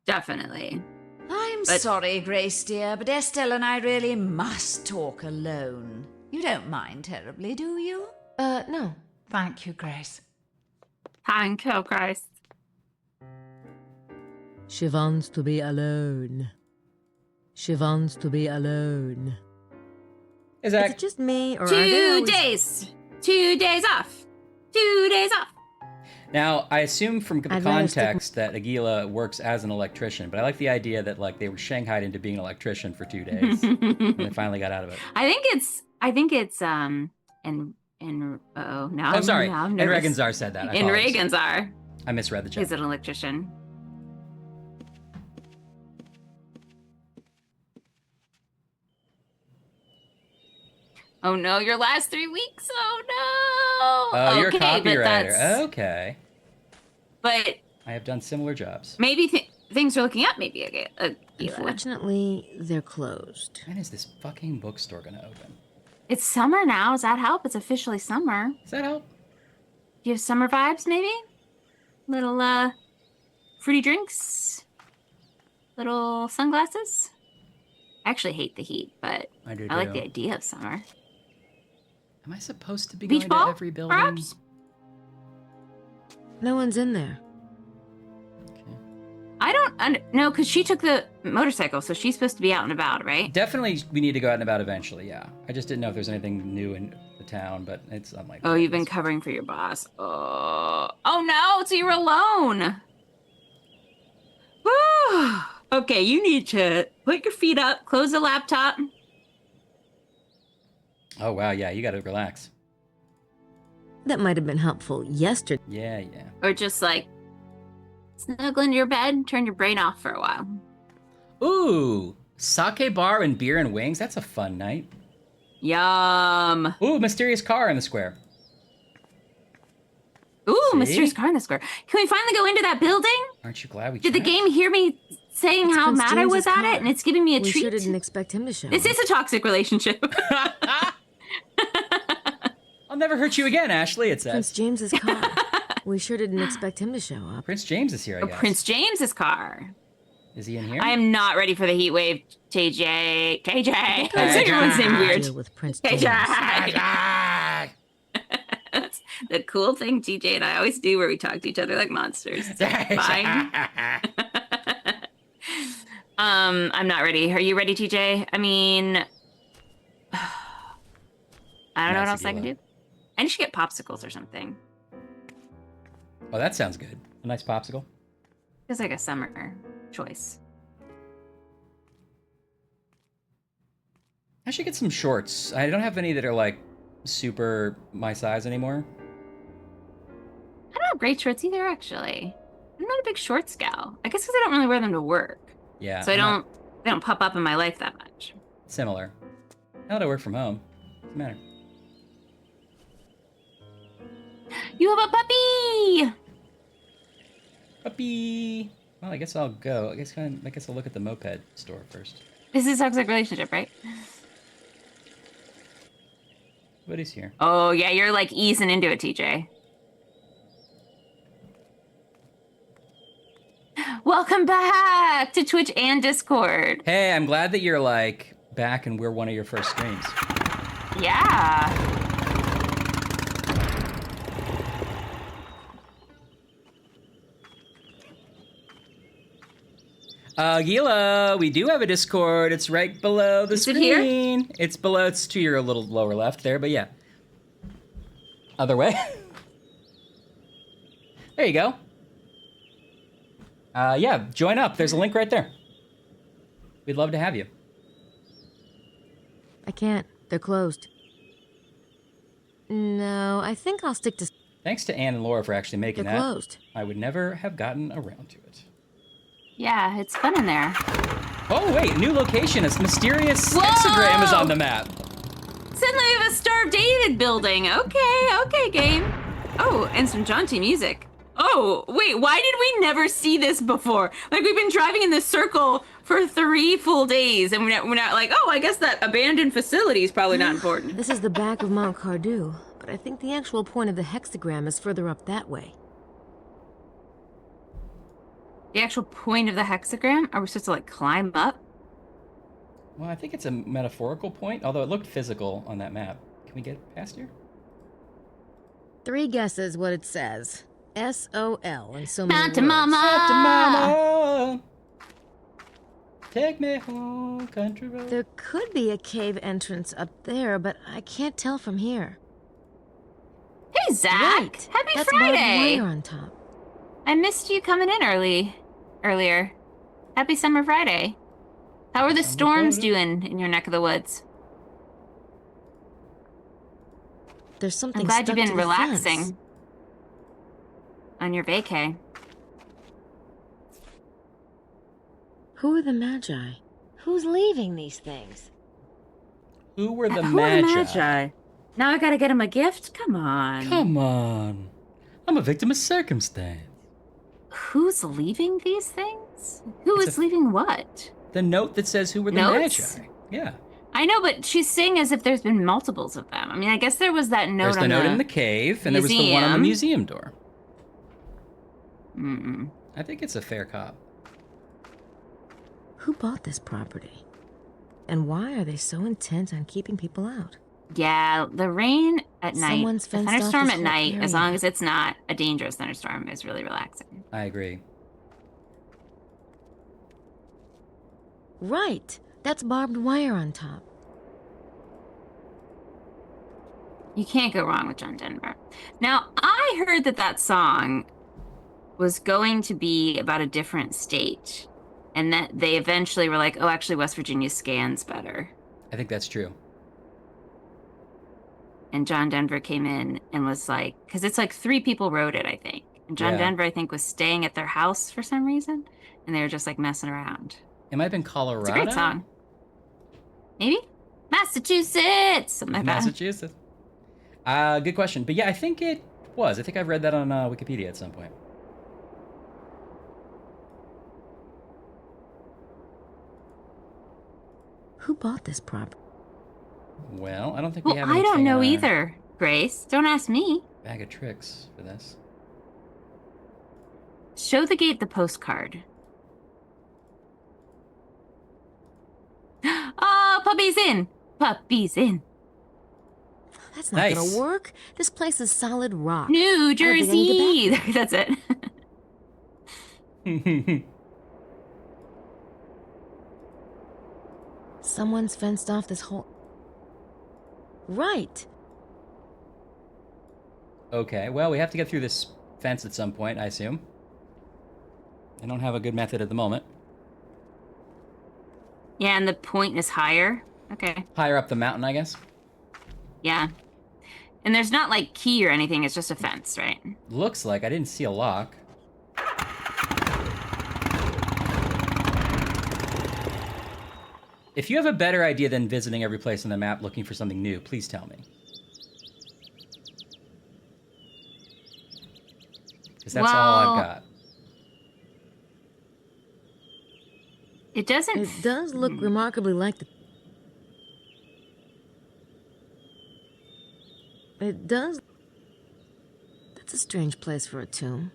Definitely. I'm But- sorry, Grace dear, but Estelle and I really must talk alone. You don't mind terribly, do you? No. Thank you, Grace. Thank you, Christ. She wants to be alone. She wants to be alone. Is it just me, or are 2 there always... days. 2 days off. 2 days off. Now, I assume from the I'd rather stick context that Aguila works as an electrician, but I like the idea that like they were shanghaied into being an electrician for 2 days, and they finally got out of it. I think it's and oh now. Oh, sorry. Now I'm And nervous. Regenzar said that. I In apologize. Regenzar. I misread the chat. He's an electrician. Oh no, your last 3 weeks. Oh no. Oh, you're a Okay, but copywriter. that's- Okay. But I have done similar jobs. maybe things are looking up, maybe a Unfortunately, they're closed. When is this fucking bookstore gonna open? It's summer now. Does that help? It's officially summer. Does that help? Do you have summer vibes, maybe? Little, fruity drinks? Little sunglasses? I actually hate the heat, but I do like too. the idea of summer. Am I supposed to be Beach going ball, to every building? perhaps? No one's in there. I don't no, because she took the motorcycle, so she's supposed to be out and about, right? Definitely, we need to go out and about eventually, yeah. I just didn't know if there's anything new in the town, but it's unlikely. Oh, you've been covering for your boss. Oh no, so you're alone. Whew. Okay, you need to put your feet up, close the laptop. Oh, wow, yeah, you gotta relax. That might have been helpful yesterday. Yeah. Or just like snuggle into your bed, turn your brain off for a while. Ooh, sake bar and beer and wings. That's a fun night. Yum. Ooh, mysterious car in the square. Ooh, See? mysterious car in the square. Can we finally go into that building? Aren't you glad we Did the tried? game hear me saying It's how Prince mad I was James's at car. it, and it's giving me a We treat? sure didn't expect him to show This up. is a toxic relationship. I'll never hurt you again, Ashley, it says. Prince James's car. We sure didn't expect him to show up. Prince James is here, I guess. Prince James's car. Is he in here? I am not ready for the heat wave, JJ. JJ. I I'm saying everyone's name weird. Deal with Prince James. JJ. That's the cool thing TJ and I always do, where we talk to each other like monsters. Fine. I'm not ready. Are you ready, TJ? I mean, I don't know what else I can do. I should get popsicles or something. Oh, that sounds good. A nice popsicle. Feels like a summer choice. I should get some shorts. I don't have any that are like super my size anymore. I don't have great shorts either, actually. I'm not a big shorts gal. I guess because I don't really wear them to work. Yeah. So they don't pop up in my life that much. Similar. How do I work from home? What's the matter? You have a puppy! Puppy! Well, I guess I'll go. I guess I'll look at the moped store first. This is a toxic relationship, right? What is here? Oh, yeah, you're like easing into it, TJ. Welcome back to Twitch and Discord. Hey, I'm glad that you're like back and we're one of your first streams. Yeah. Gila, we do have a Discord. It's right below the screen. It here? It's below. It's to your little lower left there, but yeah. Other way. There you go. Yeah, join up. There's a link right there. We'd love to have you. I can't. They're closed. No, I think I'll stick to... Thanks to Anne and Laura for actually making They're that. closed. I would never have gotten around to it. Yeah, it's fun in there. Oh, wait, new location. A mysterious hexagram is on the map. Suddenly we have a Star of David building. Okay, game. Oh, and some jaunty music. Oh, wait, why did we never see this before? Like, we've been driving in this circle for 3 full days, and we're not like, oh, I guess that abandoned facility is probably not important. This is the back of Mount Cardew, but I think the actual point of the hexagram is further up that way. The actual point of the hexagram? Are we supposed to, like, climb up? Well, I think it's a metaphorical point, although it looked physical on that map. Can we get past here? 3 guesses what it says. S-O-L in so many Mountain words. Mama! Mountain Mama! Take me home, country road. There could be a cave entrance up there, but I can't tell from here. Hey, Zach! Right. Happy That's Friday! barbed wire on top. I missed you coming in earlier. Happy Summer Friday. How are the storms doing in your neck of the woods? There's something I'm glad stuck you've to been the relaxing fence. on your vacay. Who are the Magi? Who's leaving these things? Who were the Who are the Magi? Magi? Now I gotta get him a gift? Come on. Come on. I'm a victim of circumstance. Who's leaving these things? notes? Who is leaving what? The note that says who were the Notes? Magi. Yeah. I know, but she's saying as if there's been multiples of them. I mean, I guess there was that note There's the on note in the cave, and there was the one on the museum door. I think it's a fair cop. Who bought this property? And why are they so intent on keeping people out? Yeah, the rain at night, Someone's the fenced off thunderstorm this at whole night, as area. long as it's not a dangerous thunderstorm, is really relaxing. I agree. Right. That's barbed wire on top. You can't go wrong with John Denver. Now, I heard that that song was going to be about a different state, and that they eventually were like, oh, actually, West Virginia scans better. I think that's true. And John Denver came in and was like, because it's like 3 people wrote it, I think. And John Denver, I think, was staying at their house for some reason, and they were just like messing around. It might have been Colorado. It's a great song. Maybe? Massachusetts! Something like that. Massachusetts. Good question. But yeah, I think it was. I think I've read that on Wikipedia at some point. Who bought this property? Well, I don't think we Well, have I anything don't know in our either, Grace. Don't ask me. Bag of tricks for this. Show the gate the postcard. Oh, puppy's in. Puppy's in. That's not gonna work. This place is solid rock. New I don't think I can Jersey. get back That's it. Someone's fenced off this whole... Right. Okay, well, we have to get through this fence at some point, I assume. I don't have a good method at the moment. Yeah, and the point is higher. Okay. Higher up the mountain, I guess. Yeah. And there's not like key or anything, it's just a fence, right? Looks like I didn't see a lock. If you have a better idea than visiting every place on the map looking for something new, please tell me. Because that's all I've got. It doesn't... It does look remarkably like the... It does... That's a strange place for a tomb.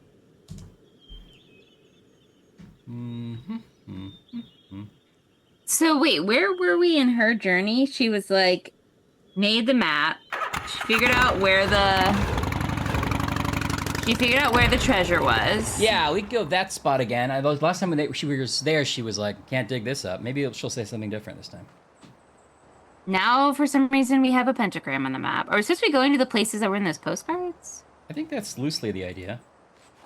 So wait, where were we in her journey? She was like, made the map. She figured out where the treasure was. Yeah, we could go that spot again. Last time she was there, she was like, can't dig this up. Maybe she'll say something different this time. Now, for some reason, we have a pentagram on the map. Are we supposed to be going to the places that were in those postcards? I think that's loosely the idea.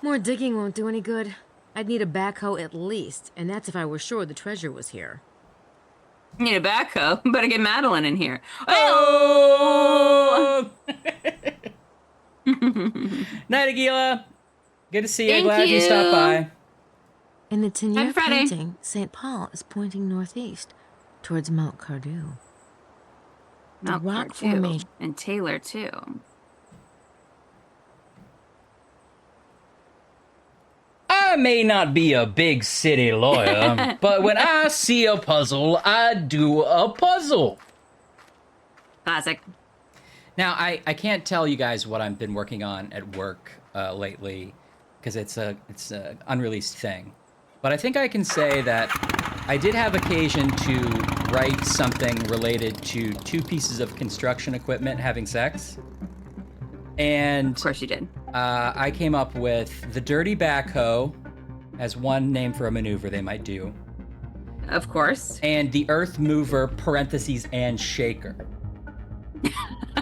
More digging won't do any good. I'd need a backhoe at least, and that's if I were sure the treasure was here. Need a backhoe? Better get Madeline in here. Oh! Night, Aguila. Good to see you. Thank Glad you stopped by. In the Tenier Happy Friday. painting, St. Paul is pointing northeast, towards Mount Cardew. The Mount rock Cardew. formation. And Taylor, too. I may not be a big city lawyer, but when I see a puzzle, I do a puzzle. Classic. Now, I can't tell you guys what I've been working on at work lately, because it's a unreleased thing. But I think I can say that I did have occasion to write something related to 2 pieces of construction equipment having sex. And of course you did. I came up with the dirty backhoe as one name for a maneuver they might do. Of course. And the earth mover parentheses and shaker.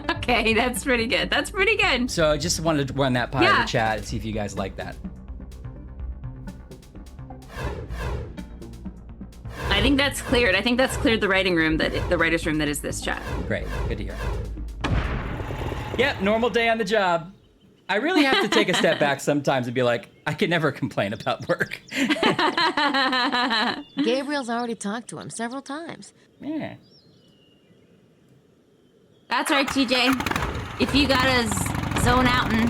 Okay, that's pretty good. That's pretty good. So I just wanted to run that by Yeah. the chat and see if you guys like that. I think that's cleared. I think that's cleared the writing room, the writer's room that is this chat. Great, good to hear. Yep, normal day on the job. I really have to take a step back sometimes and be like, I can never complain about work. Gabriel's already talked to him several times. Yeah. That's right, TJ. If you gotta zone out and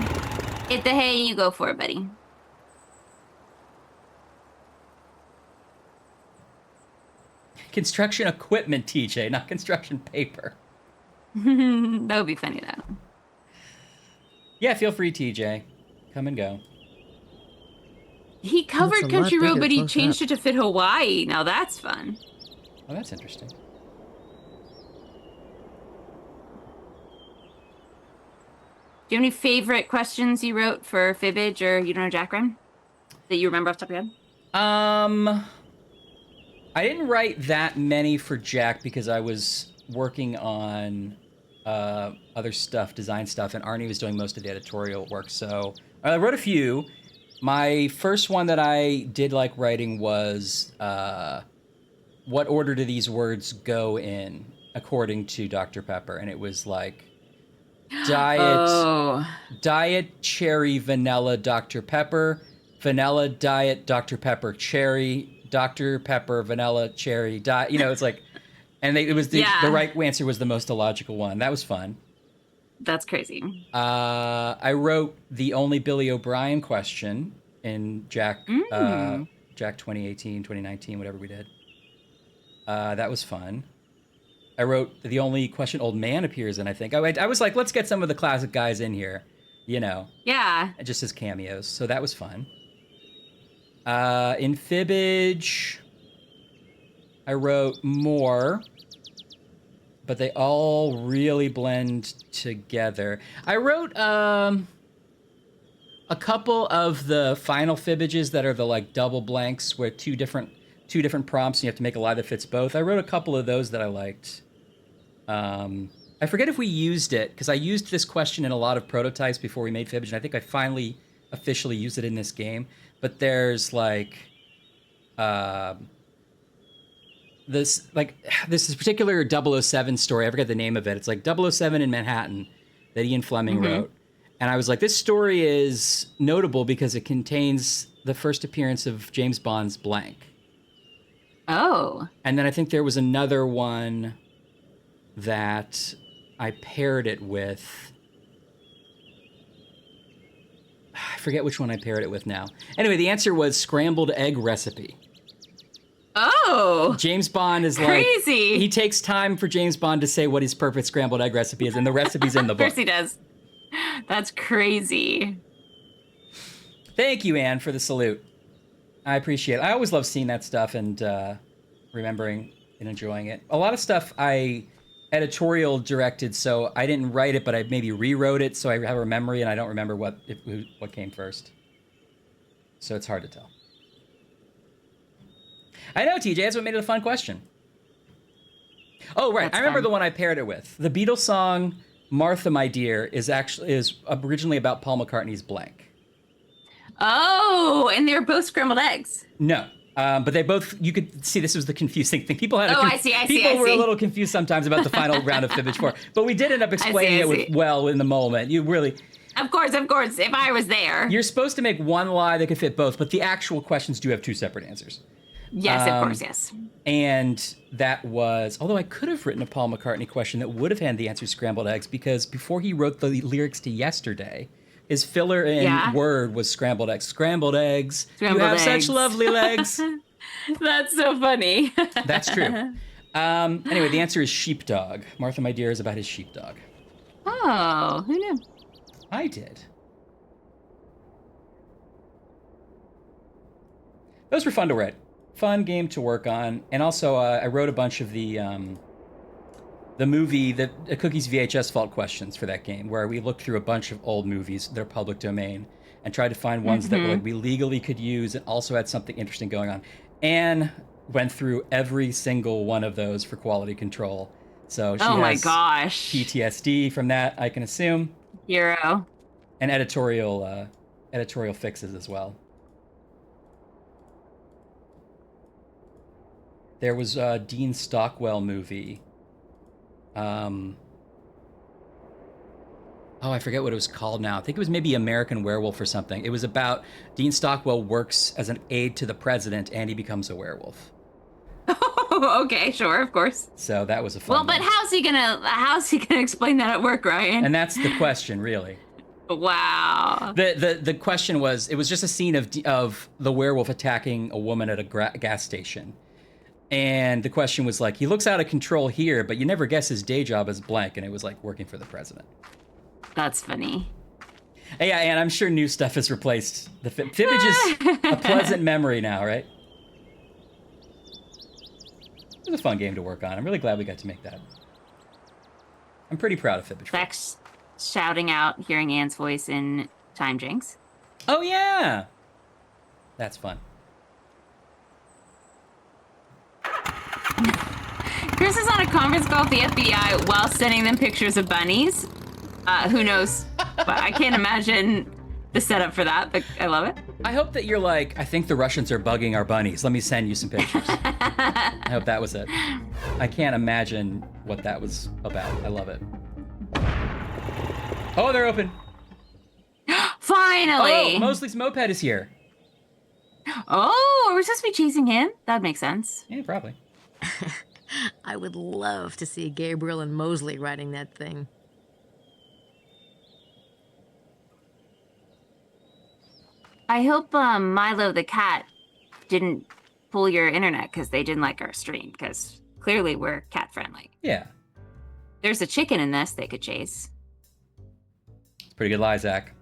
hit the hay, you go for it, buddy. construction equipment, TJ, not construction paper. That would be funny, though. Yeah, feel free, TJ. Come and go. He covered a lot Country Road, bigger but he close changed up. it to fit Hawaii. Now that's fun. Oh, that's interesting. Do you have any favorite questions you wrote for Fibbage or You Don't Know Jack Ryan that you remember off the top of your head? I didn't write that many for Jack because I was working on other stuff, design stuff, and Arnie was doing most of the editorial work. So I wrote a few. My first one that I did like writing was what order do these words go in according to Dr. Pepper? And it was like diet, cherry, vanilla, Dr. Pepper, vanilla, diet, Dr. Pepper, cherry, Dr. Pepper, vanilla, cherry, diet. You know, it's like, and it was the right answer was the most illogical one. That was fun. That's crazy. I wrote the only Billy O'Brien question in Jack 2018, 2019, whatever we did. That was fun. I wrote the only question Old Man appears in, I think. I was like, let's get some of the classic guys in here, you know. Yeah. Just as cameos. So that was fun. In Fibbage, I wrote more, but they all really blend together. I wrote a couple of the final Fibbages that are the like double blanks with two different prompts and you have to make a lie that fits both. I wrote a couple of those that I liked. I forget if we used it, because I used this question in a lot of prototypes before we made Fibbage, and I think I finally officially used it in this game. But there's like this particular 007 story. I forget the name of it. It's like 007 in Manhattan that Ian Fleming wrote. And I was like, this story is notable because it contains the first appearance of James Bond's blank. Oh. And then I think there was another one that I paired it with. I forget which one I paired it with now. Anyway, the answer was scrambled egg recipe. Oh. James Bond is crazy. Like, he takes time for James Bond to say what his perfect scrambled egg recipe is, and the recipe's in the book. Of course he does. That's crazy. Thank you, Anne, for the salute. I appreciate it. I always love seeing that stuff and remembering and enjoying it. A lot of stuff I editorial directed, so I didn't write it, but I maybe rewrote it, so I have a memory and I don't remember what came first. So it's hard to tell. I know, TJ, that's what made it a fun question. Oh, right. I remember the one I paired it with. The Beatles song Martha, My Dear is originally about Paul McCartney's blank. Oh, and they're both scrambled eggs. No. But they both, you could see this was the confusing thing. People had I see. People were a little confused sometimes about the final round of Fibbage 4. But we did end up explaining it well in the moment. You really... Of course. If I was there. You're supposed to make one lie that could fit both, but the actual questions do have two separate answers. Yes, of course, yes. And that was, although I could have written a Paul McCartney question that would have had the answer scrambled eggs, because before he wrote the lyrics to Yesterday, his filler in Word was scrambled eggs. Scrambled eggs. You have such lovely legs. That's so funny. That's true. Anyway, the answer is sheepdog. Martha, My Dear is about his sheepdog. Oh, who knew? I did. Those were fun to write. Fun game to work on. And also, I wrote a bunch of the movie, the Cookies VHS Fault questions for that game, where we looked through a bunch of old movies, they're public domain, and tried to find ones that like we legally could use and also had something interesting going on. Anne went through every single one of those for quality control. So she my has gosh. PTSD from that, I can assume. Hero. And editorial fixes as well. There was a Dean Stockwell movie. I forget what it was called now. I think it was maybe American Werewolf or something. It was about Dean Stockwell works as an aide to the president and he becomes a werewolf. Oh, okay, sure, of course. So that was a fun one. But how's he gonna explain that at work, Ryan? And that's the question, really. Wow. The question was, it was just a scene of the werewolf attacking a woman at a gas station. And the question was like, he looks out of control here, but you never guess his day job is blank, and it was like working for the president. That's funny. Yeah, and I'm sure new stuff has replaced the Fibbage is a pleasant memory now, right? It was a fun game to work on. I'm really glad we got to make that. I'm pretty proud of Fibbage. Bex shouting out, hearing Anne's voice in Time Jinx. Oh, yeah! That's fun. Chris is on a conference call with the FBI while sending them pictures of bunnies. Who knows? But I can't imagine the setup for that, but I love it. I hope that you're like, I think the Russians are bugging our bunnies. Let me send you some pictures. I hope that was it. I can't imagine what that was about. I love it. Oh, they're open. Finally! Oh, Mosley's moped is here. Oh, are we supposed to be chasing him? That'd make sense. Yeah, probably. I would love to see Gabriel and Mosley riding that thing. I hope Milo the cat didn't pull your internet because they didn't like our stream, because clearly we're cat friendly. Yeah. There's a chicken in this they could chase. It's pretty good lie, Zach.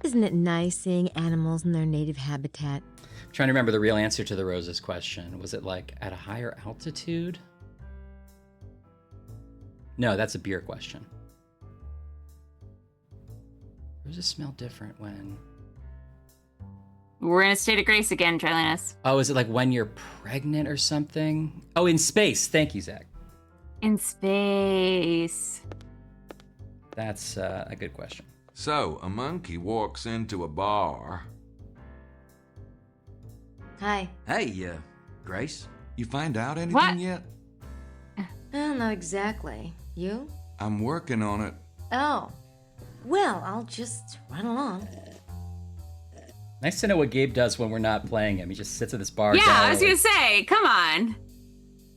Isn't it nice seeing animals in their native habitat? I'm trying to remember the real answer to the roses question. Was it like at a higher altitude? No, that's a beer question. Roses smell different when... We're in a state of grace again, Trilinus. Oh, is it like when you're pregnant or something? Oh, in space. Thank you, Zach. In space. That's a good question. So, a monkey walks into a bar. Hi. Hey, Grace. You find out anything What? yet? Well, not exactly. You? I'm working on it. Oh. Well, I'll just run along. Nice to know what Gabe does when we're not playing him. He just sits at this bar. Yeah, I was gallery. gonna say, come on.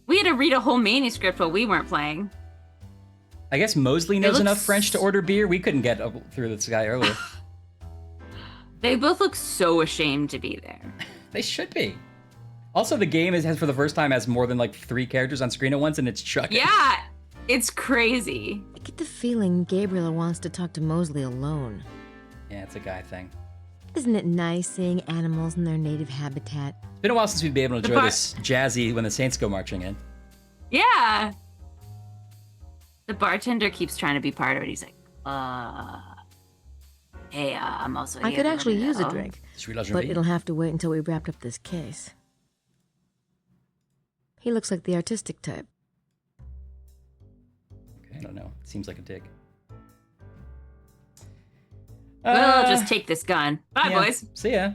We had to read a whole manuscript while we weren't playing. I guess Mosley knows enough French to order beer. We couldn't get through this guy earlier. They both look so ashamed to be there. They should be. Also, the game has for the first time has more than like 3 characters on screen at once, and it's chugging. Yeah, it's crazy. I get the feeling Gabriel wants to talk to Mosley alone. Yeah, it's a guy thing. Isn't it nice seeing animals in their native habitat? It's been a while since we've been able to enjoy this jazzy when the Saints go marching in. Yeah. The bartender keeps trying to be part of it. He's like, hey, I'm also here. I could actually use a though. drink, Celui-là, je but vais. it'll have to wait until we wrapped up this case. He looks like the artistic type. Okay, I don't know. It seems like a dig. We'll just take this gun. Bye, yeah. boys. See ya.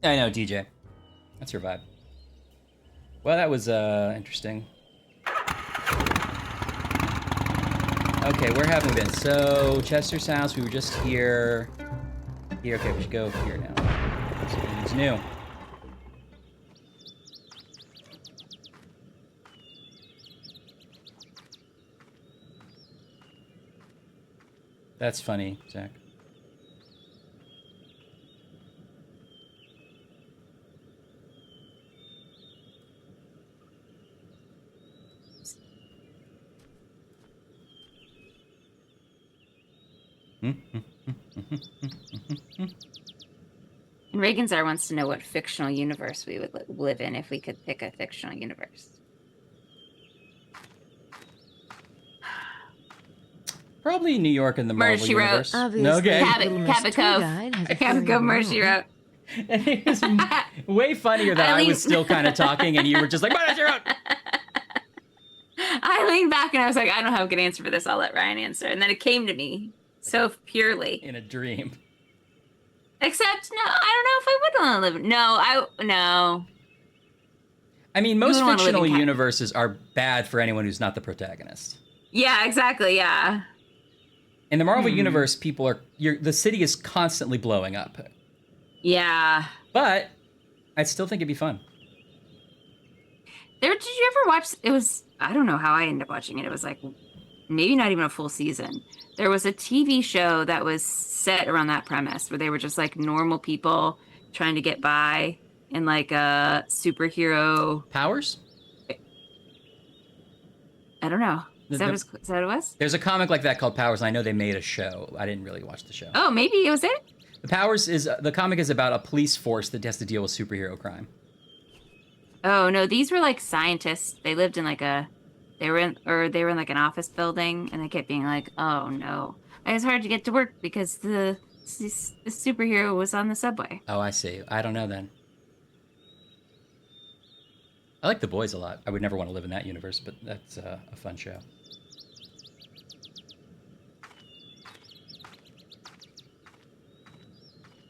I know, DJ. That's your vibe. Well, that was interesting. Okay, where have we been? So, Chester's house, we were just here. Here, okay, we should go here now. Something's new. That's funny, Zach. And Reaganzar wants to know what fictional universe we would live in if we could pick a fictional universe. Probably New York in the Marvel Murder, She Wrote. universe. Obviously, Okay. Cabot Cove. Cabot Cove, Murder, She Wrote. And it was way funnier that I was still kind of talking and you were just like, Murder, She Wrote. I leaned back and I was like, I don't have a good answer for this. I'll let Ryan answer. And then it came to me so purely. In a dream. Except, no, I don't know if I would want to live. No. I mean, most You don't wanna live in fictional Cat- universes are bad for anyone who's not the protagonist. Yeah, exactly. Yeah. In the Marvel universe, the city is constantly blowing up. Yeah. But I still think it'd be fun. Did you ever watch? It was, I don't know how I ended up watching it. It was like maybe not even a full season. There was a TV show that was set around that premise where they were just like normal people trying to get by in like a superhero Powers? I don't know. Is that what it was? There's a comic like that called Powers, and I know they made a show. I didn't really watch the show. Oh, maybe it was it? The comic is about a police force that has to deal with superhero crime. Oh no, these were like scientists. They lived in like they were in like an office building, and they kept being like, "Oh no, it was hard to get to work because the superhero was on the subway." Oh, I see. I don't know then. I like The Boys a lot. I would never want to live in that universe, but that's a fun show.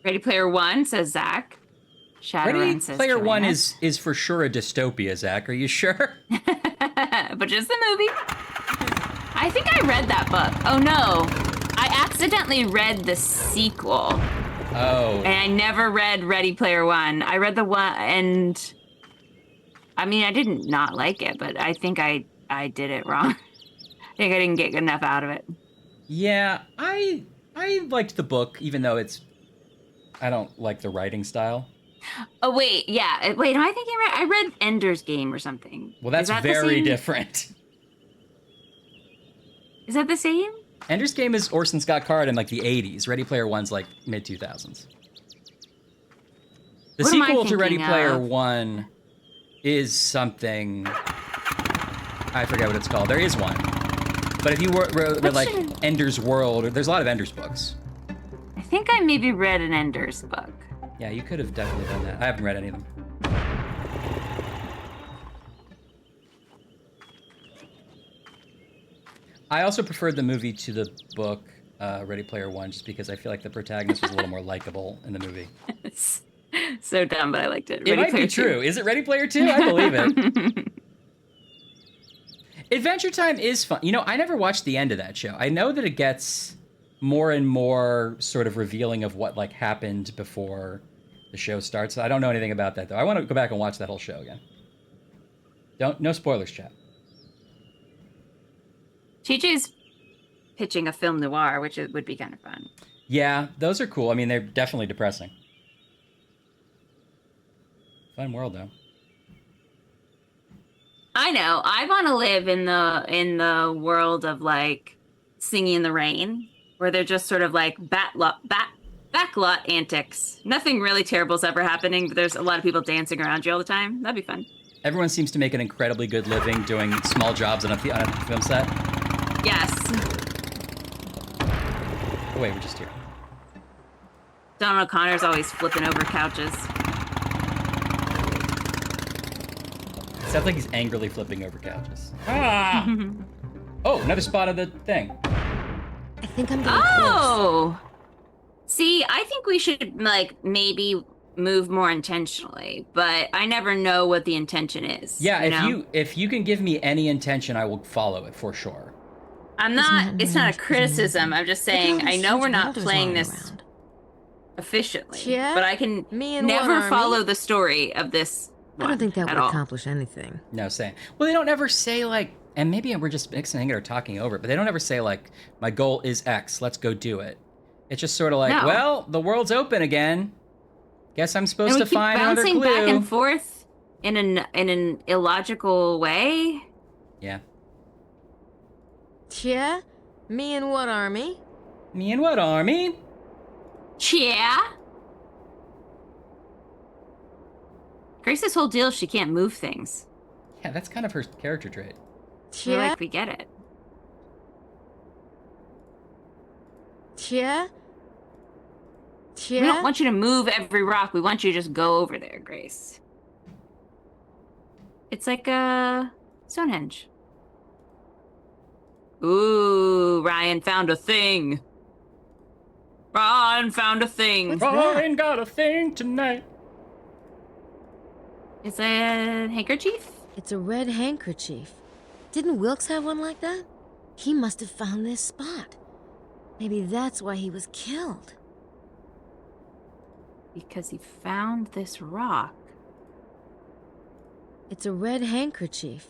Ready Player One, says Zach. Ready Player One is for sure a dystopia, Zach. Are you sure? But just the movie. I think I read that book. Oh no, I accidentally read the sequel. Oh. And I never read Ready Player One. I read the one, and I mean, I didn't not like it, but I think I did it wrong. I think I didn't get good enough out of it. Yeah, I liked the book, even though I don't like the writing style. Oh wait, yeah. Wait, am I thinking right? I read Ender's Game or something. Well, that's very different. Is that the same? Ender's Game is Orson Scott Card in like the 80s. Ready Player One's like mid 2000s. The sequel to Ready Player One is something, I forget what it's called. There is one. But if you read like Ender's World, there's a lot of Ender's books. I think I maybe read an Ender's book. Yeah, you could have definitely done that. I haven't read any of them. I also preferred the movie to the book, Ready Player One, just because I feel like the protagonist was a little more likable in the movie. So dumb, but I liked it. It might be true. Is it Ready Player 2? I believe it. Adventure Time is fun. You know, I never watched the end of that show. I know that it gets more and more sort of revealing of what like happened before the show starts. I don't know anything about that though. I want to go back and watch that whole show again. No spoilers, chat. TJ's pitching a film noir, which would be kind of fun. Yeah, those are cool. I mean, they're definitely depressing. Fun world though. I know. I want to live in the world of like Singing in the Rain, where they're just sort of like backlot antics. Nothing really terrible is ever happening, but there's a lot of people dancing around you all the time. That'd be fun. Everyone seems to make an incredibly good living doing small jobs on a film set. Yes. Oh wait, we're just here. Donald O'Connor's always flipping over couches. It sounds like he's angrily flipping over couches. Ah! Oh, another spot of the thing. I think I'm getting close. See, I think we should like maybe move more intentionally, but I never know what the intention is. Yeah, if you can give me any intention, I will follow it for sure. It's not a criticism. I'm just saying I know we're not playing this efficiently, but I can never follow the story of this. I don't think that would accomplish anything. No, same. Well, they don't ever say like, and maybe we're just mixing it or talking over it, but they don't ever say like, my goal is X, let's go do it. It's just sort of like, well, the world's open again. Guess I'm supposed to find another clue. And we keep bouncing back and forth in an illogical way. Yeah. Yeah? Me and what army? Me and what army? Yeah. Grace's whole deal is she can't move things. Yeah, that's kind of her character trait. We're like, we get it. Yeah? We don't want you to move every rock. We want you to just go over there, Grace. It's like a Stonehenge. Ooh, Ryan found a thing. Ryan found a thing. Ryan got a thing tonight. It's a handkerchief? It's a red handkerchief. Didn't Wilkes have one like that? He must have found this spot. Maybe that's why he was killed. Because he found this rock. It's a red handkerchief.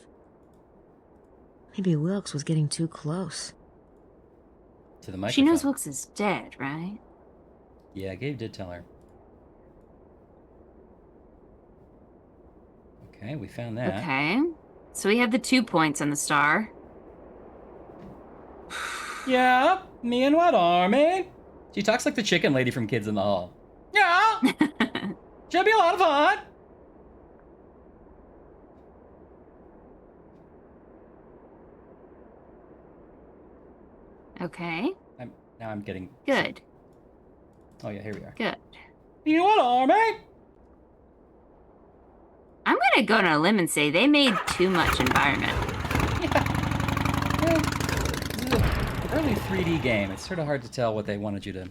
Maybe Wilkes was getting too close. To the microphone. She knows Wilkes is dead, right? Yeah, Gabe did tell her. Okay, we found that. Okay. So we have the 2 points on the star. Yeah, me and what, Army? She talks like the chicken lady from Kids in the Hall. Yeah! Should be a lot of fun! Okay. Now I'm getting... Good. Oh yeah, here we are. Good. You know what, Army? I'm gonna go on a limb and say they made too much environment. Well, this is an early 3D game. It's sort of hard to tell what they wanted you to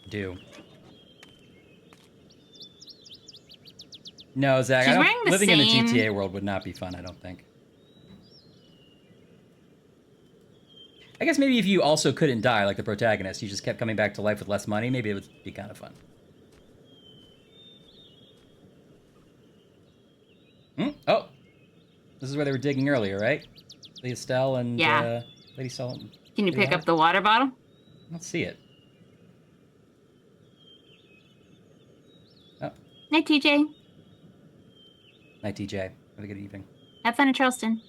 do. No, Zach, living in a GTA world would not be fun, I don't think. I guess maybe if you also couldn't die like the protagonist, you just kept coming back to life with less money, maybe it would be kind of fun. Oh! This is where they were digging earlier, right? Lady Estelle and Lady Sultan. Can you pick up the water bottle? Let's see it. Oh. Night, TJ. Night, TJ. Have a good evening. Have fun in Charleston.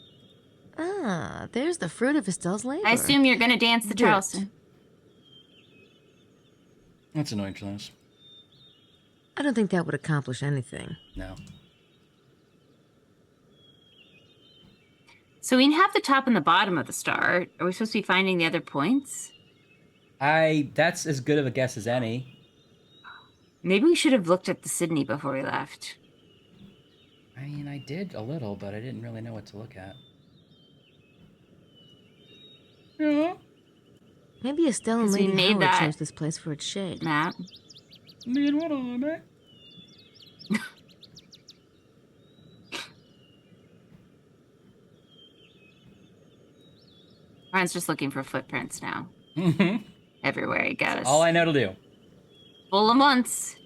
Ah, there's the fruit of Estelle's labor. I assume you're gonna dance the Charleston. That's annoying, Charles. I don't think that would accomplish anything. No. So we have the top and the bottom of the star. Are we supposed to be finding the other points? That's as good of a guess as any. Maybe we should have looked at the Sydney before we left. I mean, I did a little, but I didn't really know what to look at. Yeah. Maybe Estelle and Lady made Howard that chose this place for its shade. Map. Need what on it? Ryan's just looking for footprints now. Everywhere he goes. That's all I know to do. Full of months.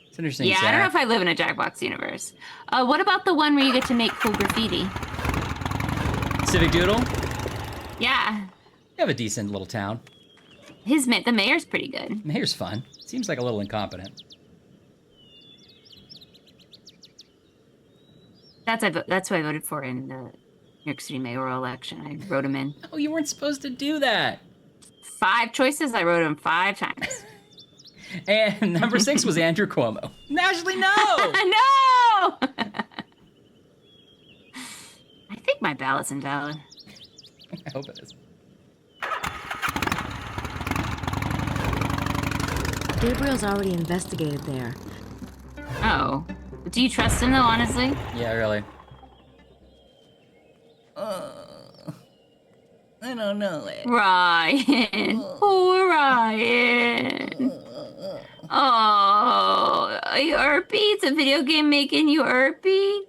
It's interesting. Yeah, I don't know if I live in a Jackbox universe. What about the one where you get to make cool graffiti? Civic Doodle? Yeah. You have a decent little town. The mayor's pretty good. Mayor's fun. Seems like a little incompetent. That's who I voted for in the New York City mayoral election. I wrote him in. Oh, you weren't supposed to do that. 5 choices. I wrote him 5 times. And number 6 was Andrew Cuomo. Ashley, no! No! I think my ballot's invalid. I hope it is. Gabriel's already investigated there. Oh. Do you trust him, though, honestly? Yeah, really. I don't know it. Ryan. Poor Ryan. Oh, are you irpy? It's a video game making you irpy?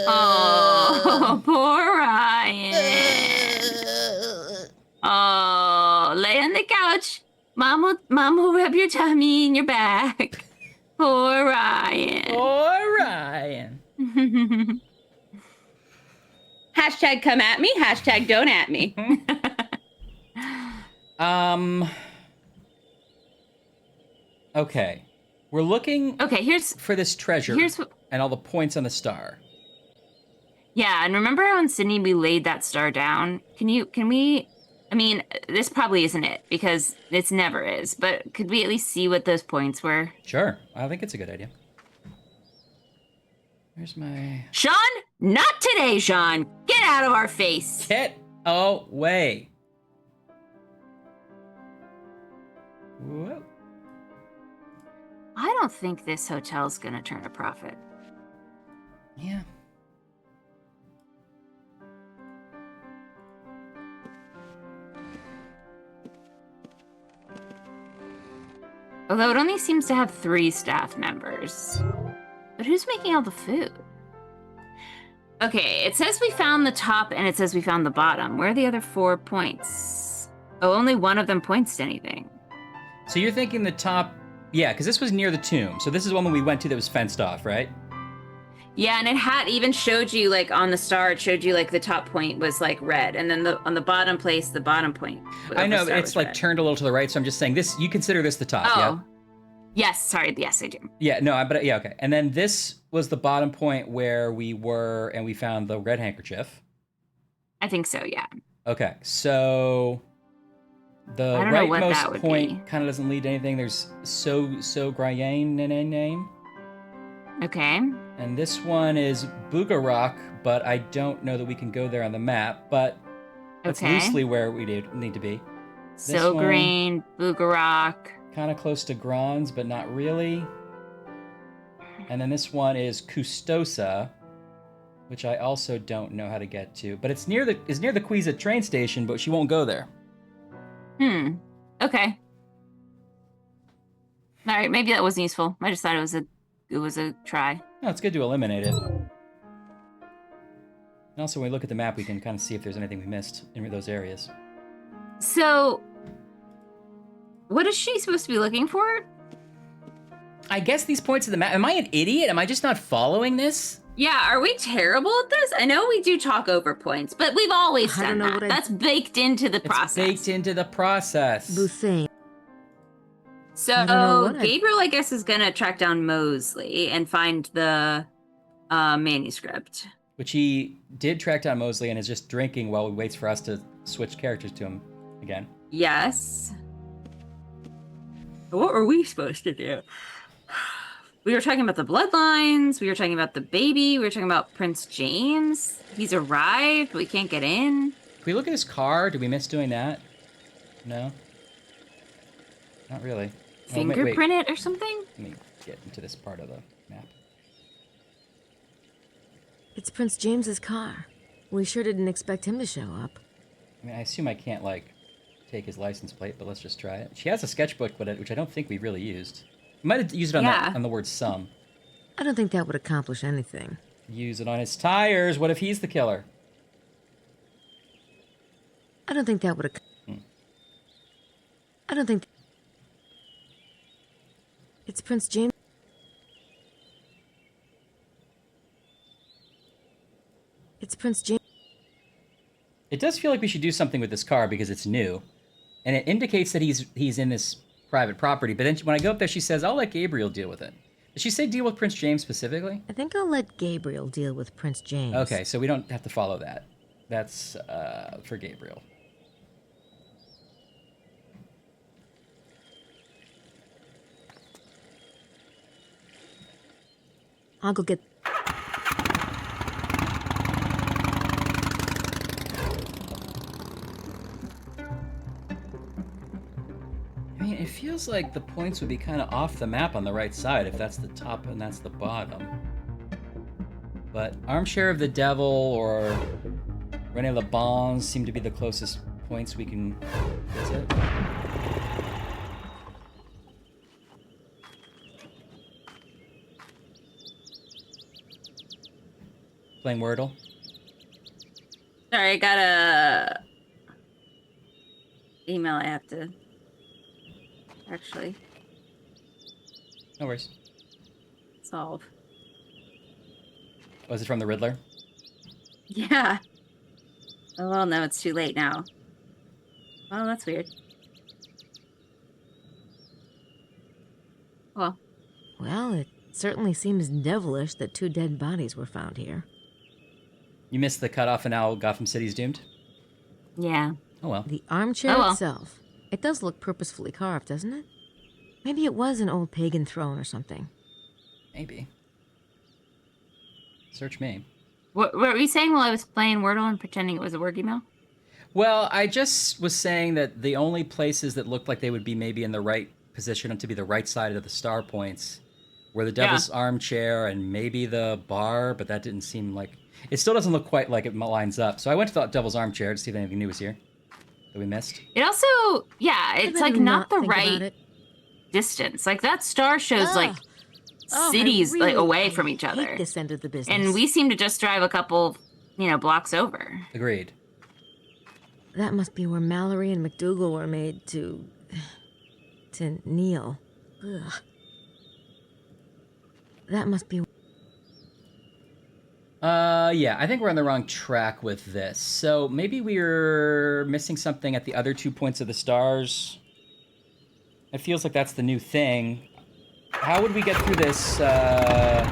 Oh, poor Ryan. Oh, lay on the couch. Mom will rub your tummy and your back. Poor Ryan. Poor Ryan. Hashtag come at me. Hashtag don't at me. Okay. We're looking for this treasure and all the points on the star. Yeah, and remember how in Sydney we laid that star down? Can we, I mean, this probably isn't it, because it's never is, but could we at least see what those points were? Sure, I think it's a good idea. Where's my... Sean? Not today, Sean! Get out of our face! Get away! Whoa. I don't think this hotel's gonna turn a profit. Yeah. Although it only seems to have 3 staff members. But who's making all the food? Okay, it says we found the top and it says we found the bottom. Where are the other 4 points? Oh, only one of them points to anything. So you're thinking the top Yeah, because this was near the tomb. So this is one that we went to that was fenced off, right? Yeah, and it had even showed you, like, on the star, it showed you, like, the top point was, like, red. And then on the bottom place, the bottom point. I know, but it's, like, turned a little to the right. So I'm just saying this, you consider this the top, yeah? Yes, sorry. Yes, I do. Yeah, no, but yeah, okay. And then this was the bottom point where we were, and we found the red handkerchief. I think so, yeah. Okay, so the rightmost point kind of doesn't lead to anything. There's So Grayen name. Okay. And this one is Bugarok, but I don't know that we can go there on the map, but that's loosely where we need to be. So Green, Bugarok. Kind of close to Grons, but not really. And then this one is Custosa, which I also don't know how to get to. But it's near the Quizet train station, but she won't go there. Okay. All right, maybe that wasn't useful. I just thought it was a try. No, it's good to eliminate it. And also, when we look at the map, we can kind of see if there's anything we missed in those areas. So, what is she supposed to be looking for? I guess these points of the map. Am I an idiot? Am I just not following this? Yeah, are we terrible at this? I know we do talk over points, but we've always done that. That's baked into the process. It's baked into the process. Buffet. So Gabriel, I guess, is gonna track down Mosley and find the manuscript. Which he did track down Mosley and is just drinking while he waits for us to switch characters to him again. Yes. What were we supposed to do? We were talking about the bloodlines. We were talking about the baby. We were talking about Prince James. He's arrived. We can't get in. Can we look at his car? Did we miss doing that? No? Not really. Fingerprint it or something? Let me get into this part of the map. It's Prince James's car. We sure didn't expect him to show up. I mean, I assume I can't, like, take his license plate, but let's just try it. She has a sketchbook, which I don't think we really used. We might have used it on the word some. I don't think that would accomplish anything. Use it on his tires. What if he's the killer? I don't think that would. I don't think. It's Prince James. It's Prince James. It does feel like we should do something with this car because it's new, and it indicates that he's in this private property. But then when I go up there, she says, "I'll let Gabriel deal with it." Did she say deal with Prince James specifically? I think I'll let Gabriel deal with Prince James. Okay, so we don't have to follow that. That's for Gabriel. I'll go get... I mean, it feels like the points would be kind of off the map on the right side if that's the top and that's the bottom. But Armchair of the Devil or René Le Bon seem to be the closest points we can visit. Playing Wordle. Sorry, I got a email I have to actually No worries. solve. Was it from the Riddler? Yeah. Oh, well, no, it's too late now. Oh, that's weird. Well. Well, it certainly seems devilish that 2 dead bodies were found here. You missed the cutoff and now Gotham City's doomed? Yeah. Oh well. The armchair itself. It does look purposefully carved, doesn't it? Maybe it was an old pagan throne or something. Maybe. Search me. What were you saying while I was playing Wordle and pretending it was a work email? Well, I just was saying that the only places that looked like they would be maybe in the right position to be the right side of the star points were the Devil's Armchair and maybe the bar, but that didn't seem like... It still doesn't look quite like it lines up. So I went to the Devil's Armchair to see if anything new was here that we missed. It also, it's like not the right distance. Like that star shows like cities really like away from each other. This end of the business. And we seem to just drive a couple, blocks over. Agreed. That must be where Mallory and McDougal were made to kneel. Ugh. That must be... Yeah, I think we're on the wrong track with this. So maybe we're missing something at the other 2 points of the stars. It feels like that's the new thing. How would we get through this? Oh,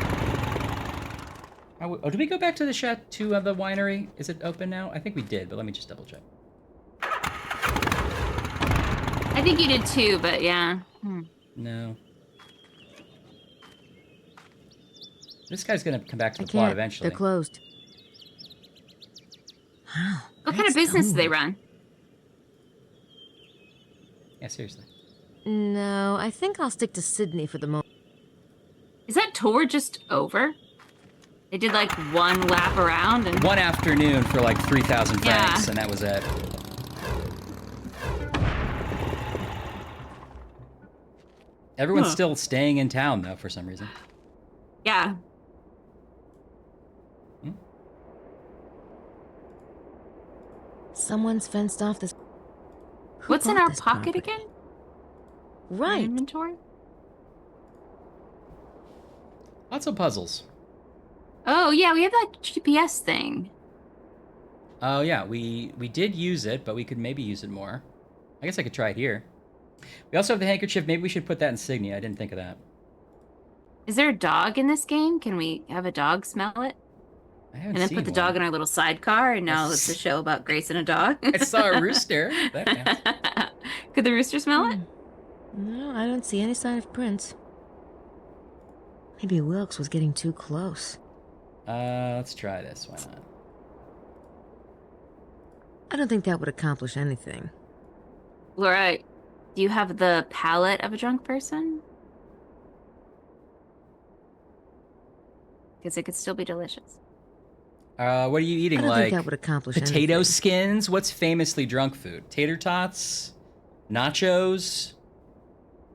did we go back to the to the winery? Is it open now? I think we did, but let me just double check. I think you did too, but yeah. No. This guy's gonna come back to the plot eventually. They're closed. Wow. What kind of business do they run? Yeah, seriously. No, I think I'll stick to Sydney for the moment. Is that tour just over? They did like one lap around and... One afternoon for like 3,000 francs, and that was it. Everyone's still staying in town, though, for some reason. Yeah. Someone's fenced off this... What's in our pocket again? Right. Inventory? Lots of puzzles. Oh, yeah, we have that GPS thing. Oh, yeah, we did use it, but we could maybe use it more. I guess I could try it here. We also have the handkerchief. Maybe we should put that insignia. I didn't think of that. Is there a dog in this game? Can we have a dog smell it? I haven't And then seen put the one. dog in our little sidecar, and now it's a show about Grace and a dog. I saw a rooster. That counts. Could the rooster smell it? No, I don't see any sign of Prince. Maybe Wilkes was getting too close. Let's try this. Why not? I don't think that would accomplish anything. Laura, do you have the palate of a drunk person? Because it could still be delicious. What are you eating? I don't like think that would accomplish potato anything. skins? What's famously drunk food? Tater tots? Nachos?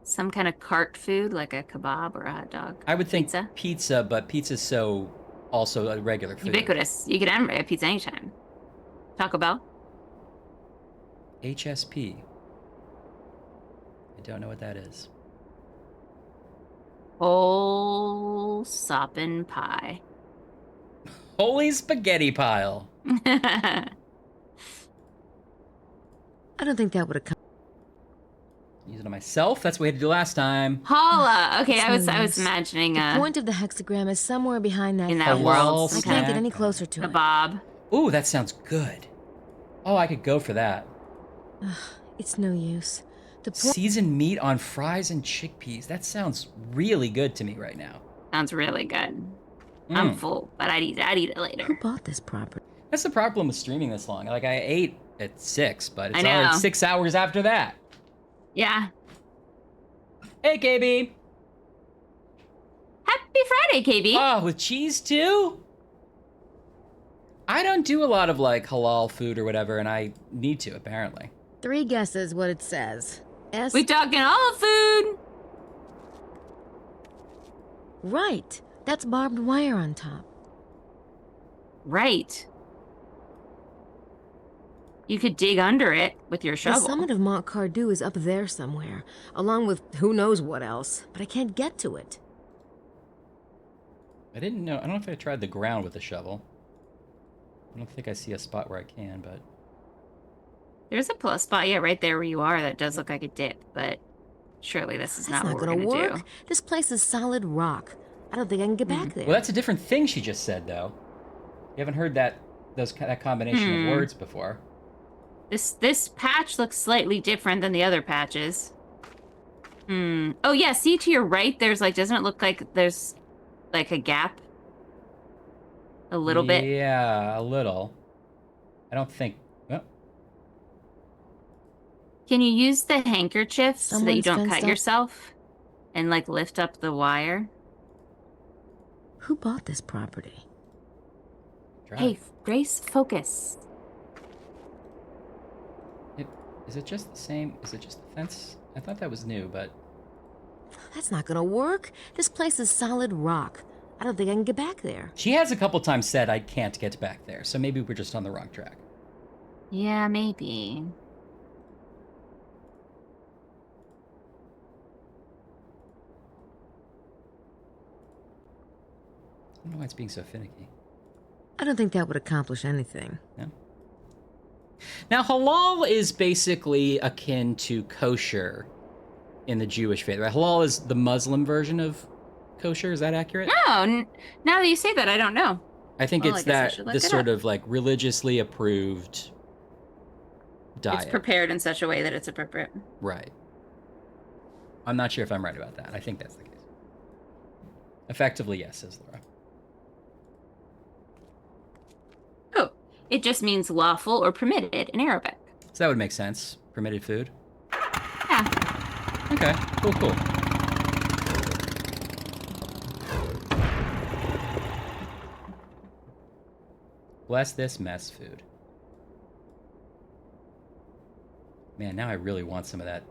Some kind of cart food, like a kebab or a hot dog. I would think pizza, but pizza's so also a regular food. Ubiquitous. You can have a pizza anytime. Taco Bell? HSP. I don't know what that is. Whole soppin' pie. Holy spaghetti pile. I don't think that would accomplish. Use it on myself. That's what we had to do last time. Holla. Okay, I was Nice. imagining The point of the hexagram is somewhere behind that. in that fence. world. I can't get any closer to it. Kebab. Ooh, that sounds good. Oh, I could go for that. It's no use. The point. Seasoned meat on fries and chickpeas. That sounds really good to me right now. Sounds really good. I'm full, but I'd eat it Who later. bought this property? That's the problem with streaming this long. Like, I ate at 6, but it's I know. already 6 hours after that. Yeah. Hey, KB. Happy Friday, KB. Oh, with cheese too? I don't do a lot of like halal food or whatever, and I need to, apparently. 3 guesses what it says. S. We talking all food. Right. That's barbed wire on top. Right. You could dig under it with your The shovel. summit of Mont Cardew is up there somewhere, along with who knows what else, but I can't get to it. I didn't know. I don't know if I tried the ground with the shovel. I don't think I see a spot where I can, but... There's a plus spot, yeah, right there where you are that does look like a dip, but surely this is That's not not what gonna we're gonna work. do. This place is solid rock. I don't think I can get back there. Well, that's a different thing she just said, though. You haven't heard that combination of words before. This patch looks slightly different than the other patches. Oh yeah, see to your right, there's like, doesn't it look like there's like a gap? A little bit. Yeah, a little. I don't think... Oh. Can you use the handkerchief so that you Someone's don't fenced cut up. yourself? And like lift up the wire? Who bought this property? Drive. Hey, Grace, focus. Is it just the same? Is it just the fence? I thought that was new, but... That's not gonna work. This place is solid rock. I don't think I can get back there. She has a couple times said I can't get back there, so maybe we're just on the wrong track. Yeah, maybe. don't know why it's being so finicky. I don't think that would accomplish anything. No. Now, halal is basically akin to kosher in the Jewish faith, right? Halal is the Muslim version of kosher. Is that accurate? No, now that you say that, I don't know. I think Well, it's I guess I that should look this it sort up. of like religiously approved diet. It's prepared in such a way that it's appropriate. Right. I'm not sure if I'm right about that. I think that's the case. Effectively, yes, says Laura. Oh, it just means lawful or permitted in Arabic. So that would make sense. Permitted food. Yeah. Okay, cool. Bless this mess food. Man, now I really want some of that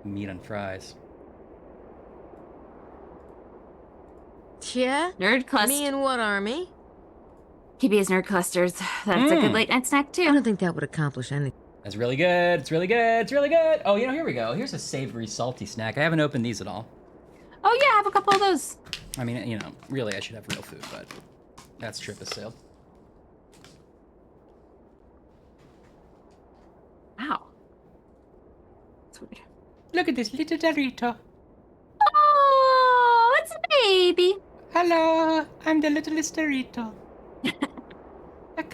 meat on fries. Yeah? Nerd cluster. Me and what army? PB's nerd clusters. That's a good late night snack too. I don't think that would accomplish anything. That's really good. It's really good. It's really good. Oh, here we go. Here's a savory, salty snack. I haven't opened these at all. Oh yeah, I have a couple of those. I mean, really, I should have real food, but that's trip has sailed. Wow. That's weird. Look at this little Dorito. Oh, it's a baby. Hello, I'm the littlest Dorito.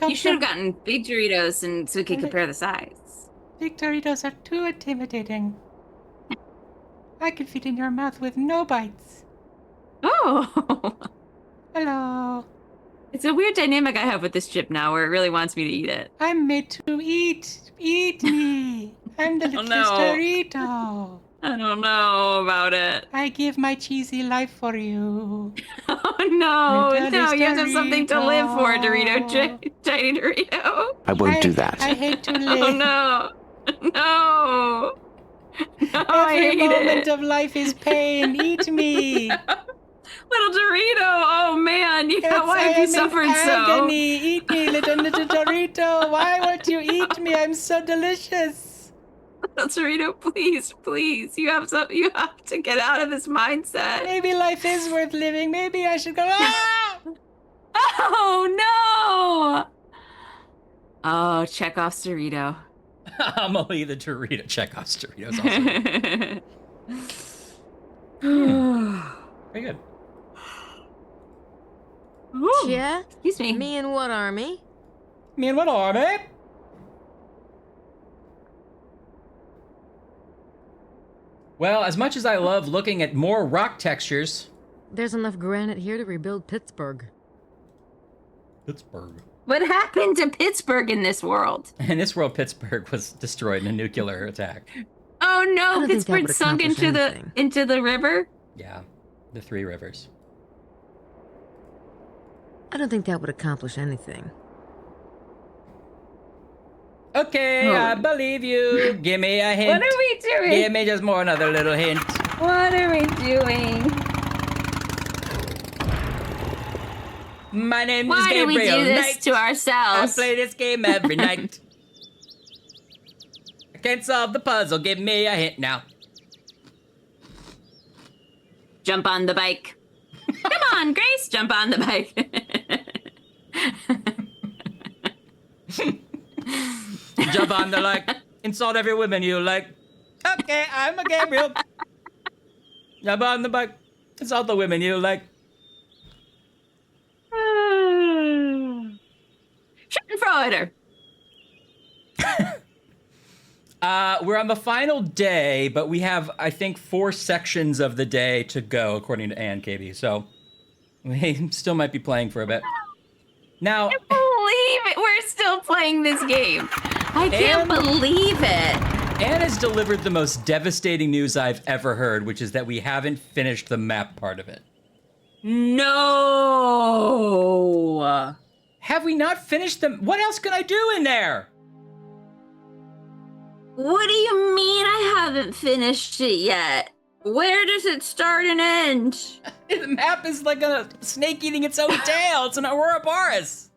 You should have gotten big Doritos and so we could compare the size. Big Doritos are too intimidating. I could fit in your mouth with no bites. Oh. Hello. It's a weird dynamic I have with this chip now where it really wants me to eat it. I'm made to eat. Eat me. I'm the littlest Dorito. I don't know about it. I give my cheesy life for you. Oh no, no, you have to have something to live for, Dorito, Tiny Dorito. I won't do that. I hate to live. Oh no. No. No, I Every hate moment it. of life is pain. Eat me. Little Dorito, oh man, why have you I am in suffered so? agony. Eat me, little Dorito. Why won't you eat me? I'm so delicious. Little Dorito, please, you have to get out of this mindset. Maybe life is worth living. Maybe I should go. Ah! Oh no! Oh, Chekhov's Dorito. Amelie the Dorito. Chekhov's Doritos also. Very good. Yeah? Excuse me. Me and what army? Me and what army? Well, as much as I love looking at more rock textures. There's enough granite here to rebuild Pittsburgh. Pittsburgh. What happened to Pittsburgh in this world? In this world, Pittsburgh was destroyed in a nuclear attack. Oh I no, don't think that Pittsburgh would sunk accomplish into anything. the river. Yeah, the Three Rivers. I don't think that would accomplish anything. Okay, I believe you. Give me a hint. What are we doing? Give me just another little hint. What are we doing? My name is Why do Gabriel. we do this Knight. to ourselves? I play this game every night. I can't solve the puzzle. Give me a hint now. Jump on the bike. Come on, Grace, jump on the bike. Jump on the like. Insult every woman you like. Okay, I'm a Gabriel. Jump on the bike. Insult the women you like. Schadenfreude. We're on the final day, but we have, I think, 4 sections of the day to go, according to Ann KB. So we still might be playing for a bit. Now, I can't believe it. We're still playing this game. I can't believe it. Ann has delivered the most devastating news I've ever heard, which is that we haven't finished the map part of it. No. Have we not finished them? What else can I do in there? What do you mean I haven't finished it yet? Where does it start and end? The map is like a snake eating its own tail. It's an Ouroboros.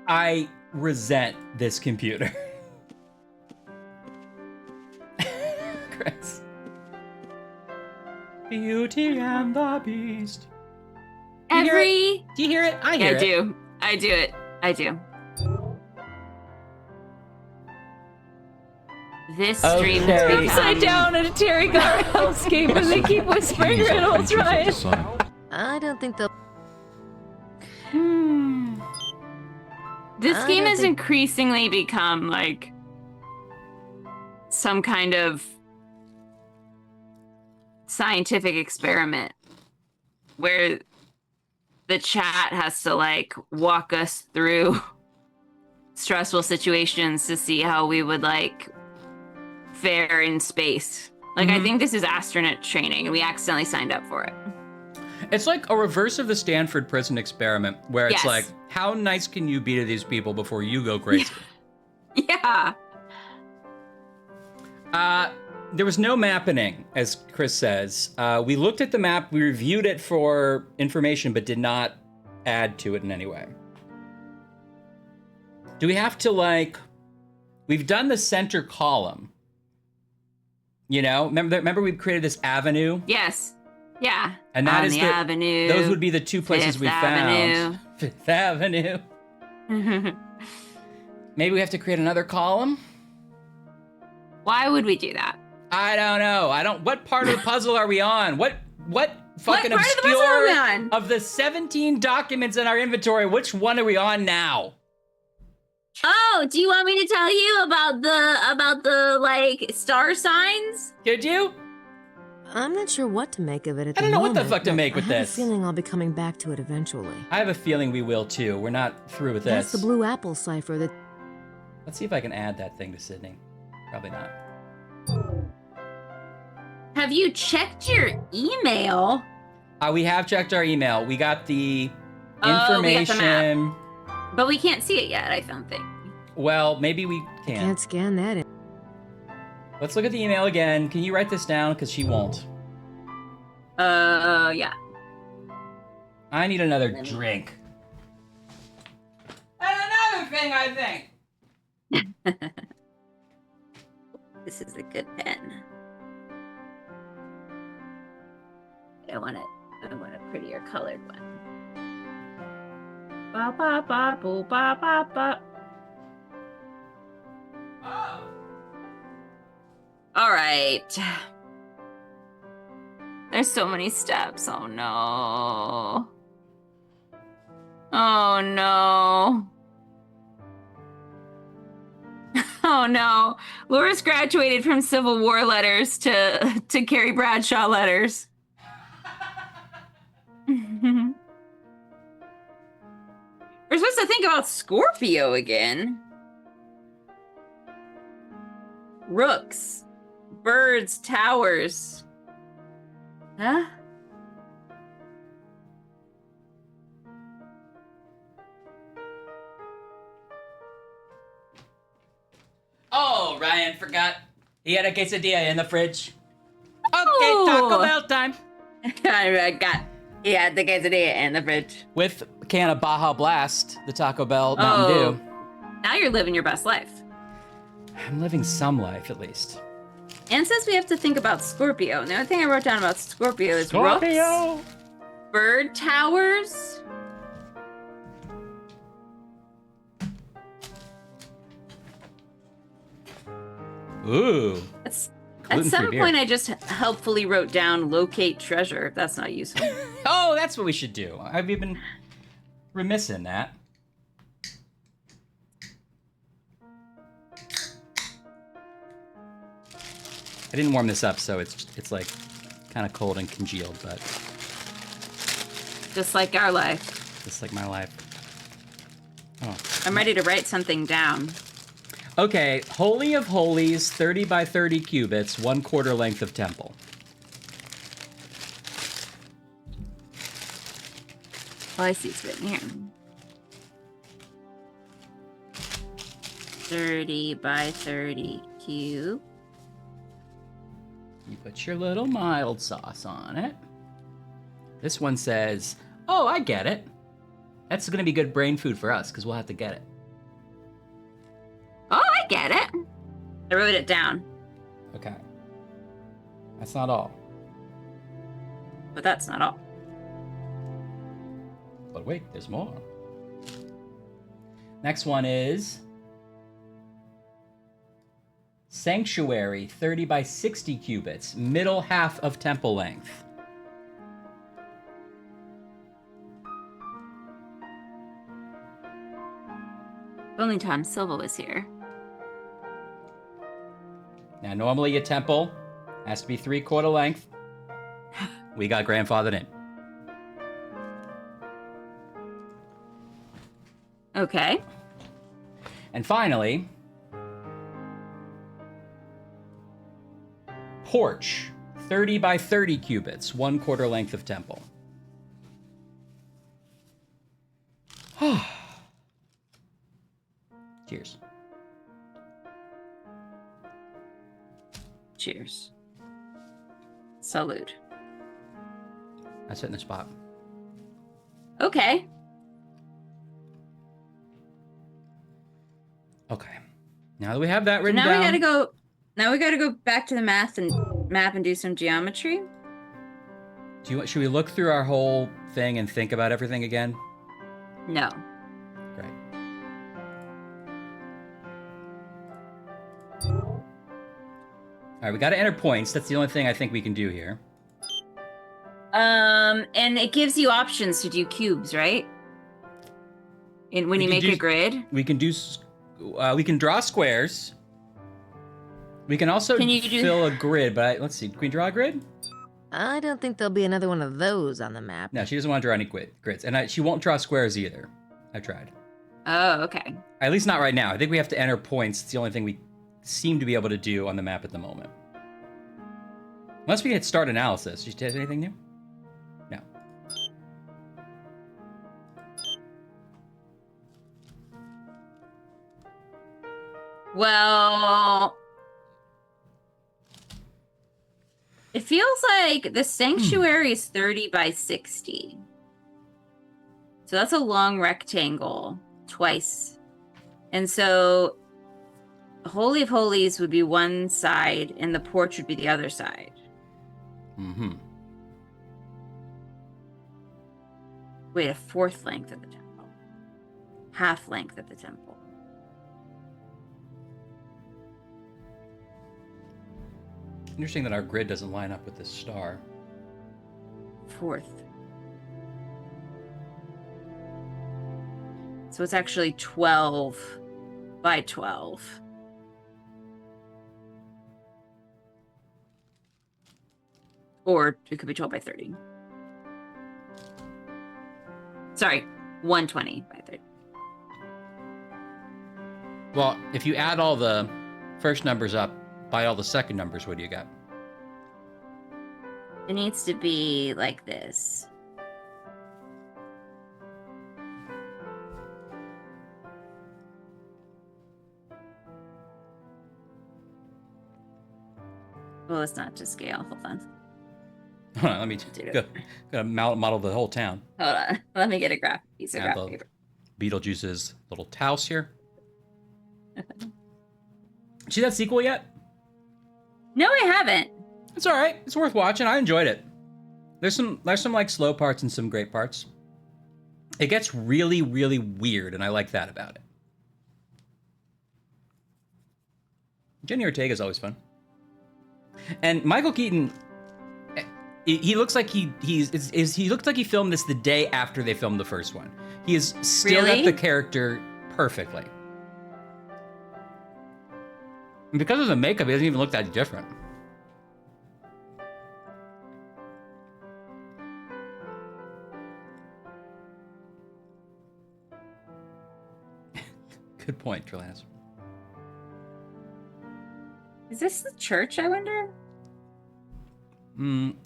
I resent this computer. Chris. Beauty and the Beast. Do you hear it? I hear it. I do. I do it. I do. This stream has become... Upside down in a Terry Garr hellscape and they keep whispering riddles, Ryan. I don't think they'll... This game has increasingly become like some kind of scientific experiment where the chat has to like walk us through stressful situations to see how we would like fare in space. Like I think this is astronaut training and we accidentally signed up for it. It's like a reverse of the Stanford prison experiment where it's Yes. like, how nice can you be to these people before you go crazy? Yeah. There was no mapping, as Chris says. We looked at the map, we reviewed it for information, but did not add to it in any way. Do we have to like, we've done the center column. You know, remember we created this avenue? Yes. Yeah. And that On is the avenue. Those would be the two places Fifth we Avenue. found. Fifth Avenue. Maybe we have to create another column? Why would we do that? I don't know. What part of the puzzle are we on? What fucking part of the puzzle are we on? of the 17 documents in our inventory, which one are we on now? Oh, do you want me to tell you about the like star signs? Did you? I'm not sure what to make of it at the I don't know what moment, the fuck to but make with I have this. a feeling I'll be coming back to it eventually. I have a feeling we will too. We're not through with That's this. the Blue Apple cipher that... Let's see if I can add that thing to Sydney. Probably not. Have you checked your email? We have checked our email. We got the Oh, we got the information. map. But we can't see it yet, I don't think. Well, maybe we can. Can't scan that in. Let's look at the email again. Can you write this down? Because she won't. Yeah. I need another drink. And another thing, I think. This is a good pen. I want a prettier colored one. Ba ba ba boo ba ba ba. All right. There's so many steps. Oh no. Oh no. Oh no. Laura's graduated from Civil War letters to Carrie Bradshaw letters. We're supposed to think about Scorpio again. Rooks, birds, towers. Huh? Oh, Ryan forgot. He had a quesadilla in the fridge. Okay, Oh. Taco Bell time. I forgot. He had the quesadilla in the fridge. With a can of Baja Blast, the Taco Bell Mountain Dew. Now you're living your best life. I'm living some life, at least. And says we have to think about Scorpio. And the only thing I wrote down about Scorpio is rooks, bird towers. Ooh. At some Gluten-free beer. point, I just helpfully wrote down locate treasure. If that's not useful. Oh, that's what we should do. I've been remiss in that. I didn't warm this up, so it's like kind of cold and congealed, but Just like our life. just like my life. Oh. I'm ready to write something down. Okay, Holy of Holies, 30 by 30 cubits, 1/4 length of temple. Oh, I see it's written here. 30 by 30 cube. You put your little mild sauce on it. This one says, oh, I get it. That's gonna be good brain food for us, because we'll have to get it. Oh, I get it. I wrote it down. Okay. That's not all. but that's not all. But wait, there's more. Next one is Sanctuary, 30 by 60 cubits, middle half of temple length. If only Tom Silva was here. Now, normally a temple has to be 3/4 length. We got grandfathered in. Okay. And finally, porch, 30 by 30 cubits, 1/4 length of temple. Cheers. Cheers. Salute. That's it in the spot. Okay. Okay. Now that we have that So written now down, we gotta go. Now we gotta go back to the map and do some geometry. should we look through our whole thing and think about everything again? No. Great. All right, we got to enter points. That's the only thing I think we can do here. And it gives you options to do cubes, right? And when you make a grid, we can do. We can draw squares. We can also fill a grid, but let's see. Can we draw a grid? I don't think there'll be another one of those on the map. No, she doesn't want to draw any grids, and she won't draw squares either. I tried. Oh, okay. At least not right now. I think we have to enter points. It's the only thing we seem to be able to do on the map at the moment. Unless we hit start analysis. Did you have anything new? No. Well, it feels like the sanctuary is 30 by 60. So that's a long rectangle twice. And so Holy of Holies would be one side and the porch would be the other side. Mm-hmm. Wait, a fourth length of the temple. Half length of the temple. Interesting that our grid doesn't line up with this star. Fourth. So it's actually 12 by 12. Or it could be 12 by 30. Sorry, 120 by 30. Well, if you add all the first numbers up by all the second numbers, what do you got? It needs to be like this. Well, it's not to scale. Hold on. Hold on, let me go model the whole town. Hold on. Let me get a piece of graph paper. Beetlejuice's little house here. See that sequel yet? No, I haven't. It's all right. It's worth watching. I enjoyed it. There's some like slow parts and some great parts. It gets really, really weird, and I like that about it. Jenny Ortega is always fun. And Michael Keaton, he looks like he looks like he filmed this the day after they filmed the first one. He is still got the character perfectly. And because of the makeup, he doesn't even look that different. Good point, Trillans. Is this the church, I wonder?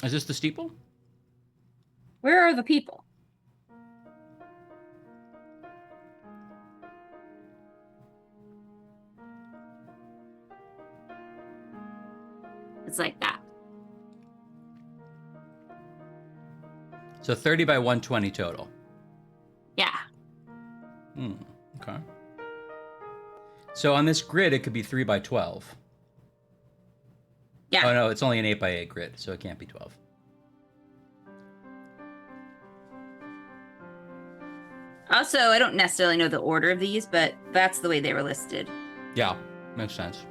Is this the steeple? Where are the people? It's like that. So 30 by 120 total. Yeah. Okay. So on this grid, it could be 3 by 12. Yeah. Oh no, it's only an 8 by 8 grid, so it can't be 12. Also, I don't necessarily know the order of these, but that's the way they were listed. Yeah, makes sense.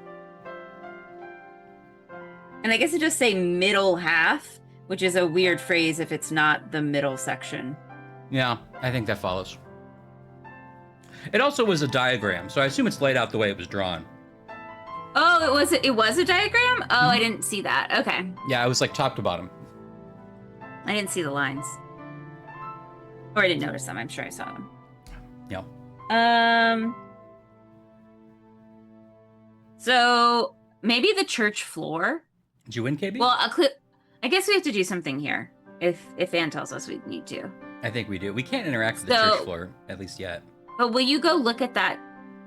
And I guess it just say middle half, which is a weird phrase if it's not the middle section. Yeah, I think that follows. It also was a diagram, so I assume it's laid out the way it was drawn. Oh, it was a diagram? Oh, I didn't see that. Okay. Yeah, it was like top to bottom. I didn't see the lines. Or I didn't notice them. I'm sure I saw them. Yeah. So maybe the church floor. Did you win, KB? Well, I guess we have to do something here. If Anne tells us we need to. I think we do. We can't interact with the church floor, at least yet. But will you go look at that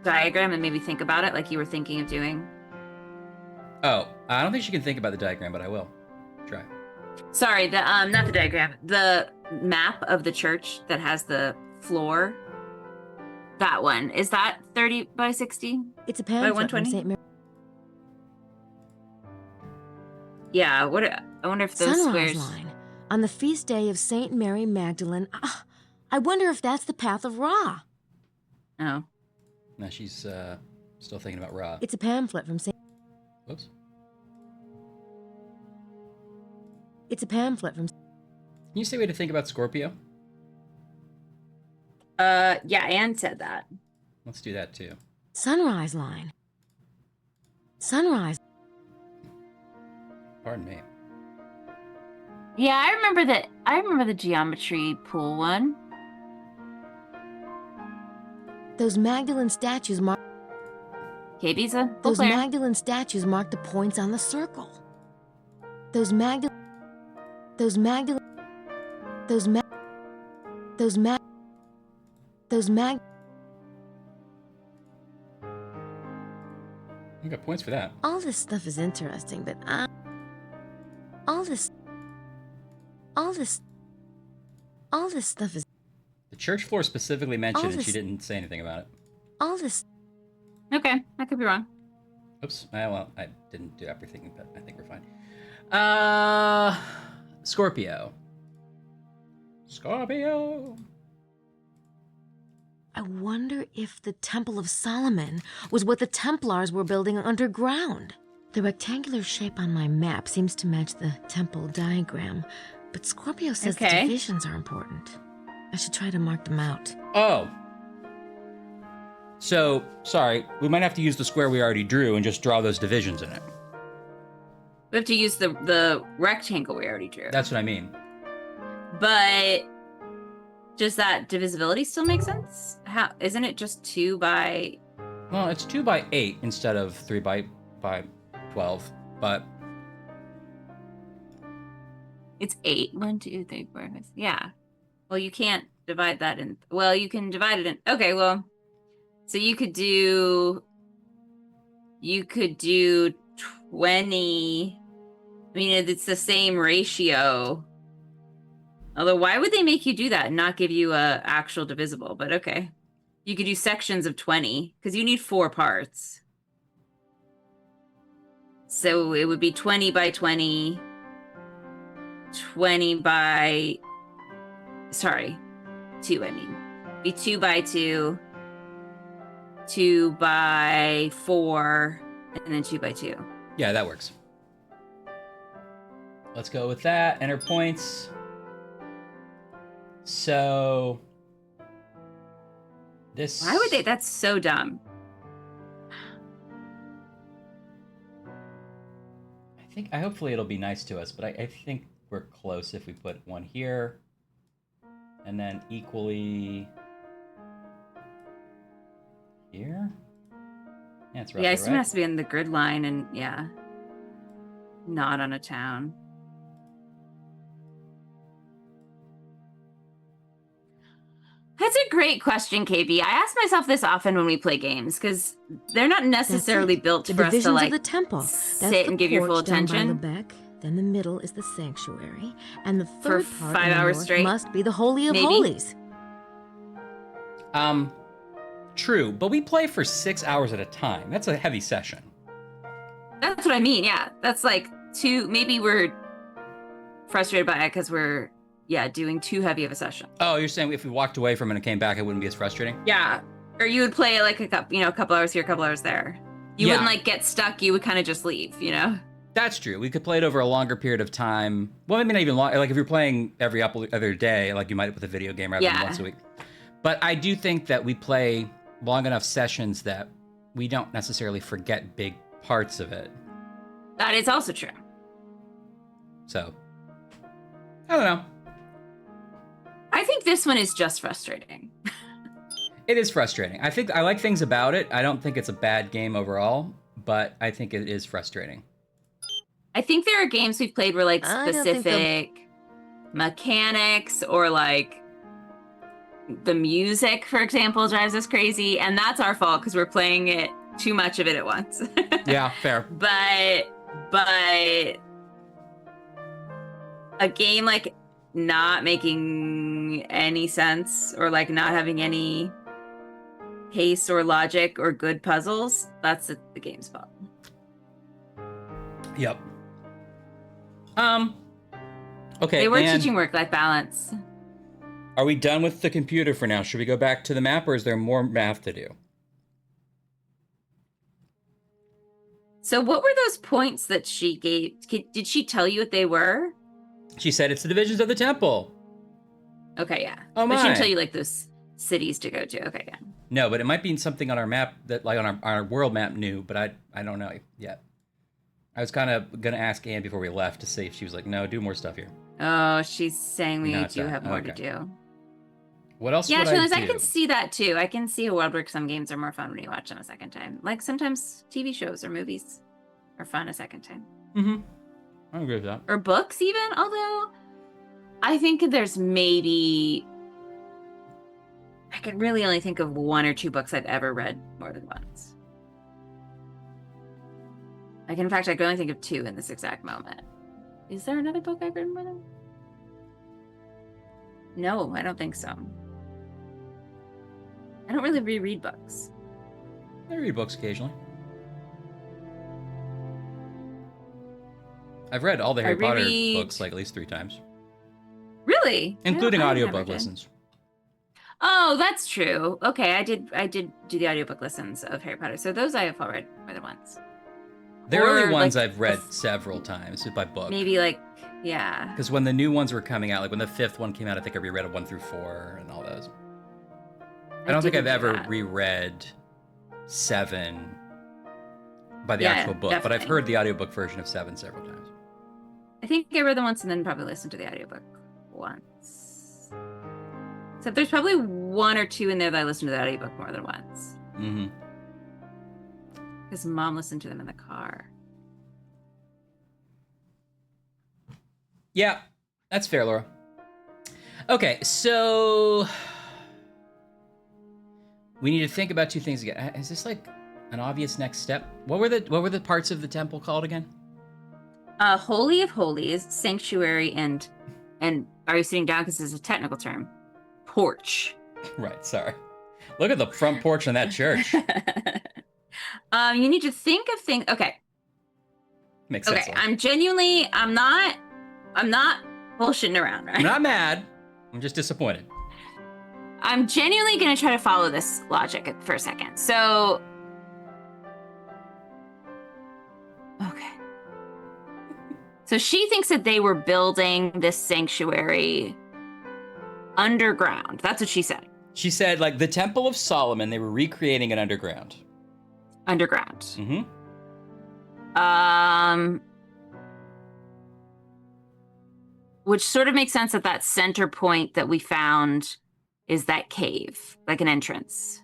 diagram and maybe think about it like you were thinking of doing? Oh, I don't think she can think about the diagram, but I will. Try. Sorry, not the diagram. The map of the church that has the floor. That one. Is that 30 by 60? It's a by pamphlet from 120? St. Mary. Yeah, I wonder if those Sunrise squares... line. On the feast day of St. Mary Magdalene. I wonder if that's the path of Ra. Oh. No, she's still thinking about Ra. It's a pamphlet from St. Whoops. It's a pamphlet from... Can you say way to think about Scorpio? Yeah, Anne said that. Let's do that too. Sunrise line. Sunrise. Pardon me. Yeah, I remember the geometry pool one. Those Magdalene statues mark... KB's a Those player. Magdalene statues mark the points on the circle. Those Magdalene... Those Magdalene... Those Mag... Those Mag... Those Mag... You got points for that. All this stuff is interesting, but all this stuff is... The church floor specifically mentioned, and she this- didn't say anything about it. All this... Okay, I could be wrong. Oops. Well, I didn't do everything, but I think we're fine. Scorpio. Scorpio. I wonder if the Temple of Solomon was what the Templars were building underground. The rectangular shape on my map seems to match the temple diagram, but Scorpio says the divisions are important. I should try to mark them out. Oh. So, sorry, we might have to use the square we already drew and just draw those divisions in it. We have to use the rectangle we already drew. That's what I mean. But does that divisibility still make sense? How isn't it just 2 by... Well, it's 2 by 8 instead of 3 by 12, but... It's 8. 1, 2, 3, 4, 5, 6. Yeah. Well, you can't divide that in... Well, you can divide it in... Okay, well... So you could do 20... I mean, it's the same ratio. Although, why would they make you do that and not give you a actual divisible? But okay. You could do sections of 20, because you need 4 parts. So it would be 20 by 20, 20 by... Sorry, 2, I mean. Be 2 by 2, 2 by 4, and then 2 by 2. Yeah, that works. Let's go with that. Enter points. So... This... Why would they? That's so dumb. Hopefully it'll be nice to us, but I think we're close if we put one here. And then equally... Here? Yeah, it's roughly Yeah, it still right. has to be in the grid line and, yeah. Not on a town. That's a great question, KB. I ask myself this often when we play games, because they're not necessarily built The for us to, divisions like, of the temple. That's sit the and give your full porch down attention. by the back. Then the middle is the sanctuary, and the third part 5 in the hours north straight? must be the Holy of Maybe? Holies. True, but we play for 6 hours at a time. That's a heavy session. That's what I mean, yeah. That's like 2, maybe we're frustrated by it because we're doing too heavy of a session. Oh, you're saying if we walked away from it and came back, it wouldn't be as frustrating? Yeah. Or you would play like a couple hours here, a couple hours there. You wouldn't like get stuck. You would kind of just leave, you know? That's true. We could play it over a longer period of time. Well, maybe not even long. Like if you're playing every other day, like you might with a video game rather than once a week. But I do think that we play long enough sessions that we don't necessarily forget big parts of it. That is also true. So, I don't know. I think this one is just frustrating. It is frustrating. I like things about it. I don't think it's a bad game overall, but I think it is frustrating. I think there are games we've played where like specific mechanics or like the music, for example, drives us crazy, and that's our fault because we're playing it too much of it at once. Yeah, fair. But a game like not making any sense or like not having any pace or logic or good puzzles, that's the game's fault. Yep. Okay. They were teaching work-life balance. Are we done with the computer for now? Should we go back to the map, or is there more math to do? So what were those points that she gave? Did she tell you what they were? She said it's the divisions of the temple. Okay, yeah. Oh, but she my. didn't tell you like those cities to go to. Okay, yeah. No, but it might be something on our map that, like on our world map, new. But I don't know yet. I was kind of gonna ask Anne before we left to see if she was like, no, do more stuff here. Oh, she's saying we Not do that. have more to Okay. do. What else Yeah, would Shrilins, I I do? can see that too. I can see a world where some games are more fun when you watch them a second time. Like sometimes TV shows or movies are fun a second time. Mm-hmm. I agree with that. Or books even, although I think there's maybe... I can really only think of one or two books I've ever read more than once. Like, in fact, I can only think of two in this exact moment. Is there another book I've read more than? No, I don't think so. I don't really reread books. I read books occasionally. I've read all the Harry Potter books like at least 3 times. Really? Including I audiobook never did. listens. Oh, that's true. Okay, I did do the audiobook listens of Harry Potter. So those I have all read more than once. The Or, early ones like, I've read several times by book. Maybe like, yeah. Because when the new ones were coming out, like when the 5th one came out, I think I reread 1 through 4 and all those. I don't think I've didn't do ever that. reread 7 by the Yeah, actual book, but I've definitely. heard the audiobook version of 7 several times. I think I read them once and then probably listened to the audiobook once. So there's probably 1 or 2 in there that I listened to the audiobook more than once. Mm-hmm. Because Mom listened to them in the car. Yeah, that's fair, Laura. Okay, so we need to think about 2 things again. Is this like an obvious next step? What were the parts of the temple called again? Holy of Holies, sanctuary, and are you sitting down because it's a technical term? Porch. Right, sorry. Look at the front porch on that church. You need to think of things. Okay. Makes sense. Okay. I'm not bullshitting around, right? I'm not mad. I'm just disappointed. I'm genuinely going to try to follow this logic for a second. So, okay. So she thinks that they were building this sanctuary underground. That's what she said. She said, like, the Temple of Solomon, they were recreating it underground. Underground. Mm-hmm. Which sort of makes sense that center point that we found is that cave, like an entrance.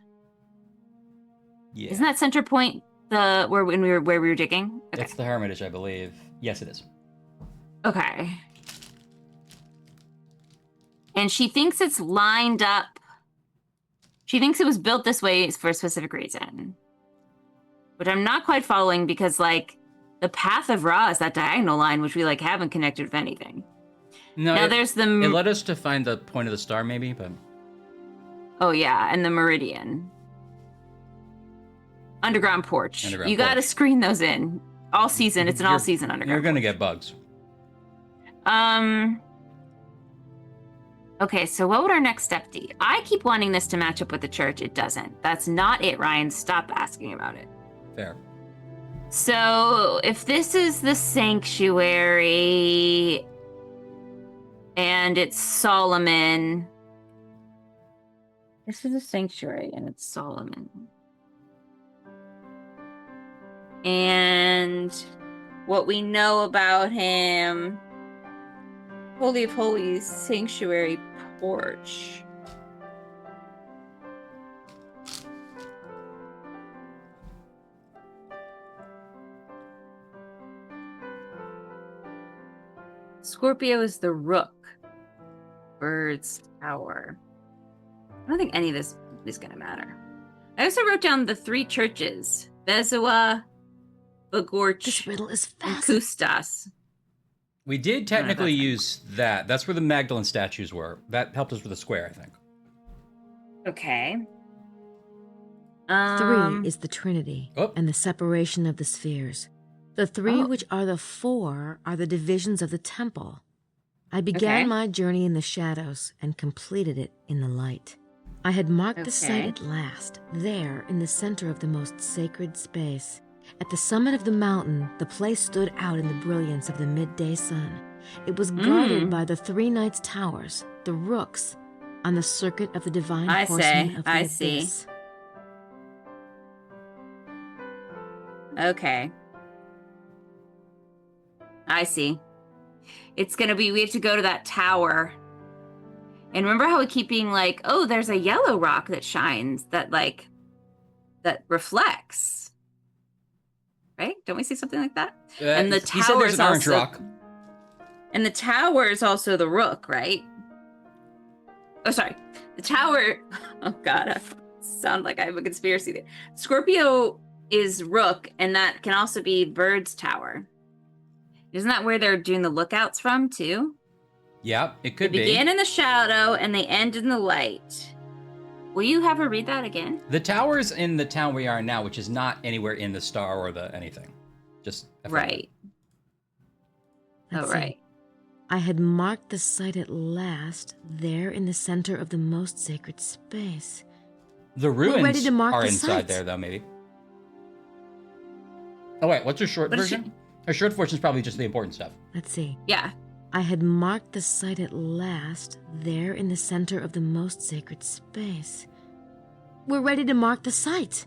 Yeah. Isn't that center point where we were digging? Okay. It's the Hermitage, I believe. Yes, it is. Okay. And she thinks it's lined up. She thinks it was built this way for a specific reason. Which I'm not quite following because, like, the path of Ra is that diagonal line, which we, like, haven't connected with anything. No, now there's the... It led us to find the point of the star, maybe, but... Oh, yeah, and the meridian. Underground porch. You got to screen those in. All season. It's an all-season underground You're going to get bugs. Okay, so what would our next step be? I keep wanting this to match up with the church. It doesn't. That's not it, Ryan. Stop asking about it. Fair. So if this is the sanctuary and it's Solomon. This is a sanctuary and it's Solomon. And what we know about him, Holy of Holies, sanctuary porch. Scorpio is the rook. Bird's tower. I don't think any of this is going to matter. I also wrote down the 3 churches. Bezua, Bagorch, This riddle is and fascinating. Kustas. We did technically use that. That's where the Magdalene statues were. That helped us with the square, I think. Okay. 3 is the Trinity and the separation of the spheres. The 3 which are the 4 are the divisions of the temple. I began my journey in the shadows and completed it in the light. I had marked the site at last, there in the center of the most sacred space. At the summit of the mountain, the place stood out in the brilliance of the midday sun. It was guarded by the 3 knights' towers, the rooks, on the circuit of the divine horsemen of the abyss. Okay. I see. It's gonna be, we have to go to that tower. And remember how we keep being like, oh, there's a yellow rock that shines, that reflects. Right? Don't we see something like that? And the tower is an orange also, rock. and the tower is also the rook, right? Oh, sorry. The tower, oh God, I sound like I have a conspiracy there. Scorpio is rook, and that can also be bird's tower. Isn't that where they're doing the lookouts from, too? Yeah, it could be. They begin in the shadow, and they end in the light. Will you have her read that again? The tower's in the town we are now, which is not anywhere in the star or the anything. Just right. Let's see. I had marked the site at last, there in the center of the most sacred space. The We're ready ruins to mark are the inside sites. there, though, maybe. Oh, wait, what's your short version? Her short version is probably just the important stuff. Let's see. Yeah. I had marked the site at last, there in the center of the most sacred space. We're ready to mark the site.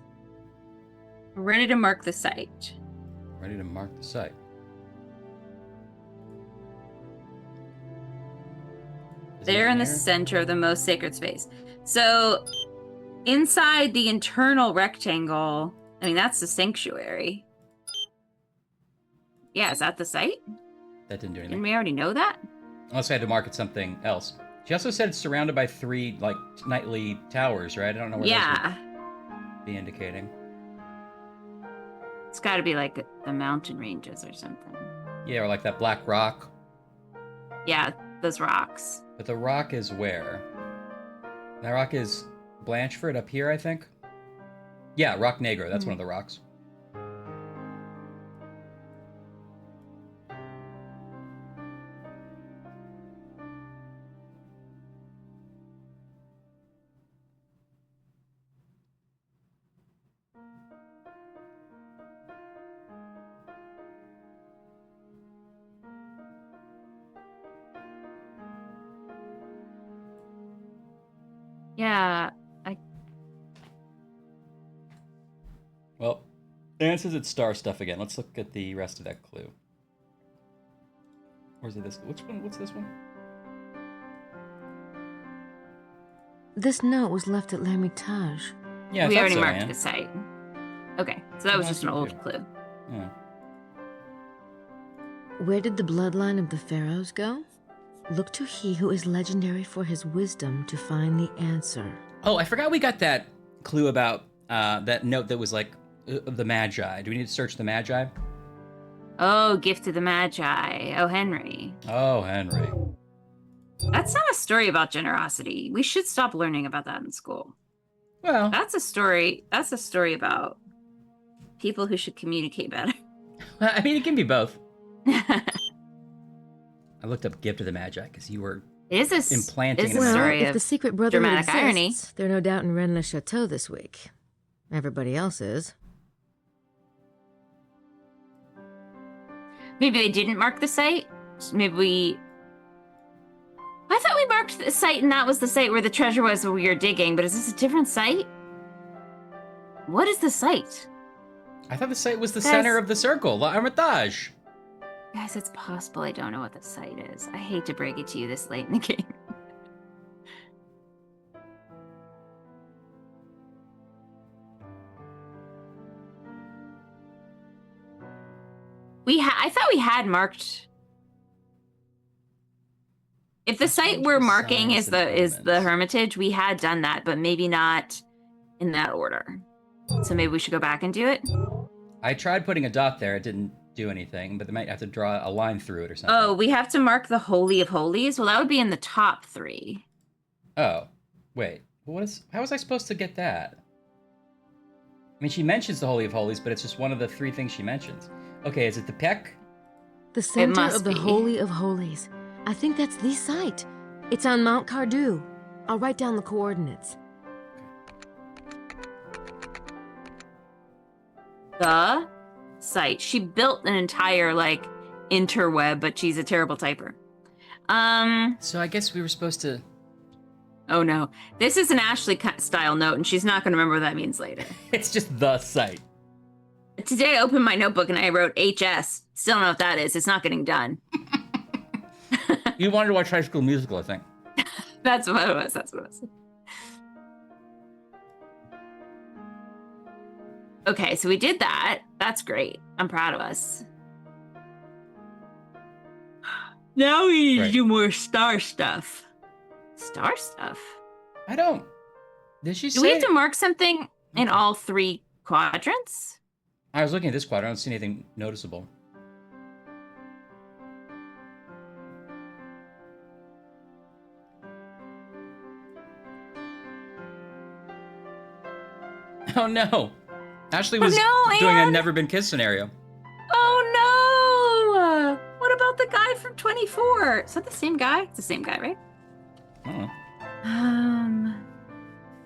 We're ready to mark the site. Ready to mark the site. They're in the center of the most sacred space. So inside the internal rectangle, I mean, that's the sanctuary. Yeah, is that the site? That didn't do anything. Didn't we already know that? Unless I had to mark it something else. She also said it's surrounded by 3, like, nightly towers, right? I don't know where those would be indicating. It's got to be like the mountain ranges or something. Yeah, or like that black rock. Yeah, those rocks. But the rock is where? That rock is Blanchford up here, I think? Yeah, Rock Negro. That's one of the rocks. Yeah, Well, Dan says it's star stuff again. Let's look at the rest of that clue. Or is it this? Which one? What's this one? This note was left at L'Hermitage. Yeah, we already so, marked man. the site. Okay, so that was just an old clue. Yeah. Where did the bloodline of the pharaohs go? Look to he who is legendary for his wisdom to find the answer. Oh, I forgot we got that clue about that note that was like the Magi. Do we need to search the Magi? Oh, gift of the Magi. Oh, Henry. Oh, Henry. That's not a story about generosity. We should stop learning about that in school. Well, that's a story about people who should communicate better. I mean, it can be both. I looked up gift of the Magi because you were implanting is in a the story If of the secret brotherhood dramatic irony. exists, they're no doubt in Rennes-le-Chateau this week. Everybody else is. Maybe they didn't mark the site. I thought we marked the site and that was the site where the treasure was when we were digging, but is this a different site? What is the site? I thought the site was the center of the circle, La Hermitage. Guys, it's possible I don't know what the site is. I hate to break it to you this late in the game. I thought we had marked. If the site we're marking is the Hermitage, we had done that, but maybe not in that order. So maybe we should go back and do it. I tried putting a dot there. It didn't do anything, but they might have to draw a line through it or something. Oh, we have to mark the Holy of Holies? Well, that would be in the top 3. Oh, wait. How was I supposed to get that? I mean, she mentions the Holy of Holies, but it's just one of the 3 things she mentions. Okay, is it the Peck? The center of the Holy of Holies. I think that's the site. It's on Mount Cardew. I'll write down the coordinates. The site. She built an entire, interweb, but she's a terrible typer. So I guess we were supposed to... Oh, no. This is an Ashley-style note, and she's not going to remember what that means later. It's just the site. Today I opened my notebook and I wrote HS. Still don't know what that is. It's not getting done. You wanted to watch High School Musical, I think. That's what it was. That's what it was. Okay, so we did that. That's great. I'm proud of us. Now we need to do more star stuff. Star stuff? I don't... Did she say... Do we have to mark something in all 3 quadrants? I was looking at this quadrant. I don't see anything noticeable. Oh no! Ashley was doing a never been kissed scenario. Oh no! What about the guy from 24? Is that the same guy? It's the same guy, right? I don't know.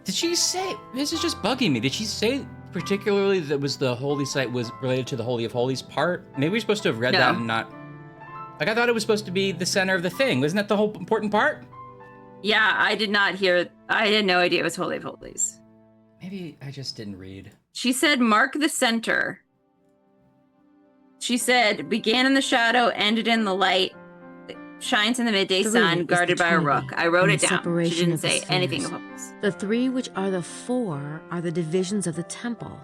Did she say... This is just bugging me. Did she say particularly that was the holy site was related to the Holy of Holies part? Maybe we're supposed to have read that and not... I thought it was supposed to be the center of the thing. Wasn't that the whole important part? Yeah, I did not hear... I had no idea it was Holy of Holies. Maybe I just didn't read. She said, mark the center. She said, began in the shadow, ended in the light, shines in the midday sun, guarded by a rook. I wrote it down. She didn't say anything about this. The 3, which are the 4, are the divisions of the temple.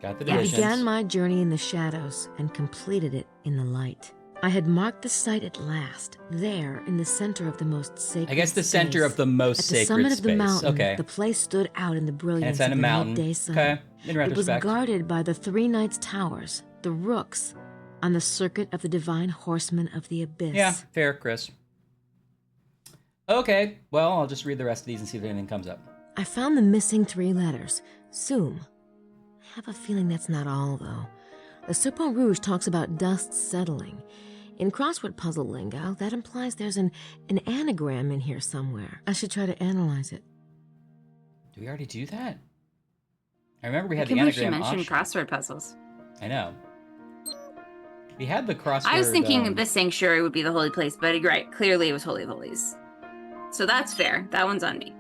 Got the I divisions. began my journey in the shadows and completed it in the light. I had marked the site at last, there in the center of the most sacred I guess the center of the most sacred space. At the summit of the mountain, okay. the place stood out in the brilliance and it's of the mountain. midday sun. Okay. In It was retrospect. guarded by the 3 knights' towers, the rooks, on the circuit of the divine horsemen of the abyss. Yeah, fair, Chris. Okay, well, I'll just read the rest of these and see if anything comes up. I found the missing 3 letters, Sum. I have a feeling that's not all, though. The Serpent Rouge talks about dust settling. In crossword puzzle lingo, that implies there's an anagram in here somewhere. I should try to analyze it. Do we already do that? I remember we had the I can't believe anagram she mentioned option. crossword puzzles. I know. We had the crossword... I was thinking the sanctuary would be the holy place, but you're right. Clearly it was Holy of Holies. So that's fair. That one's on me.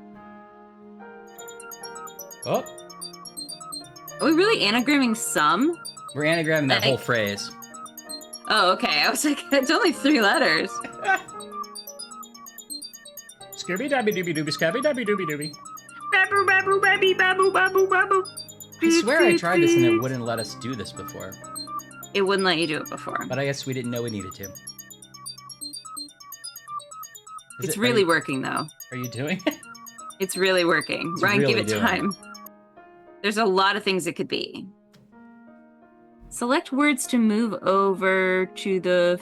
Oh. Are we really anagramming some? We're anagramming that whole phrase. Oh, okay. I was like, it's only 3 letters. Scooby-Dooby-Dooby-Dooby, Scooby-Dooby-Dooby-Dooby. Babu, babu, babu, babu, babu, babu. I swear I tried this and it wouldn't let us do this before. It wouldn't let you do it before. But I guess we didn't know we needed to. It's really working, though. Are you doing it? It's really working. It's Ryan, really give it doing time. There's a lot of things it could be. Select words to move over to the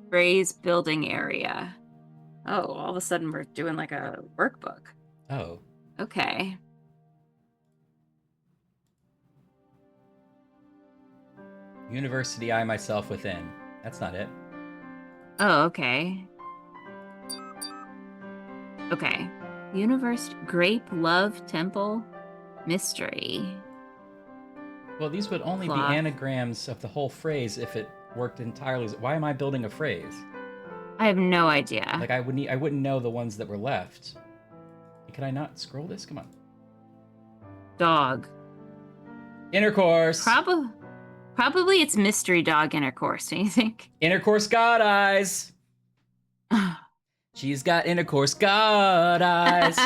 phrase building area. Oh, all of a sudden we're doing like a workbook. Oh. Okay. University, I myself within. That's not it. Oh, okay. Okay. Universe, grape, love, temple, mystery. Well, these would only Cloth. be anagrams of the whole phrase if it worked entirely. Why am I building a phrase? I have no idea. Like I wouldn't know the ones that were left. Can I not scroll this? Come on. Dog. Intercourse. Probably it's mystery dog intercourse, don't you think? Intercourse god eyes. She's got intercourse god eyes.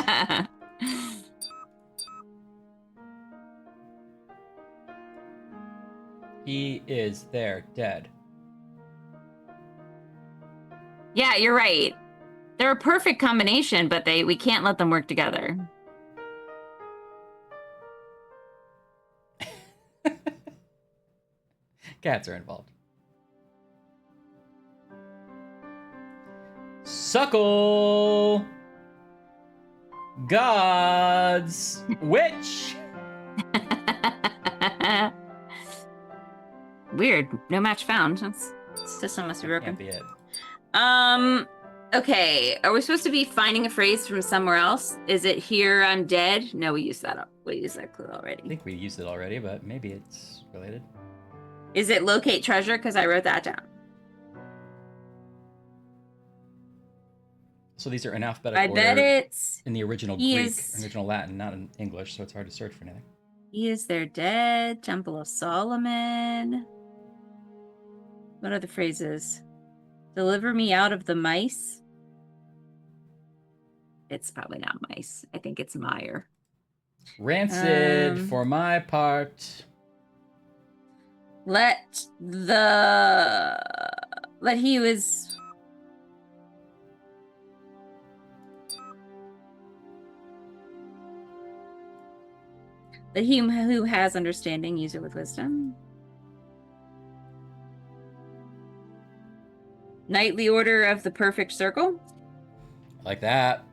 He is there, dead. Yeah, you're right. They're a perfect combination, but we can't let them work together. Cats are involved. Suckle. Gods. Witch. Weird. No match found. System must be broken. Can't be it. Okay. Are we supposed to be finding a phrase from somewhere else? Is it here on dead? No, we used that up. We used that clue already. I think we used it already, but maybe it's related. Is it locate treasure? Because I wrote that down. So these are in alphabetical order. I bet it's in the original Greek, original Latin, not in English, so it's hard to search for anything. He is there dead. Temple of Solomon. What are the phrases? Deliver me out of the mice. It's probably not mice. I think it's mire. Rancid for my part. Let he was. Let him who has understanding use it with wisdom. Knightly order of the perfect circle. Like that.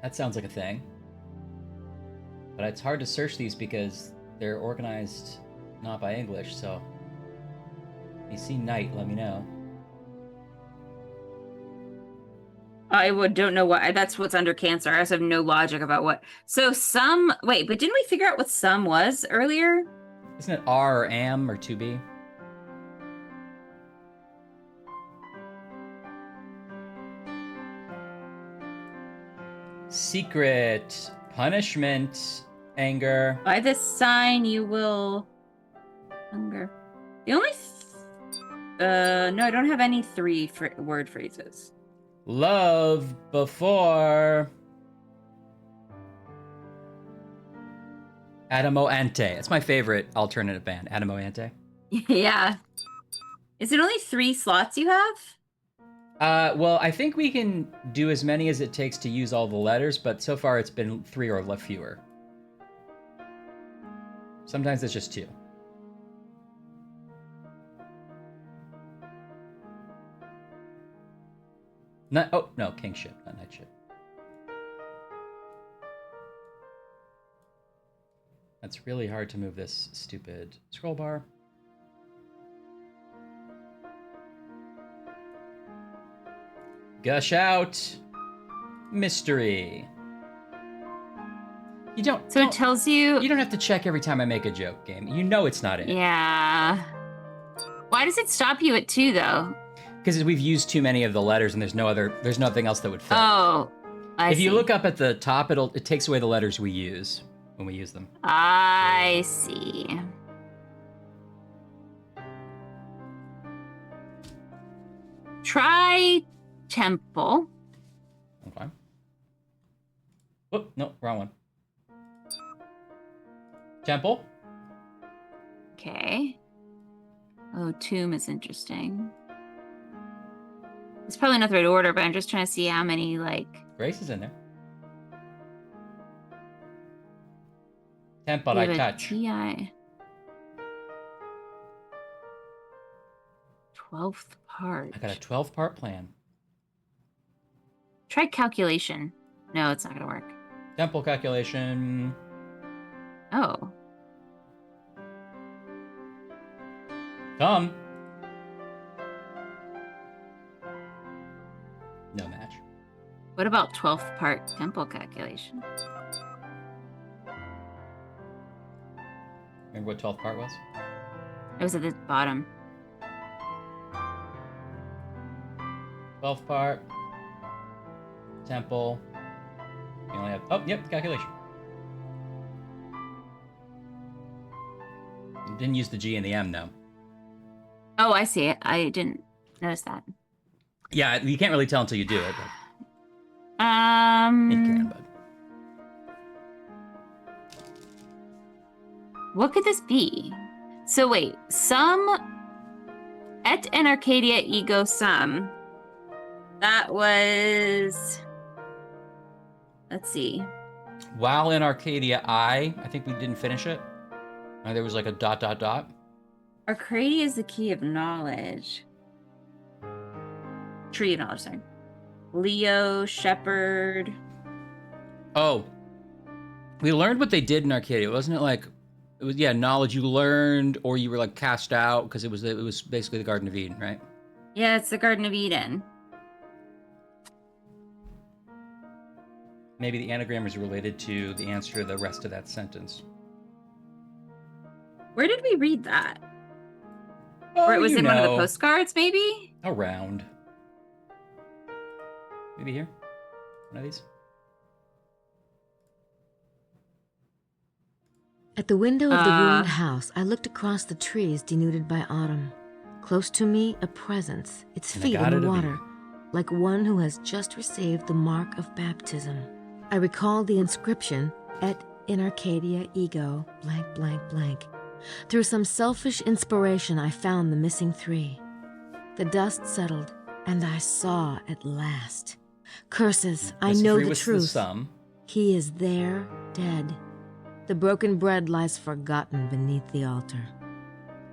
That sounds like a thing. But it's hard to search these because they're organized not by English, so if you see knight, let me know. I don't know why. That's what's under cancer. I also have no logic about what. So wait, but didn't we figure out what some was earlier? Isn't it R or am or to be? Secret, punishment, anger. By this sign you will hunger. The only no, I don't have any word phrases. Love before Adamo Ante. It's my favorite alternative band, Adamo Ante. Yeah. Is it only 3 slots you have? Well, I think we can do as many as it takes to use all the letters, but so far it's been 3 or fewer. Sometimes it's just 2. Oh, no, kingship, not knightship. That's really hard to move this stupid scroll bar. Gush out. Mystery. You don't. So it tells you. You don't have to check every time I make a joke, game. You know it's not it. Yeah. Why does it stop you at 2 though? Because we've used too many of the letters, and there's nothing else that would fit. Oh, if you look up at the top, it takes away the letters we use when we use them. I see. Try temple. Okay. Oh, no, wrong one. Temple. Okay. Oh, tomb is interesting. It's probably not the right order, but I'm just trying to see how many, like... Grace is in there. Temple, I touch. TI. 12th part. I got a 12-part plan. Try calculation. No, it's not gonna work. Temple calculation. Oh. Come. No match. What about 12th part temple calculation? Remember what 12th part was? It was at the bottom. 12th part. Temple. You only have... Oh, yep, calculation. You didn't use the G and the M, though. Oh, I see it. I didn't notice that. Yeah, you can't really tell until you do it. But... You can, bud. What could this be? So wait, sum et in Arcadia ego sum. That was, let's see. While in Arcadia, I think we didn't finish it. There was like a ... Arcadia is the key of knowledge. Tree of knowledge, sorry. Leo, Shepherd. Oh. We learned what they did in Arcadia. Wasn't it like, it was, yeah, knowledge you learned or you were like cast out because it was basically the Garden of Eden, right? Yeah, it's the Garden of Eden. Maybe the anagram is related to the answer to the rest of that sentence. Where did we read that? Oh, or it was in one of the postcards, maybe? Around. Maybe here? One of these? At the window of the ruined house, I looked across the trees denuded by autumn. Close to me, a presence, its feet in the water, like one who has just received the mark of baptism. I recalled the inscription, Et in Arcadia ego, blank, blank, blank. Through some selfish inspiration, I found the missing three. The dust settled, and I saw at last. Curses, I know the truth. He is there, dead. The broken bread lies forgotten beneath the altar.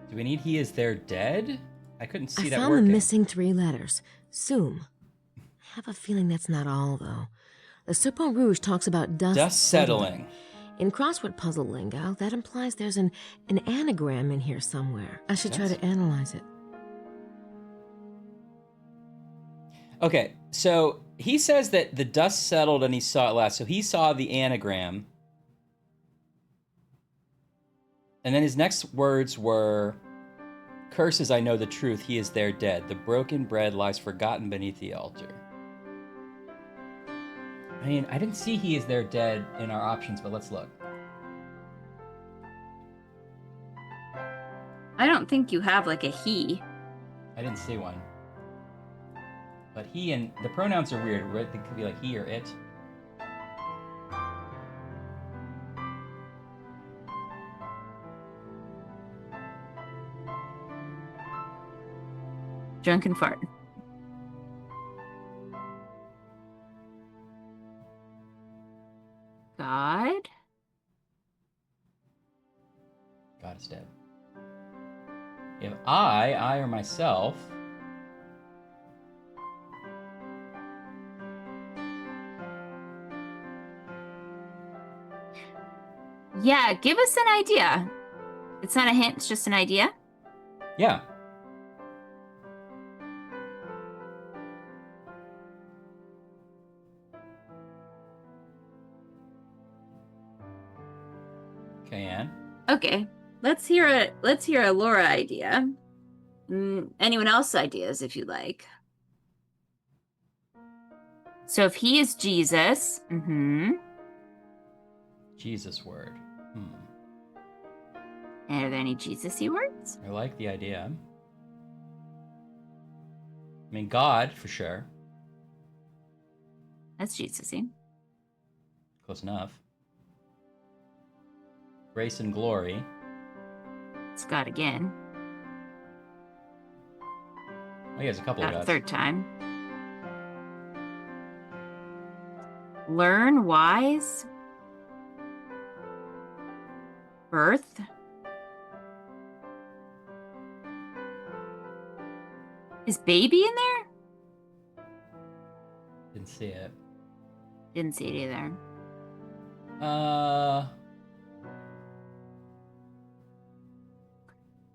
Do we need he is there dead? I couldn't see that working. I found the missing three letters. Sum. I have a feeling that's not all, though. The Serpent Rouge talks about dust settling. In crossword puzzle lingo, that implies there's an anagram in here somewhere. I should try to analyze it. Okay, so he says that the dust settled and he saw it last. So he saw the anagram. And then his next words were, curses, I know the truth, he is there dead. The broken bread lies forgotten beneath the altar. I mean, I didn't see he is there dead in our options, but let's look. I don't think you have like a he. I didn't see one. But he and the pronouns are weird, right? They could be like he or it. Drunken fart. God? God is dead. If I or myself. Yeah, give us an idea. It's not a hint, it's just an idea. Yeah. Okay, Anne. Okay, let's hear a Laura idea. Anyone else ideas if you like. So if he is Jesus, Jesus word. And are there any Jesus-y words? I like the idea. I mean, God, for sure. That's Jesus-y. Close enough. Grace and glory. It's God again. Oh, he has a couple of gods. Third time. Learn, wise. Birth. Is baby in there? Didn't see it. Didn't see it either. I'm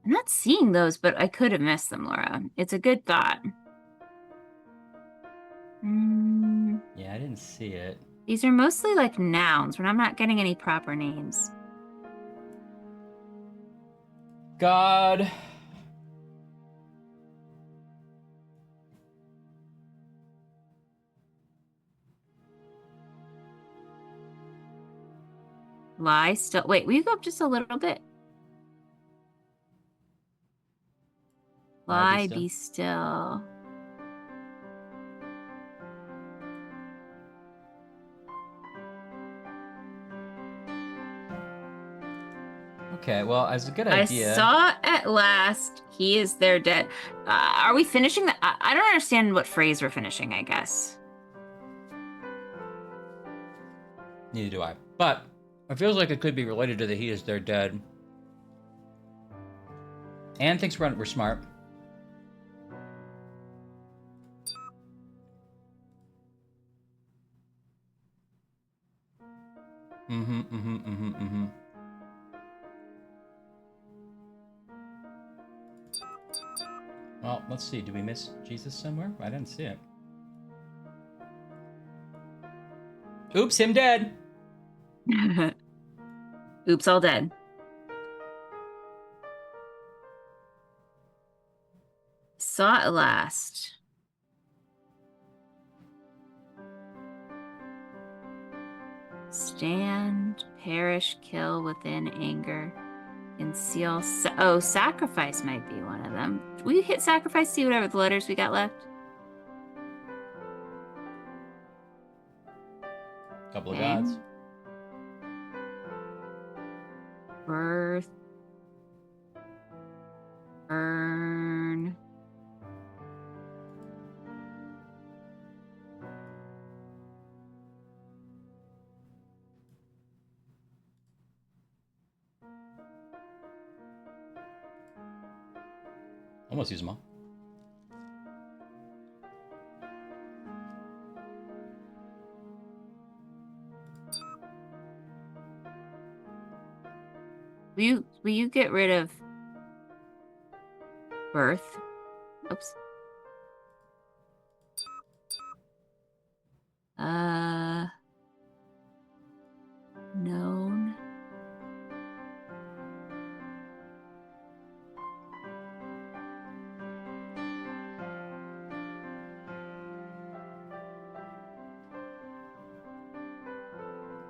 not seeing those, but I could have missed them, Laura. It's a good thought. Yeah, I didn't see it. These are mostly like nouns, when I'm not getting any proper names. God. Lie still. Wait, will you go up just a little bit? Lie, be still. Okay, well, as a good idea. I saw at last. He is there dead. Are we finishing that? I don't understand what phrase we're finishing, I guess. Neither do I. But it feels like it could be related to the he is there dead. Anne thinks we're smart. Well, let's see. Did we miss Jesus somewhere? I didn't see it. Oops, him dead. Oops, all dead. Saw at last. Stand, perish, kill within anger, conceal. Oh, sacrifice might be one of them. Will you hit sacrifice, see whatever the letters we got left? Couple of gods. Birth. Burn. Almost use them all. Will you get rid of birth? Oops. Known.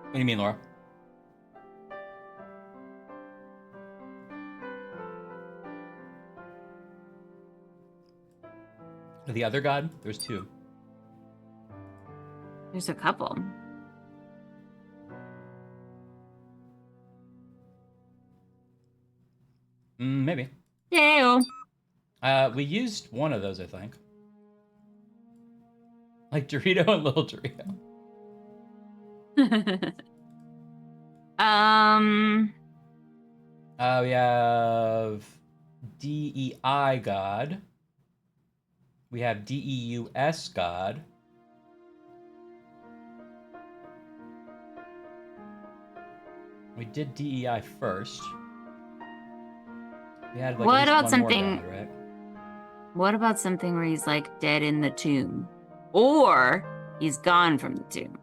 What do you mean, Laura? The other god? There's two. There's a couple. Maybe. Yeah. We used one of those, I think. Like Dorito and Little Dorito. We have DEI God. We have DEUS God. We did DEI first. We had like What at least about one something? more god, right? What about something where he's like dead in the tomb, or he's gone from the tomb?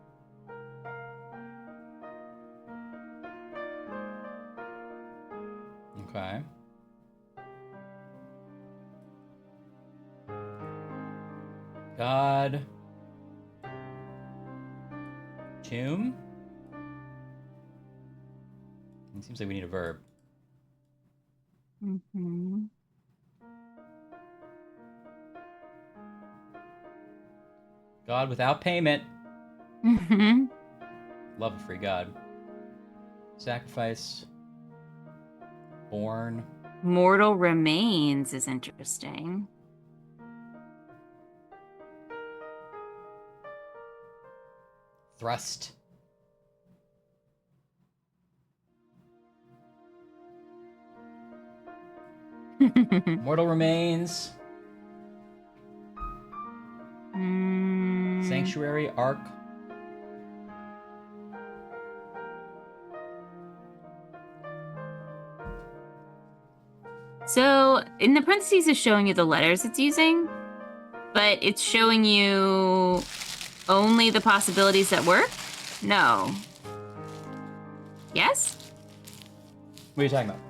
Okay. God. Tomb? It seems like we need a verb. Mm-hmm. God without payment. Mm-hmm. Love a free God. Sacrifice. Born. Mortal remains is interesting. Thrust. Mortal remains. Sanctuary, Ark. So in the parentheses is showing you the letters it's using, but it's showing you Only the possibilities that work? No. Yes? What are you talking about?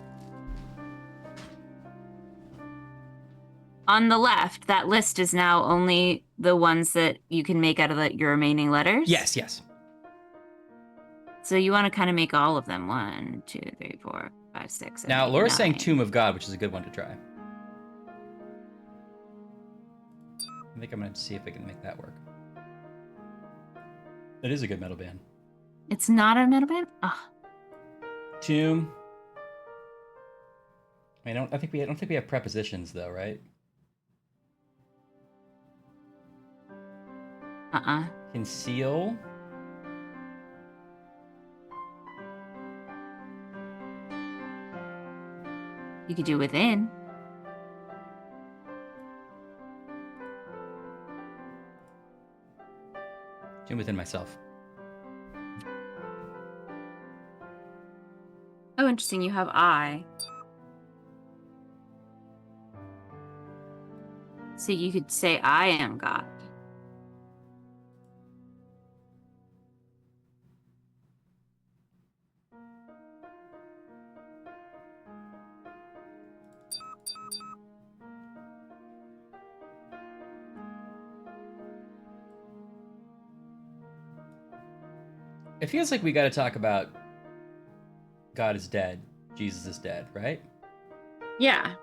On the left, that list is now only the ones that you can make out of your remaining letters? Yes, yes. So you want to kind of make all of them. 1, 2, 3, 4, 5, 6, 7, Now, 8, Laura's 9. saying Tomb of God, which is a good one to try. I think I'm going to see if I can make that work. That is a good metal band. It's not a metal band? Oh. Tomb. I don't think we have prepositions though, right? Conceal. You could do within. Do within myself. Oh, interesting. You have I. So you could say, I am God. It feels like we got to talk about God is dead, Jesus is dead, right? Yeah.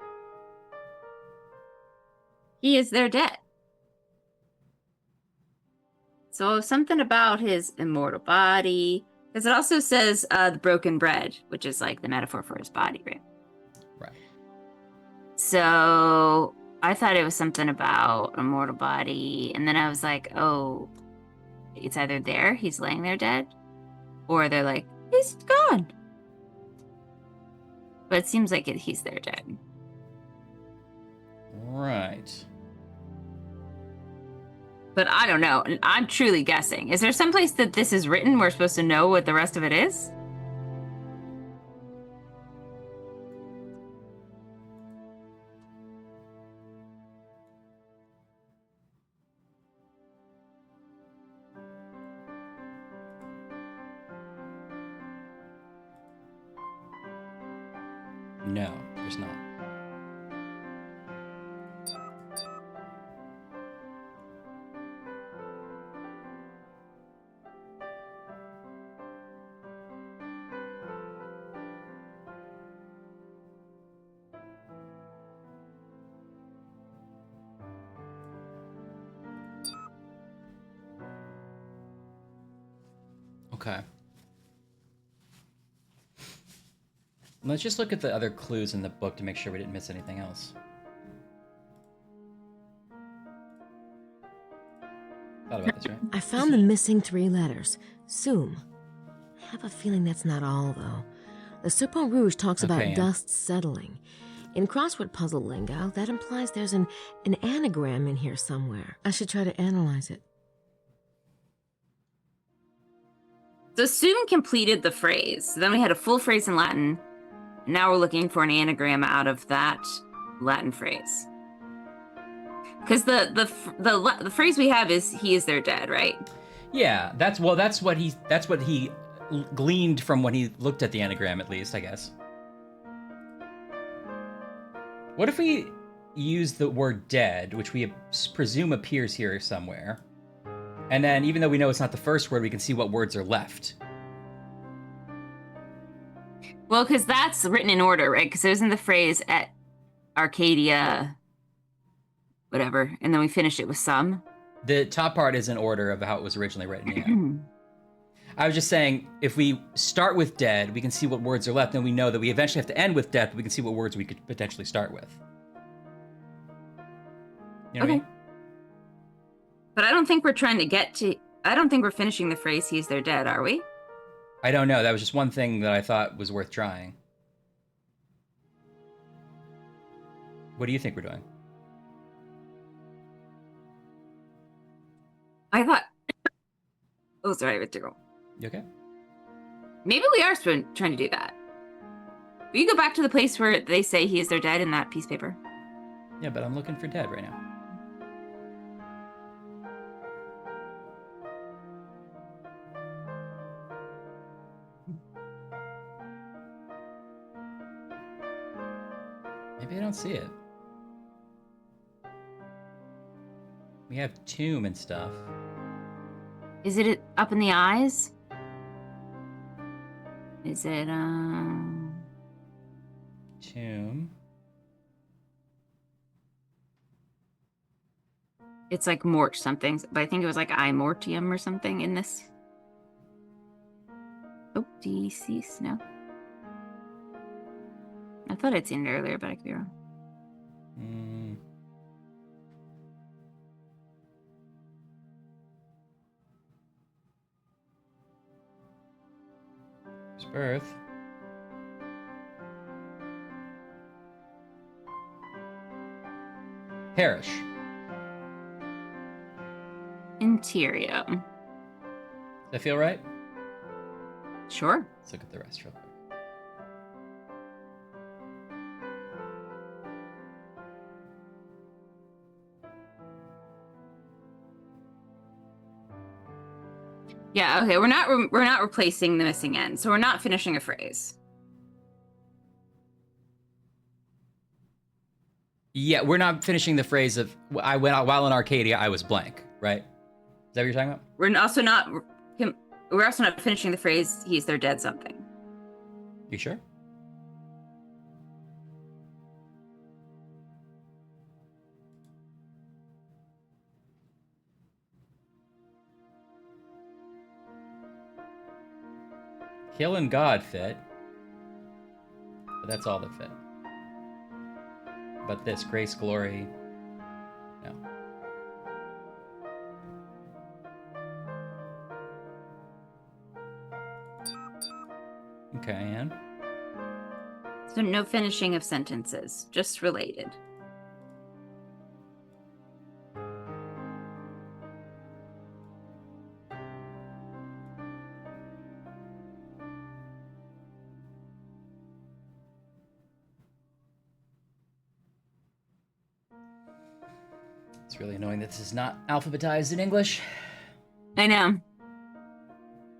He is their dead. So something about his immortal body, because it also says the broken bread, which is like the metaphor for his body, right? Right. So I thought it was something about immortal body, and then I was like, oh, it's either there, he's laying there dead, or they're like, he's gone. But it seems like he's there dead. Right. But I don't know. I'm truly guessing. Is there some place that this is written we're supposed to know what the rest of it is? No, there's not. Okay. Let's just look at the other clues in the book to make sure we didn't miss anything else. Thought about this, right? I found the missing 3 letters. Sum. I have a feeling that's not all, though. The Serpent Rouge talks about dust settling. In crossword puzzle lingo, that implies there's an anagram in here somewhere. I should try to analyze it. So Sum completed the phrase. Then we had a full phrase in Latin. Now we're looking for an anagram out of that Latin phrase. Because the phrase we have is "He is their dead," right? Yeah, that's what he gleaned from when he looked at the anagram, at least, I guess. What if we use the word "dead," which we presume appears here somewhere, and then even though we know it's not the first word, we can see what words are left? Well, because that's written in order, right? Because it was in the phrase at Arcadia, whatever, and then we finished it with some. The top part is in order of how it was originally written, yeah. I was just saying, if we start with dead, we can see what words are left, and we know that we eventually have to end with death, but we can see what words we could potentially start with. You know what I mean? But I don't think we're trying to get to... I don't think we're finishing the phrase, "He's their dead," are we? I don't know. That was just one thing that I thought was worth trying. What do you think we're doing? I thought... Oh, sorry, I have to go. You okay? Maybe we are trying to do that. Will you go back to the place where they say "He is their dead" in that piece of paper? Yeah, but I'm looking for dead right now. Maybe I don't see it. We have tomb and stuff. Is it up in the eyes? Is it, Tomb. It's like mort something, but I think it was like I mortium or something in this. Oh, deceased, no. I thought I'd seen it earlier, but I could be wrong. It's birth. Perish. Interior. Does that feel right? Sure. Let's look at the rest real quick. Yeah, okay, we're not replacing the missing end, so we're not finishing a phrase. Yeah, we're not finishing the phrase of I went out while in Arcadia, I was blank, right? Is that what you're talking about? We're also not finishing the phrase he's their dead something. You sure? Kill and God fit. But that's all that fit. But this, grace, glory, no. Okay, and? So no finishing of sentences, just related. It's really annoying that this is not alphabetized in English. I know.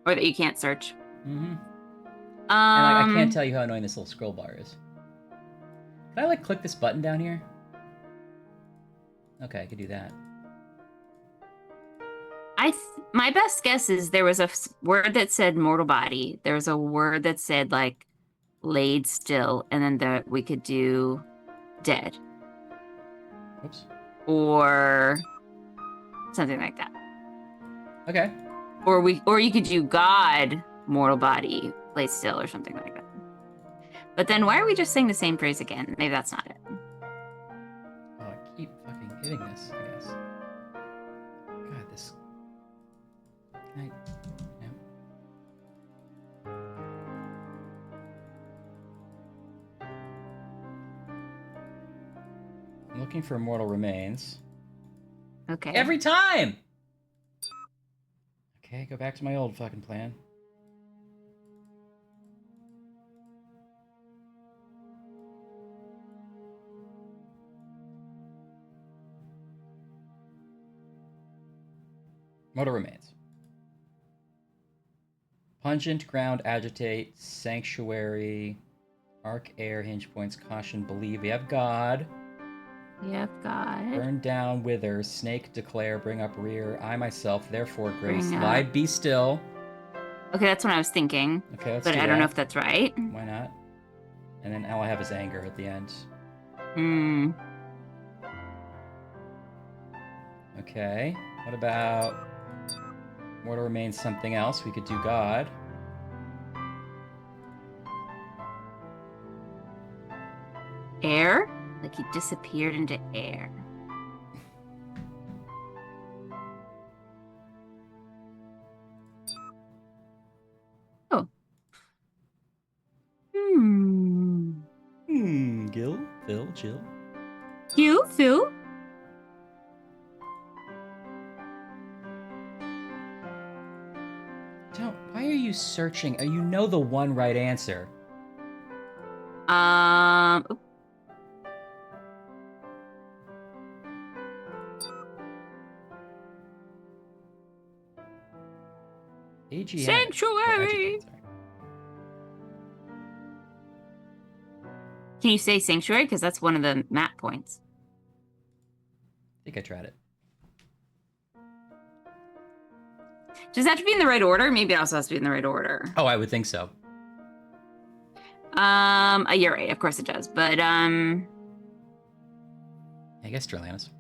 Or that you can't search. Mm-hmm. And I can't tell you how annoying this little scroll bar is. Can I like click this button down here? Okay, I could do that. My best guess is there was a word that said mortal body. There was a word that said like laid still, and then we could do dead. Oops. Or something like that. Okay. Or you could do God, mortal body, lay still, or something like that. But then why are we just saying the same phrase again? Maybe that's not it. Oh, I keep fucking hitting this, I guess. God, this... Can I... I'm looking for mortal remains. Okay. Every time! Okay, go back to my old fucking plan. Mortal remains. Pungent, ground, agitate, sanctuary, arc, air, hinge points, caution, believe. We have God. Yep, God. Burn down, wither, snake, declare, bring up, rear, I myself, therefore grace, Bring up. lie, be still. Okay, that's what I was thinking. Okay, let's but do I that. don't know if that's right. Why not? And then all I have is anger at the end. Okay, what about mortal remains something else? We could do God. Air? Like he disappeared into air. Oh. Gil? Phil? Jill? You, Phil? Why are you searching? You know the one right answer. AGN. Sanctuary. Can you say sanctuary? Because that's one of the map points. I think I tried it. Does it have to be in the right order? Maybe it also has to be in the right order. Oh, I would think so. You're right. Of course it does. But, I guess Drellanus.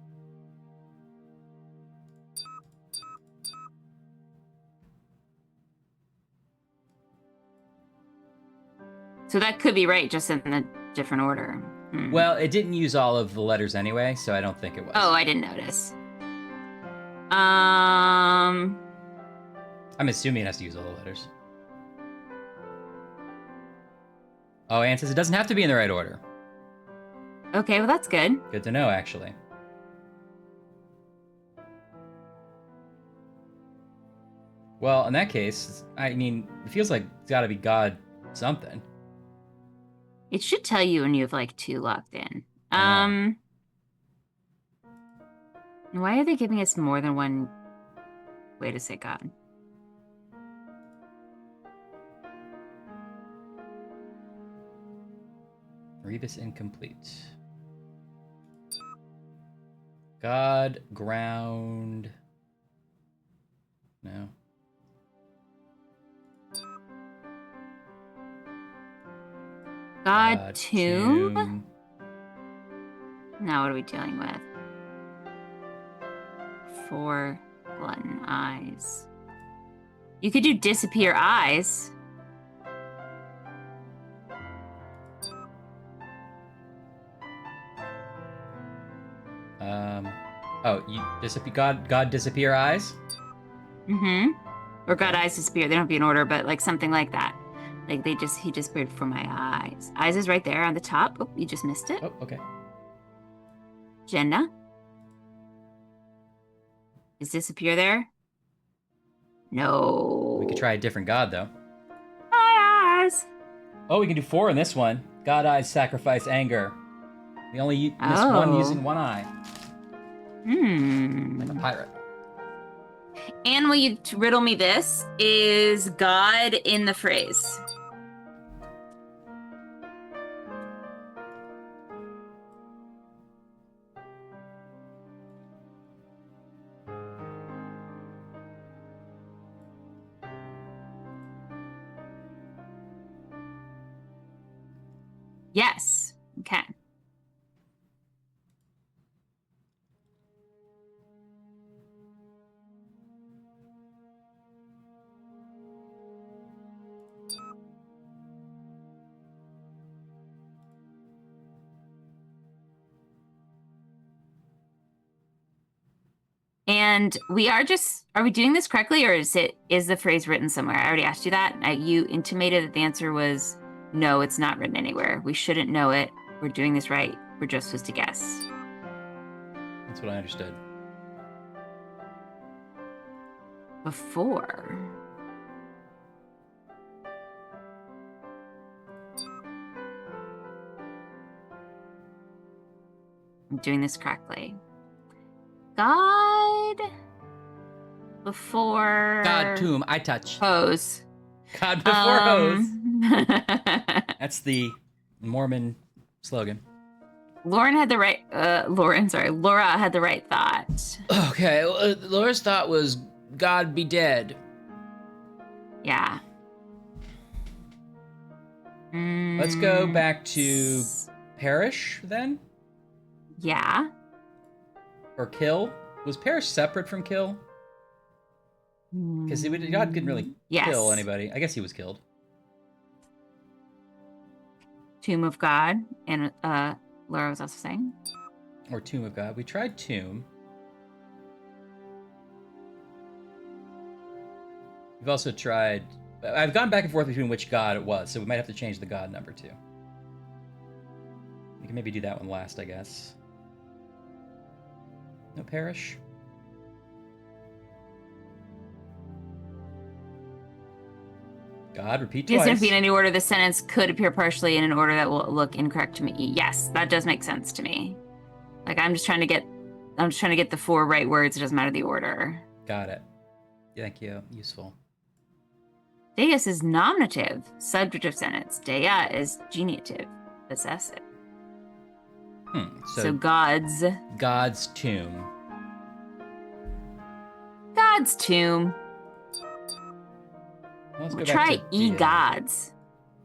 So that could be right, just in a different order. Well, it didn't use all of the letters anyway, so I don't think it was. Oh, I didn't notice. I'm assuming it has to use all the letters. Oh, Anne says it doesn't have to be in the right order. Okay, well that's good. Good to know, actually. Well, in that case, I mean, it feels like it's got to be God something. It should tell you when you have like 2 locked in. Why are they giving us more than one way to say God? Rebus incomplete. God, ground. No. God, tomb? Now what are we dealing with? 4 glutton eyes. You could do disappear eyes. Oh, you disappear. God disappear eyes. Or God eyes disappear. They don't be in order, but like something like that. Like he disappeared before my eyes. Eyes is right there on the top. Oh, you just missed it. Oh, okay. Jenna. Is disappear there? No. We could try a different God though. My eyes. Oh, we can do 4 in this one. God eyes sacrifice anger. We only miss one using one eye. Like a pirate. And will you riddle me this? Is God in the phrase? Yes. Okay. And are we doing this correctly, or is the phrase written somewhere? I already asked you that. You intimated that the answer was no, it's not written anywhere. We shouldn't know it. We're doing this right. We're just supposed to guess. That's what I understood. Before. I'm doing this correctly. God before God tomb I touch. Hose. God before hose. That's the Mormon slogan. Laura had the right thought. Okay, Laura's thought was God be dead. Yeah. Let's go back to perish then. Yeah. Or kill. Was perish separate from kill? Because God couldn't really kill anybody. I guess he was killed. Tomb of God, and Laura was also saying. Or Tomb of God. We tried Tomb. We've also tried... I've gone back and forth between which God it was, so we might have to change the God number too. We can maybe do that one last, I guess. No perish? God, repeat twice. It doesn't be in any order. The sentence could appear partially in an order that will look incorrect to me. Yes, that does make sense to me. Like I'm just trying to get the 4 right words. It doesn't matter the order. Got it. Thank you. Useful. Deus is nominative, subject of sentence. Dea is genitive, possessive. So gods. God's tomb. God's tomb. Let's We'll go back try to ye gods.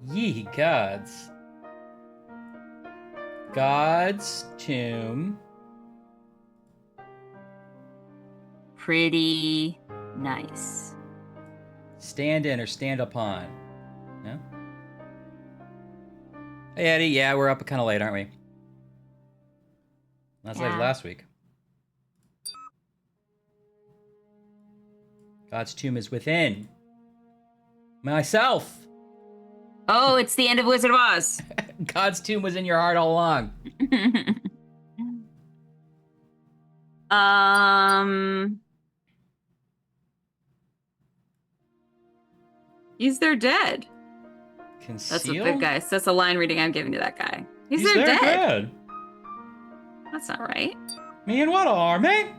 Ye gods. God's tomb. Pretty nice. Stand in or stand upon. No? Hey, Eddie. Yeah, we're up kind of late, aren't we? That's late as last week. God's tomb is within myself. Oh, it's the end of Wizard of Oz. God's tomb was in your heart all along. He's there dead. Conceal? That's what the guy. That's a line reading I'm giving to that guy. He's there dead. That's not right. Me and what army?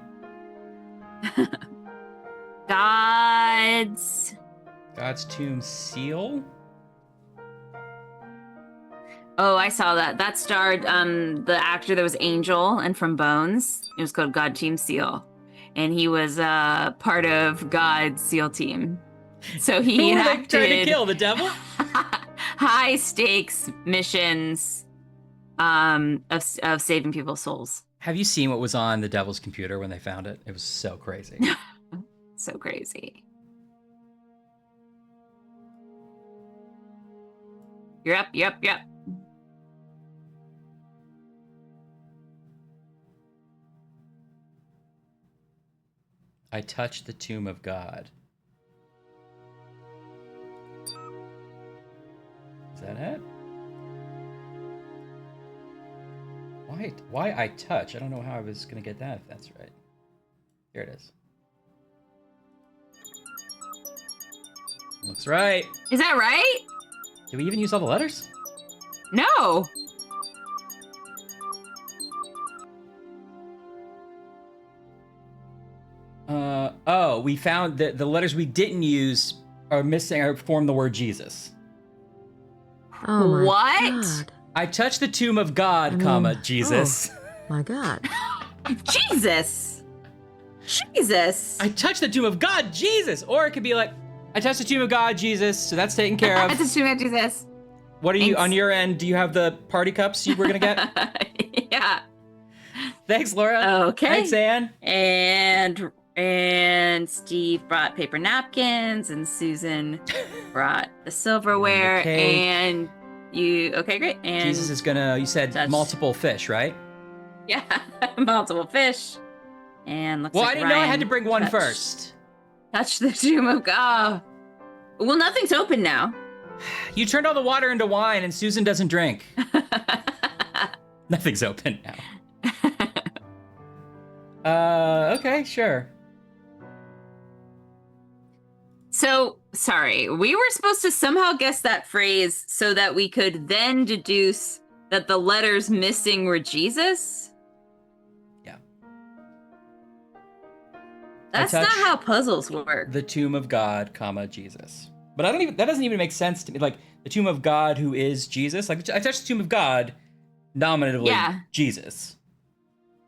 God's tomb seal. Oh, I saw that. That starred the actor that was Angel and from Bones. It was called God Team SEAL, and he was part of God's SEAL team. So he enacted trying to kill the devil. high stakes missions of saving people's souls. Have you seen what was on the devil's computer when they found it? It was so crazy. So crazy. Yep. I touched the tomb of God. Is that it? Why I touch? I don't know how I was gonna get that if that's right. Here it is. Looks right. Is that right? Did we even use all the letters? No. Oh, we found that the letters we didn't use are missing or form the word Jesus. Oh my What? God. I touched the tomb of God, comma, Jesus. Oh, my God. Jesus. I touched the tomb of God, Jesus. Or it could be like, I touched the tomb of God, Jesus. So that's taken care of. I touched the tomb of Jesus. What are you, on your end, do you have the party cups you were going to get? Yeah. Thanks, Laura. Okay. Thanks, Anne. And Steve brought paper napkins, and Susan brought the silverware, and you, okay, great. And Jesus is gonna, you said multiple fish, right? Yeah, multiple fish. And looks well, like I didn't know I had Ryan to bring one first. Touch the tomb of God. Well, nothing's open now. You turned all the water into wine, and Susan doesn't drink. Nothing's open now. Okay, sure. So, sorry, we were supposed to somehow guess that phrase so that we could then deduce that the letters missing were Jesus? Yeah. That's not how puzzles work. The tomb of God, comma, Jesus. But that doesn't even make sense to me. Like, the tomb of God who is Jesus. Like, I touched the tomb of God, nominatively Jesus.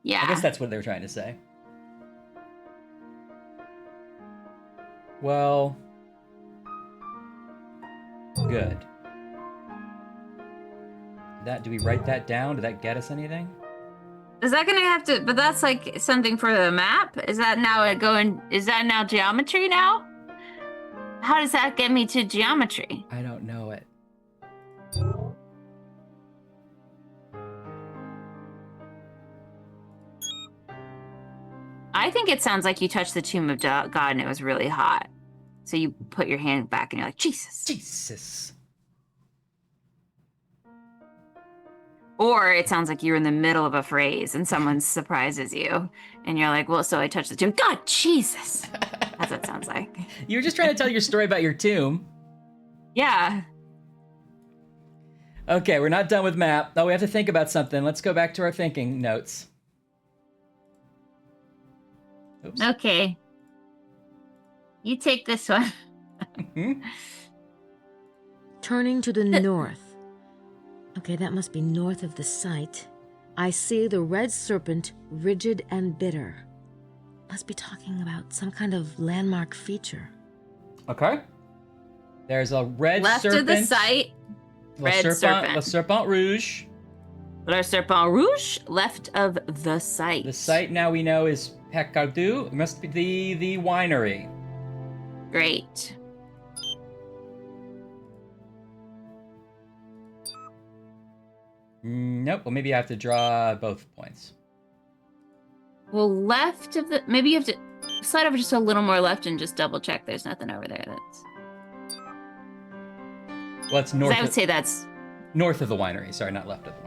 Yeah. I guess that's what they were trying to say. Well, good. Do we write that down? Did that get us anything? Is that gonna have to, but that's like something for the map? Is that now is that now geometry now? How does that get me to geometry? I don't know it. I think it sounds like you touched the tomb of God and it was really hot. So you put your hand back and you're like, Jesus. Jesus. Or it sounds like you're in the middle of a phrase and someone surprises you. And you're like, well, so I touched the tomb. God, Jesus. That's what it sounds like. You were just trying to tell your story about your tomb. Yeah. Okay, we're not done with map. Oh, we have to think about something. Let's go back to our thinking notes. Oops. Okay. You take this one. Turning to the north. Okay, that must be north of the site. I see the red serpent, rigid and bitter. Must be talking about some kind of landmark feature. Okay. There's a red Left serpent. of the site, red serpent. Le Serpent Rouge. Le Serpent Rouge, left of the site. The site now we know is Pecadou. It must be the winery. Great. Nope. Well, maybe I have to draw both points. Well, left of the... Maybe you have to slide over just a little more left and just double check there's nothing over there that's... Well, it's north. I would say that's... North of the winery. Sorry, not left of the winery.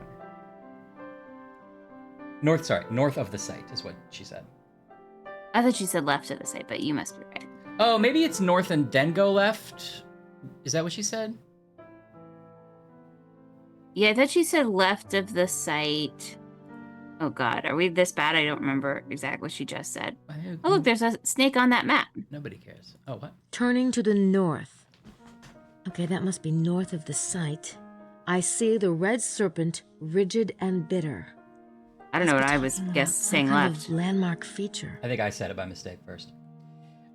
North of the site is what she said. I thought you said left of the site, but you must be right. Oh, maybe it's north and then go left? Is that what she said? Yeah, I thought she said left of the site. Oh god, are we this bad? I don't remember exactly what she just said. Oh look, there's a snake on that map. Nobody cares. Oh, what? Turning to the north. Okay, that must be north of the site. I see the red serpent, rigid and bitter. I don't know what I was saying left. Landmark feature. I think I said it by mistake first.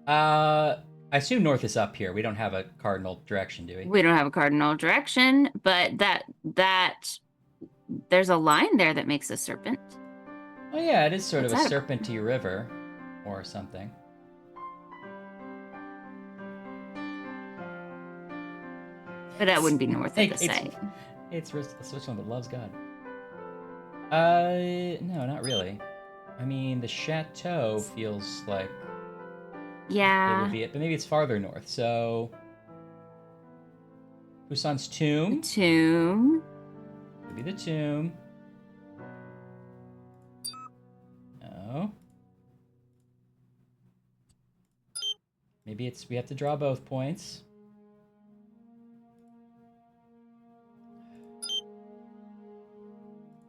I assume north is up here. We don't have a cardinal direction, do we? We don't have a cardinal direction, but that there's a line there that makes a serpent. Oh yeah, it is sort of a What's that? serpenty river or something. But that wouldn't be north of the It's- site. It's Switzerland that loves God. No, not really. I mean, the chateau feels like it Yeah. would be it, but maybe it's farther north. So, Poussin's tomb. Tomb. Could be the tomb. No. Maybe we have to draw both points.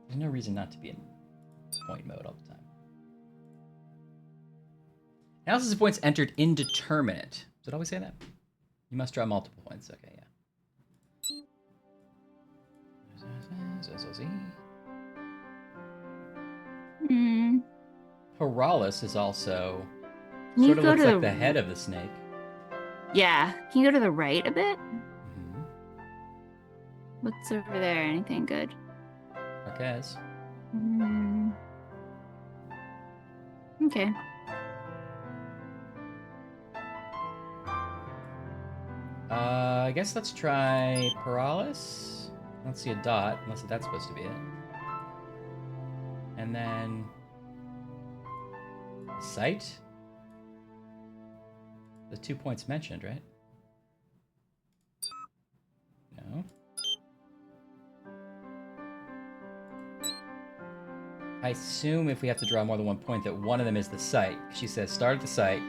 There's no reason not to be in point mode all the time. Analysis of points entered indeterminate. Does it always say that? You must draw multiple points. Okay, yeah. Hmm. Paralis is also Can you sort of go looks to like the head of the snake. Yeah. Can you go to the right a bit? Mm-hmm. What's over there? Anything good? Marquez. Hmm. Okay. I guess let's try Paralis. I don't see a dot, unless that's supposed to be it. And then... Site? The 2 points mentioned, right? No. I assume if we have to draw more than 1 point that one of them is the site. She says start at the site,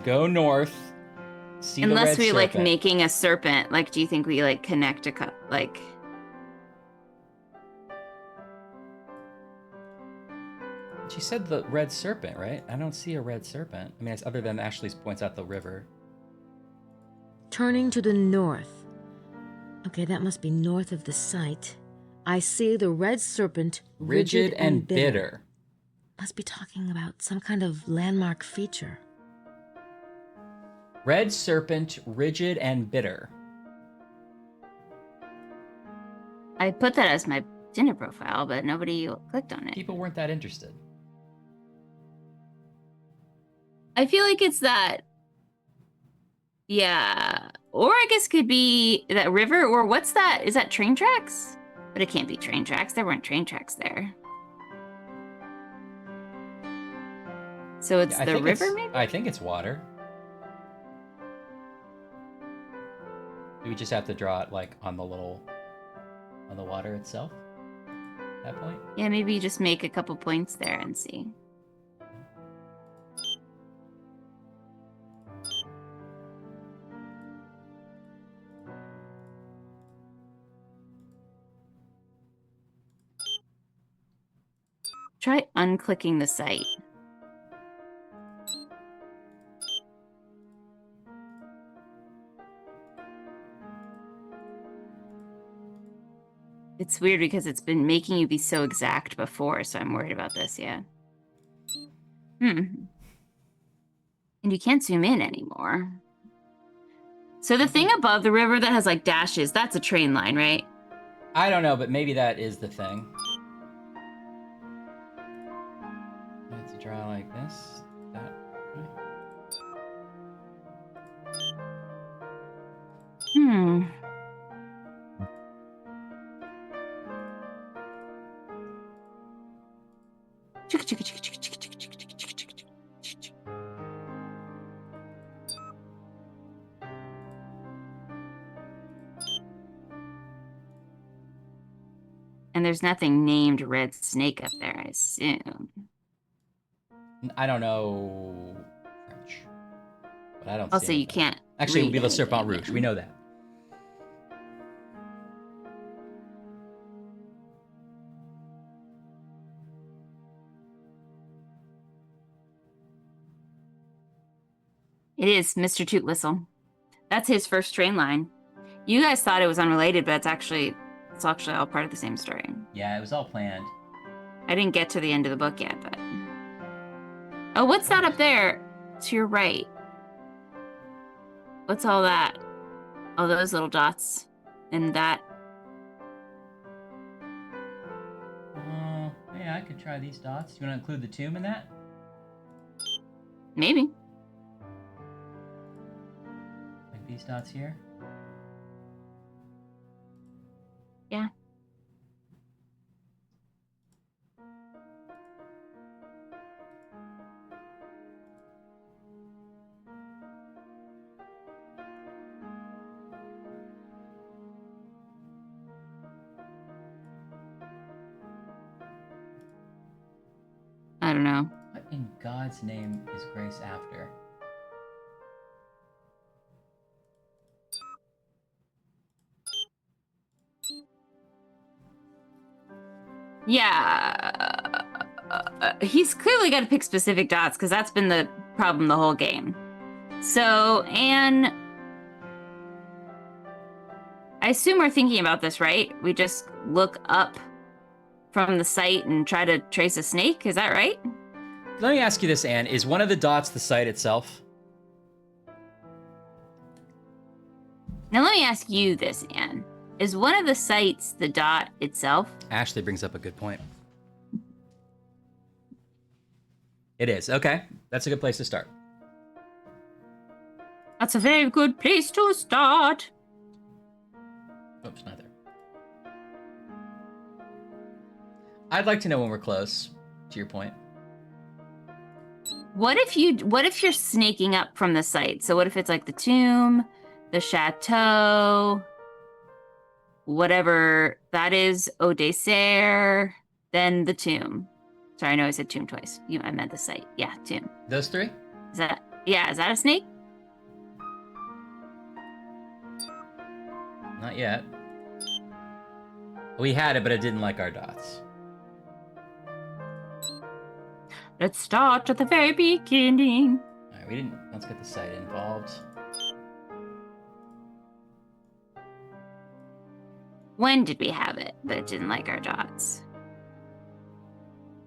go north, see the red Unless we like serpent. making a serpent, like do you think we like connect a like She said the red serpent, right? I don't see a red serpent. I mean, it's other than Ashley points out the river. Turning to the north. Okay, that must be north of the site. I see the red serpent, Rigid and bitter. Must be talking about some kind of landmark feature. Red serpent, rigid and bitter. I put that as my Tinder profile, but nobody clicked on it. People weren't that interested. I feel like it's that. Yeah. Or I guess could be that river, or what's that? Is that train tracks? But it can't be train tracks. There weren't train tracks there. So it's Yeah, the river, maybe? I think it's water. Do we just have to draw it like on the water itself? At that point? Yeah, maybe you just make a couple points there and see. Try unclicking the site. It's weird because it's been making you be so exact before, so I'm worried about this, yeah. And you can't zoom in anymore. So the thing above the river that has like dashes, that's a train line, right? I don't know, but maybe that is the thing. I have to draw like this. That. And there's nothing named Red Snake up there, I assume. I don't know French, but I don't see Also, you anything. can't Actually, it would be read Le Serpent anything, Rouge. yeah. We know that. It is Mr. Toot Whistle. That's his first train line. You guys thought it was unrelated, but it's actually all part of the same story. Yeah, it was all planned. I didn't get to the end of the book yet, but... Oh, what's that up there? To your right. What's all that? Oh, those little dots. And that. Yeah, I could try these dots. You want to include the tomb in that? Maybe. Like these dots here? Yeah. I don't know. What in God's name is Grace after? Yeah. He's clearly got to pick specific dots because that's been the problem the whole game. So, Anne, I assume we're thinking about this, right? We just look up from the site and try to trace a snake. Is that right? Let me ask you this, Anne. Is one of the dots the site itself? Now let me ask you this, Anne. Is one of the sites the dot itself? Ashley brings up a good point. It is. Okay. That's a good place to start. That's a very good place to start. Oops, not there. I'd like to know when we're close, to your point. What if you're snaking up from the site? So what if it's like the tomb, the chateau, whatever that is, Odesser, then the tomb. Sorry, I know I said tomb twice. I meant the site. Yeah, tomb. Those three? Is that a snake? Not yet. We had it, but it didn't like our dots. Let's start at the very beginning. All right, let's get the site involved. When did we have it, but it didn't like our dots?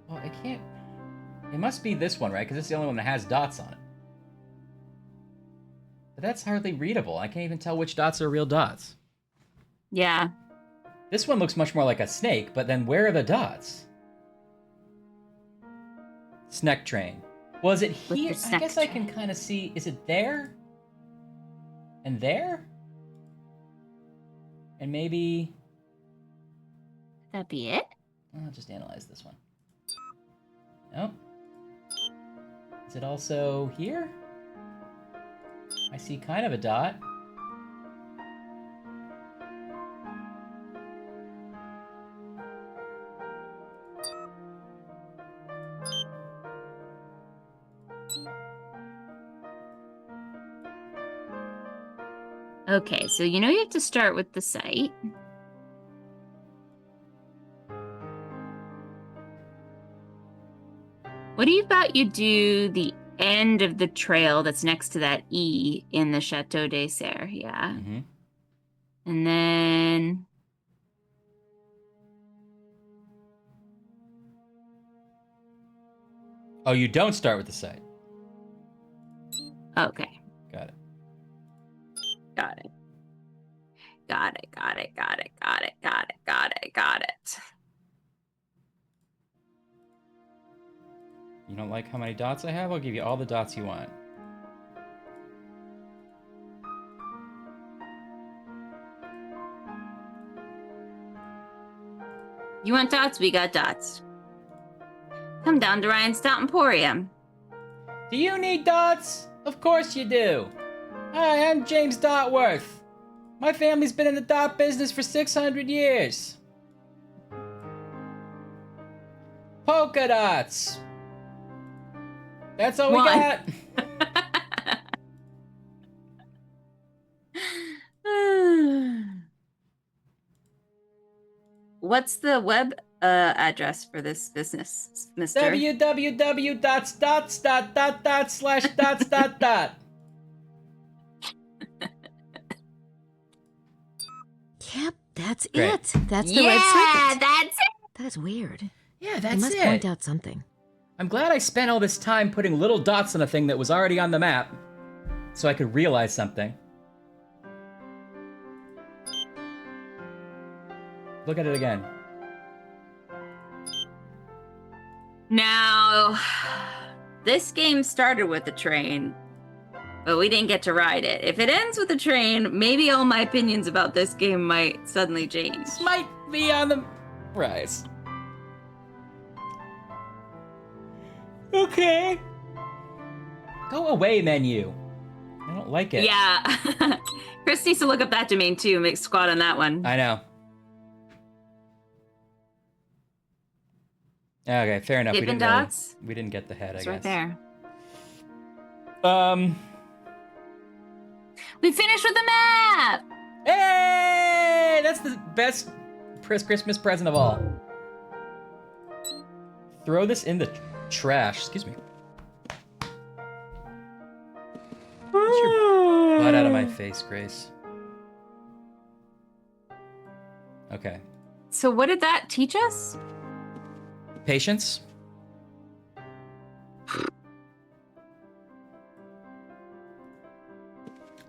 Well, it must be this one, right? Because it's the only one that has dots on it. But that's hardly readable. I can't even tell which dots are real dots. Yeah. This one looks much more like a snake, but then where are the dots? Snack train. Was it here? I guess I can kind of see. Is it there? And there? And maybe... Could that be it? I'll just analyze this one. Nope. Is it also here? I see kind of a dot. Okay, so you have to start with the site. What about you do the end of the trail that's next to that E in the Chateau des Serres? Yeah. Mm-hmm. And then Oh, you don't start with the site. Okay. Got it. Got it. Got it. Got it. Got it. Got it. Got it. Got it. Got it. You don't like how many dots I have? I'll give you all the dots you want. You want dots? We got dots. Come down to Ryan's Dot Emporium. Do you need dots? Of course you do. Hi, I'm James Dotworth. My family's been in the dot business for 600 years. Polka dots. That's all we got. What's the web address for this business, Mister? www.dots.dot.dot/dots. Yep, that's Great. it. That's the red circuit. That's it. That is weird. Yeah, I that's must it. point out something. I'm glad I spent all this time putting little dots on a thing that was already on the map, so I could realize something. Look at it again. Now, this game started with a train, but we didn't get to ride it. If it ends with a train, maybe all my opinions about this game might suddenly change. Might be on the rise. Okay. Go away, menu. I don't like it. Yeah. Chris needs to look up that domain too, make squad on that one. I know. Okay, fair enough. Dippin' Dots? We didn't get the head, It's I right guess. there. We finished with the map! Hey! That's the best Christmas present of all. Throw this in the trash. Excuse me. Get your butt out of my face, Grace. Okay. So what did that teach us? Patience.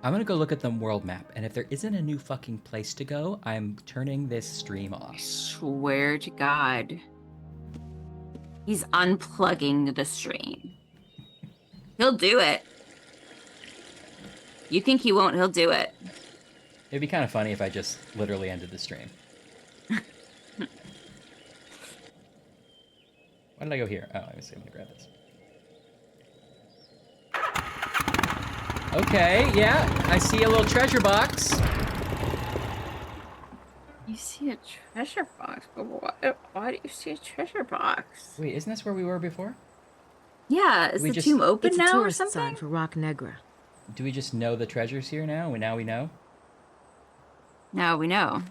I'm gonna go look at the world map, and if there isn't a new fucking place to go, I'm turning this stream off. Swear to God. He's unplugging the stream. He'll do it. You think he won't, he'll do it. It'd be kind of funny if I just literally ended the stream. Why did I go here? Oh, let me see. I'm gonna grab this. Okay, yeah, I see a little treasure box. You see a treasure box? But why do you see a treasure box? Wait, isn't this where we were before? Yeah, is the tomb open it's now a or tourist something? sign for Rock Negra. Do we just know the treasure's here now? Now we know? Now we know.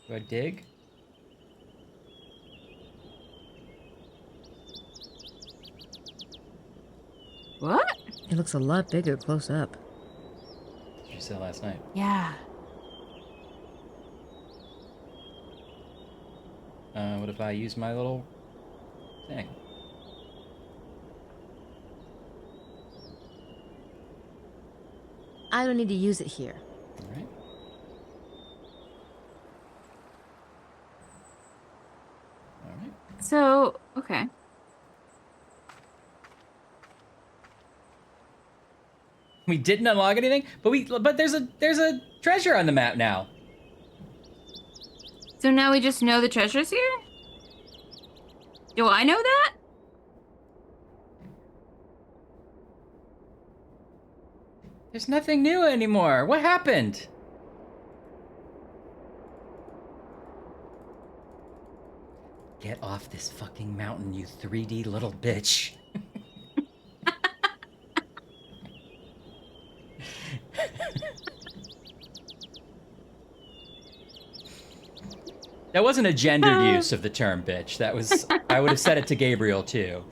Do I dig? What? It looks a lot bigger close up. You said last night. Yeah. What if I use my little thing? I don't need to use it here. All right. All right. So, okay. We didn't unlock anything, but there's a treasure on the map now. So now we just know the treasure's here? Do I know that? There's nothing new anymore. What happened? Get off this fucking mountain, you 3D little bitch. That wasn't a gendered use of the term bitch. That was, I would have said it to Gabriel too.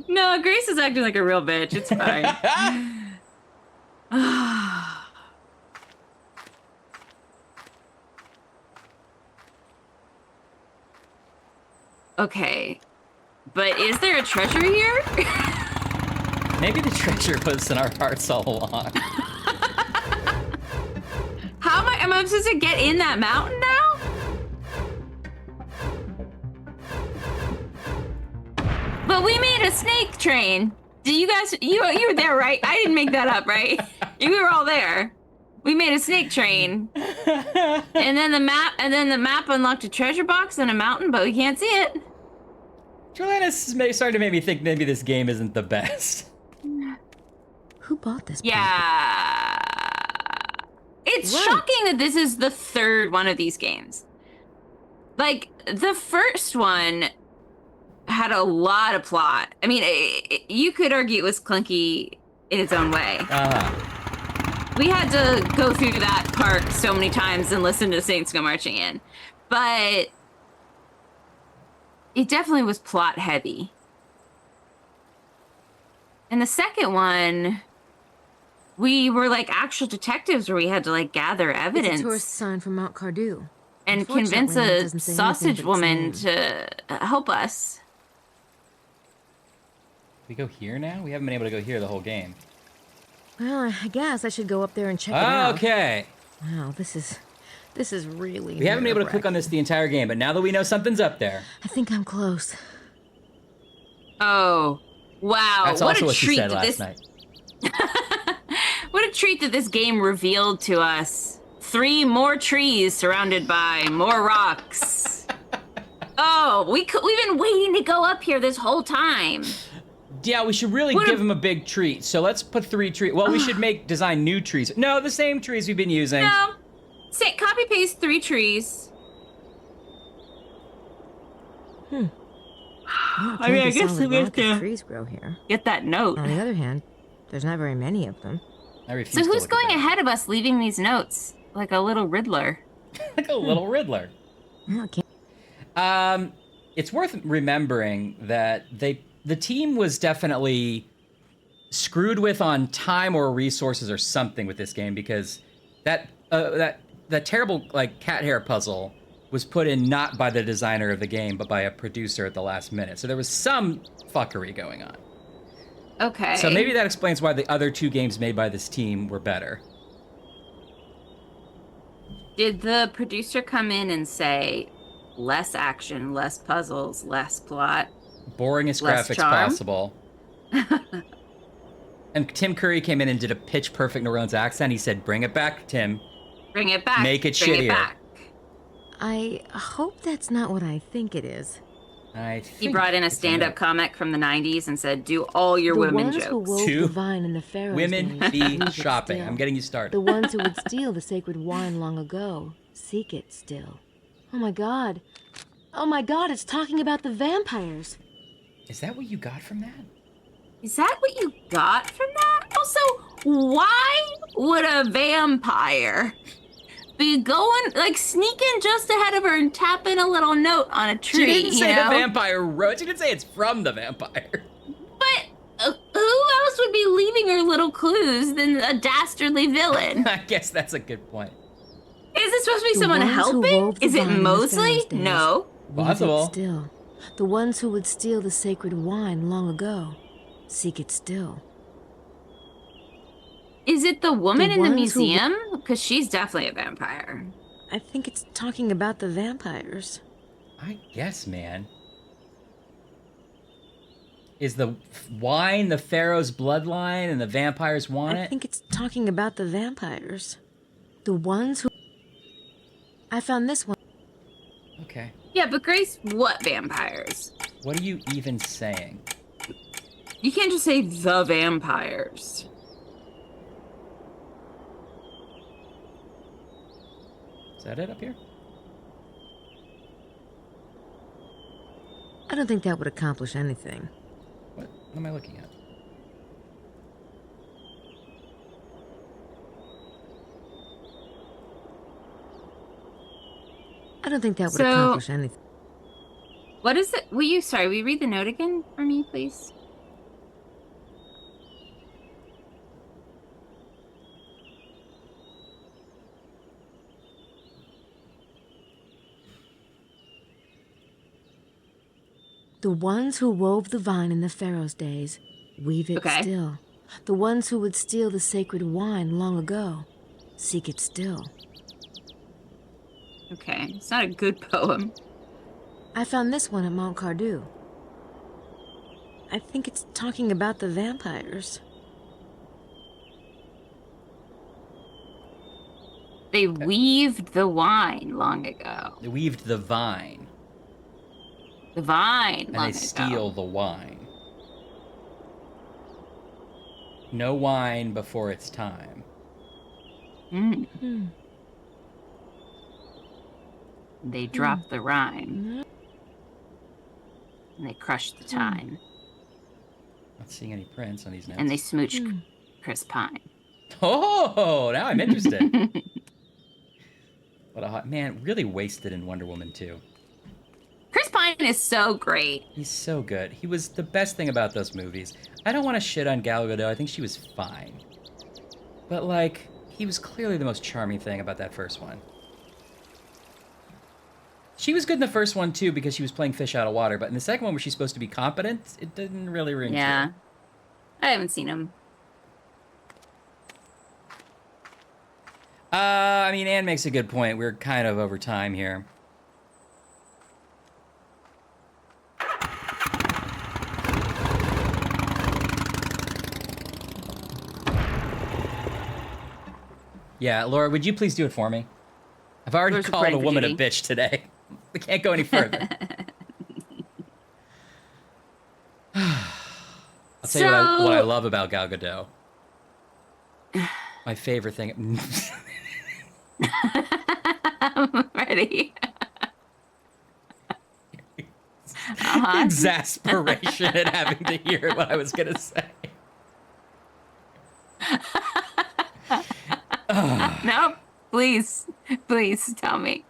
No, Grace is acting like a real bitch. It's fine. Okay. But is there a treasure here? Maybe the treasure was in our hearts all along. How am I supposed to get in that mountain now? But we made a snake train. Did you guys, you were there, right? I didn't make that up, right? We were all there. We made a snake train. And then the map unlocked a treasure box and a mountain, but we can't see it. Joanna's starting to make me think maybe this game isn't the best. Who bought this? Yeah. It's shocking that this is the third one of these games. Like, the first one had a lot of plot. I mean, you could argue it was clunky in its own way. We had to go through that part so many times and listen to Saints Go Marching In. But it definitely was plot heavy. And the second one, we were like actual detectives where we had to like gather evidence. It's a tourist sign from Mount Cardew. And convince a sausage woman to help us. We go here now? We haven't been able to go here the whole game. Well, I guess I should go up there and check it out. Okay. Wow, this is really. We haven't been able to click on this the entire game, but now that we know something's up there. I think I'm close. Oh, wow. That's what also a what she treat said that last night. What a treat that this game revealed to us. 3 more trees surrounded by more rocks. Oh, we've been waiting to go up here this whole time. Yeah, we should really give him a big treat. So let's put 3 trees. Well, we should design new trees. No, the same trees we've been using. No. Copy paste 3 trees. I mean, I guess we have to trees grow here. Get that note. On the other hand, there's not very many of them. So who's going ahead of us leaving these notes? Like a little Riddler. Like a little Riddler. Okay. It's worth remembering that the team was definitely screwed with on time or resources or something with this game, because that terrible like cat hair puzzle was put in not by the designer of the game but by a producer at the last minute. So there was some fuckery going on. Okay. So maybe that explains why the other 2 games made by this team were better. Did the producer come in and say less action, less puzzles, less plot? Boringest graphics possible. And Tim Curry came in and did a pitch perfect New Orleans accent. He said, "Bring it back, Tim. Bring it back. Make it Bring shittier." It back. I hope that's not what I think it is. He brought in a stand-up comic from the 90s and said, "Do all your women jokes." jokes." Who wove the vine in the Pharaoh's Women days, be leave it shopping. still. I'm getting you started. The ones who would steal the sacred wine long ago, seek it still. Oh my God! Oh my God! It's talking about the vampires. Is that what you got from that? Is that what you got from that? Also, why would a vampire be going, like, sneaking just ahead of her and tapping a little note on a tree? She didn't say you know? the vampire wrote. She didn't say it's from the vampire. But who else would be leaving her little clues than a dastardly villain? I guess that's a good point. Is it supposed to be The someone ones who helping? wove the Is it vine in the Mosley? Pharaoh's days, No. leave Possible. it still. The ones who would steal the sacred wine long ago, seek it still. Is it the woman in the ones who- museum? Because she's definitely a vampire. I think it's talking about the vampires. I guess, man. Is the wine the Pharaoh's bloodline and the vampires want I it? think it's talking about the vampires. The ones who... I found this one. Okay. Yeah, but Grace, what vampires? What are you even saying? You can't just say the vampires. Is that it up here? I don't think that would accomplish anything. What am I looking at? I don't think that would accomplish anything. What is it? Will you read the note again for me, please? The ones who wove the vine in the Pharaoh's days weave it still. The ones who would steal the sacred wine long ago seek it still. Okay, it's not a good poem. I found this one at Mont Cardew. I think it's talking about the vampires. They weaved the wine long ago. They weaved the vine. The vine And long they ago. steal the wine. No wine before it's time. They drop the rhyme. And they crush the time. Not seeing any prints on these notes. And they smooch Chris Pine. Oh, now I'm interested. What a hot man! Really wasted in Wonder Woman 2. Chris Pine is so great. He's so good. He was the best thing about those movies. I don't want to shit on Gal Gadot. I think she was fine. But, like, he was clearly the most charming thing about that first one. She was good in the first one, too, because she was playing fish out of water. But in the second one, where she's supposed to be competent, it didn't really ring true. Yeah. I haven't seen him. I mean, Anne makes a good point. We're kind of over time here. Yeah, Laura, would you please do it for me? I've already called a woman a bitch today. We can't go any further. I'll tell you what I love about Gal Gadot. My favorite thing. I'm ready. Exasperation at having to hear what I was going to say. No, please tell me.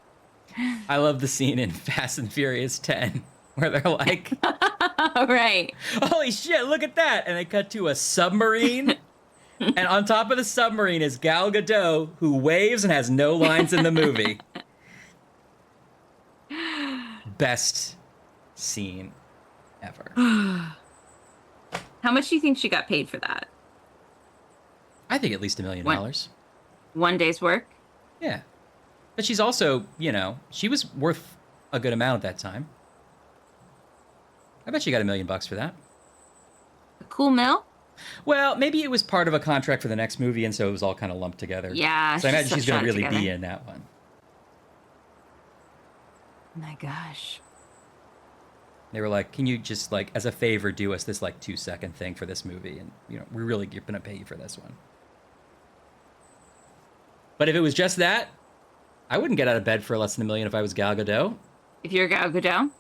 I love the scene in Fast and Furious 10 where they're like, right. Holy shit, look at that. And they cut to a submarine. And on top of the submarine is Gal Gadot, who waves and has no lines in the movie. Best scene ever. How much do you think she got paid for that? I think at least $1 million. One day's work? Yeah. But she's also, you know, she was worth a good amount at that time. I bet she got $1 million for that. A cool mill? Well, maybe it was part of a contract for the next movie, and so it was all kind of lumped together. Yeah. So I imagine she's going to really together. be in that one. My gosh. They were like, can you just, like, as a favor, do us this, like, 2-second thing for this movie? And, you know, we're really going to pay you for this one. But if it was just that, I wouldn't get out of bed for less than $1 million if I was Gal Gadot. If you're Gal Gadot?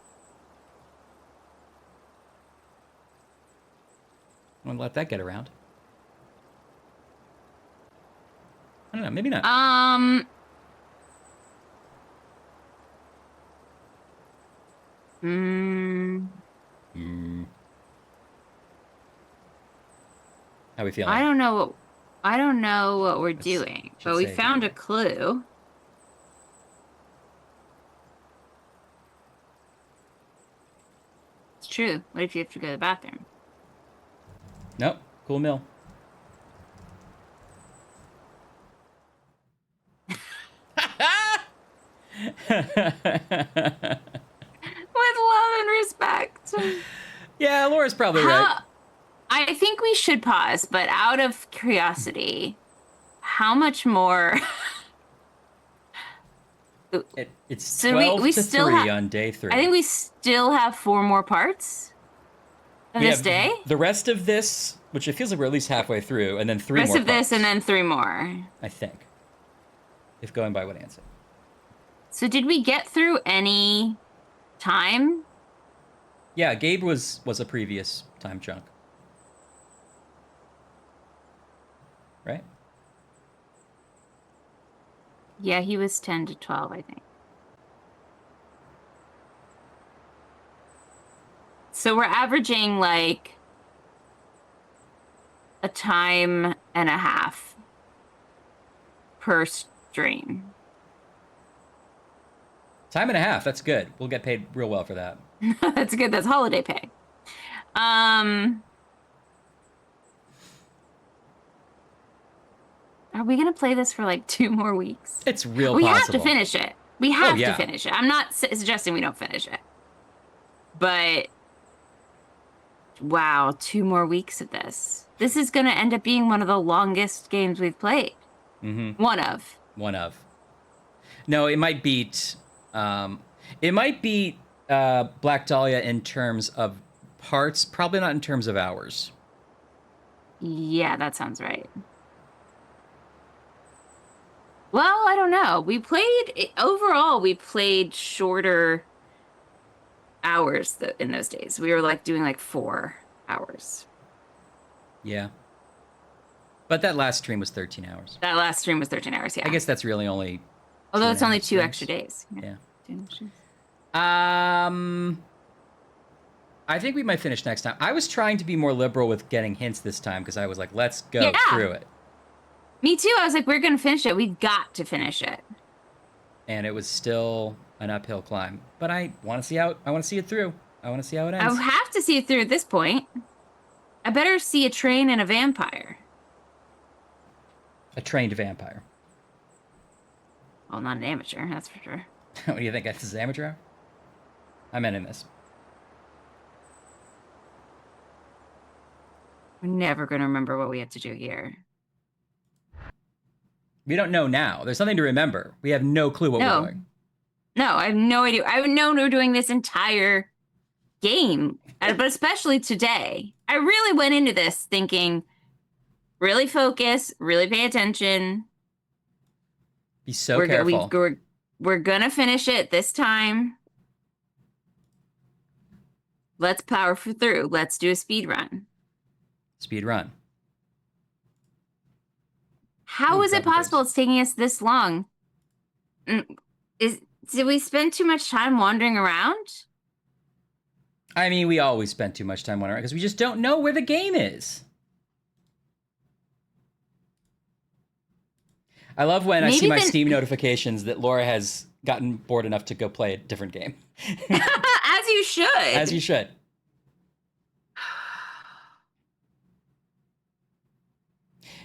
I wouldn't let that get around. I don't know, maybe not. How we feeling? I don't know what we're doing, but we found a clue. It's true. What if you have to go to the bathroom? Nope. Cool mill. With love and respect. Yeah, Laura's probably right. I think we should pause, but out of curiosity, how much more? It's so 12 we to still 3 on day 3. I think we still have 4 more parts of this day. The rest of this, which it feels like we're at least halfway through, and then 3 rest more of this, parts, and then 3 more. I think. If going by what Ann said. So did we get through any time? Yeah, Gabe was a previous time chunk. Right? Yeah, he was 10 to 12, I think. So we're averaging like a time and a half per stream. Time and a half. That's good. We'll get paid real well for that. That's good. That's holiday pay. Are we gonna play this for like 2 more weeks? It's real We possible. have to finish it. We have to finish it. I'm not suggesting we don't finish it. But wow, 2 more weeks of this. This is gonna end up being one of the longest games we've played. Mm-hmm. One of. No, it might beat. Black Dahlia in terms of parts. Probably not in terms of hours. Yeah, that sounds right. Well, I don't know. Overall, we played shorter hours in those days. We were like doing like 4 hours. Yeah. But that last stream was 13 hours. That last stream was 13 hours, yeah. I guess that's really only... Although it's only 2 extra days. Yeah. I think we might finish next time. I was trying to be more liberal with getting hints this time because I was like, let's go through it. Me too. I was like, we're going to finish it. We've got to finish it. And it was still an uphill climb. But I want to see it through. I want to see how it ends. I have to see it through at this point. I better see a train and a vampire. A trained vampire. Well, not an amateur, that's for sure. What do you think? This is amateur hour? I'm in this. We're never going to remember what we have to do here. We don't know now. There's nothing to remember. We have no clue what we're doing. No, I have no idea. I've known we're doing this entire game, but especially today. I really went into this thinking, really focus, really pay attention. Be so careful. We're gonna finish it this time. Let's power through. Let's do a speed run. Speed run. How is it possible it's taking us this long? Did we spend too much time wandering around? I mean, we always spend too much time wandering around because we just don't know where the game is. I love when I see my Steam notifications that Laura has gotten bored enough to go play a different game. As you should. As you should.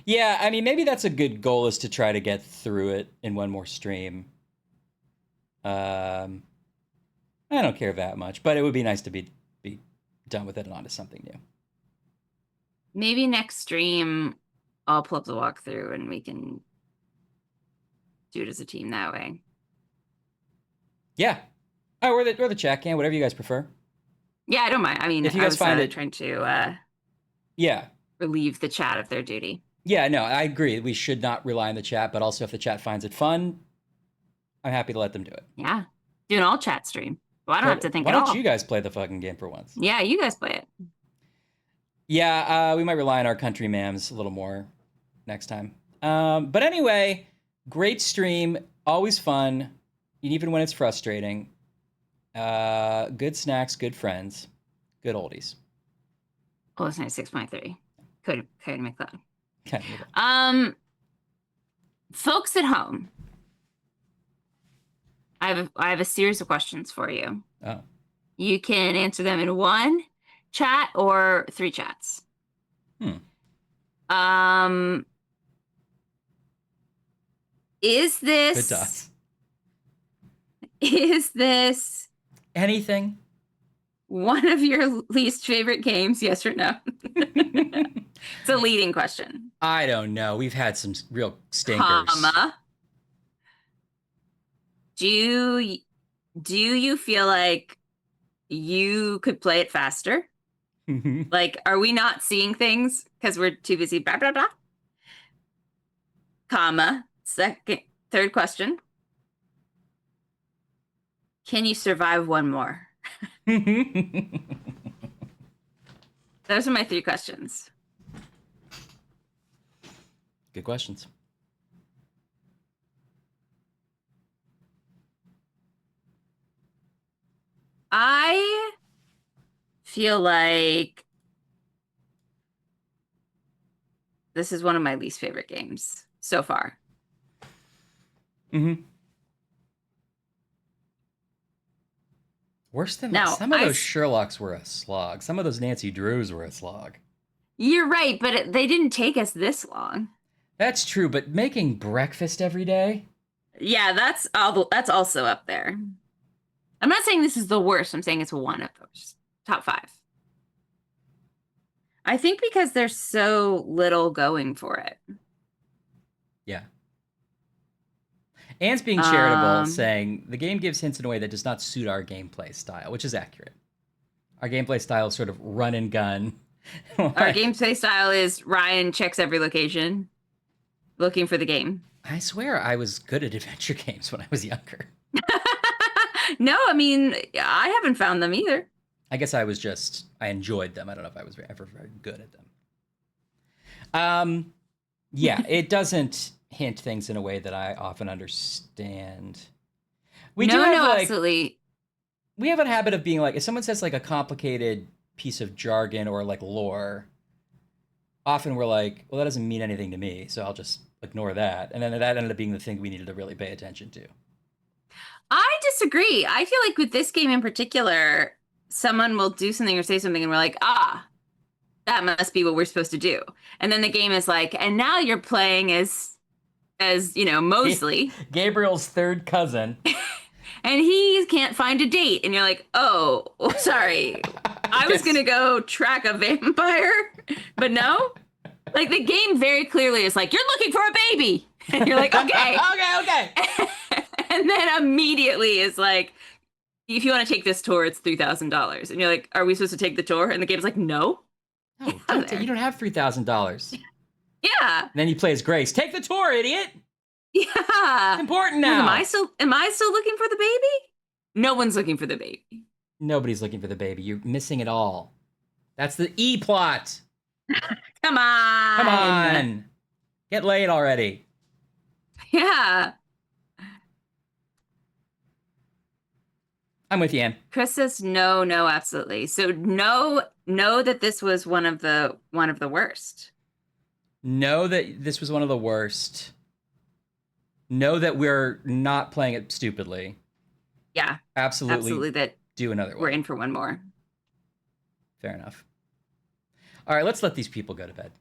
Yeah, I mean, maybe that's a good goal, is to try to get through it in one more stream. I don't care that much, but it would be nice to be done with it and onto something new. Maybe next stream, I'll pull up the walkthrough and we can do it as a team that way. Yeah. Oh, or the chat can, whatever you guys prefer. Yeah, I don't mind. I mean, if you guys find it trying to yeah, relieve the chat of their duty. Yeah, no, I agree. We should not rely on the chat, but also if the chat finds it fun, I'm happy to let them do it. Yeah. Do an all chat stream. Well, I don't have to think at all. Why don't you guys play the fucking game for once? Yeah, you guys play it. Yeah, we might rely on our country mams a little more next time. But anyway, great stream, always fun, even when it's frustrating. Good snacks, good friends, good oldies. Oh, it's 96.3. Could make that. Folks at home, I have a series of questions for you. Oh. You can answer them in 1 chat or 3 chats. Is this anything? One of your least favorite games, yes or no? It's a leading question. I don't know. We've had some real stinkers. Do you feel like you could play it faster? Like, are we not seeing things because we're too busy, blah, blah, blah? Third question. Can you survive one more? Those are my 3 questions. Good questions. I feel like this is one of my least favorite games so far. Worse than Now, some of those Sherlocks were a slog. Some of those Nancy Drews were a slog. You're right, but they didn't take us this long. That's true, but making breakfast every day? Yeah, that's also up there. I'm not saying this is the worst. I'm saying it's one of those. Top 5. I think because there's so little going for it. Yeah. Anne's being charitable, saying, the game gives hints in a way that does not suit our gameplay style, which is accurate. Our gameplay style is sort of run and gun. Our gameplay style is Ryan checks every location, looking for the game. I swear I was good at adventure games when I was younger. No, I mean, I haven't found them either. I guess I enjoyed them. I don't know if I was ever very good at them. Yeah, it doesn't hint things in a way that I often understand. Absolutely. We have a habit of being like, if someone says like a complicated piece of jargon or like lore, often we're like, well, that doesn't mean anything to me, so I'll just ignore that. And then that ended up being the thing we needed to really pay attention to. I disagree. I feel like with this game in particular, someone will do something or say something and we're like, that must be what we're supposed to do. And then the game is like, and now you're playing as Mosley. Gabriel's third cousin. And he can't find a date. And you're like, oh, sorry. I was going to go track a vampire, but no. Like the game very clearly is like, you're looking for a baby. And you're like, okay. okay. And then immediately is like, if you want to take this tour, it's $3,000. And you're like, are we supposed to take the tour? And the game's like, no. No, you don't have $3,000. Yeah. And then you play as Grace. Take the tour, idiot. Yeah. It's important now. Am I still looking for the baby? No one's looking for the baby. Nobody's looking for the baby. You're missing it all. That's the E plot. Come on. Come on. Get laid already. Yeah. I'm with you, Anne. Chris says no, absolutely. So know that this was one of the worst. Know that this was one of the worst. Know that we're not playing it stupidly. Yeah. Absolutely. That do another one. We're in for one more. Fair enough. All right, let's let these people go to bed.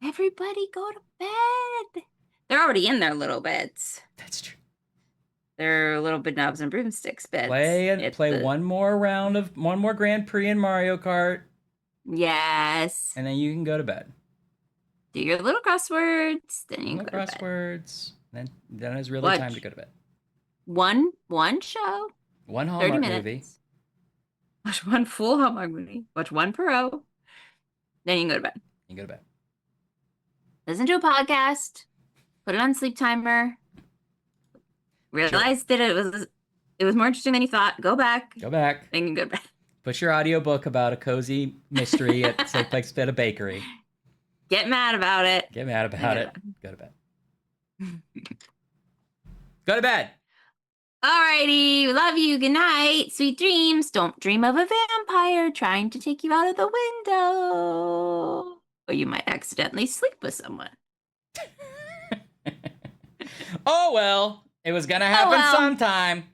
Everybody go to bed. They're already in their little beds. That's true. They're little bed knobs and broomsticks beds. Play one more Grand Prix in Mario Kart. Yes. And then you can go to bed. Do your little crosswords. Then you can go to bed. Crosswords. Then it's really time to go to bed. One show. One Hallmark movie. Watch one full Hallmark movie. Watch one Perot. Then you can go to bed. You can go to bed. Listen to a podcast. Put it on sleep timer. Realize that it was more interesting than you thought. Go back. Go back. Then you can go to bed. Put your audiobook about a cozy mystery at some place at a bakery. Get mad about it. Go to bed. Go to bed. Alrighty. Love you. Good night. Sweet dreams. Don't dream of a vampire trying to take you out of the window. Or you might accidentally sleep with someone. Oh, well. It was going to happen sometime.